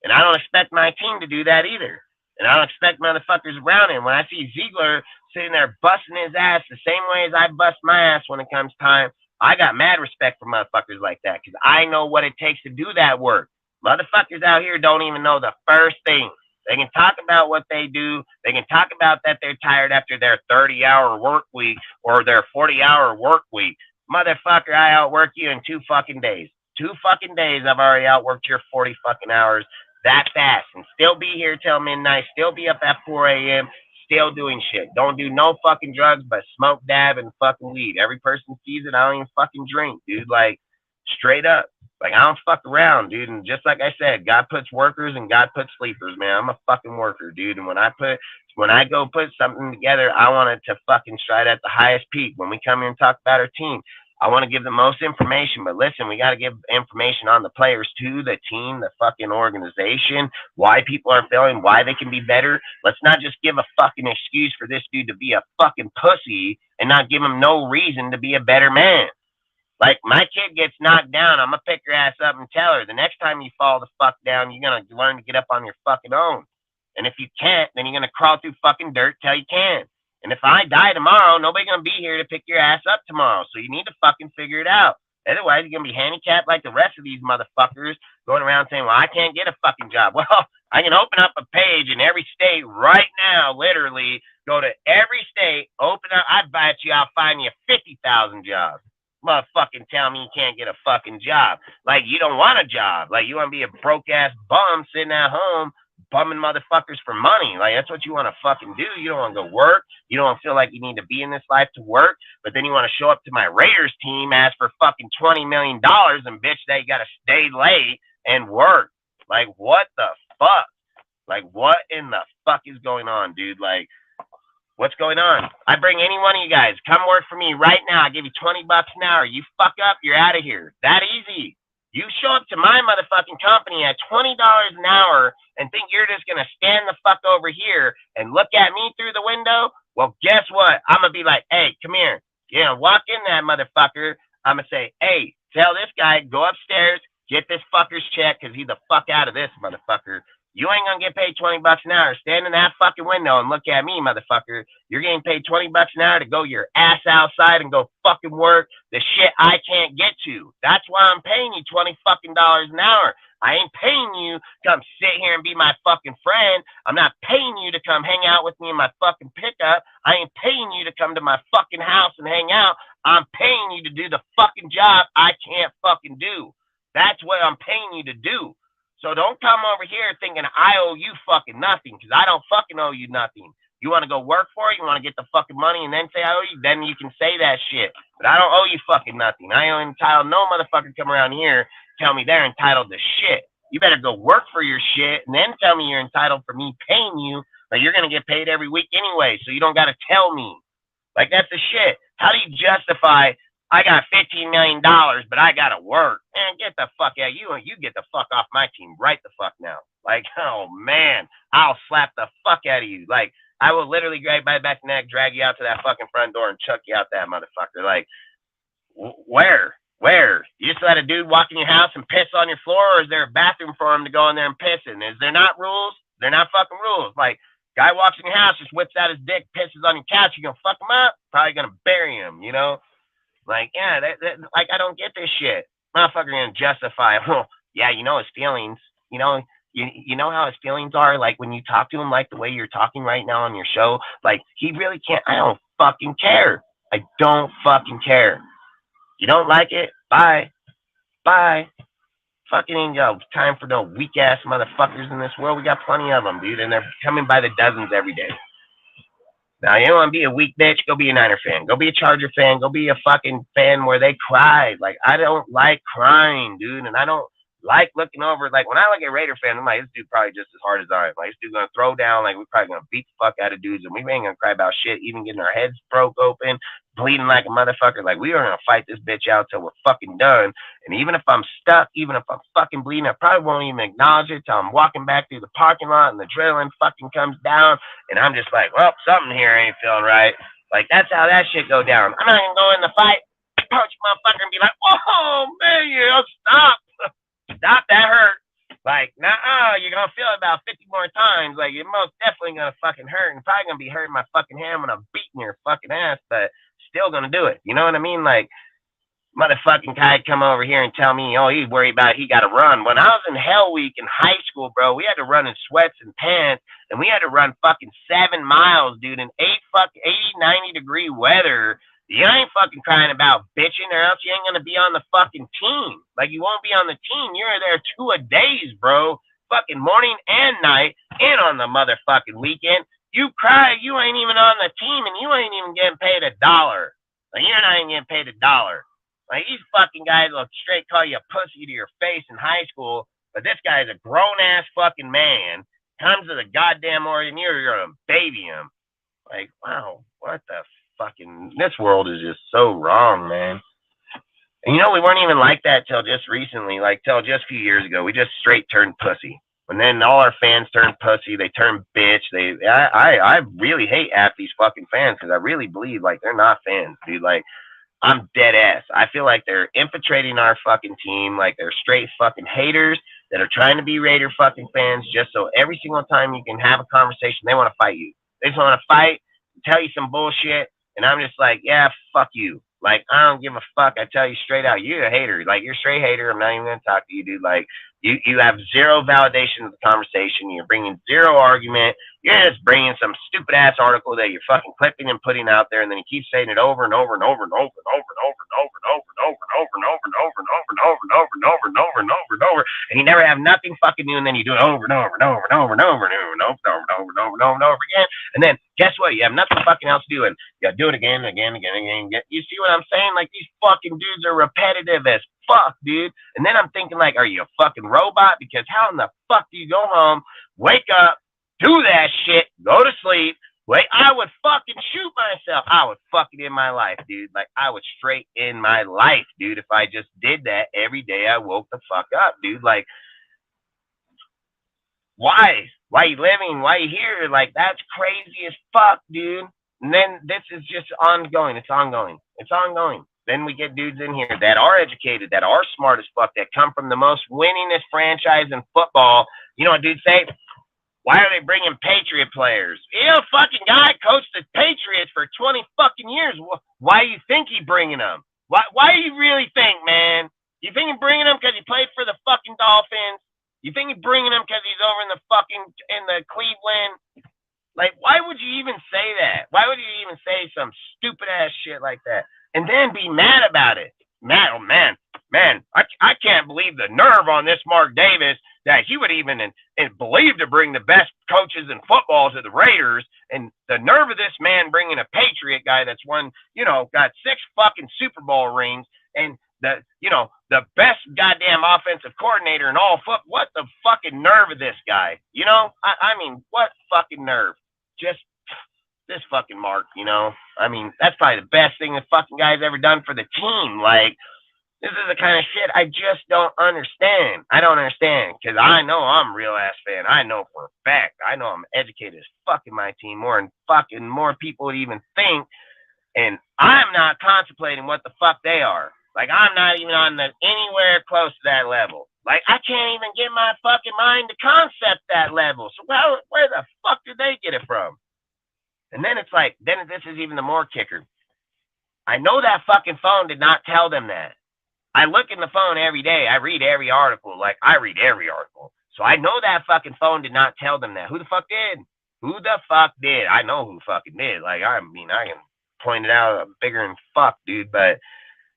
And I don't expect my team to do that either. And I don't expect motherfuckers around him. When I see Ziegler sitting there busting his ass the same way as I bust my ass when it comes time, I got mad respect for motherfuckers like that, because I know what it takes to do that work. Motherfuckers out here don't even know the first thing. They can talk about what they do. They can talk about that they're tired after their 30-hour work week or their 40-hour work week. Motherfucker, I outwork you in 2 fucking days. 2 fucking days I've already outworked your 40 fucking hours that fast, and still be here till midnight, still be up at 4 a.m., still doing shit. Don't do no fucking drugs but smoke, dab, and fucking weed. Every person sees it. I don't even fucking drink, dude. Like, straight up. Like, I don't fuck around, dude. And just like I said, God puts workers and God puts sleepers, man. I'm a fucking worker, dude. And when I go put something together, I want it to fucking stride at the highest peak. When we come here and talk about our team, I want to give the most information. But listen, we got to give information on the players too, the team, the fucking organization, why people are failing, why they can be better. Let's not just give a fucking excuse for this dude to be a fucking pussy and not give him no reason to be a better man. Like, my kid gets knocked down, I'm going to pick her ass up and tell her, the next time you fall the fuck down, you're going to learn to get up on your fucking own. And if you can't, then you're going to crawl through fucking dirt till you can. And if I die tomorrow, nobody's going to be here to pick your ass up tomorrow. So you need to fucking figure it out. Otherwise, you're going to be handicapped like the rest of these motherfuckers going around saying, well, I can't get a fucking job. Well, I can open up a page in every state right now, literally, go to every state, open up, I bet you I'll find you 50,000 jobs. Motherfucking tell me you can't get a fucking job. Like, you don't want a job. Like, you want to be a broke-ass bum sitting at home bumming motherfuckers for money. Like, that's what you want to fucking do. You don't want to go work. You don't feel like you need to be in this life to work. But then you want to show up to my Raiders team, ask for fucking $20 million, and bitch, they got to stay late and work. Like, what the fuck? Like, what in the fuck is going on, dude? Like, what's going on? I bring any one of you guys. Come work for me right now. I give you $20 an hour. You fuck up, you're out of here. That easy. You show up to my motherfucking company at $20 an hour and think you're just going to stand the fuck over here and look at me through the window? Well, guess what? I'm going to be like, hey, come here. Yeah, walk in that motherfucker. I'm going to say, hey, tell this guy, go upstairs, get this fucker's check, because he's the fuck out of this motherfucker. You ain't gonna get paid $20 an hour. Stand in that fucking window and look at me, motherfucker. You're getting paid $20 an hour to go your ass outside and go fucking work the shit I can't get to. That's why I'm paying you $20 fucking an hour. I ain't paying you to come sit here and be my fucking friend. I'm not paying you to come hang out with me in my fucking pickup. I ain't paying you to come to my fucking house and hang out. I'm paying you to do the fucking job I can't fucking do. That's what I'm paying you to do. So don't come over here thinking I owe you fucking nothing, because I don't fucking owe you nothing. You want to go work for it? You want to get the fucking money and then say I owe you? Then you can say that shit. But I don't owe you fucking nothing. I ain't entitled. No motherfucker come around here tell me they're entitled to shit. You better go work for your shit and then tell me you're entitled for me paying you, but you're going to get paid every week anyway, so you don't got to tell me. Like, that's the shit. How do you justify, I got $15 million, but I got to work? Man, get the fuck out. You get the fuck off my team right the fuck now. Like, oh, man, I'll slap the fuck out of you. Like, I will literally grab my back neck, drag you out to that fucking front door, and chuck you out that motherfucker. Like, where? Where? You just let a dude walk in your house and piss on your floor, or is there a bathroom for him to go in there and piss in? Is there not rules? They're not fucking rules. Like, guy walks in your house, just whips out his dick, pisses on your couch, you gonna fuck him up? Probably gonna bury him, you know? Like, yeah, like, I don't get this shit. Motherfucker gonna justify, well, yeah, you know his feelings. You know, you know how his feelings are? Like, when you talk to him like the way you're talking right now on your show, like, he really can't. I don't fucking care. I don't fucking care. You don't like it? Bye. Bye. Fucking ain't got time for no weak-ass motherfuckers in this world. We got plenty of them, dude, and they're coming by the dozens every day. Now, you don't want to be a weak bitch, go be a Niner fan. Go be a Charger fan. Go be a fucking fan where they cry. Like, I don't like crying, dude, and I don't like looking over. Like, when I look at Raider fans, I'm like, this dude probably just as hard as I am. Like, this dude's going to throw down. Like, we're probably going to beat the fuck out of dudes, and we ain't going to cry about shit, even getting our heads broke open, bleeding like a motherfucker. Like, we are going to fight this bitch out till we're fucking done. And even if I'm stuck, even if I'm fucking bleeding, I probably won't even acknowledge it till I'm walking back through the parking lot and the adrenaline fucking comes down. And I'm just like, well, something here ain't feeling right. Like, that's how that shit go down. I'm not going to go in the fight, punch motherfucker and be like, whoa, man, you know, stop. Stop, that hurt. Like, nah, you're going to feel it about 50 more times. Like, you're most definitely going to fucking hurt. And probably going to be hurting my fucking hand when I'm beating your fucking ass, but still going to do it. You know what I mean? Like, motherfucking guy come over here and tell me, oh, he's worried about he got to run. When I was in Hell Week in high school, bro, we had to run in sweats and pants, and we had to run fucking 7 miles, dude, in 90-degree weather. You ain't fucking crying about bitching, or else you ain't gonna be on the fucking team. Like, you won't be on the team. You're there 2-a-days, bro. Fucking morning and night, and on the motherfucking weekend. You cry, you ain't even on the team, and you ain't even getting paid $1. Like, you're not even getting paid $1. Like, these fucking guys will straight call you a pussy to your face in high school, but this guy's a grown-ass fucking man, comes to the goddamn Oregon, you're gonna baby him. Like, wow, what the fucking, this world is just so wrong, man. And you know, we weren't even like that till just recently, like till just a few years ago. We just straight turned pussy. And then all our fans turned pussy. They turned bitch. I really hate half these fucking fans, because I really believe like they're not fans, dude. Like, I'm dead ass. I feel like they're infiltrating our fucking team. Like, they're straight fucking haters that are trying to be Raider fucking fans, just so every single time you can have a conversation, they want to fight you. They just want to fight, tell you some bullshit. And I'm just like, yeah, fuck you. Like, I don't give a fuck. I tell you straight out, you're a hater. Like, you're a straight hater. I'm not even going to talk to you, dude. Like, you have zero validation of the conversation. You're bringing zero argument. You're just bringing some stupid ass article that you're fucking clipping and putting out there, and then you keep saying it over and over and over and over and over and over and over and over and over and over and over and over and over and over and over and over and over and over and over, and you never have nothing fucking new, and then you do it over and over and over and over and over and over and over and over and over and over and over and over again, and then guess what? You have nothing fucking else to do, and you gotta do it again and again and again and again. You see what I'm saying? Like, these fucking dudes are repetitive as fuck, dude. And then I'm thinking, like, are you a fucking robot? Because how in the fuck do you go home, wake up, do that shit, go to sleep? Wait, I would fucking shoot myself. I would fucking end my life, dude. Like, I would straight end my life, dude, if I just did that every day I woke the fuck up, dude. Like, why? Why you living? Why you here? Like, that's crazy as fuck, dude. And then this is just ongoing. It's ongoing. It's ongoing. Then we get dudes in here that are educated, that are smart as fuck, that come from the most winningest franchise in football. You know what dudes say? Why are they bringing Patriot players? You know, fucking guy coached the Patriots for 20 fucking years. Why do you think he bringing them? Why do you really think, man? You think he bringing them because he played for the fucking Dolphins? You think he bringing them because he's over in the Cleveland? Like, why would you even say that? Why would you even say some stupid ass shit like that? And then be mad about it. Man, I can't believe the nerve on this Mark Davis that he would even believe to bring the best coaches in football to the Raiders, and the nerve of this man bringing a Patriot guy that's won, got 6 fucking Super Bowl rings, and the best goddamn offensive coordinator in all football. What the fucking nerve of this guy? I mean, what fucking nerve? Just this fucking Mark, I mean, that's probably the best thing the fucking guy's ever done for the team. Like, this is the kind of shit I just don't understand. I don't understand, because I know I'm a real ass fan. I know for a fact. I know I'm educated as fuck in my team, more people would even think, and I'm not contemplating what the fuck they are. Like, I'm not even on anywhere close to that level. Like, I can't even get my fucking mind to concept that level. So where the fuck did they get it from? And then it's like, then this is even the more kicker. I know that fucking phone did not tell them that. I look in the phone every day. I read every article. Like, I read every article. So I know that fucking phone did not tell them that. Who the fuck did? Who the fuck did? I know who fucking did. Like, I mean, I can point it out bigger than fuck, dude. But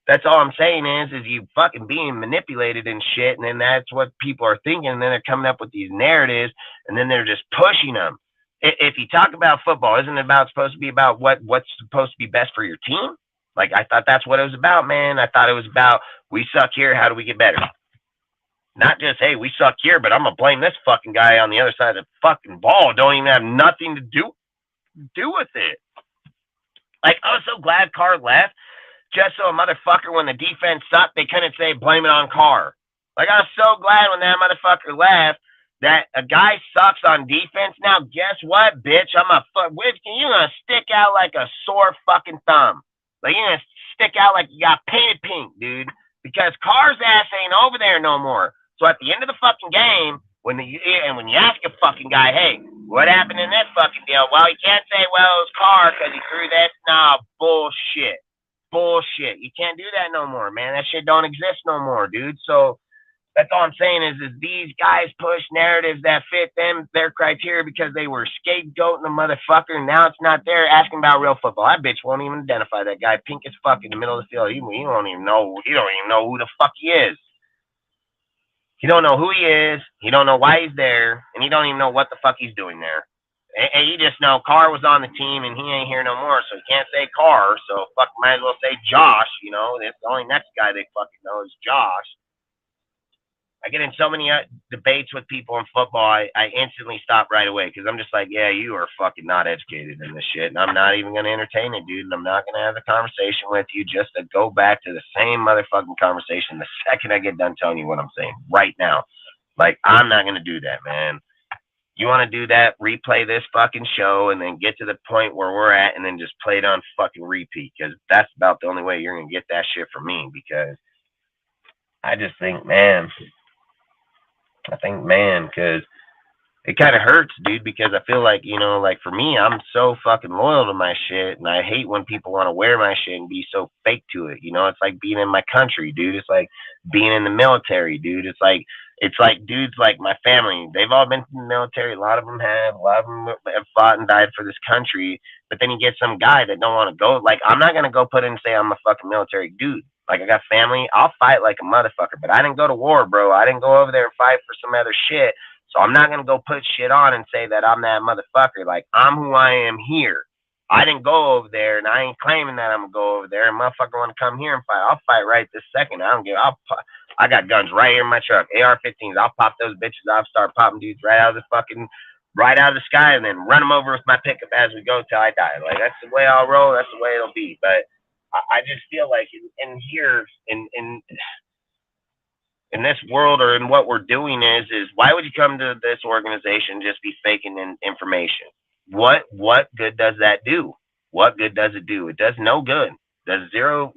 that's all I'm saying is you fucking being manipulated and shit. And then that's what people are thinking. And then they're coming up with these narratives. And then they're just pushing them. If you talk about football, isn't it supposed to be about what's supposed to be best for your team? Like, I thought that's what it was about, man. I thought it was about, we suck here, how do we get better? Not just, hey, we suck here, but I'm going to blame this fucking guy on the other side of the fucking ball. Don't even have nothing to do with it. Like, I was so glad Carr left, just so a motherfucker, when the defense sucked, they couldn't say, blame it on Carr. Like, I was so glad when that motherfucker left, that a guy sucks on defense. Now, guess what, bitch? You're going to stick out like a sore fucking thumb. Like, you're going to stick out like you got painted pink, dude, because Carr's ass ain't over there no more. So at the end of the fucking game, when you ask a fucking guy, hey, what happened in this fucking deal? Well, you can't say, well, it was Carr because he threw this. Nah, bullshit. Bullshit. You can't do that no more, man. That shit don't exist no more, dude. So that's all I'm saying is these guys push narratives that fit their criteria because they were scapegoating the motherfucker, and now it's not there asking about real football. That bitch won't even identify that guy, pink as fuck in the middle of the field. He don't even know who the fuck he is. He don't know who he is. He don't know why he's there, and he don't even know what the fuck he's doing there. And you just know Carr was on the team, and he ain't here no more, so he can't say Carr. So fuck, might as well say Josh. You know, that's the only next guy they fucking know is Josh. I get in so many debates with people in football, I instantly stop right away because I'm just like, yeah, you are fucking not educated in this shit, and I'm not even going to entertain it, dude, and I'm not going to have a conversation with you just to go back to the same motherfucking conversation the second I get done telling you what I'm saying right now. Like, I'm not going to do that, man. You want to do that, replay this fucking show, and then get to the point where we're at, and then just play it on fucking repeat, because that's about the only way you're going to get that shit from me, because I just think, man, because it kind of hurts, dude, because I feel like, you know, like for me, I'm so fucking loyal to my shit, and I hate when people want to wear my shit and be so fake to it. You know, it's like being in my country, dude. It's like being in the military, dude. It's like dudes like my family. They've all been in the military. A lot of them have. A lot of them have fought and died for this country. But then you get some guy that don't want to go. Like, I'm not going to go put in and say I'm a fucking military dude. Like, I got family. I'll fight like a motherfucker. But I didn't go to war, bro. I didn't go over there and fight for some other shit. So I'm not going to go put shit on and say that I'm that motherfucker. Like, I'm who I am here. I didn't go over there, and I ain't claiming that I'm going to go over there. And motherfucker want to come here and fight. I'll fight right this second. I got guns right here in my truck. AR-15s. I'll pop those bitches. I'll start popping dudes right out of the sky, and then run them over with my pickup as we go till I die. Like, that's the way I'll roll. That's the way it'll be. But I just feel like in here, in this world, or in what we're doing is why would you come to this organization and just be faking information? What good does that do? What good does it do? It does no good. It does zero.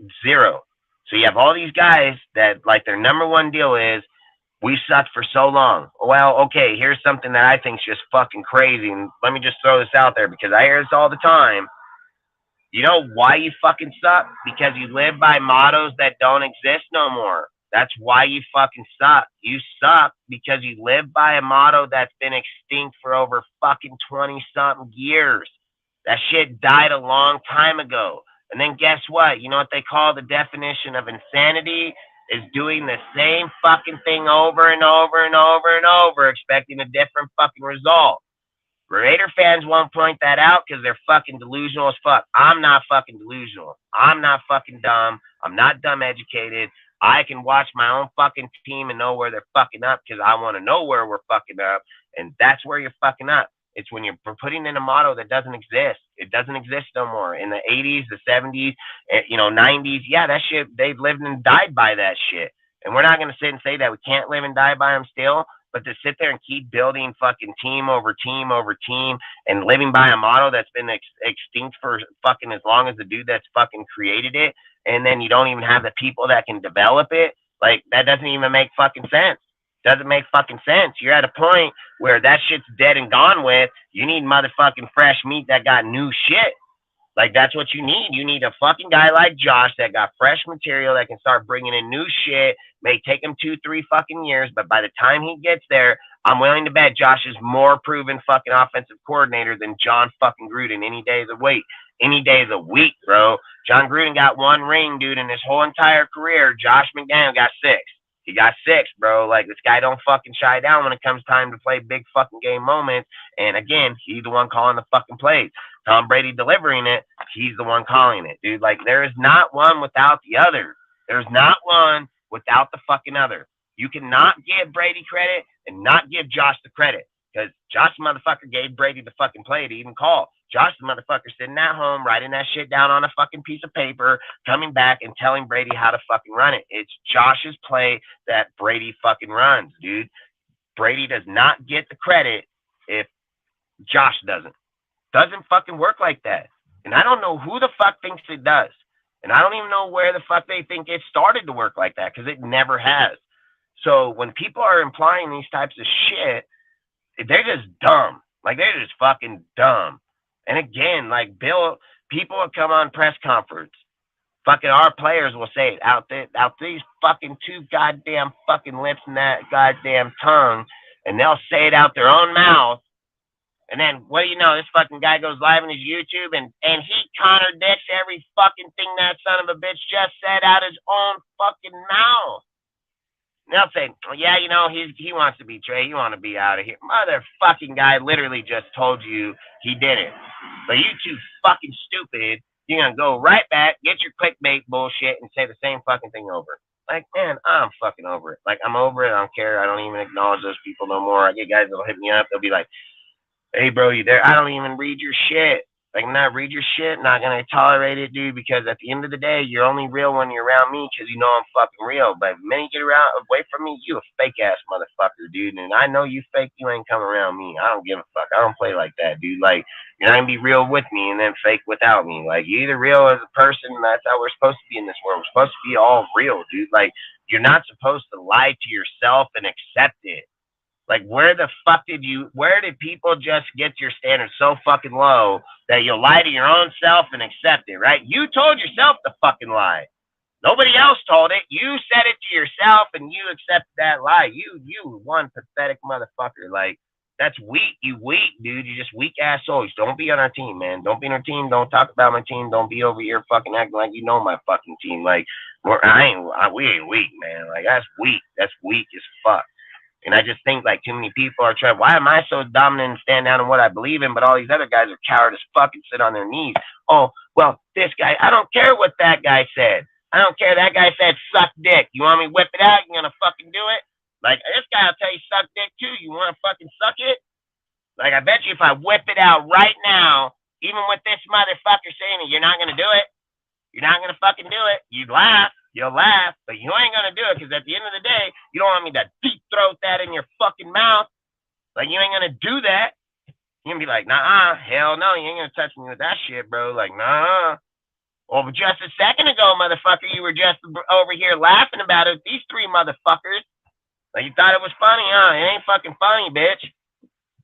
So you have all these guys that, like, their number one deal is, we sucked for so long. Well, okay, here's something that I think is just fucking crazy, and let me just throw this out there because I hear this all the time. You know why you fucking suck? Because you live by mottos that don't exist no more. That's why you fucking suck. You suck because you live by a motto that's been extinct for over fucking 20-something years. That shit died a long time ago. And then guess what? You know what they call the definition of insanity? Is doing the same fucking thing over and over and over and over, expecting a different fucking result. Raider fans won't point that out because they're fucking delusional as fuck. I'm not fucking delusional. I'm not fucking dumb. I'm not dumb educated. I can watch my own fucking team and know where they're fucking up because I want to know where we're fucking up. And that's where you're fucking up. It's when you're putting in a motto that doesn't exist. It doesn't exist no more. In the 80s, the 70s, 90s, yeah, that shit, they've lived and died by that shit. And we're not going to sit and say that we can't live and die by them still. But to sit there and keep building fucking team over team over team and living by a model that's been extinct for fucking as long as the dude that's fucking created it, and then you don't even have the people that can develop it, like, that doesn't even make fucking sense. Doesn't make fucking sense. You're at a point where that shit's dead and gone with. You need motherfucking fresh meat that got new shit. Like, that's what you need. You need a fucking guy like Josh that got fresh material that can start bringing in new shit. May take him 2-3 fucking years, but by the time he gets there, I'm willing to bet Josh is more proven fucking offensive coordinator than John fucking Gruden any day of the week. Any day of the week, bro. John Gruden got 1 ring, dude, in his whole entire career. Josh McDaniels got 6. He got 6, bro. Like, this guy don't fucking shy down when it comes time to play big fucking game moments. And again, he's the one calling the fucking plays. Tom Brady delivering it, he's the one calling it, dude. Like, there is not one without the other. There's not one without the fucking other. You cannot give Brady credit and not give Josh the credit, because Josh the motherfucker gave Brady the fucking play to even call. Josh the motherfucker sitting at home, writing that shit down on a fucking piece of paper, coming back and telling Brady how to fucking run it. It's Josh's play that Brady fucking runs, dude. Brady does not get the credit if Josh doesn't. Doesn't fucking work like that. And I don't know who the fuck thinks it does. And I don't even know where the fuck they think it started to work like that, because it never has. So when people are implying these types of shit, they're just dumb. Like, they're just fucking dumb. And again, like, people will come on press conference. Fucking our players will say it out these fucking 2 goddamn fucking lips and that goddamn tongue, and they'll say it out their own mouth. And then, what do you know, this fucking guy goes live on his YouTube and he contradicts every fucking thing that son of a bitch just said out his own fucking mouth. And they'll say, well, yeah, you know, he wants to be Trey. He want to be out of here. Motherfucking guy literally just told you he did it. But you too fucking stupid. You're going to go right back, get your clickbait bullshit, and say the same fucking thing over. Like, man, I'm fucking over it. Like, I'm over it. I don't care. I don't even acknowledge those people no more. I get guys that'll hit me up. They'll be like, hey, bro, you there? I don't even read your shit. Like, not read your shit, not going to tolerate it, dude, because at the end of the day, you're only real when you're around me because you know I'm fucking real. But the minute you get away from me, you a fake-ass motherfucker, dude. And I know you fake, you ain't coming around me. I don't give a fuck. I don't play like that, dude. Like, you're not going to be real with me and then fake without me. Like, you're either real as a person, and that's how we're supposed to be in this world. We're supposed to be all real, dude. Like, you're not supposed to lie to yourself and accept it. Like, where did people just get your standards so fucking low that you'll lie to your own self and accept it, right? You told yourself to fucking lie. Nobody else told it. You said it to yourself and you accepted that lie. You one pathetic motherfucker. Like, that's weak. You weak, dude. You just weak ass souls. Don't be on our team, man. Don't be on our team. Don't talk about my team. Don't be over here fucking acting like you know my fucking team. Like, we ain't weak, man. Like, that's weak. That's weak as fuck. And I just think, like, too many people are trying, why am I so dominant and stand down in what I believe in, but all these other guys are coward as fuck and sit on their knees? Oh, well, this guy, I don't care what that guy said. I don't care. That guy said suck dick. You want me to whip it out? You gonna fucking do it? Like, this guy will tell you suck dick too. You want to fucking suck it? Like, I bet you if I whip it out right now, even with this motherfucker saying it, you're not gonna do it. You're not gonna fucking do it. You'd laugh. You'll laugh, but you ain't gonna do it, because at the end of the day, you don't want me to deep throat that in your fucking mouth. Like, you ain't gonna do that. You're gonna be like, nah, hell no, you ain't gonna touch me with that shit, bro. Like, nah. Well, but just a second ago, motherfucker, you were just over here laughing about it. These 3 motherfuckers. Like, you thought it was funny, huh? It ain't fucking funny, bitch.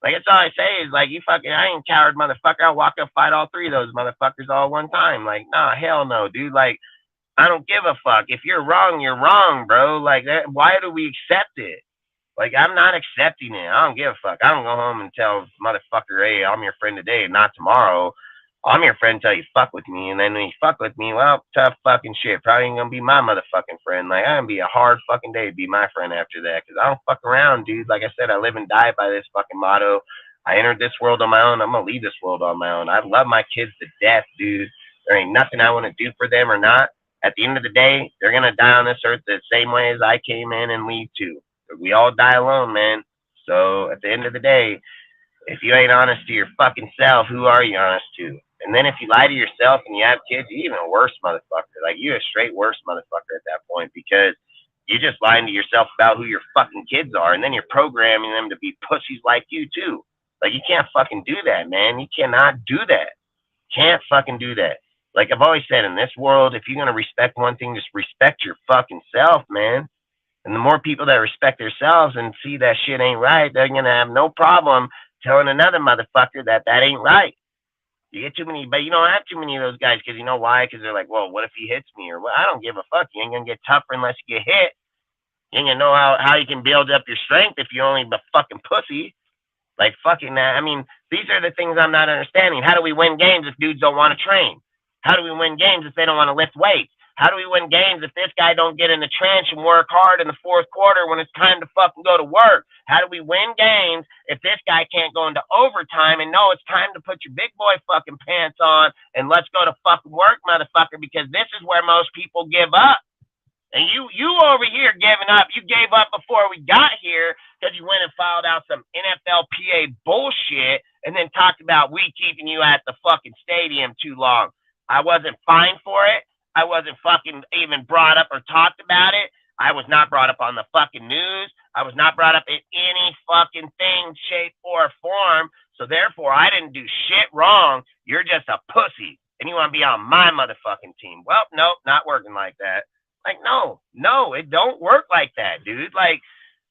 Like, that's all I say is, like, I ain't coward motherfucker. I'll walk up, fight all 3 of those motherfuckers all one time. Like, nah, hell no, dude. Like, I don't give a fuck. If you're wrong, you're wrong, bro. Like, that, why do we accept it? Like, I'm not accepting it. I don't give a fuck. I don't go home and tell motherfucker, hey, I'm your friend today, not tomorrow. I'm your friend until you fuck with me. And then when you fuck with me, well, tough fucking shit. Probably ain't gonna be my motherfucking friend. Like, I'm gonna be a hard fucking day to be my friend after that. Because I don't fuck around, dude. Like I said, I live and die by this fucking motto. I entered this world on my own. I'm gonna leave this world on my own. I love my kids to death, dude. There ain't nothing I want to do for them or not. At the end of the day, they're going to die on this earth the same way as I came in and leave too. We all die alone, man. So at the end of the day, if you ain't honest to your fucking self, who are you honest to? And then if you lie to yourself and you have kids, you're even a worse motherfucker. Like, you're a straight worse motherfucker at that point, because You're just lying to yourself about who your fucking kids are, and then you're programming them to be pussies like you too. Like, you can't fucking do that, man. You cannot do that. Can't fucking do that. Like I've always said, in this world, if you're gonna respect one thing, just respect your fucking self, man. And the more people that respect themselves and see that shit ain't right, they're gonna have no problem telling another motherfucker that that ain't right. You get too many, but you don't have too many of those guys because you know why? Because they're like, well, what if he hits me? Or well, I don't give a fuck. You ain't gonna get tougher unless you get hit. You ain't gonna know how you can build up your strength if you only a fucking pussy. Like fucking that. I mean, these are the things I'm not understanding. How do we win games if dudes don't want to train? How do we win games if they don't want to lift weights? How do we win games if this guy don't get in the trench and work hard in the fourth quarter when it's time to fucking go to work? How do we win games if this guy can't go into overtime and know it's time to put your big boy fucking pants on and let's go to fucking work, motherfucker, because this is where most people give up. And you over here giving up. You gave up before we got here because you went and filed out some NFLPA bullshit and then talked about we keeping you at the fucking stadium too long. I wasn't fined for it. I wasn't fucking even brought up or talked about it. I was not brought up on the fucking news. I was not brought up in any fucking thing, shape, or form. So therefore, I didn't do shit wrong. You're just a pussy. And you want to be on my motherfucking team. Well, nope, not working like that. Like, no, it don't work like that, dude. Like,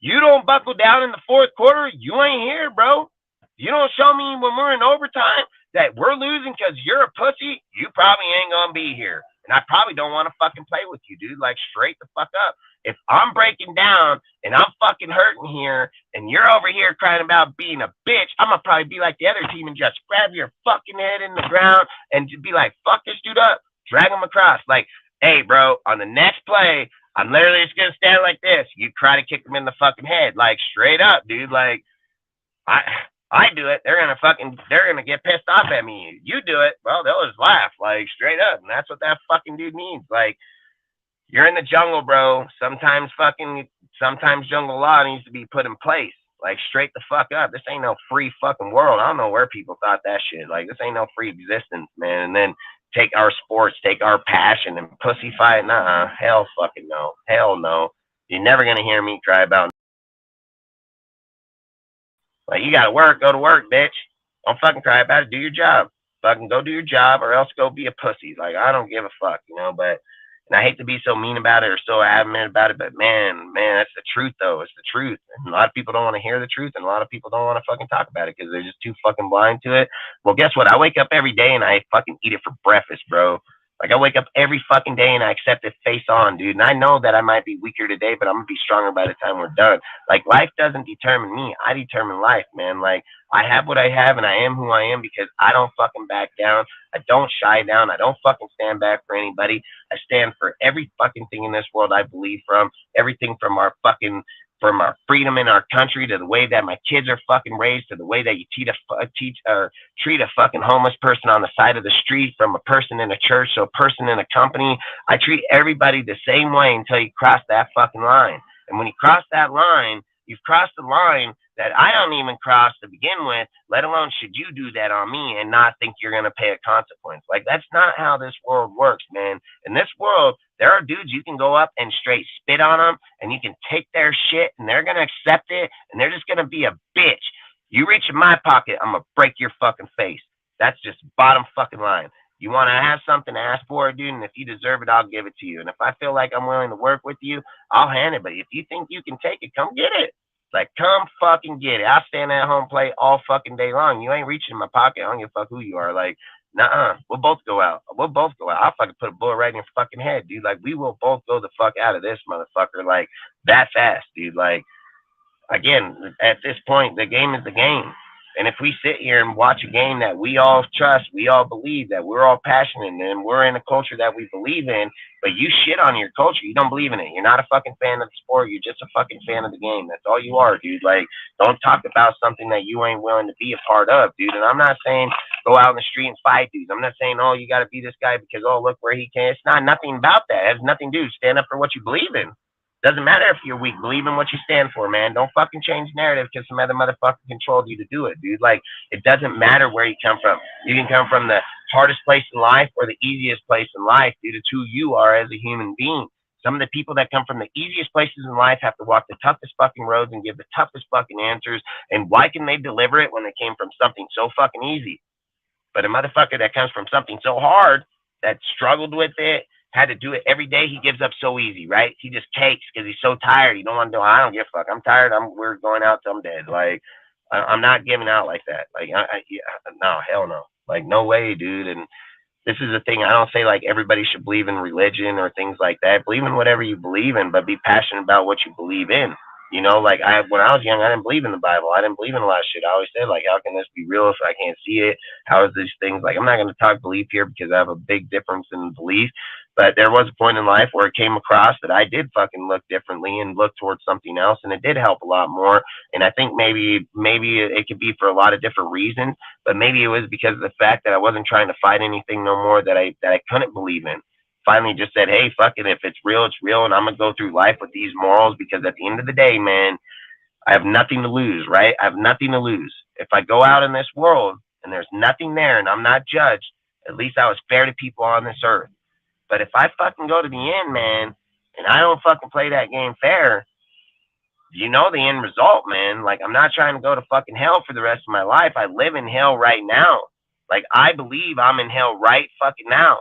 you don't buckle down in the fourth quarter, you ain't here, bro. You don't show me when we're in overtime that we're losing because you're a pussy, you probably ain't gonna be here. And I probably don't want to fucking play with you, dude. Like, straight the fuck up. If I'm breaking down and I'm fucking hurting here and you're over here crying about being a bitch, I'm gonna probably be like the other team and just grab your fucking head in the ground and just be like, fuck this dude up, drag him across. Like, hey, bro, on the next play, I'm literally just going to stand like this. You try to kick him in the fucking head. Like, straight up, dude. Like, I do it. They're going to get pissed off at me. You do it, well, they'll just laugh. Like, straight up. And that's what that fucking dude needs. Like, you're in the jungle, bro. Sometimes jungle law needs to be put in place. Like, straight the fuck up. This ain't no free fucking world. I don't know where people thought that shit. Like, this ain't no free existence, man. And then take our sports, take our passion and pussy fight. Nah, hell fucking no. Hell no. You're never going to hear me cry about. Like, you got to work, go to work, bitch. Don't fucking cry about it. Do your job. Fucking go do your job or else go be a pussy. Like, I don't give a fuck, you know, but, and I hate to be so mean about it or so adamant about it, but man, that's the truth though. It's the truth. And a lot of people don't want to hear the truth and a lot of people don't want to fucking talk about it because they're just too fucking blind to it. Well, guess what? I wake up every day and I fucking eat it for breakfast, bro. Like, I wake up every fucking day and I accept it face on, dude. And I know that I might be weaker today, but I'm going to be stronger by the time we're done. Like, life doesn't determine me. I determine life, man. Like, I have what I have and I am who I am because I don't fucking back down. I don't shy down. I don't fucking stand back for anybody. I stand for every fucking thing in this world I believe from. Everything from our freedom in our country to the way that my kids are fucking raised to the way that you treat a fucking homeless person on the side of the street, from a person in a church to a person in a company. I treat everybody the same way until you cross that fucking line. And when you cross that line, you've crossed the line that I don't even cross to begin with, let alone should you do that on me and not think you're going to pay a consequence. Like, that's not how this world works, man. In this world, there are dudes you can go up and straight spit on them and you can take their shit and they're going to accept it and they're just going to be a bitch. You reach in my pocket, I'm going to break your fucking face. That's just bottom fucking line. You want to have something, ask for it, dude, and if you deserve it, I'll give it to you. And if I feel like I'm willing to work with you, I'll hand it. But if you think you can take it, come get it. Like, come fucking get it. I'll stand at home plate all fucking day long. You ain't reaching in my pocket. I don't give a fuck who you are. Like, nuh-uh. We'll both go out. I'll fucking put a bullet right in your fucking head, dude. Like, we will both go the fuck out of this motherfucker, like, that fast, dude. Like, again, at this point, the game is the game. And if we sit here and watch a game that we all trust, we all believe, that we're all passionate in, and we're in a culture that we believe in, but you shit on your culture, you don't believe in it. You're not a fucking fan of the sport. You're just a fucking fan of the game. That's all you are, dude. Like, don't talk about something that you ain't willing to be a part of, dude. And I'm not saying go out in the street and fight dudes. I'm not saying, oh, you got to be this guy because, oh, look where he can. It's not nothing about that. It has nothing to do. Stand up for what you believe in. Doesn't matter if you're weak. Believe in what you stand for, man. Don't fucking change narrative because some other motherfucker controlled you to do it, dude. Like, it doesn't matter where you come from. You can come from the hardest place in life or the easiest place in life, dude. It's who you are as a human being. Some of the people that come from the easiest places in life have to walk the toughest fucking roads and give the toughest fucking answers. And why can they deliver it when they came from something so fucking easy? But a motherfucker that comes from something so hard, that struggled with it, had to do it every day, he gives up so easy, right? He just takes because he's so tired. He don't want to do it. I don't give a fuck. I'm tired. We're going out till I'm dead. Like, I'm not giving out like that. Like, no, hell no. Like, no way, dude. And this is the thing. I don't say like everybody should believe in religion or things like that. Believe in whatever you believe in, but be passionate about what you believe in. You know, like when I was young, I didn't believe in the Bible. I didn't believe in a lot of shit. I always said, like, how can this be real if I can't see it? How is these things? Like, I'm not going to talk belief here because I have a big difference in belief. But there was a point in life where it came across that I did fucking look differently and look towards something else, and it did help a lot more. And I think maybe it could be for a lot of different reasons, but maybe it was because of the fact that I wasn't trying to fight anything no more that I couldn't believe in. Finally just said, hey, fuck it, if it's real, and I'm gonna go through life with these morals, because at the end of the day, man, I have nothing to lose, right? I have nothing to lose. If I go out in this world and there's nothing there and I'm not judged, at least I was fair to people on this earth. But if I fucking go to the end, man, and I don't fucking play that game fair, you know the end result, man. Like, I'm not trying to go to fucking hell for the rest of my life. I live in hell right now. Like, I believe I'm in hell right fucking now.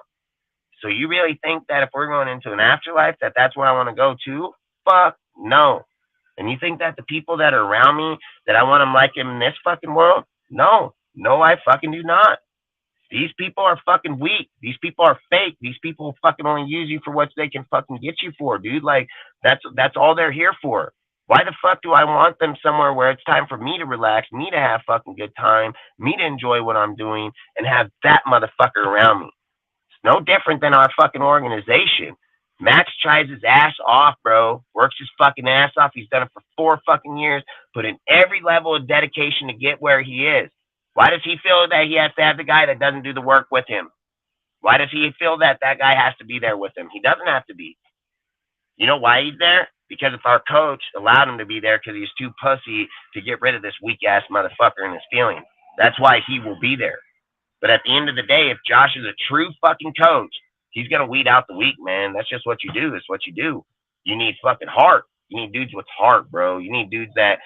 So you really think that if we're going into an afterlife, that that's where I want to go to? Fuck no. And you think that the people that are around me, that I want them like in this fucking world? No, I fucking do not. These people are fucking weak. These people are fake. These people fucking only use you for what they can fucking get you for, dude. Like, that's all they're here for. Why the fuck do I want them somewhere where it's time for me to relax, me to have fucking good time, me to enjoy what I'm doing, and have that motherfucker around me? It's no different than our fucking organization. Max tries his ass off, bro. Works his fucking ass off. He's done it for 4 fucking years. Put in every level of dedication to get where he is. Why does he feel that he has to have the guy that doesn't do the work with him? Why does he feel that that guy has to be there with him? He doesn't have to be. You know why he's there? Because if our coach allowed him to be there because he's too pussy to get rid of this weak-ass motherfucker and his feelings. That's why he will be there. But at the end of the day, if Josh is a true fucking coach, he's going to weed out the weak, man. That's just what you do. It's what you do. You need fucking heart. You need dudes with heart, bro. You need dudes that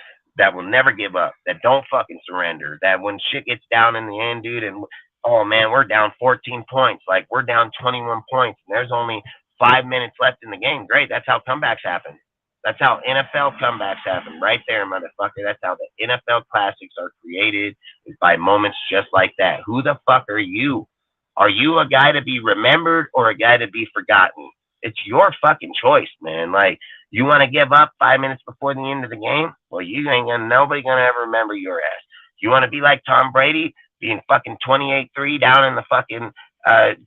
will never give up, that don't fucking surrender, that when shit gets down in the end, dude, and, oh, man, we're down 14 points. Like, we're down 21 points, and there's only 5 minutes left in the game. Great. That's how comebacks happen. That's how NFL comebacks happen right there, motherfucker. That's how the NFL classics are created, is by moments just like that. Who the fuck are you? Are you a guy to be remembered or a guy to be forgotten? It's your fucking choice, man. Like, you want to give up 5 minutes before the end of the game? Well, nobody gonna ever remember your ass. You want to be like Tom Brady, being fucking 28-3 down in the fucking,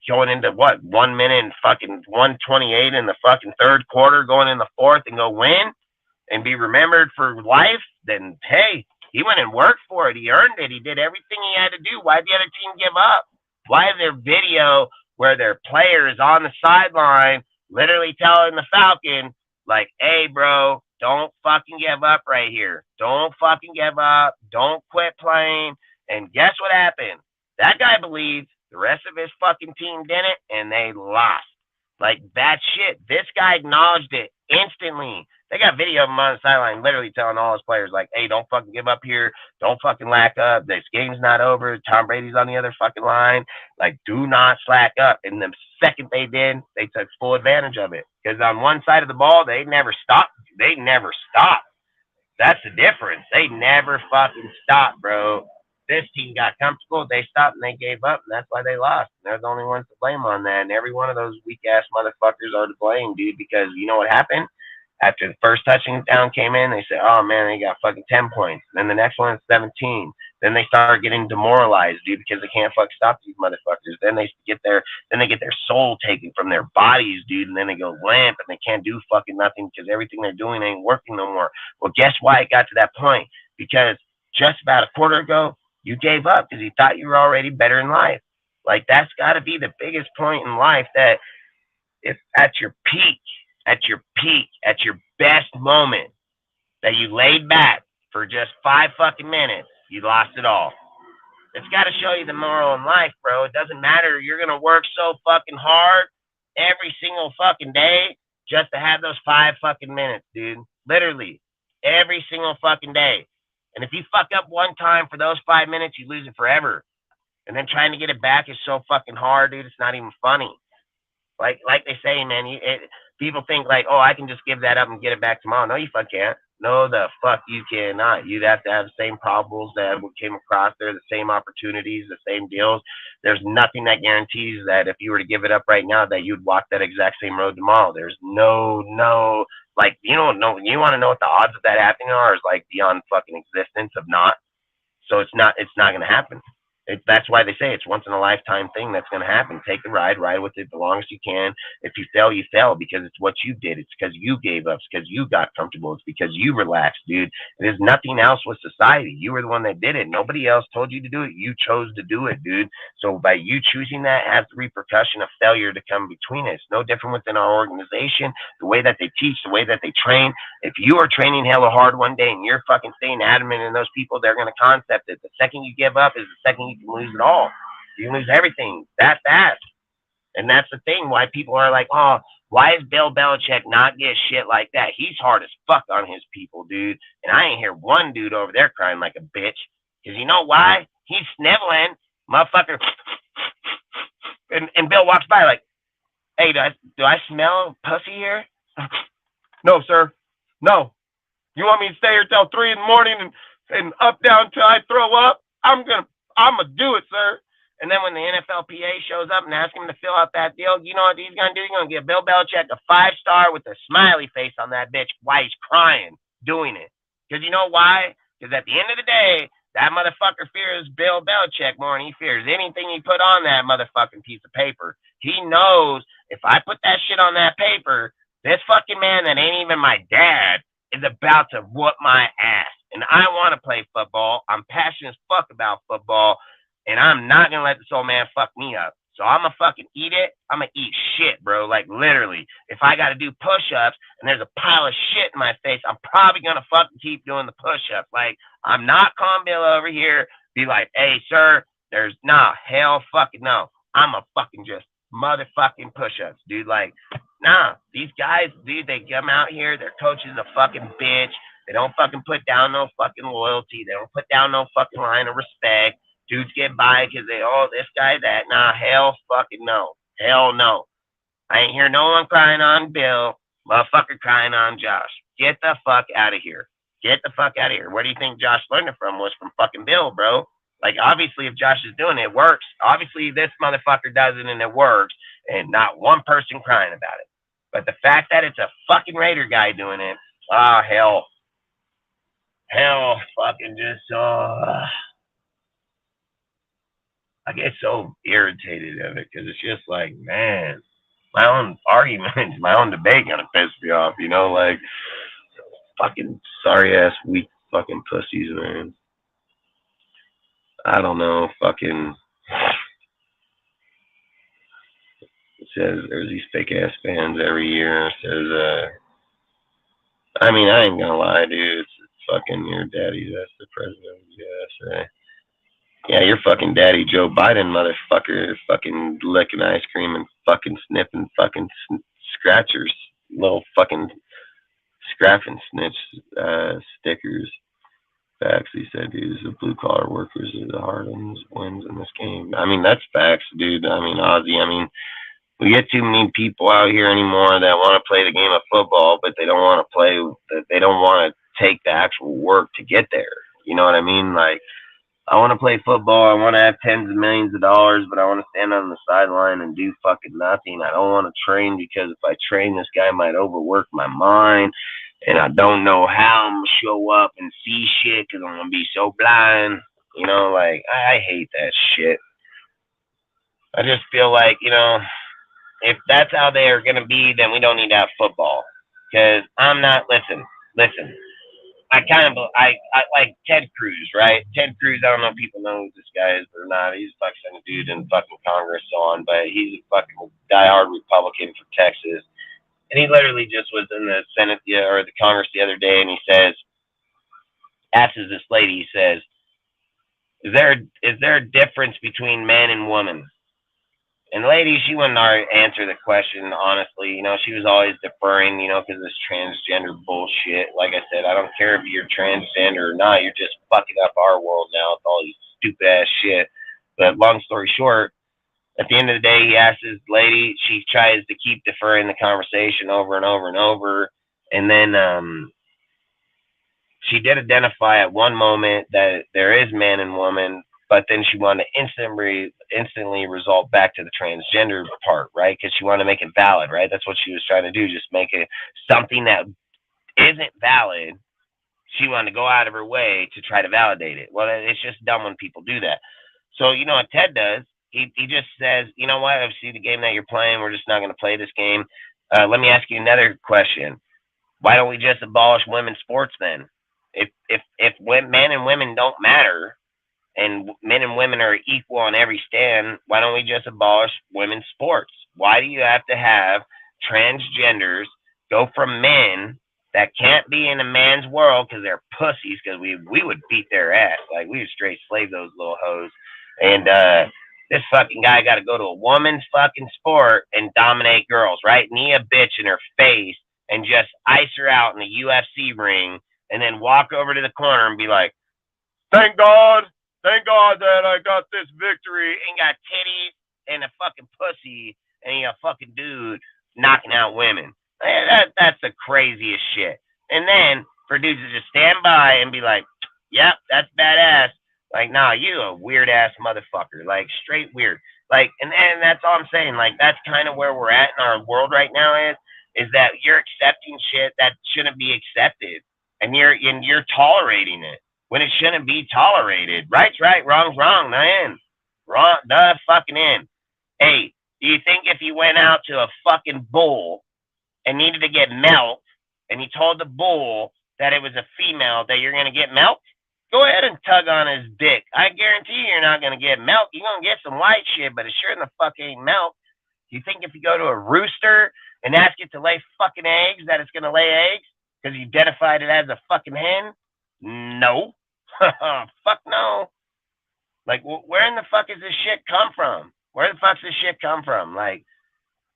going into what, 1 minute and fucking 128 in the fucking third quarter, going in the fourth and go win and be remembered for life? Then, hey, he went and worked for it. He earned it. He did everything he had to do. Why'd the other team give up? Why is there video where their player is on the sideline literally telling the Falcon, like, hey, bro, don't fucking give up right here. Don't fucking give up. Don't quit playing. And guess what happened? That guy believed. The rest of his fucking team didn't, and they lost. Like, that shit. This guy acknowledged it instantly. They got video of him on the sideline literally telling all his players, like, hey, don't fucking give up here. Don't fucking lack up. This game's not over. Tom Brady's on the other fucking line. Like, do not slack up. And the second they did, they took full advantage of it. Because on one side of the ball, they never stopped. They never stopped. That's the difference. They never fucking stopped, bro. This team got comfortable, they stopped, and they gave up, and that's why they lost. And they're the only ones to blame on that. And every one of those weak-ass motherfuckers are to blame, dude, because you know what happened? After the first touchdown came in, they said, oh, man, they got fucking 10 points. And then the next one is 17. Then they start getting demoralized, dude, because they can't fucking stop these motherfuckers. Then they get their soul taken from their bodies, dude, and then they go limp, and they can't do fucking nothing because everything they're doing ain't working no more. Well, guess why it got to that point? Because just about a quarter ago, you gave up because you thought you were already better in life. Like, that's got to be the biggest point in life, that if at your peak, at your best moment, that you laid back for just 5 fucking minutes, you lost it all. It's got to show you the moral in life, bro. It doesn't matter. You're going to work so fucking hard every single fucking day just to have those 5 fucking minutes, dude. Literally. Every single fucking day. And if you fuck up one time for those 5 minutes, you lose it forever. And then trying to get it back is so fucking hard, dude. It's not even funny. Like they say, man, people think like, oh, I can just give that up and get it back tomorrow. No, you fuck can't. No, the fuck you cannot. You'd have to have the same problems that we came across there, the same opportunities, the same deals. There's nothing that guarantees that if you were to give it up right now, that you'd walk that exact same road tomorrow. There's no, like, you don't know. You want to know what the odds of that happening are? Is like beyond fucking existence of not. So it's not going to happen. That's why they say it's once in a lifetime thing that's going to happen. Take the ride with it the longest you can. If you fail, you fail because it's what you did. It's because you gave up. It's because you got comfortable. It's because you relaxed, dude. There's nothing else with society. You were the one that did it. Nobody else told you to do it. You chose to do it, dude. So by you choosing that has the repercussion of failure to come between it. It's no different within our organization. The way that they teach, the way that they train. If you are training hella hard one day and you're fucking staying adamant in those people, they're going to concept it. The second you give up is the second you can lose it all. You can lose everything that fast. And that's the thing why people are like, oh, why is Bill Belichick not get shit like that? He's hard as fuck on his people, dude. And I ain't hear one dude over there crying like a bitch. Because you know why? He's sniveling, motherfucker. And Bill walks by like, hey, do I smell pussy here? No, sir. No. You want me to stay here till 3 in the morning and up down till I throw up? I'm gonna do it, sir. And then when the NFLPA shows up and asks him to fill out that deal, you know what he's gonna do? He's gonna give Bill Belichick a 5-star with a smiley face on that bitch while he's crying doing it. Because you know why? Because at the end of the day, that motherfucker fears Bill Belichick more than he fears anything he put on that motherfucking piece of paper. He knows if I put that shit on that paper, this fucking man that ain't even my dad is about to whoop my ass. And I want to play football. I'm passionate as fuck about football. And I'm not going to let this old man fuck me up. So I'm going to fucking eat it. I'm going to eat shit, bro. Like, literally. If I got to do push-ups and there's a pile of shit in my face, I'm probably going to fucking keep doing the push-ups. Like, I'm not calling Bill over here. Be like, hey, sir, hell fucking no. I'm a fucking just motherfucking push-ups, dude. Like, nah, these guys, dude, they come out here. Their coach is a fucking bitch. They don't fucking put down no fucking loyalty. They don't put down no fucking line of respect. Dudes get by because this guy, that. Nah, hell fucking no. Hell no. I ain't hear no one crying on Bill. Motherfucker crying on Josh. Get the fuck out of here. Get the fuck out of here. Where do you think Josh learned it from? Was from fucking Bill, bro. Like, obviously, if Josh is doing it, it works. Obviously, this motherfucker does it and it works. And not one person crying about it. But the fact that it's a fucking Raider guy doing it, hell. Hell fucking just, I get so irritated of it because it's just like, man, my own argument, my own debate gonna piss me off, you know, like fucking sorry ass weak fucking pussies, man. I don't know, fucking. It says there's these fake ass fans every year. It says, I mean, I ain't gonna lie, dude. It's fucking your daddy's ass, the president of the USA. Yeah, your fucking daddy, Joe Biden, motherfucker, fucking licking ice cream and fucking sniffing fucking scratchers, little fucking scratch and snitch stickers. Facts, he said, dude, the blue collar workers are the hard ones wins in this game. I mean, that's facts, dude. I mean, Ozzy, we get too many people out here anymore that want to play the game of football, but they don't want to take the actual work to get there. You know what I mean? Like, I want to play football. I want to have tens of millions of dollars, but I want to stand on the sideline and do fucking nothing. I don't want to train because if I train, this guy might overwork my mind, and I don't know how I'm going to show up and see shit because I'm going to be so blind. You know, like, I hate that shit. I just feel like, you know, if that's how they are going to be, then we don't need to have football. Because I'm not, listen. I like Ted Cruz, right? Ted Cruz, I don't know if people know who this guy is or not. He's a fucking dude in fucking Congress on, but he's a fucking diehard Republican for Texas. And he literally just was in the Senate or the Congress the other day, and he says, asks this lady, he says, is there a difference between man and woman? And the lady, she wouldn't answer the question honestly. You know, she was always deferring, you know, because of this transgender bullshit. Like I said, I don't care if you're transgender or not. You're just fucking up our world now with all these stupid ass shit. But long story short, at the end of the day, he asks this lady. She tries to keep deferring the conversation over and over and over. And then she did identify at one moment that there is man and woman, but then she wanted to instantly result back to the transgender part, right? Because she wanted to make it valid, right? That's what she was trying to do, just make it something that isn't valid. She wanted to go out of her way to try to validate it. Well, it's just dumb when people do that. So, you know what Ted does? He just says, you know what? I see the game that you're playing. We're just not going to play this game. Let me ask you another question. Why don't we just abolish women's sports then? If men and women don't matter, and men and women are equal on every stand, why don't we just abolish women's sports? Why do you have to have transgenders go from men that can't be in a man's world because they're pussies, because we would beat their ass. Like, we would straight slave those little hoes. And this fucking guy got to go to a woman's fucking sport and dominate girls, right? Knee a bitch in her face and just ice her out in the UFC ring, and then walk over to the corner and be like, thank God that I got this victory, and got titties and a fucking pussy and a fucking dude knocking out women. That's the craziest shit. And then for dudes to just stand by and be like, yep, that's badass. Like, nah, you a weird ass motherfucker. Like, straight weird. Like, and that's all I'm saying. Like, that's kind of where we're at in our world right now is that you're accepting shit that shouldn't be accepted. And you're tolerating it when it shouldn't be tolerated. Right's right, wrong's wrong. The end. Wrong, the fucking end. Hey, do you think if you went out to a fucking bull and needed to get milk, and you told the bull that it was a female, that you're going to get milk? Go ahead and tug on his dick. I guarantee you're not going to get milk. You're going to get some white shit, but it sure in the fuck ain't milk. Do you think if you go to a rooster and ask it to lay fucking eggs, that it's going to lay eggs because you identified it as a fucking hen? No. Fuck no. Like, where in the fuck is this shit come from? Where the fuck's this shit come from? Like,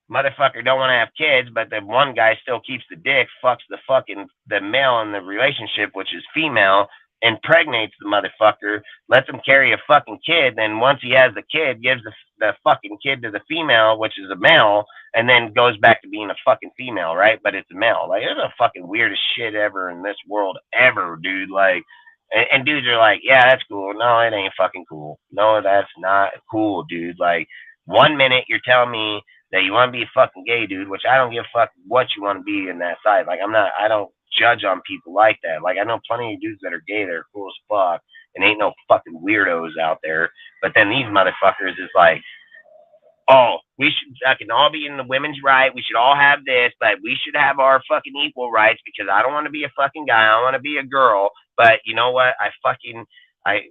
motherfucker don't want to have kids, but the one guy still keeps the dick, fucks the male in the relationship, which is female, impregnates the motherfucker, lets him carry a fucking kid, then once he has the kid, gives the fucking kid to the female, which is a male, and then goes back to being a fucking female, right? But it's a male. Like, it's the fucking weirdest shit ever in this world ever, dude. Like, and dudes are like, yeah, that's cool. No, it ain't fucking cool. No, that's not cool, dude. Like, 1 minute you're telling me that you want to be a fucking gay dude, which I don't give a fuck what you want to be in that side. Like, I don't judge on people like that. Like, I know plenty of dudes that are gay that are cool as fuck, and ain't no fucking weirdos out there. But then these motherfuckers is like, oh, we should fucking all be in the women's right. We should all have this, but we should have our fucking equal rights because I don't want to be a fucking guy. I want to be a girl. But you know what?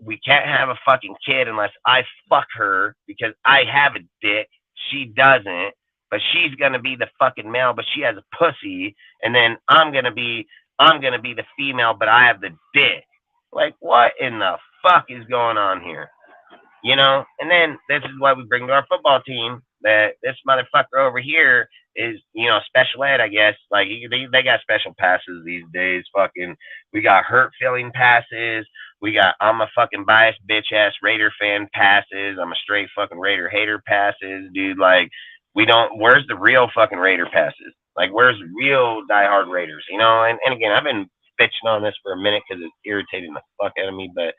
We can't have a fucking kid unless I fuck her because I have a dick. She doesn't, but she's gonna be the fucking male, but she has a pussy, and then I'm gonna be the female, but I have the dick. Like, what in the fuck is going on here? You know? And then this is why we bring to our football team that this motherfucker over here is, you know, special ed, I guess. Like, they got special passes these days. Fucking, we got hurt feeling passes. We got I'm a fucking biased bitch ass Raider fan passes. I'm a straight fucking Raider hater passes, dude. Like, where's the real fucking Raider passes? Like, where's real diehard Raiders? You know, and again, I've been bitching on this for a minute because it's irritating the fuck out of me. But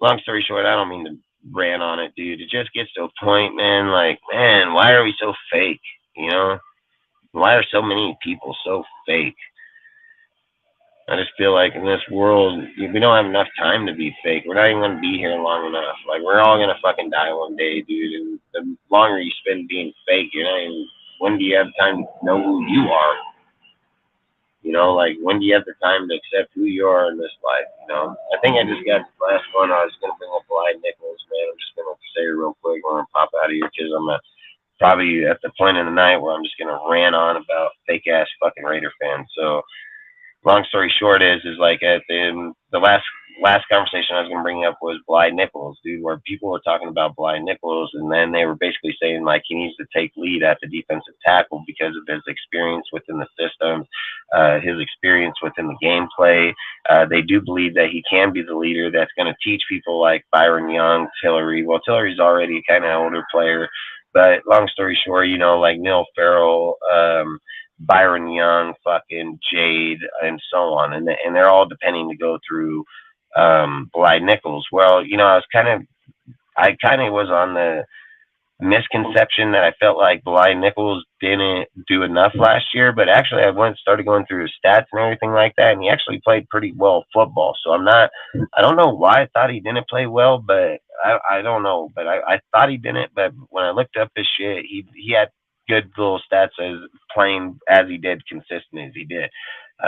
long story short, I don't mean to rant on it, dude. It just gets to a point, man. Like, man, why are we so fake? You know, why are so many people so fake? I just feel like in this world, we don't have enough time to be fake. We're not even going to be here long enough. Like, we're all going to fucking die one day, dude. And the longer you spend being fake, you know, and when do you have time to know who you are? You know, like, when do you have the time to accept who you are in this life? You know, I think I just got the last one. I was going to bring up Clyde Nichols, man. I'm just going to say it real quick. I'm going to pop out of here because I'm probably at the point in the night where I'm just going to rant on about fake ass fucking Raider fans. So, long story short is like at the last conversation I was gonna bring up was Bly Nichols, dude, where people were talking about Bly Nichols, and then they were basically saying like he needs to take lead at the defensive tackle because of his experience within the system, his experience within the gameplay. They do believe that he can be the leader that's going to teach people like Byron Young, Tillery. Well, Tillery's already kind of an older player, but long story short, you know, like Neil Farrell, Byron Young, fucking Jade, and so on, and they're all depending to go through Bly Nichols. Well, you know, I kind of was on the misconception that I felt like Bly Nichols didn't do enough last year, but actually I started going through his stats and everything like that, and he actually played pretty well football. So I don't know why I thought he didn't play well, but I don't know, but I thought he didn't. But when I looked up his shit, he had good little stats as playing as he did, consistent as he did.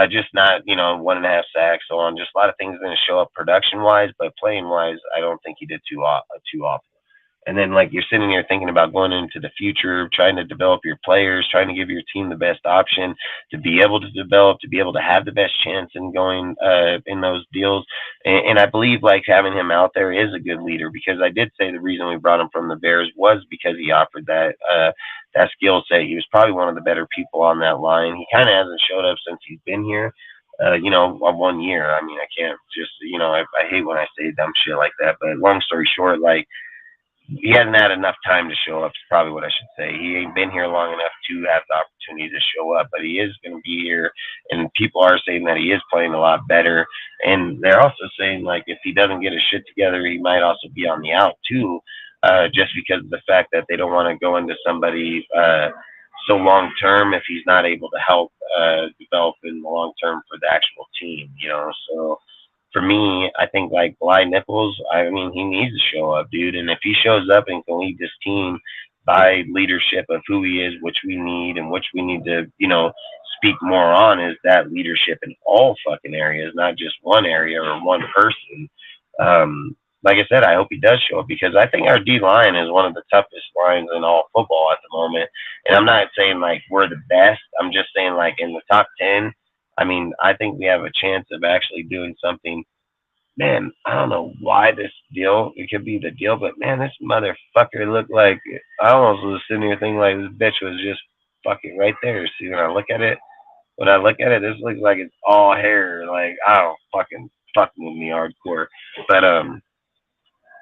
Just not, you know, 1.5 sacks, so on. Just a lot of things didn't show up production wise, but playing wise, I don't think he did too often. And then, like, you're sitting here thinking about going into the future, trying to develop your players, trying to give your team the best option to be able to develop, to be able to have the best chance in going in those deals. And I believe, like, having him out there is a good leader, because I did say the reason we brought him from the Bears was because he offered that skill set. He was probably one of the better people on that line. He kind of hasn't showed up since he's been here. You know, 1 year. I mean, I can't just, you know, I hate when I say dumb shit like that. But long story short, like, he hasn't had enough time to show up, is probably what I should say. He ain't been here long enough to have the opportunity to show up, but he is going to be here, and people are saying that he is playing a lot better. And they're also saying, like, if he doesn't get his shit together, he might also be on the out, too, just because of the fact that they don't want to go into somebody so long term if he's not able to help develop in the long term for the actual team, you know. So for me, I think like Bly Nichols, I mean, he needs to show up, dude. And if he shows up and can lead this team by leadership of who he is, which we need and which we need to, you know, speak more on, is that leadership in all fucking areas, not just one area or one person. Like I said, I hope he does show up, because I think our D line is one of the toughest lines in all football at the moment. And I'm not saying like we're the best. I'm just saying like in the top 10, I mean, I think we have a chance of actually doing something. Man, I don't know why this deal, it could be the deal, but man, this motherfucker looked like, I almost was sitting here thinking like this bitch was just fucking right there. See, when I look at it, this looks like it's all hair. Like, I don't fucking with me hardcore. But,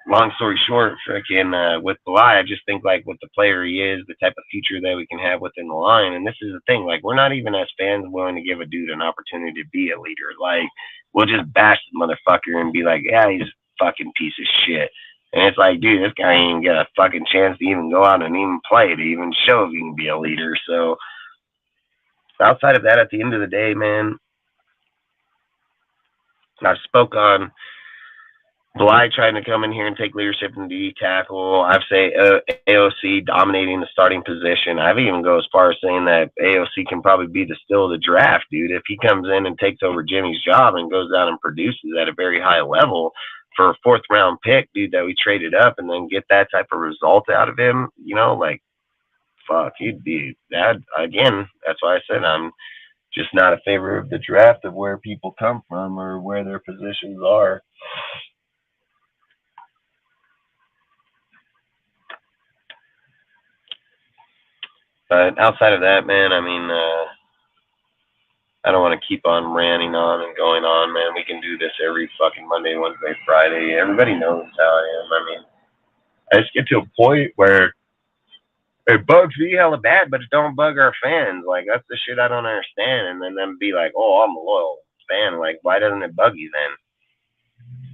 long story short, freaking with Bly, I just think like with the player he is, the type of future that we can have within the line. And this is the thing, like, we're not even as fans willing to give a dude an opportunity to be a leader. Like, we'll just bash the motherfucker and be like, yeah, he's a fucking piece of shit. And it's like, dude, this guy ain't got a fucking chance to even go out and even play, to even show if he can be a leader. So outside of that, at the end of the day, man, I've spoke on Bly trying to come in here and take leadership in D tackle. I've say AOC dominating the starting position. I've even go as far as saying that AOC can probably be the steal of the draft, dude. If he comes in and takes over Jimmy's job and goes down and produces at a very high level for a 4th round pick, dude, that we traded up, and then get that type of result out of him, you know, like, fuck, he'd be that again. That's why I said I'm just not a favor of the draft of where people come from or where their positions are. But outside of that, man, I mean, I don't want to keep on ranting on and going on, man. We can do this every fucking Monday, Wednesday, Friday. Everybody knows how I am. I mean, I just get to a point where it bugs me hella bad, but it don't bug our fans. Like, that's the shit I don't understand. And then them be like, oh, I'm a loyal fan. Like, why doesn't it bug you then?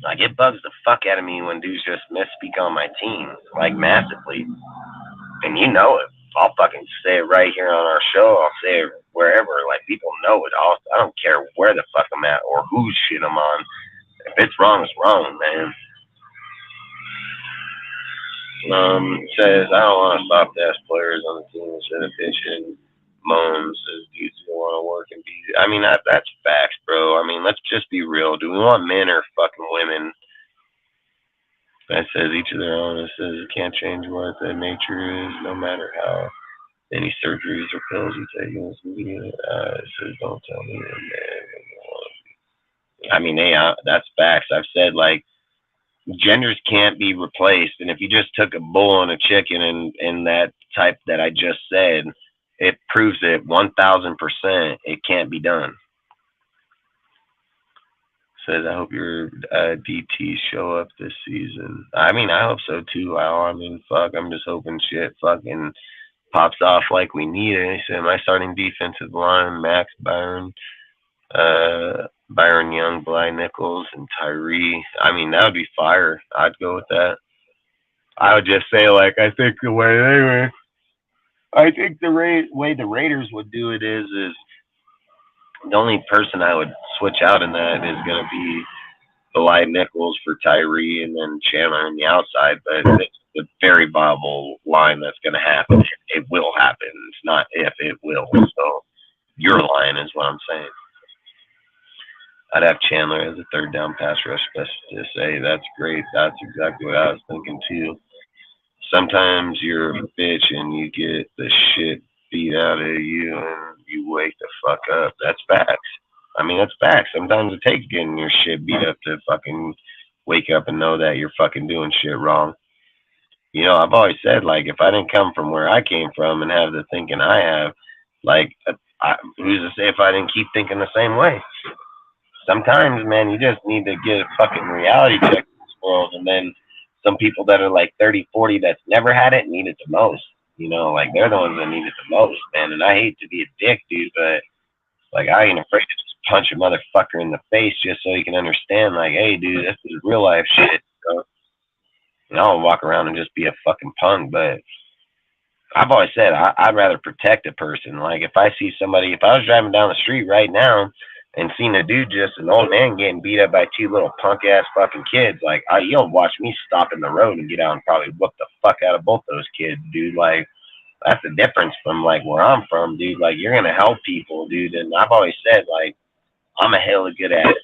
Like, it bugs the fuck out of me when dudes just misspeak on my team, like, massively. And you know it. I'll fucking say it right here on our show. I'll say it wherever. Like, people know it. I don't care where the fuck I'm at or whose shit I'm on. If it's wrong, it's wrong, man. It says, I don't want to soft ass players on the team instead of bitching. Moans says, dudes who want to work and be. I mean, that's facts, bro. I mean, let's just be real. Do we want men or fucking women? That says each of their own. It says you can't change what the nature is, no matter how many surgeries or pills you take. It says don't tell me, man. I mean, that's facts. I've said, like, genders can't be replaced. And if you just took a bull and a chicken and that type that I just said, it proves it 1,000% it can't be done. Says, I hope your DTs show up this season. I mean, I hope so too. I mean, fuck, I'm just hoping shit fucking pops off like we need it. He said, my starting defensive line, Max Byron, Byron Young, Bly Nichols, and Tyree. I mean, that would be fire. I'd go with that. I would just say, like, I think the way the Raiders would do it is the only person I would switch out in that is going to be Bly Nichols for Tyree and then Chandler on the outside. But it's a very viable line that's going to happen. It will happen. It's not if, it will. So your line is what I'm saying. I'd have Chandler as a third down pass rush specialist. Hey, that's great. That's exactly what I was thinking too. Sometimes you're a bitch and you get the shit beat out of you and you wake the fuck up. That's facts. I mean, that's facts. Sometimes it takes getting your shit beat up to fucking wake up and know that you're fucking doing shit wrong. You know, I've always said, like, if I didn't come from where I came from and have the thinking I have, like, who's to say if I didn't keep thinking the same way? Sometimes, man, you just need to get a fucking reality check in this world. And then some people that are like 30, 40 that's never had it need it the most. You know, like, they're the ones that need it the most, man. And I hate to be a dick, dude, but, like, I ain't afraid to just punch a motherfucker in the face just so you can understand, like, hey, dude, this is real life shit. So, you know, I don't walk around and just be a fucking punk, but I've always said I'd rather protect a person. Like, if I see somebody, if I was driving down the street right now and seen a dude, just an old man getting beat up by two little punk ass fucking kids, like, you'll watch me stop in the road and get out and probably whoop the fuck out of both those kids, dude. Like, that's the difference from, like, where I'm from, dude. Like, you're gonna help people, dude. And I've always said, like, I'm a hella good at it.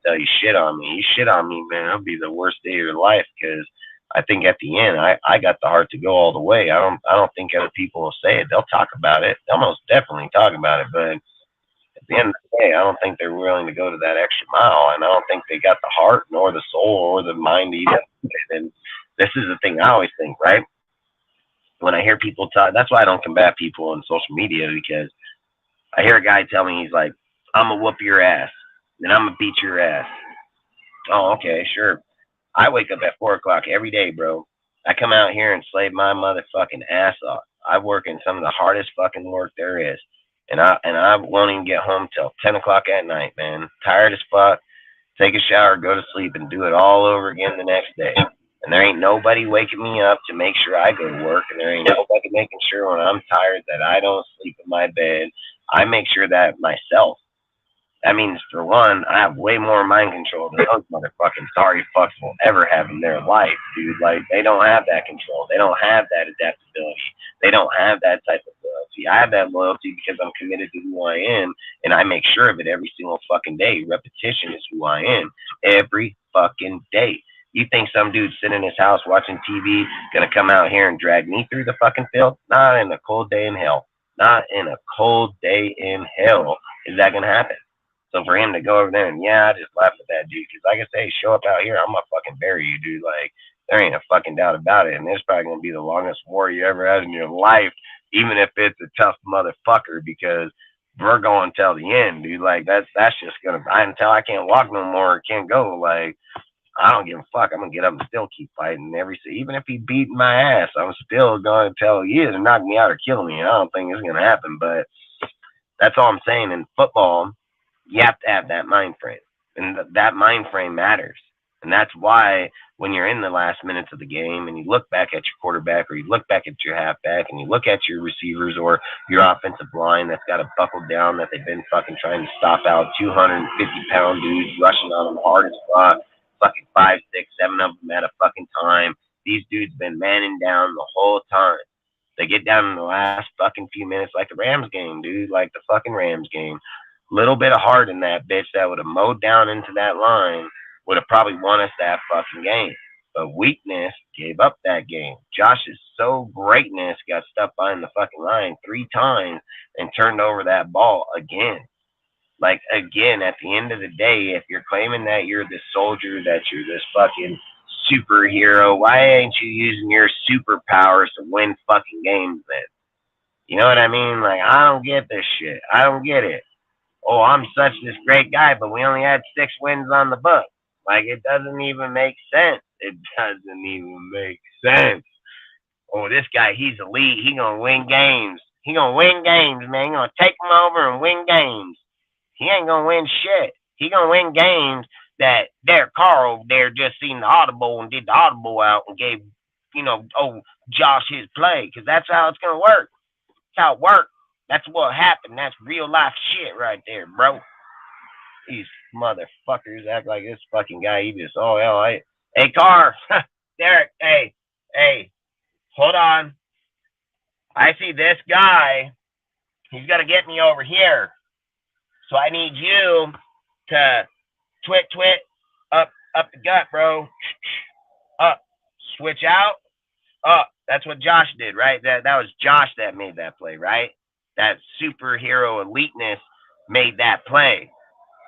Tell you shit on me. You shit on me, man, it'll be the worst day of your life, because I think at the end I got the heart to go all the way. I don't think other people will say it. They'll talk about it. They'll most definitely talk about it, but at the end of the day, I don't think they're willing to go to that extra mile, and I don't think they got the heart nor the soul or the mind to eat it. And this is the thing I always think, right? When I hear people talk, that's why I don't combat people on social media, because I hear a guy tell me, he's like, I'm gonna whoop your ass, and I'm gonna beat your ass. Oh, okay, sure. I wake up at 4 o'clock every day, bro. I come out here and slave my motherfucking ass off. I work in some of the hardest fucking work there is. And I won't even get home till 10 o'clock at night, man. Tired as fuck. Take a shower, go to sleep, and do it all over again the next day. And there ain't nobody waking me up to make sure I go to work. And there ain't nobody making sure when I'm tired that I don't sleep in my bed. I make sure that myself. That means, for one, I have way more mind control than those motherfucking sorry fucks will ever have in their life, dude. Like, they don't have that control. They don't have that adaptability. They don't have that type of loyalty. I have that loyalty because I'm committed to who I am, and I make sure of it every single fucking day. Repetition is who I am every fucking day. You think some dude sitting in his house watching TV gonna come out here and drag me through the fucking field? Not in a cold day in hell. Not in a cold day in hell is that gonna happen. So for him to go over there and, I just laugh at that dude. Because like I say, show up out here, I'm going to fucking bury you, dude. Like, there ain't a fucking doubt about it. And this probably going to be the longest war you ever had in your life, even if it's a tough motherfucker, because we're going till the end, dude. Like, that's just going to, until I can't walk no more or can't go, like, I don't give a fuck. I'm going to get up and still keep fighting. Even if he beat my ass, I'm still going to tell you to knock me out or kill me. I don't think it's going to happen. But that's all I'm saying. In football, you have to have that mind frame, and that mind frame matters. And that's why when you're in the last minutes of the game and you look back at your quarterback, or you look back at your halfback, and you look at your receivers or your offensive line that's got it buckled down, that they've been fucking trying to stop out 250-pound dudes rushing on them hard as fuck, fucking 5, 6, 7 of them at a fucking time. These dudes been manning down the whole time. They get down in the last fucking few minutes, like the Rams game, dude, like the fucking Rams game. Little bit of heart in that bitch that would have mowed down into that line would have probably won us that fucking game. But weakness gave up that game. Josh's greatness got stuck behind the fucking line 3 times and turned over that ball again. Like, again, at the end of the day, if you're claiming that you're this soldier, that you're this fucking superhero, why ain't you using your superpowers to win fucking games then? You know what I mean? Like, I don't get this shit. I don't get it. Oh, I'm such this great guy, but we only had 6 wins on the book. Like, it doesn't even make sense. It doesn't even make sense. Oh, this guy, he's elite. He gonna win games. He gonna win games, man. He gonna take them over and win games. He ain't gonna win shit. He gonna win games that Derek Carr over there just seen the audible and did the audible out and gave, Josh his play. Because that's how it's gonna work. That's how it works. That's what happened. That's real life shit right there, bro. These motherfuckers act like this fucking guy. He just, hey, Carr, Derek, hey, hold on. I see this guy. He's gonna get me over here. So I need you to twit, up the gut, bro. Up, switch out, up. That's what Josh did, right? That was Josh that made that play, right? That superhero eliteness made that play.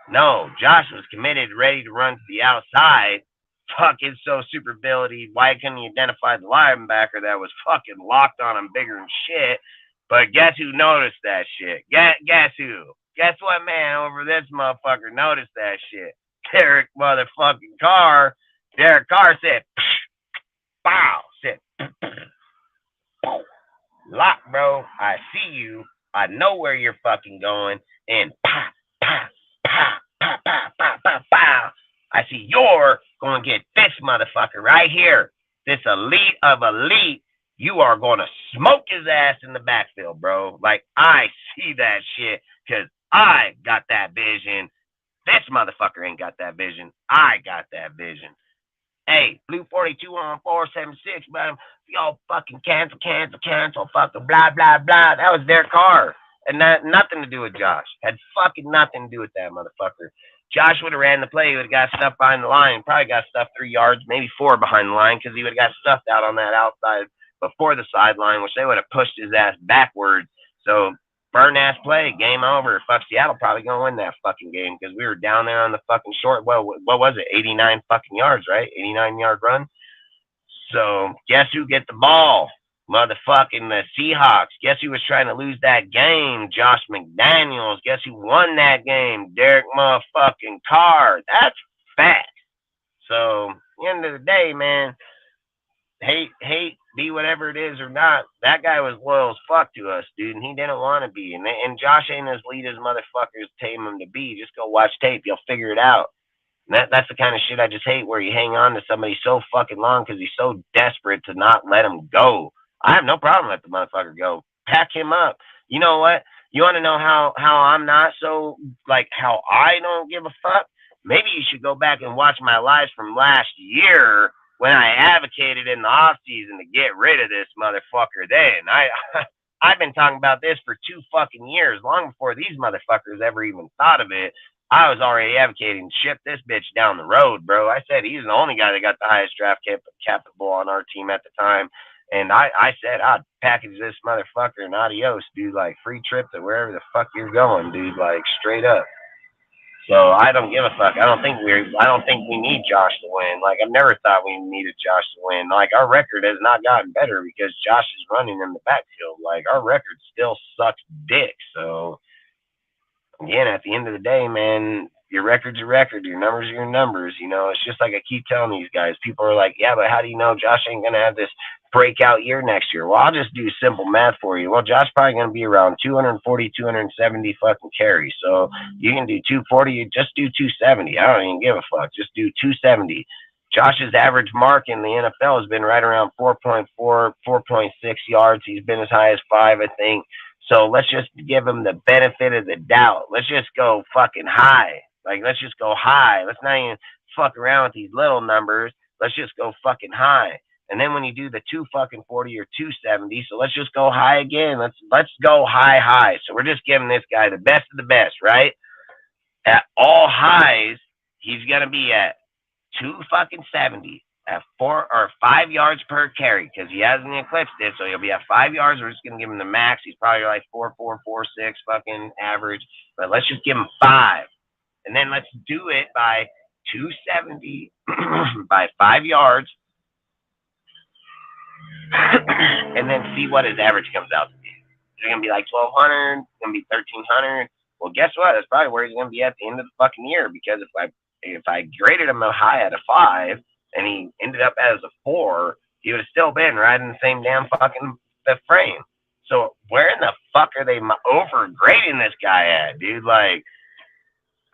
No, Josh was committed, ready to run to the outside. Fucking so super ability. Why couldn't he identify the linebacker that was fucking locked on him bigger than shit? But guess who noticed that shit? Guess who? Guess what, man? Over this motherfucker noticed that shit. Derek motherfucking Carr. Derek Carr said, "Bow." Said, "Lock, bro. I see you. I know where you're fucking going." And pow, pow, pow, pow, pow, pow, pow, pow. I see you're going to get this motherfucker right here. This elite of elite. You are going to smoke his ass in the backfield, bro. Like, I see that shit because I got that vision. This motherfucker ain't got that vision. I got that vision. Hey, Blue 42 on 476, man. Y'all fucking cancel, fucking blah, blah, blah. That was their car. And nothing to do with Josh. Had fucking nothing to do with that motherfucker. Josh would have ran the play. He would have got stuffed behind the line. Probably got stuffed 3 yards, maybe 4 behind the line because he would have got stuffed out on that outside before the sideline, which they would have pushed his ass backwards. So, burn ass play, game over. Fuck, Seattle probably gonna win that fucking game because we were down there on the fucking short. Well, what was it? 89 fucking yards, right? 89-yard run. So, guess who get the ball? Motherfucking the Seahawks. Guess who was trying to lose that game? Josh McDaniels. Guess who won that game? Derek motherfucking Carr. That's fact. So, at the end of the day, man, hate, be whatever it is or not, that guy was loyal as fuck to us, dude, and he didn't want to be. And Josh ain't as lead as motherfuckers tame him to be. Just go watch tape. You'll figure it out. And that's the kind of shit I just hate, where you hang on to somebody so fucking long because he's so desperate to not let him go. I have no problem letting the motherfucker go. Pack him up. You know what? You want to know how I'm not so, like, how I don't give a fuck? Maybe you should go back and watch my lives from last year when I advocated in the off season to get rid of this motherfucker. Then I've been talking about this for 2 fucking years, long before these motherfuckers ever even thought of it. I was already advocating to ship this bitch down the road, bro. I said he's the only guy that got the highest draft capital on our team at the time. And I said I'd package this motherfucker and adios, dude. Like, free trip to wherever the fuck you're going, dude. Like, straight up. So I don't give a fuck. I don't think we need Josh to win. Like, I've never thought we needed Josh to win. Like, our record has not gotten better because Josh is running in the backfield. Like, our record still sucks dick. So again, at the end of the day, man, your record's your record. Your numbers are your numbers. You know, it's just like I keep telling these guys. People are like, yeah, but how do you know Josh ain't gonna have this breakout year next year? Well, I'll just do simple math for you. Well, Josh probably going to be around 240, 270 fucking carries. So you can do 240, you just do 270. I don't even give a fuck. Just do 270. Josh's average mark in the NFL has been right around 4.4, 4.6 yards. He's been as high as 5, I think. So let's just give him the benefit of the doubt. Let's just go fucking high. Like, let's just go high. Let's not even fuck around with these little numbers. Let's just go fucking high. And then when you do the 240 or 270, so let's just go high again. Let's go high. So we're just giving this guy the best of the best, right? At all highs, he's gonna be at 270, at 4 or 5 yards per carry because he hasn't eclipsed it. So he'll be at 5 yards. We're just going to give him the max. He's probably like 4.4, 4.6 fucking average. But let's just give him 5. And then let's do it by 270 by 5 yards. And then see what his average comes out to be. Is it going to be like 1,200? It's going to be 1,300? Well, guess what? That's probably where he's going to be at the end of the fucking year because if I graded him high at a 5 and he ended up as a 4, he would have still been right in the same damn fucking frame. So where in the fuck are they overgrading this guy at, dude? Like,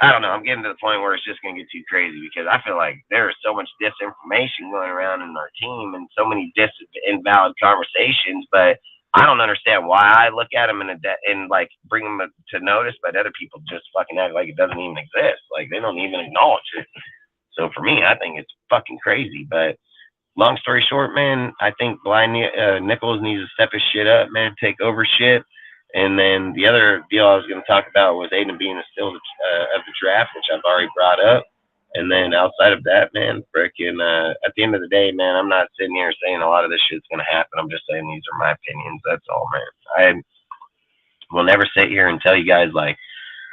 I don't know. I'm getting to the point where it's just going to get too crazy because I feel like there is so much disinformation going around in our team and so many invalid conversations, but I don't understand why I look at them and like bring them to notice, but other people just fucking act like it doesn't even exist. Like they don't even acknowledge it. So for me, I think it's fucking crazy. But long story short, man, I think Nichols needs to step his shit up, man, take over shit. And then the other deal I was going to talk about was Aiden being a steal of the draft, which I've already brought up. And then outside of that, man, freaking at the end of the day, man, I'm not sitting here saying a lot of this shit's going to happen. I'm just saying these are my opinions. That's all, man. I will never sit here and tell you guys, like,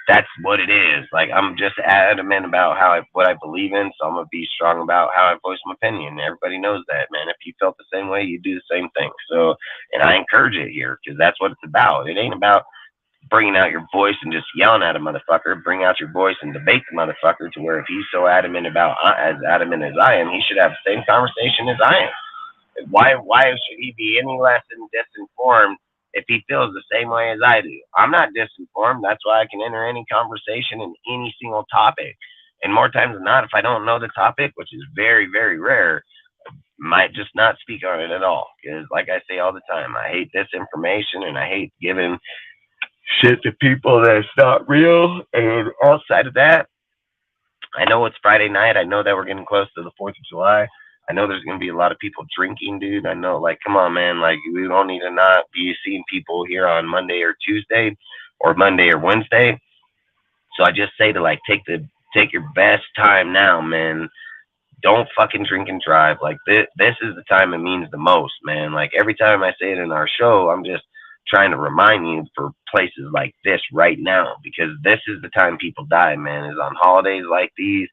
that's what it is. Like, I'm just adamant about what I believe in, so I'm going to be strong about how I voice my opinion. Everybody knows that, man. If you felt the same way, you do the same thing. So, and I encourage it here because that's what it's about. It ain't about bringing out your voice and just yelling at a motherfucker. Bring out your voice and debate the motherfucker to where if he's so adamant as adamant as I am, he should have the same conversation as I am. Why should he be any less disinformed if he feels the same way as I do? I'm not disinformed. That's why I can enter any conversation in any single topic. And more times than not, if I don't know the topic, which is very, very rare, I might just not speak on it at all. Because like I say all the time, I hate disinformation and I hate giving shit to people that's not real. And outside of that, I know it's Friday night. I know that we're getting close to the 4th of July. I know there's going to be a lot of people drinking, dude. I know, like, come on, man. Like, we don't need to not be seeing people here on Monday or Tuesday or Monday or Wednesday. So I just say to, like, take your best time now, man. Don't fucking drink and drive. Like, this is the time it means the most, man. Like, every time I say it in our show, I'm just trying to remind you for places like this right now because this is the time people die, man, is on holidays like these.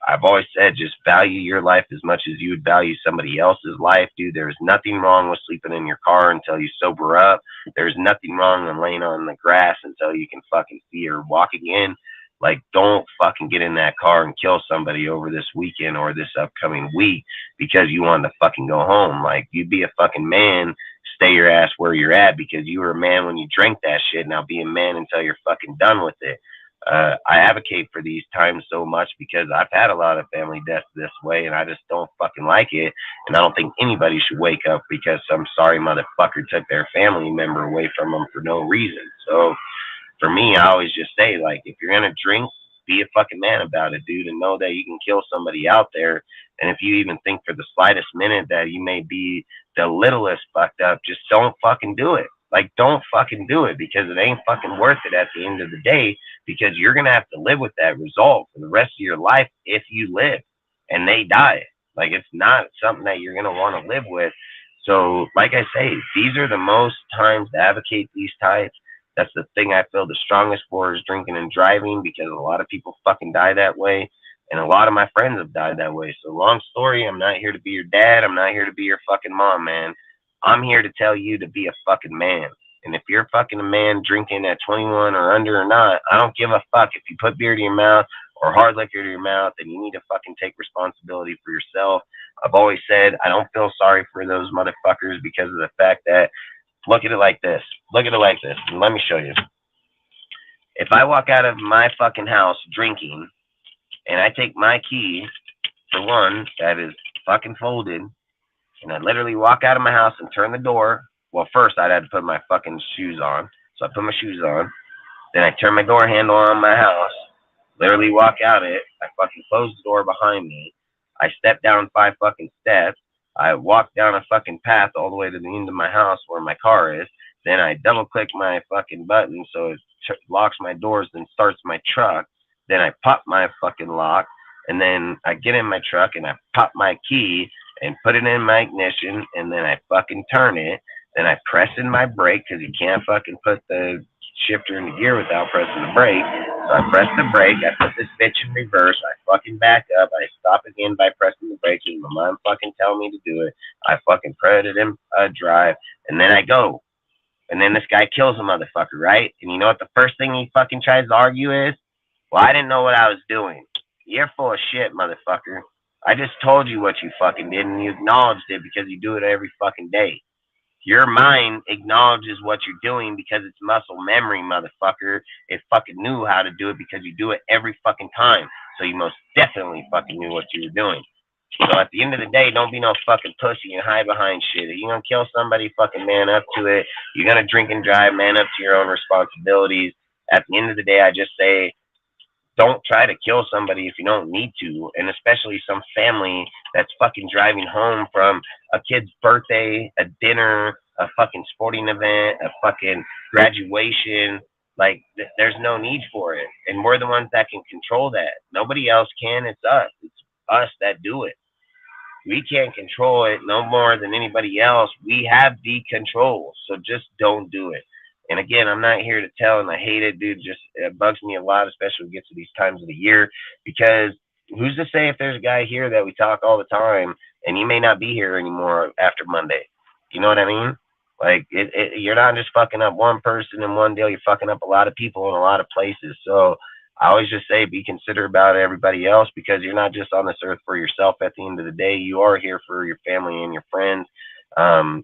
I've always said just value your life as much as you would value somebody else's life, dude. There's nothing wrong with sleeping in your car until you sober up. There's nothing wrong with laying on the grass until you can fucking see or walk again. Like, don't fucking get in that car and kill somebody over this weekend or this upcoming week because you want to fucking go home. Like, you be a fucking man, stay your ass where you're at because you were a man when you drank that shit. Now be a man until you're fucking done with it. I advocate for these times so much because I've had a lot of family deaths this way and I just don't fucking like it. And I don't think anybody should wake up because some sorry motherfucker took their family member away from them for no reason. So for me, I always just say, like, if you're going to drink, be a fucking man about it, dude, and know that you can kill somebody out there. And if you even think for the slightest minute that you may be the littlest fucked up, just don't fucking do it. Like, don't fucking do it because it ain't fucking worth it at the end of the day because you're going to have to live with that result for the rest of your life if you live and they die. Like, it's not something that you're going to want to live with. So, like I say, these are the most times to advocate these types. That's the thing I feel the strongest for is drinking and driving because a lot of people fucking die that way. And a lot of my friends have died that way. So long story, I'm not here to be your dad. I'm not here to be your fucking mom, man. I'm here to tell you to be a fucking man. And if you're fucking a man drinking at 21 or under or not, I don't give a fuck. If you put beer to your mouth or hard liquor to your mouth, then you need to fucking take responsibility for yourself. I've always said I don't feel sorry for those motherfuckers because of the fact that look at it like this. Look at it like this. And let me show you. If I walk out of my fucking house drinking and I take my key, for one, that is fucking folded, and I literally walk out of my house and turn the door. Well, first I'd have to put my fucking shoes on. So I put my shoes on. Then I turn my door handle on my house, literally walk out it. I fucking close the door behind me. I step down 5 fucking steps. I walk down a fucking path all the way to the end of my house where my car is. Then I double click my fucking button so it locks my doors and starts my truck. Then I pop my fucking lock And then I get in my truck and I pop my key and put it in my ignition, and then I fucking turn it. Then I press in my brake because you can't fucking put the shifter in the gear without pressing the brake. So I press the brake, I put this bitch in reverse, I fucking back up, I stop again by pressing the brake, and my mom fucking tell me to do it. I fucking put it in drive, and then I go. And then this guy kills a motherfucker, right? And you know what the first thing he fucking tries to argue is? Well, I didn't know what I was doing. You're full of shit, motherfucker. I just told you what you fucking did, and you acknowledged it because you do it every fucking day. Your mind acknowledges what you're doing because it's muscle memory, motherfucker. It fucking knew how to do it because you do it every fucking time. So you most definitely fucking knew what you were doing. So at the end of the day, don't be no fucking pussy and hide behind shit. If you're gonna kill somebody, fucking man up to it. You're gonna drink and drive, man up to your own responsibilities. At the end of the day, I just say, don't try to kill somebody if you don't need to, and especially some family that's fucking driving home from a kid's birthday, a dinner, a fucking sporting event, a fucking graduation. Like, there's no need for it, and we're the ones that can control that. Nobody else can. It's us. It's us that do it. We can't control it no more than anybody else. We have the control, so just don't do it. And again, I'm not here to tell, and I hate it, dude. Just it bugs me a lot, especially when it gets to these times of the year, because who's to say if there's a guy here that we talk all the time, and he may not be here anymore after Monday? You know what I mean? Like, you're not just fucking up one person in one deal. You're fucking up a lot of people in a lot of places. So I always just say be considerate about everybody else, because you're not just on this earth for yourself. At the end of the day, you are here for your family and your friends.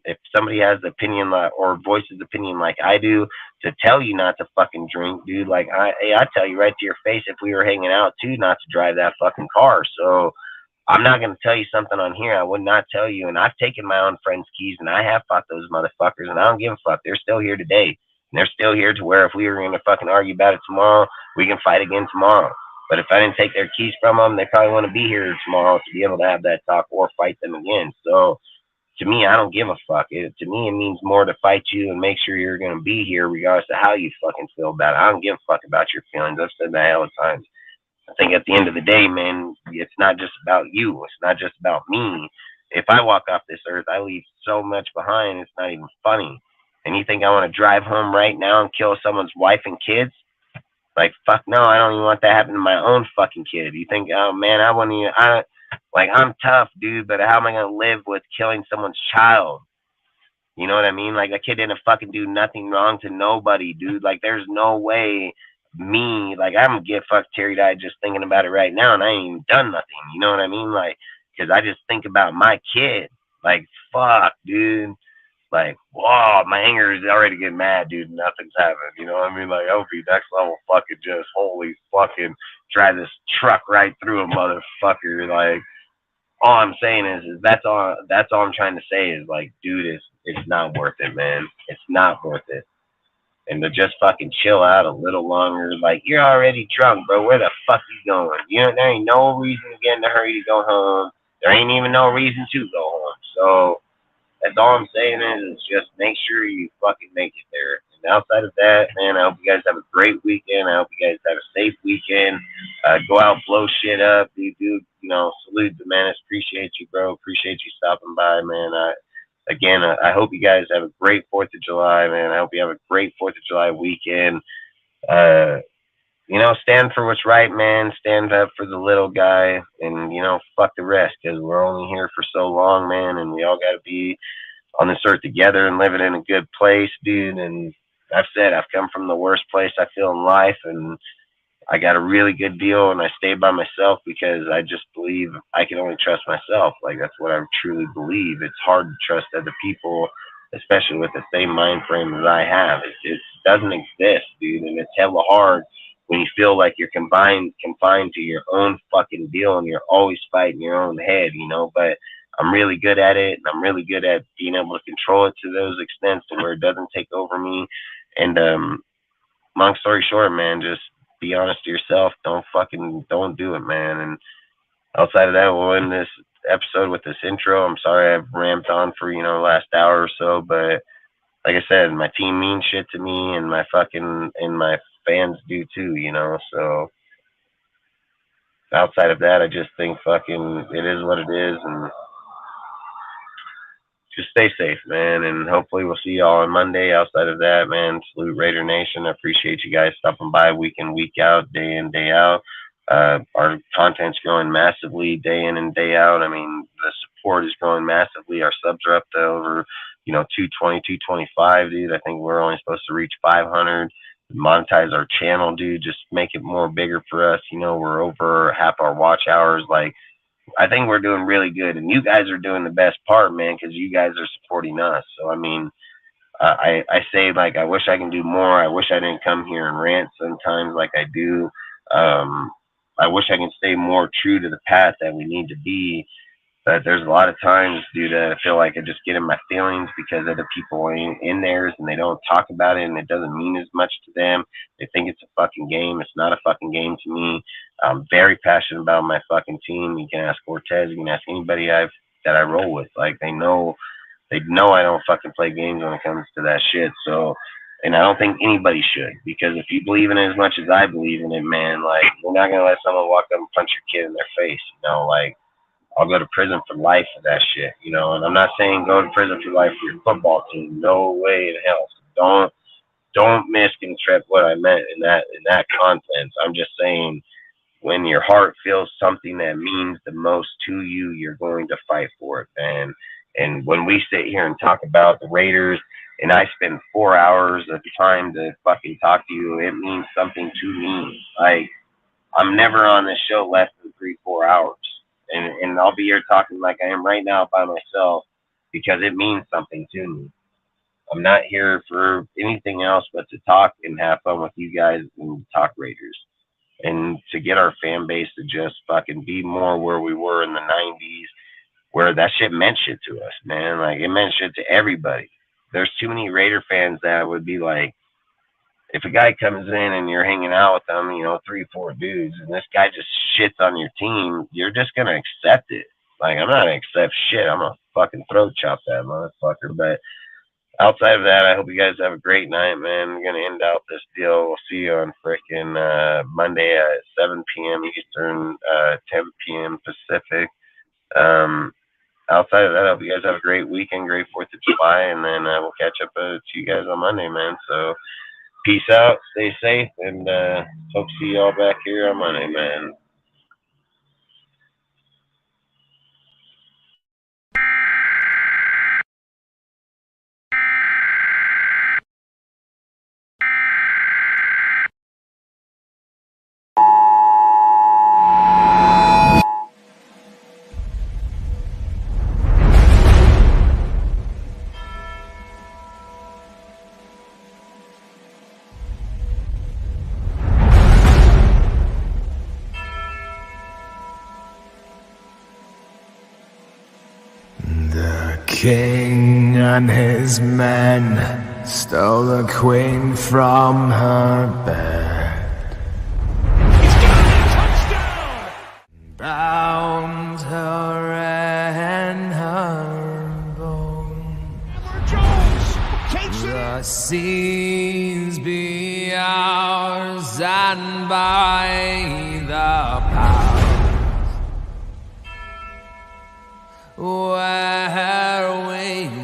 If somebody has the opinion or voices opinion like I do to tell you not to fucking drink, dude, like I tell you right to your face if we were hanging out too not to drive that fucking car. So I'm not going to tell you something on here I would not tell you. And I've taken my own friends' keys and I have fought those motherfuckers, and I don't give a fuck. They're still here today. And they're still here to where if we were going to fucking argue about it tomorrow, we can fight again tomorrow. But if I didn't take their keys from them, they probably want to be here tomorrow to be able to have that talk or fight them again. So to me, I don't give a fuck. To me, it means more to fight you and make sure you're going to be here regardless of how you fucking feel about it. I don't give a fuck about your feelings. I've said that hell of times. I think at the end of the day, man, it's not just about you. It's not just about me. If I walk off this earth, I leave so much behind, it's not even funny. And you think I want to drive home right now and kill someone's wife and kids? Like, fuck no, I don't even want that happen to my own fucking kid. You think, oh man, I'm tough, dude, but how am I going to live with killing someone's child? You know what I mean? Like, that kid didn't fucking do nothing wrong to nobody, dude. Like, there's no way like, I'm going to get fucked teary-eyed just thinking about it right now, and I ain't even done nothing. You know what I mean? Like, because I just think about my kid. Like, fuck, dude. Like, whoa, my anger is already getting mad, dude. Nothing's happened. You know what I mean? Like, I would be next level fucking just holy fucking drive this truck right through a motherfucker. Like, all I'm saying is that's all I'm trying to say is, like, dude, it's not worth it, man. It's not worth it. And to just fucking chill out a little longer. Like, you're already drunk, bro. Where the fuck you going? You know, there ain't no reason to get in a hurry to go home. There ain't even no reason to go home. So that's all I'm saying is just make sure you fucking make it there. And outside of that, man, I hope you guys have a great weekend. I hope you guys have a safe weekend. Go out, blow shit up. You salute the Menace. Appreciate you, bro. Appreciate you stopping by, man. I hope you guys have a great 4th of July, man. I hope you have a great 4th of July weekend. Stand for what's right, man. Stand up for the little guy, and, fuck the rest, because we're only here for so long, man, and we all got to be on this earth together and living in a good place, dude. And I've come from the worst place I feel in life, and I got a really good deal, and I stayed by myself because I just believe I can only trust myself. Like, that's what I truly believe. It's hard to trust other people, especially with the same mind frame that I have. It doesn't exist, dude, and it's hella hard when you feel like you're confined to your own fucking deal and you're always fighting your own head, but I'm really good at it, and I'm really good at being able to control it to those extents to where it doesn't take over me. And long story short, man, just be honest to yourself. Don't do it, man. And outside of that, we'll end this episode with this intro. I'm sorry I've ramped on for, last hour or so, but like I said, my team means shit to me, and my fans do too, so outside of that, I just think fucking it is what it is, and just stay safe, man. And hopefully we'll see y'all on Monday. Outside of that, man, salute Raider Nation. I appreciate you guys stopping by week in, week out, day in, day out. Our content's growing massively day in and day out. I mean, the support is growing massively. Our subs are up to over, 220, 225, dude. I think we're only supposed to reach 500. Monetize our channel, dude. Just make it more bigger for us. We're over half our watch hours. Like, I think we're doing really good, and you guys are doing the best part, man, because you guys are supporting us. So, I mean, I say, like, I wish I can do more. I wish I didn't come here and rant sometimes like I do. I wish I can stay more true to the path that we need to be. But there's a lot of times, dude, I feel like I just get in my feelings because other people are in theirs and they don't talk about it, and it doesn't mean as much to them. They think it's a fucking game. It's not a fucking game to me. I'm very passionate about my fucking team. You can ask Cortez. You can ask anybody that I roll with. Like, they know I don't fucking play games when it comes to that shit. So, and I don't think anybody should, because if you believe in it as much as I believe in it, man, like, we're not gonna let someone walk up and punch your kid in their face. Like, I'll go to prison for life for that shit, and I'm not saying go to prison for life for your football team. No way in hell. Don't misconstrue what I meant in that content. I'm just saying, when your heart feels something that means the most to you, you're going to fight for it, man. And when we sit here and talk about the Raiders, and I spend 4 hours of time to fucking talk to you, it means something to me. Like, I'm never on this show less than 3-4 hours. And I'll be here talking like I am right now by myself because it means something to me. I'm not here for anything else but to talk and have fun with you guys and talk Raiders. And to get our fan base to just fucking be more where we were in the 90s, where that shit meant shit to us, man. Like, it meant shit to everybody. There's too many Raider fans that would be like, if a guy comes in and you're hanging out with them, 3-4 dudes, and this guy just shits on your team, you're just going to accept it. Like, I'm not going to accept shit. I'm going to fucking throat chop that motherfucker. But outside of that, I hope you guys have a great night, man. We're going to end out this deal. We'll see you on frickin' Monday at 7 p.m. Eastern, 10 p.m. Pacific. Outside of that, I hope you guys have a great weekend, great 4th of July, and then we'll catch up to you guys on Monday, man. So, peace out, stay safe, and hope to see y'all back here on Monday, man. King and his men stole the queen from her bed, Touchdown! bound her in her bone. Hammer Jones takes it The in. seas be ours, and by the powers where we